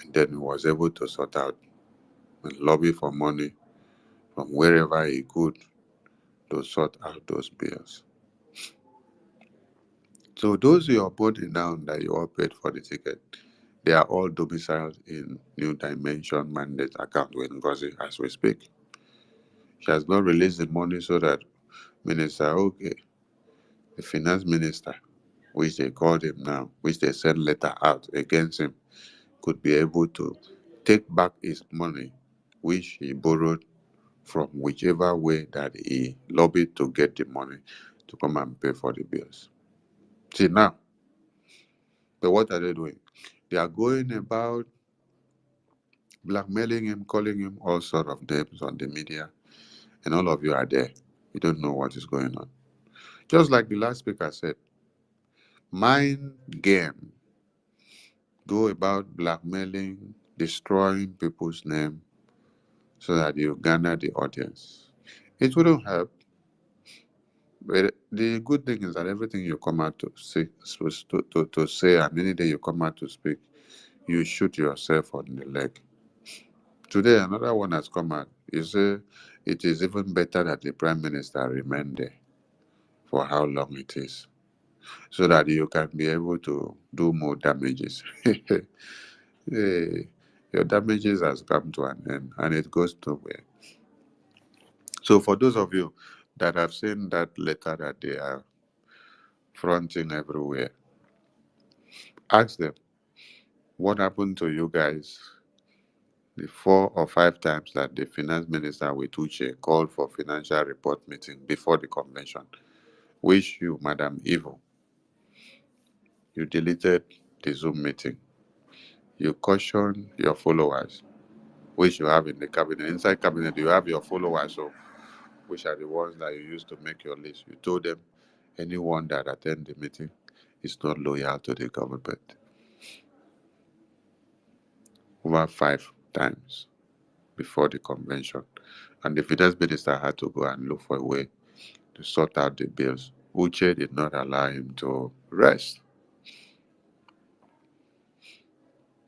and then he was able to sort out and lobby for money from wherever he could to sort out those bills. So those your body now that you all paid for the ticket, they are all domiciled in New Dimension Mandate account with Ngozi as we speak. She has not released the money so that Minister okay, the finance minister, which they called him now, which they sent letter out against him, could be able to take back his money, which he borrowed from whichever way that he lobbied to get the money to come and pay for the bills. See now, but what are they doing? They are going about blackmailing him, calling him all sort of names on the media, and all of you are there. You don't know what is going on. Just like the last speaker said, mind game. Go about blackmailing, destroying people's name so that you garner the audience. It wouldn't help. But the good thing is that everything you come out to say, to say, and any day you come out to speak, you shoot yourself on the leg. Today, another one has come out. You say it is even better that the prime minister remain there for how long it is, so that you can be able to do more damages. Hey, your damages has come to an end, and it goes nowhere. So, for those of you that have seen that letter that they are fronting everywhere, ask them what happened to you guys the 4 or 5 times that the finance minister with Uche called for financial report meeting before the convention. Wish you, Madam Evil, you deleted the Zoom meeting. You cautioned your followers, which you have in the cabinet. Inside cabinet, you have your followers, so which are the ones that you use to make your list. You told them anyone that attend the meeting is not loyal to the government. Over 5 times before the convention. And the finance minister had to go and look for a way to sort out the bills. Uche did not allow him to rest.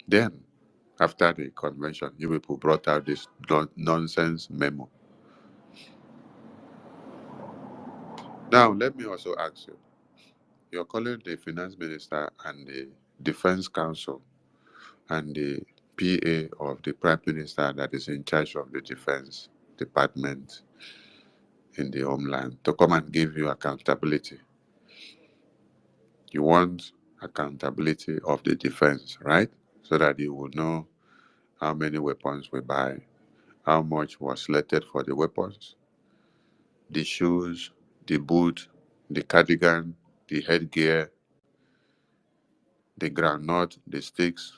Then, after the convention, you people brought out this nonsense memo. Now, let me also ask you. You're calling the finance minister and the defense council and the PA of the prime minister that is in charge of the defense department in the homeland to come and give you accountability. You want accountability of the defense, right? So that you will know how many weapons we buy, how much was slated for the weapons, the shoes, the boot, the cardigan, the headgear, the groundnut, the sticks,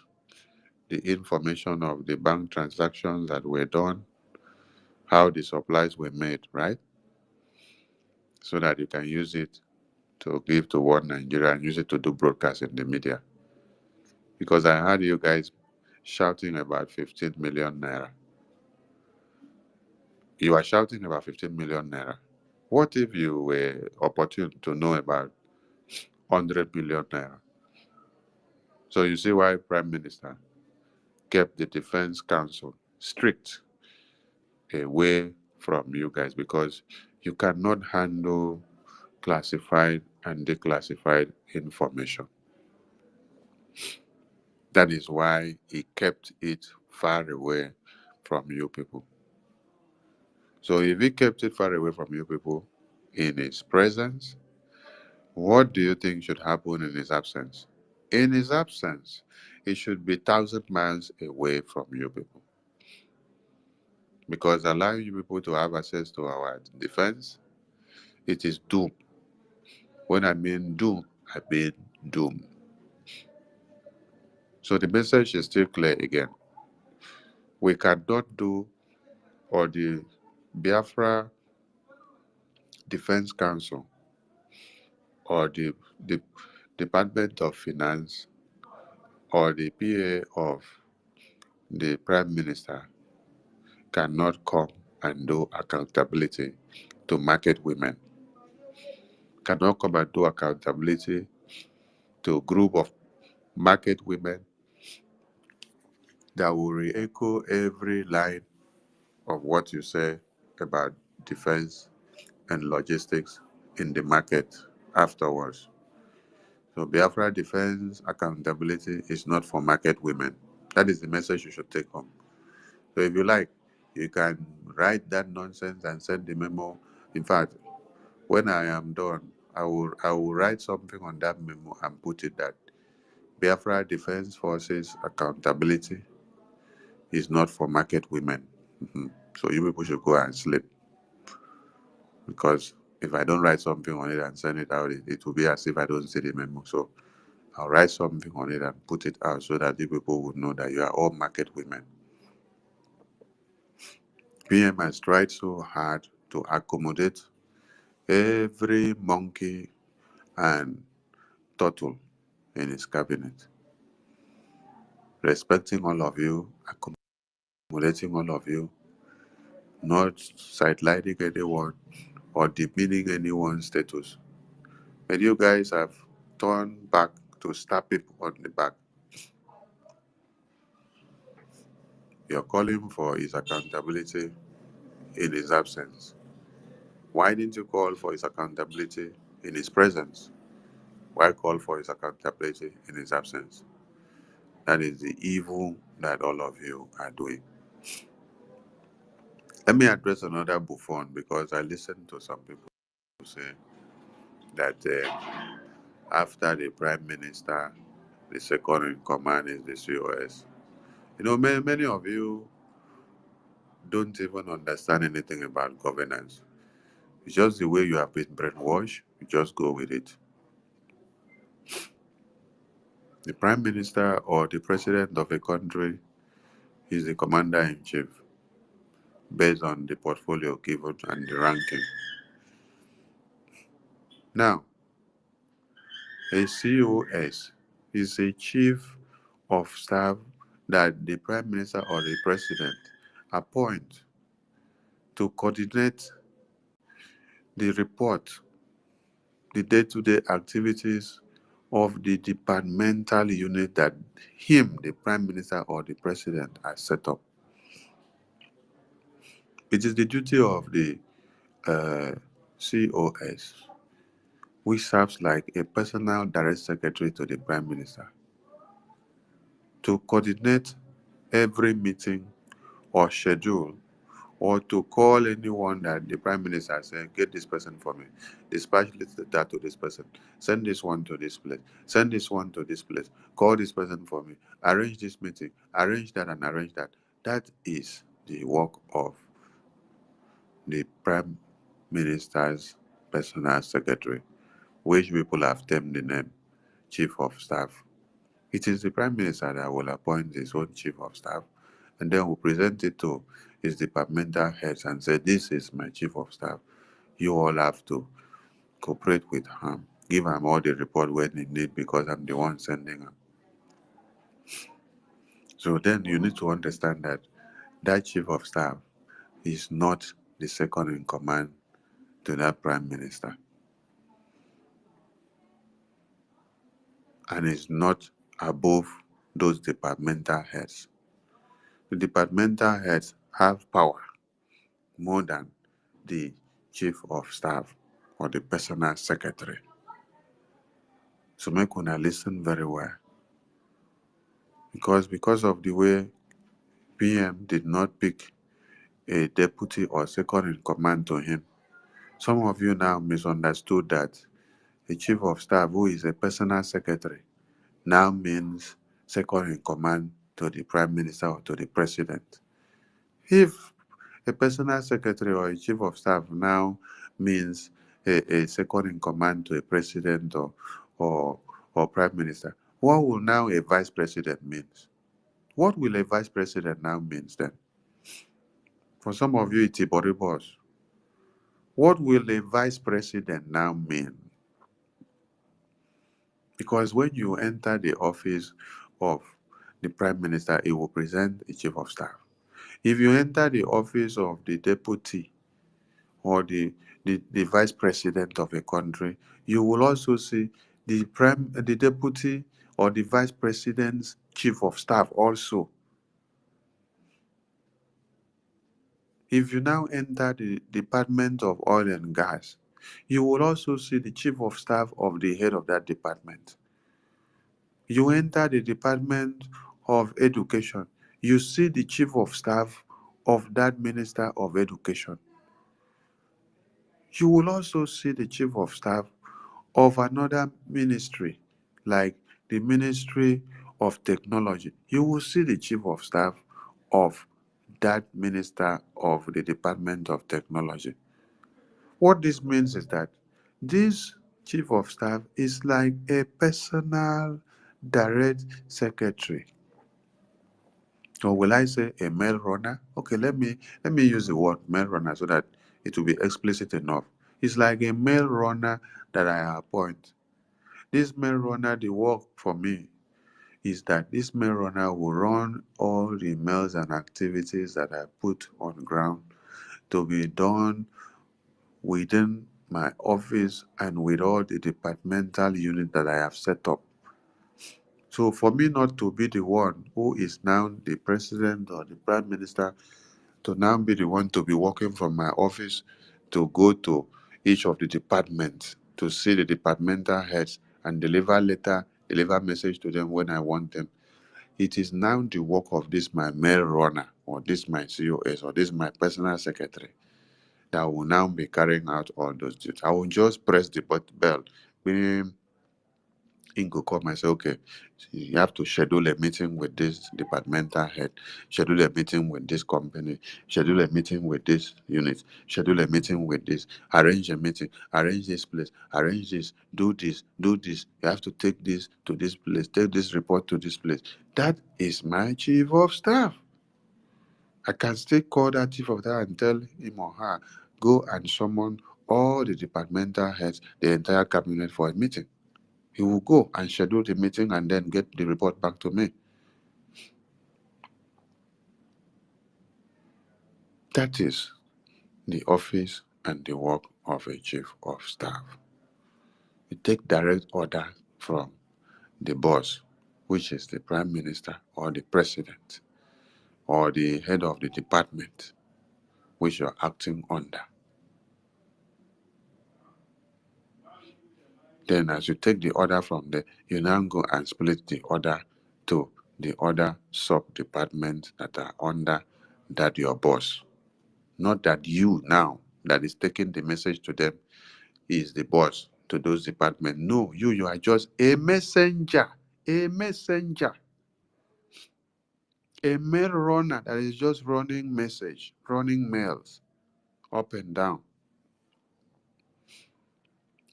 the information of the bank transactions that were done, how the supplies were made, right? So that you can use it to give to one Nigeria and use it to do broadcast in the media. Because I heard you guys shouting about 15 million naira. You are shouting about 15 million naira. What if you were opportune to know about 100 million naira? So you see why Prime Minister kept the Defense Council strict away from you guys, because you cannot handle classified and declassified information. That is why he kept it far away from you people. So if he kept it far away from you people in his presence, what do you think should happen in his absence? In his absence, it should be 1,000 miles away from you people. Because allowing you people to have access to our defense, it is doom. When I mean doom, I mean doom. So the message is still clear again. We cannot do, or the Biafra Defense Council, or the Department of Finance, or the PA of the Prime Minister cannot come and do accountability to market women, cannot come and do accountability to a group of market women that will re-echo every line of what you say about defense and logistics in the market afterwards. So Biafra defense accountability is not for market women. That is the message you should take home. So if you like, you can write that nonsense and send the memo. In fact, when I am done, I will write something on that memo and put it that Biafra Defense Forces accountability is not for market women. So you people should go and sleep. Because if I don't write something on it and send it out, it will be as if I don't see the memo. So I'll write something on it and put it out so that the people would know that you are all market women. PM has tried so hard to accommodate every monkey and turtle in his cabinet, respecting all of you, accommodating all of you, not sidelining anyone or demeaning anyone's status. And you guys have turned back to stab people on the back. You're calling for his accountability in his absence. Why didn't you call for his accountability in his presence? Why call for his accountability in his absence? That is the evil that all of you are doing. Let me address another buffoon, because I listened to some people say that after the Prime Minister, the second in command is the COS. You know, many of you don't even understand anything about governance. It's just the way you have been brainwashed, you just go with it. The Prime Minister or the President of a country is the Commander-in-Chief based on the portfolio given and the ranking. Now, a COS is a Chief of Staff that the Prime Minister or the President appoint to coordinate the report, the day-to-day activities of the departmental unit that him, the Prime Minister or the President, has set up. It is the duty of the COS, which serves like a personal direct secretary to the Prime Minister, to coordinate every meeting or schedule or to call anyone that the Prime Minister said, get this person for me, dispatch that to this person, send this one to this place, send this one to this place, call this person for me, arrange this meeting, arrange that and arrange that. That is the work of the Prime Minister's personal secretary, which people have termed the name Chief of Staff. It is the Prime Minister that will appoint his own Chief of Staff and then will present it to his departmental heads and say, this is my Chief of Staff. You all have to cooperate with him. Give him all the report when he need because I'm the one sending him. So then you need to understand that that Chief of Staff is not the second in command to that Prime Minister. And is not above those departmental heads. The departmental heads have power more than the Chief of Staff or the personal secretary. So make una listen very well. Because of the way PM did not pick a deputy or second in command to him, some of you now misunderstood that a Chief of Staff who is a personal secretary now means second in command to the Prime Minister or to the President. If a personal secretary or a Chief of Staff now means a second in command to a President or Prime Minister, what will now a Vice President means? What will a Vice President now means then? For some of you, it's Iboribos. What will a Vice President now mean? Because when you enter the office of the Prime Minister, it will present a Chief of Staff. If you enter the office of the Deputy or the Vice President of a country, you will also see the Deputy or the Vice President's Chief of Staff also. If you now enter the Department of Oil and Gas, you will also see the Chief of Staff of the head of that department. You enter the Department of Education, you see the Chief of Staff of that Minister of Education. You will also see the Chief of Staff of another ministry, like the Ministry of Technology. You will see the Chief of Staff of that Minister of the Department of Technology. What this means is that this Chief of Staff is like a personal direct secretary. Or will I say a mail runner? Okay, let me use the word mail runner so that it will be explicit enough. It's like a mail runner that I appoint. This mail runner, the work for me is that this mail runner will run all the mails and activities that I put on ground to be done within my office and with all the departmental units that I have set up. So for me not to be the one who is now the president or the prime minister, to now be the one to be working from my office to go to each of the departments to see the departmental heads and deliver message to them when I want them. It is now the work of this my mail runner or this my COS or this my personal secretary that will now be carrying out all those duties. I will just press the bell. Ingo come and say, okay, you have to schedule a meeting with this departmental head, schedule a meeting with this company, schedule a meeting with this unit, schedule a meeting with this, arrange a meeting, arrange this place, arrange this, do this, do this. You have to take this to this place, take this report to this place. That is my chief of staff. I can still call that chief of staff and tell him or her, go and summon all the departmental heads, the entire cabinet for a meeting. He will go and schedule the meeting and then get the report back to me. That is the office and the work of a chief of staff. You take direct order from the boss, which is the prime minister or the president or the head of the department which you're acting under. Then as you take the order from there, you now go and split the order to the other sub-departments that are under that your boss. Not that you now that is taking the message to them is the boss to those departments. No, you are just a messenger, a messenger, a mail runner that is just running message, running mails up and down.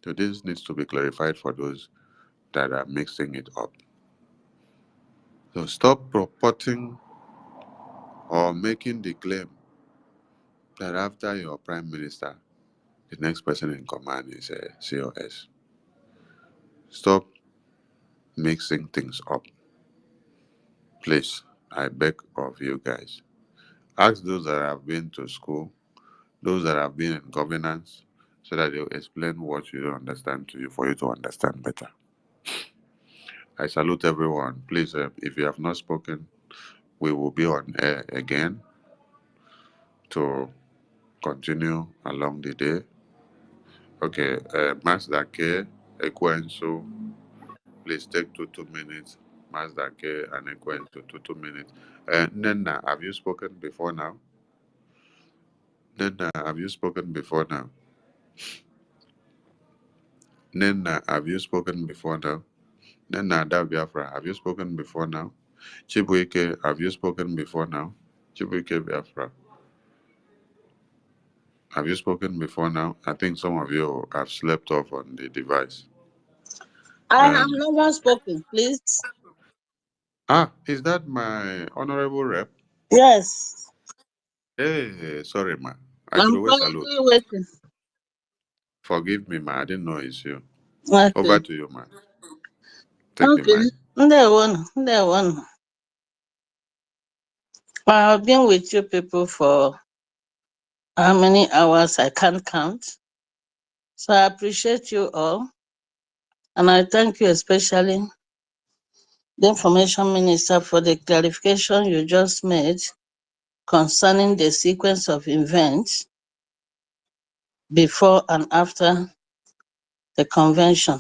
So this needs to be clarified for those that are mixing it up. So stop purporting or making the claim that after your prime minister, the next person in command is a COS. Stop mixing things up. Please, I beg of you guys. Ask those that have been to school, those that have been in governance, so that they'll explain what you don't understand to you for you to understand better. I salute everyone. Please, if you have not spoken, we will be on air again to continue along the day. Okay, Master K, Ekwensu, please take 2 minutes. Master K and Ekwensu, 2 minutes. Nena, have you spoken before now? Nena, have you spoken before now? Nena, have you spoken before now? Nena Biafra, have you spoken before now? Chibuike, have you spoken before now? Chibuike Biafra, have you spoken before now? I think some of you have slept off on the device. I have never spoken, please. Is that my honorable rep? Yes. Hey, sorry, ma. I I'm threw away salute. quietly waiting. Forgive me, ma. I didn't know it's you. Okay. Over to you, ma. Take the Okay. mic. There one. I have been with you people for how many hours I can't count. So I appreciate you all. And I thank you especially, the Information Minister, for the clarification you just made concerning the sequence of events before and after the convention.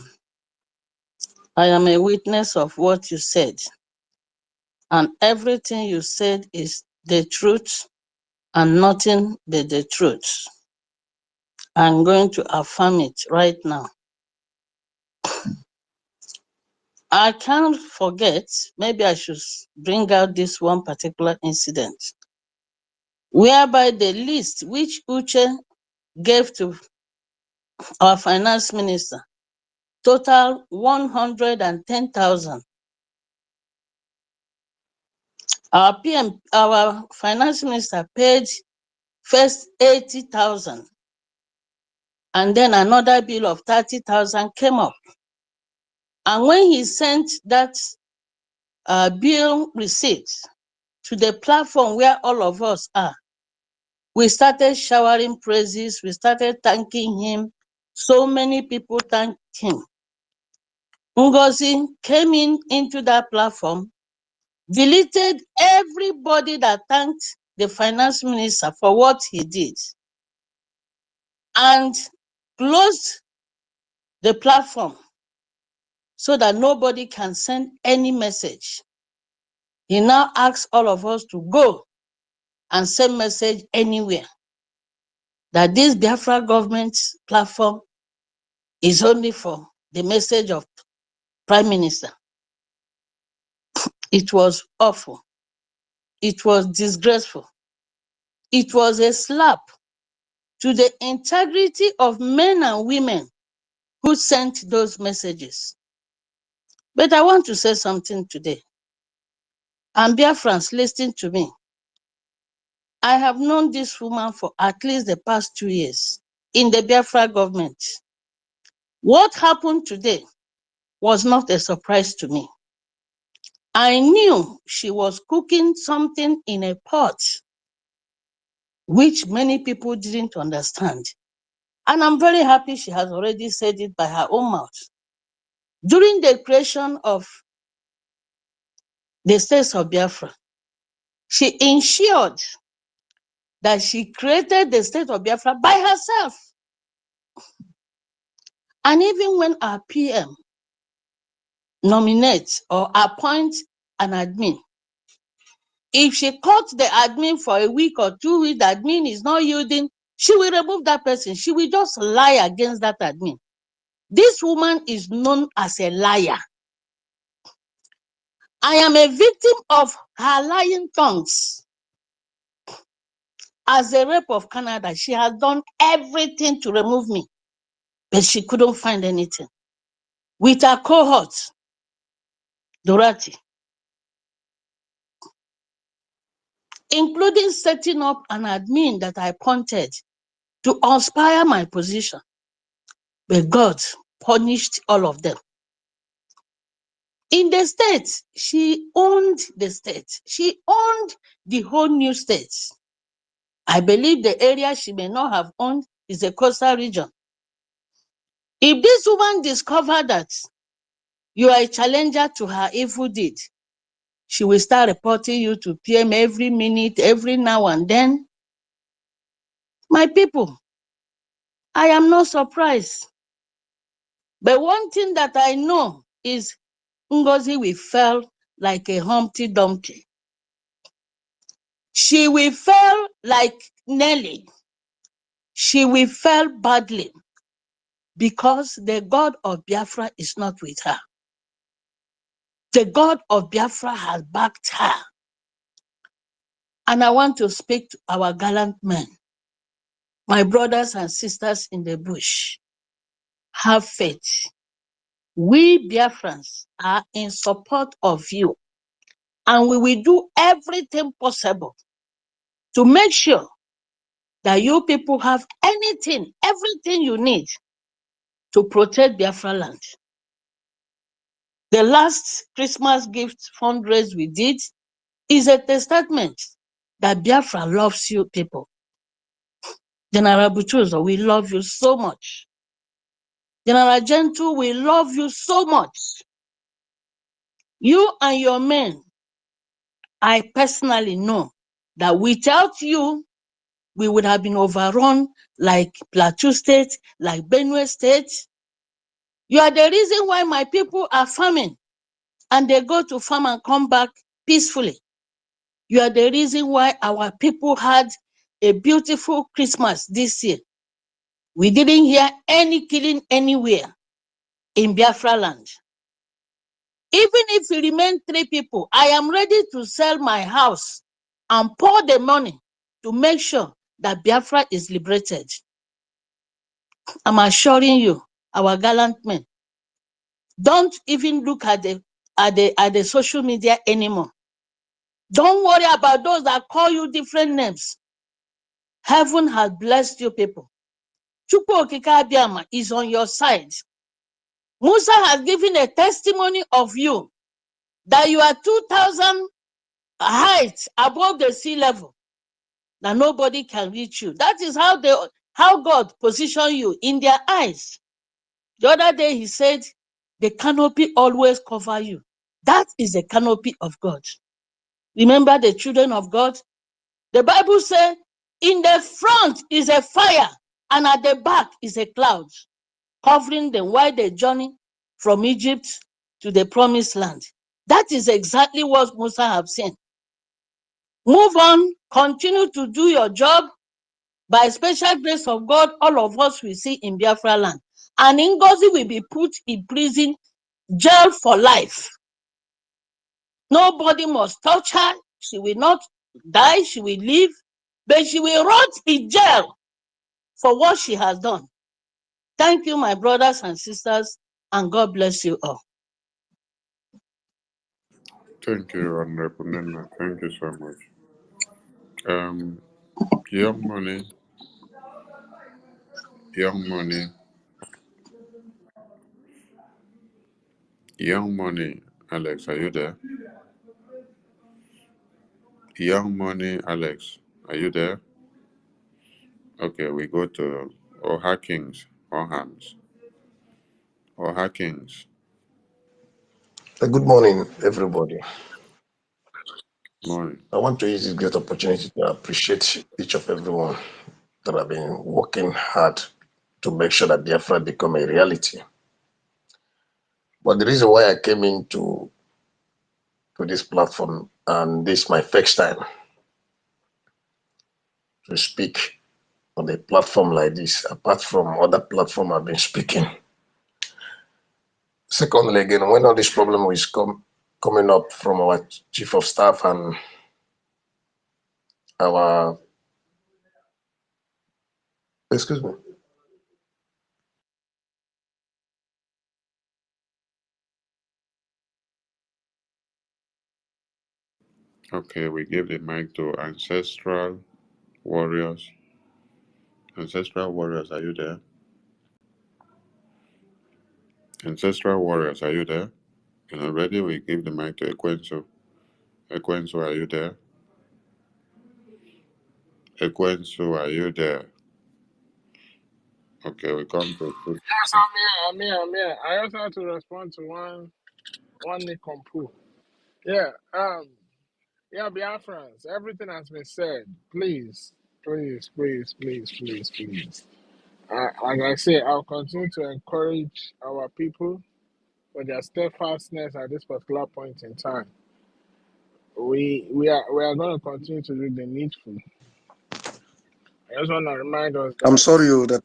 I am a witness of what you said, and everything you said is the truth and nothing but the truth. I'm going to affirm it right now. I can't forget, maybe I should bring out this one particular incident, whereby the list which Uche gave to our finance minister total 110,000. Our finance minister paid first 80,000, and then another bill of 30,000 came up. And when he sent that bill receipt to the platform where all of us are, we started showering praises. We started thanking him. So many people thanked him. Ngozi came into that platform, deleted everybody that thanked the finance minister for what he did, and closed the platform so that nobody can send any message. He now asks all of us to go and send message anywhere, that this Biafra government platform is only for the message of Prime Minister. It was awful. It was disgraceful. It was a slap to the integrity of men and women who sent those messages. But I want to say something today. And Biafrans, listen to me. I have known this woman for at least the past 2 years in the Biafra government. What happened today was not a surprise to me. I knew she was cooking something in a pot, which many people didn't understand. And I'm very happy she has already said it by her own mouth. During the creation of the states of Biafra, she ensured that she created the state of Biafra by herself. And even when our PM nominates or appoints an admin, If she caught the admin for a week or 2 weeks, the admin is not yielding, she will remove that person. She will just lie against that admin. This woman is known as a liar. I am a victim of her lying tongues. As a rep of Canada, she has done everything to remove me, but she couldn't find anything. With her cohort, Dorati, including setting up an admin that I appointed to inspire my position, but God punished all of them. In the state, she owned the state. She owned the whole new state. I believe the area she may not have owned is a coastal region. If this woman discovered that you are a challenger to her evil deed, she will start reporting you to PM every minute, every now and then. My people, I am not surprised. But one thing that I know is Ngozi will fail like a Humpty Dumpty. She will fail like Nelly. She will fail badly because the God of Biafra is not with her. The God of Biafra has backed her. And I want to speak to our gallant men, my brothers and sisters in the bush. Have faith. We Biafrans are in support of you, and we will do everything possible to make sure that you people have anything, everything you need to protect Biafra land. The last Christmas gift fundraise we did is a testament that Biafra loves you people. General Buchuzo, we love you so much. General Gentle, we love you so much. You and your men, I personally know that without you, we would have been overrun like Plateau State, like Benue State. You are the reason why my people are farming and they go to farm and come back peacefully. You are the reason why our people had a beautiful Christmas this year. We didn't hear any killing anywhere in Biafra land. Even if we remain 3 people, I am ready to sell my house and pour the money to make sure that Biafra is liberated. I'm assuring you, our gallant men, don't even look at the social media anymore. Don't worry about those that call you different names. Heaven has blessed you people. Chukwu Okike Abiama is on your side. Musa has given a testimony of you that you are 2,000 height above the sea level, that nobody can reach you. That is how God positioned you in their eyes. The other day he said, the canopy always cover you. That is the canopy of God. Remember the children of God? The Bible says, in the front is a fire, and at the back is a cloud, covering them while they journey from Egypt to the promised land. That is exactly what Musa have seen. Move on, continue to do your job. By special grace of God, all of us will see in Biafra land. And Ngozi will be put in prison, jail for life. Nobody must touch her. She will not die, she will live, but she will rot in jail for what she has done. Thank you, my brothers and sisters, and God bless you all. Thank you, Honorable Nena. Thank you so much. Young Money, Young Money, Young Money. Alex, are you there? Young Money, Alex, are you there? Okay, we go to Oha Kings, Ohams, Oha Kings. Good morning, everybody. Morning. I want to use this great opportunity to appreciate each of everyone that have been working hard to make sure that Biafra become a reality. But the reason why I came into this platform and this is my first time to speak on a platform like this, apart from other platform I've been speaking. Secondly, again, when all this problem is coming up from our chief of staff and our, excuse me. Okay, we give the mic to Ancestral Warriors. Ancestral Warriors, are you there? Ancestral Warriors, are you there? And ready, we give the mic to Ekwensu. Ekwensu, are you there? Ekwensu, are you there? Okay, we come to Yes, I'm here. I also have to respond to one Nick Kompu. Yeah, yeah, Biafrans, everything has been said. Please. Like I say, I'll continue to encourage our people for their steadfastness at this particular point in time. We are going to continue to do the needful. I just want to remind us I'm that sorry that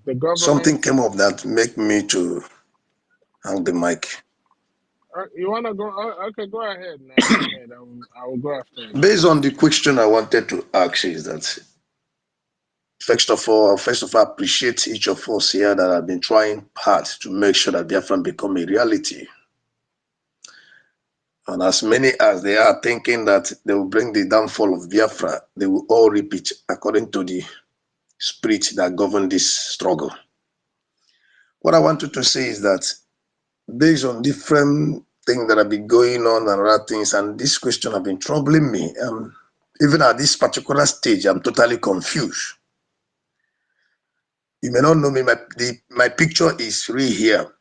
the government. something came up that make me to hang the mic. You want to go? Okay, go ahead, man. Go ahead. I will go after you. Based on the question I wanted to ask is that, first of all, appreciate each of us here that have been trying hard to make sure that Biafra become a reality. And as many as they are thinking that they will bring the downfall of Biafra, they will all repeat according to the spirit that governs this struggle. What I wanted to say is that based on different things that have been going on and other things, and this question have been troubling me, even at this particular stage, I'm totally confused. You may not know me, my picture is real here.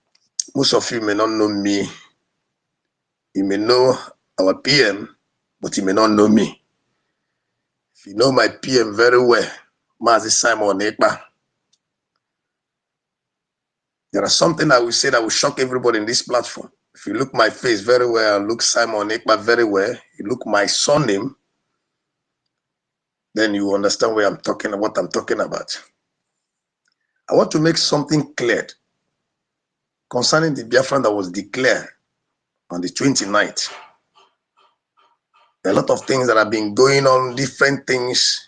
Most of you may not know me. You may know our PM, but you may not know me. If you know my PM very well, Mazi Simon Ekpa, there are something I will say that will shock everybody in this platform. If you look my face very well, look Simon Ekpa very well, you look my surname, then you understand what I'm talking about. I want to make something clear concerning the Biafran that was declared on the 29th. There are a lot of things that have been going on, different things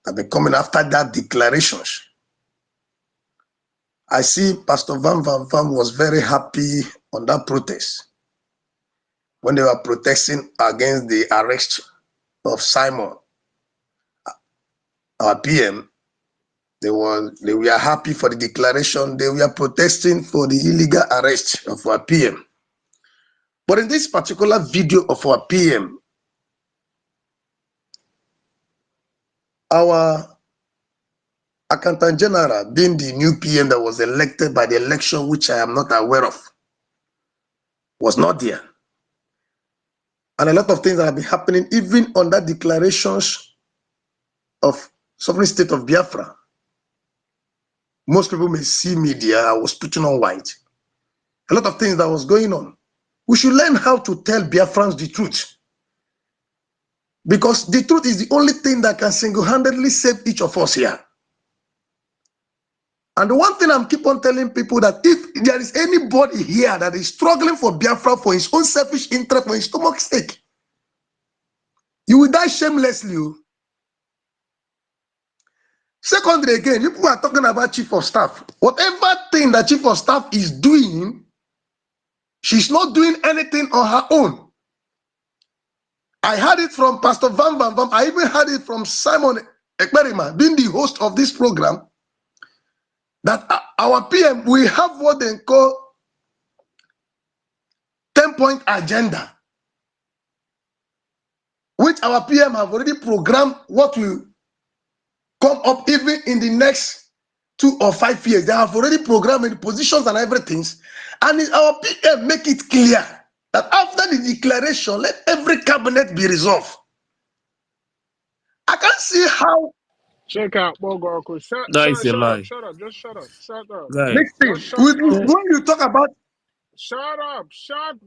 that have been coming after that declarations. I see Pastor Van was very happy on that protest when they were protesting against the arrest of Simon, our PM. They were happy for the declaration. They were protesting for the illegal arrest of our PM. But in this particular video of our PM, our Accountant General, being the new PM that was elected by the election, which I am not aware of, was not there. And a lot of things that have been happening, even on that declarations of sovereign state of Biafra. Most people may see media, I was putting on white. A lot of things that was going on. We should learn how to tell Biafrans the truth. Because the truth is the only thing that can single-handedly save each of us here. And the one thing I'm keep on telling people that if there is anybody here that is struggling for Biafra for his own selfish interest, for his stomach's sake, you will die shamelessly. Secondly, again, people are talking about chief of staff. Whatever thing that chief of staff is doing, she's not doing anything on her own. I heard it from Pastor Van. I even heard it from Simon Ekperima, being the host of this program, that our PM, we have what they call 10-point agenda, which our PM have already programmed what will come up even in the next 2 or 5 years. They have already programmed the positions and everything. And our PM make it clear that after the declaration, let every cabinet be resolved. I can't see how. Check out Bogorko. That is a lie. Shut up. Just shut up. Shut up. Guy, Just Listen, shut up. when you talk about Shut up.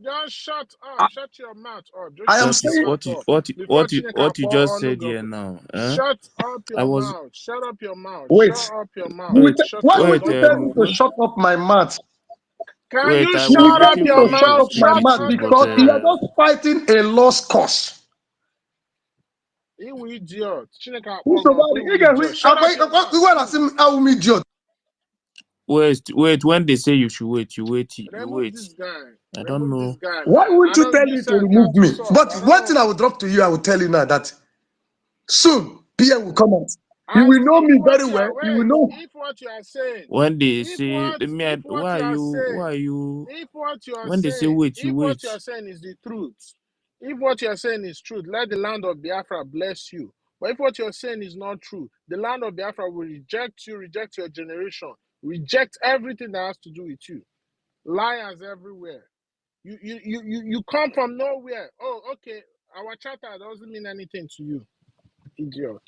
Just shut I, up. Shut your mouth up. I Just am shut What you your saying, mouth what you up. what you Before what you Chineke what you just pour said on here go. now? Shut up I your was mouth. Shut up your mouth. wait. Shut up your mouth. wait Shut Why up. would wait you Don't tell talk. me to shut up my mouth? Can wait. you I You was will shut tell up waiting me for your to you shut to mouth? up my speak Shut it mouth up too, your but because we mouth. are just fighting a lost cause. You idiot. Chineke Who's akpọ somebody? you idiot. Shut up your mouth. When I say I'm idiot, wait. When they say you should wait, you wait. You Remove wait. this guy. I don't Remove this know. guy, why man. wouldn't I you don't. tell You me to said you are remove too me? soft. But I one thing don't. I will drop to you, I will tell you now that soon PM will come out. You And will know if me very what you well. are You will wait, know. if what you are saying, When they if say what me, if what you are saying, why are you? if what you are When they say saying, wait, you if what wait. you are saying is the truth, if what you are saying is truth, let the land of Biafra bless you. But if what you are saying is not true, the land of Biafra will reject you, reject your generation, reject everything that has to do with you. Liars everywhere. You come from nowhere. Oh, okay. Our charter doesn't mean anything to you, idiot.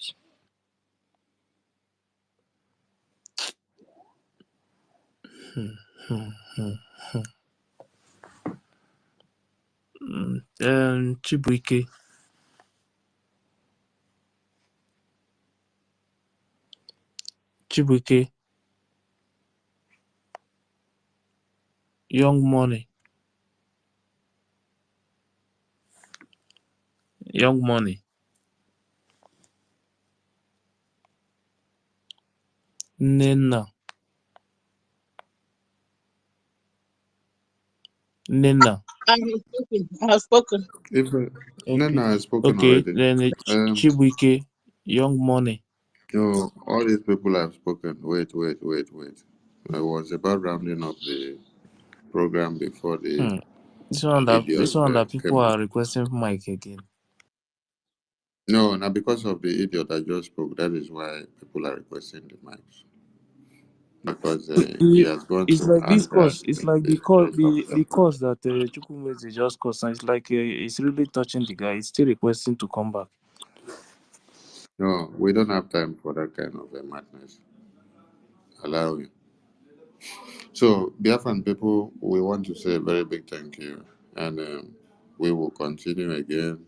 Chibuike, young money, Nena, I have spoken. I have spoken. If Okay, Nana has spoken okay. already, Then Chibuike, young money. all these people have spoken. Wait. It was about rounding up the program before the This idiot one that people came up. are requesting mic again. No, now because of the idiot that just spoke, that is why people are requesting the mics. Because he has gone It's to like this answer course. It's like a series of the questions. course that Chukwumeze just caused. It's like it's really touching the guy. He's still requesting to come back. No, we don't have time for that kind of madness. Allow him. So, Biafran people, we want to say a very big thank you. And we will continue again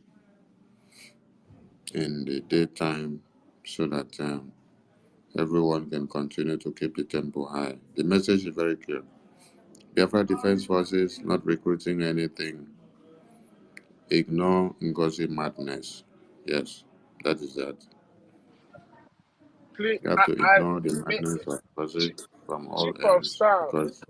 in the daytime so that everyone can continue to keep the tempo high. The message is very clear. Biafra Defense Forces not recruiting anything. Ignore Ngozi Madness. Yes, that is that. Please, You have to ignore the me, madness of Ngozi from all chief of ends staff. because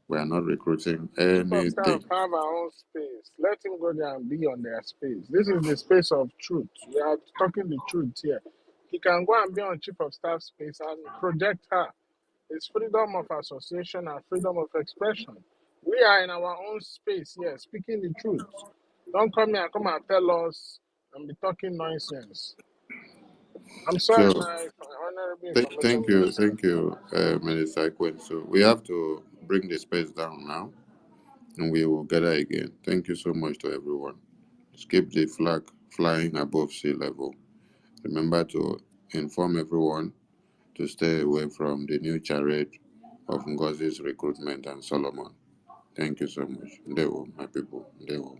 we are not recruiting Chief of staff anything. have our own space. Let him go there and be on their space. This is the space of truth. We are talking the truth here. He can go and be on chief of staff space and project her. It's freedom of association and freedom of expression. We are in our own space here, speaking the truth. Don't come here and come and tell us and be talking nonsense. I'm sorry, So, my honorable information minister. thank you, Minister Quinn. So, we have to bring the space down now and we will gather again. Thank you so much to everyone. Just keep the flag flying above sea level. Remember to inform everyone to stay away from the new charade of Ngozi's recruitment and Solomon. Thank you so much. Ndewo, my people. Ndewo.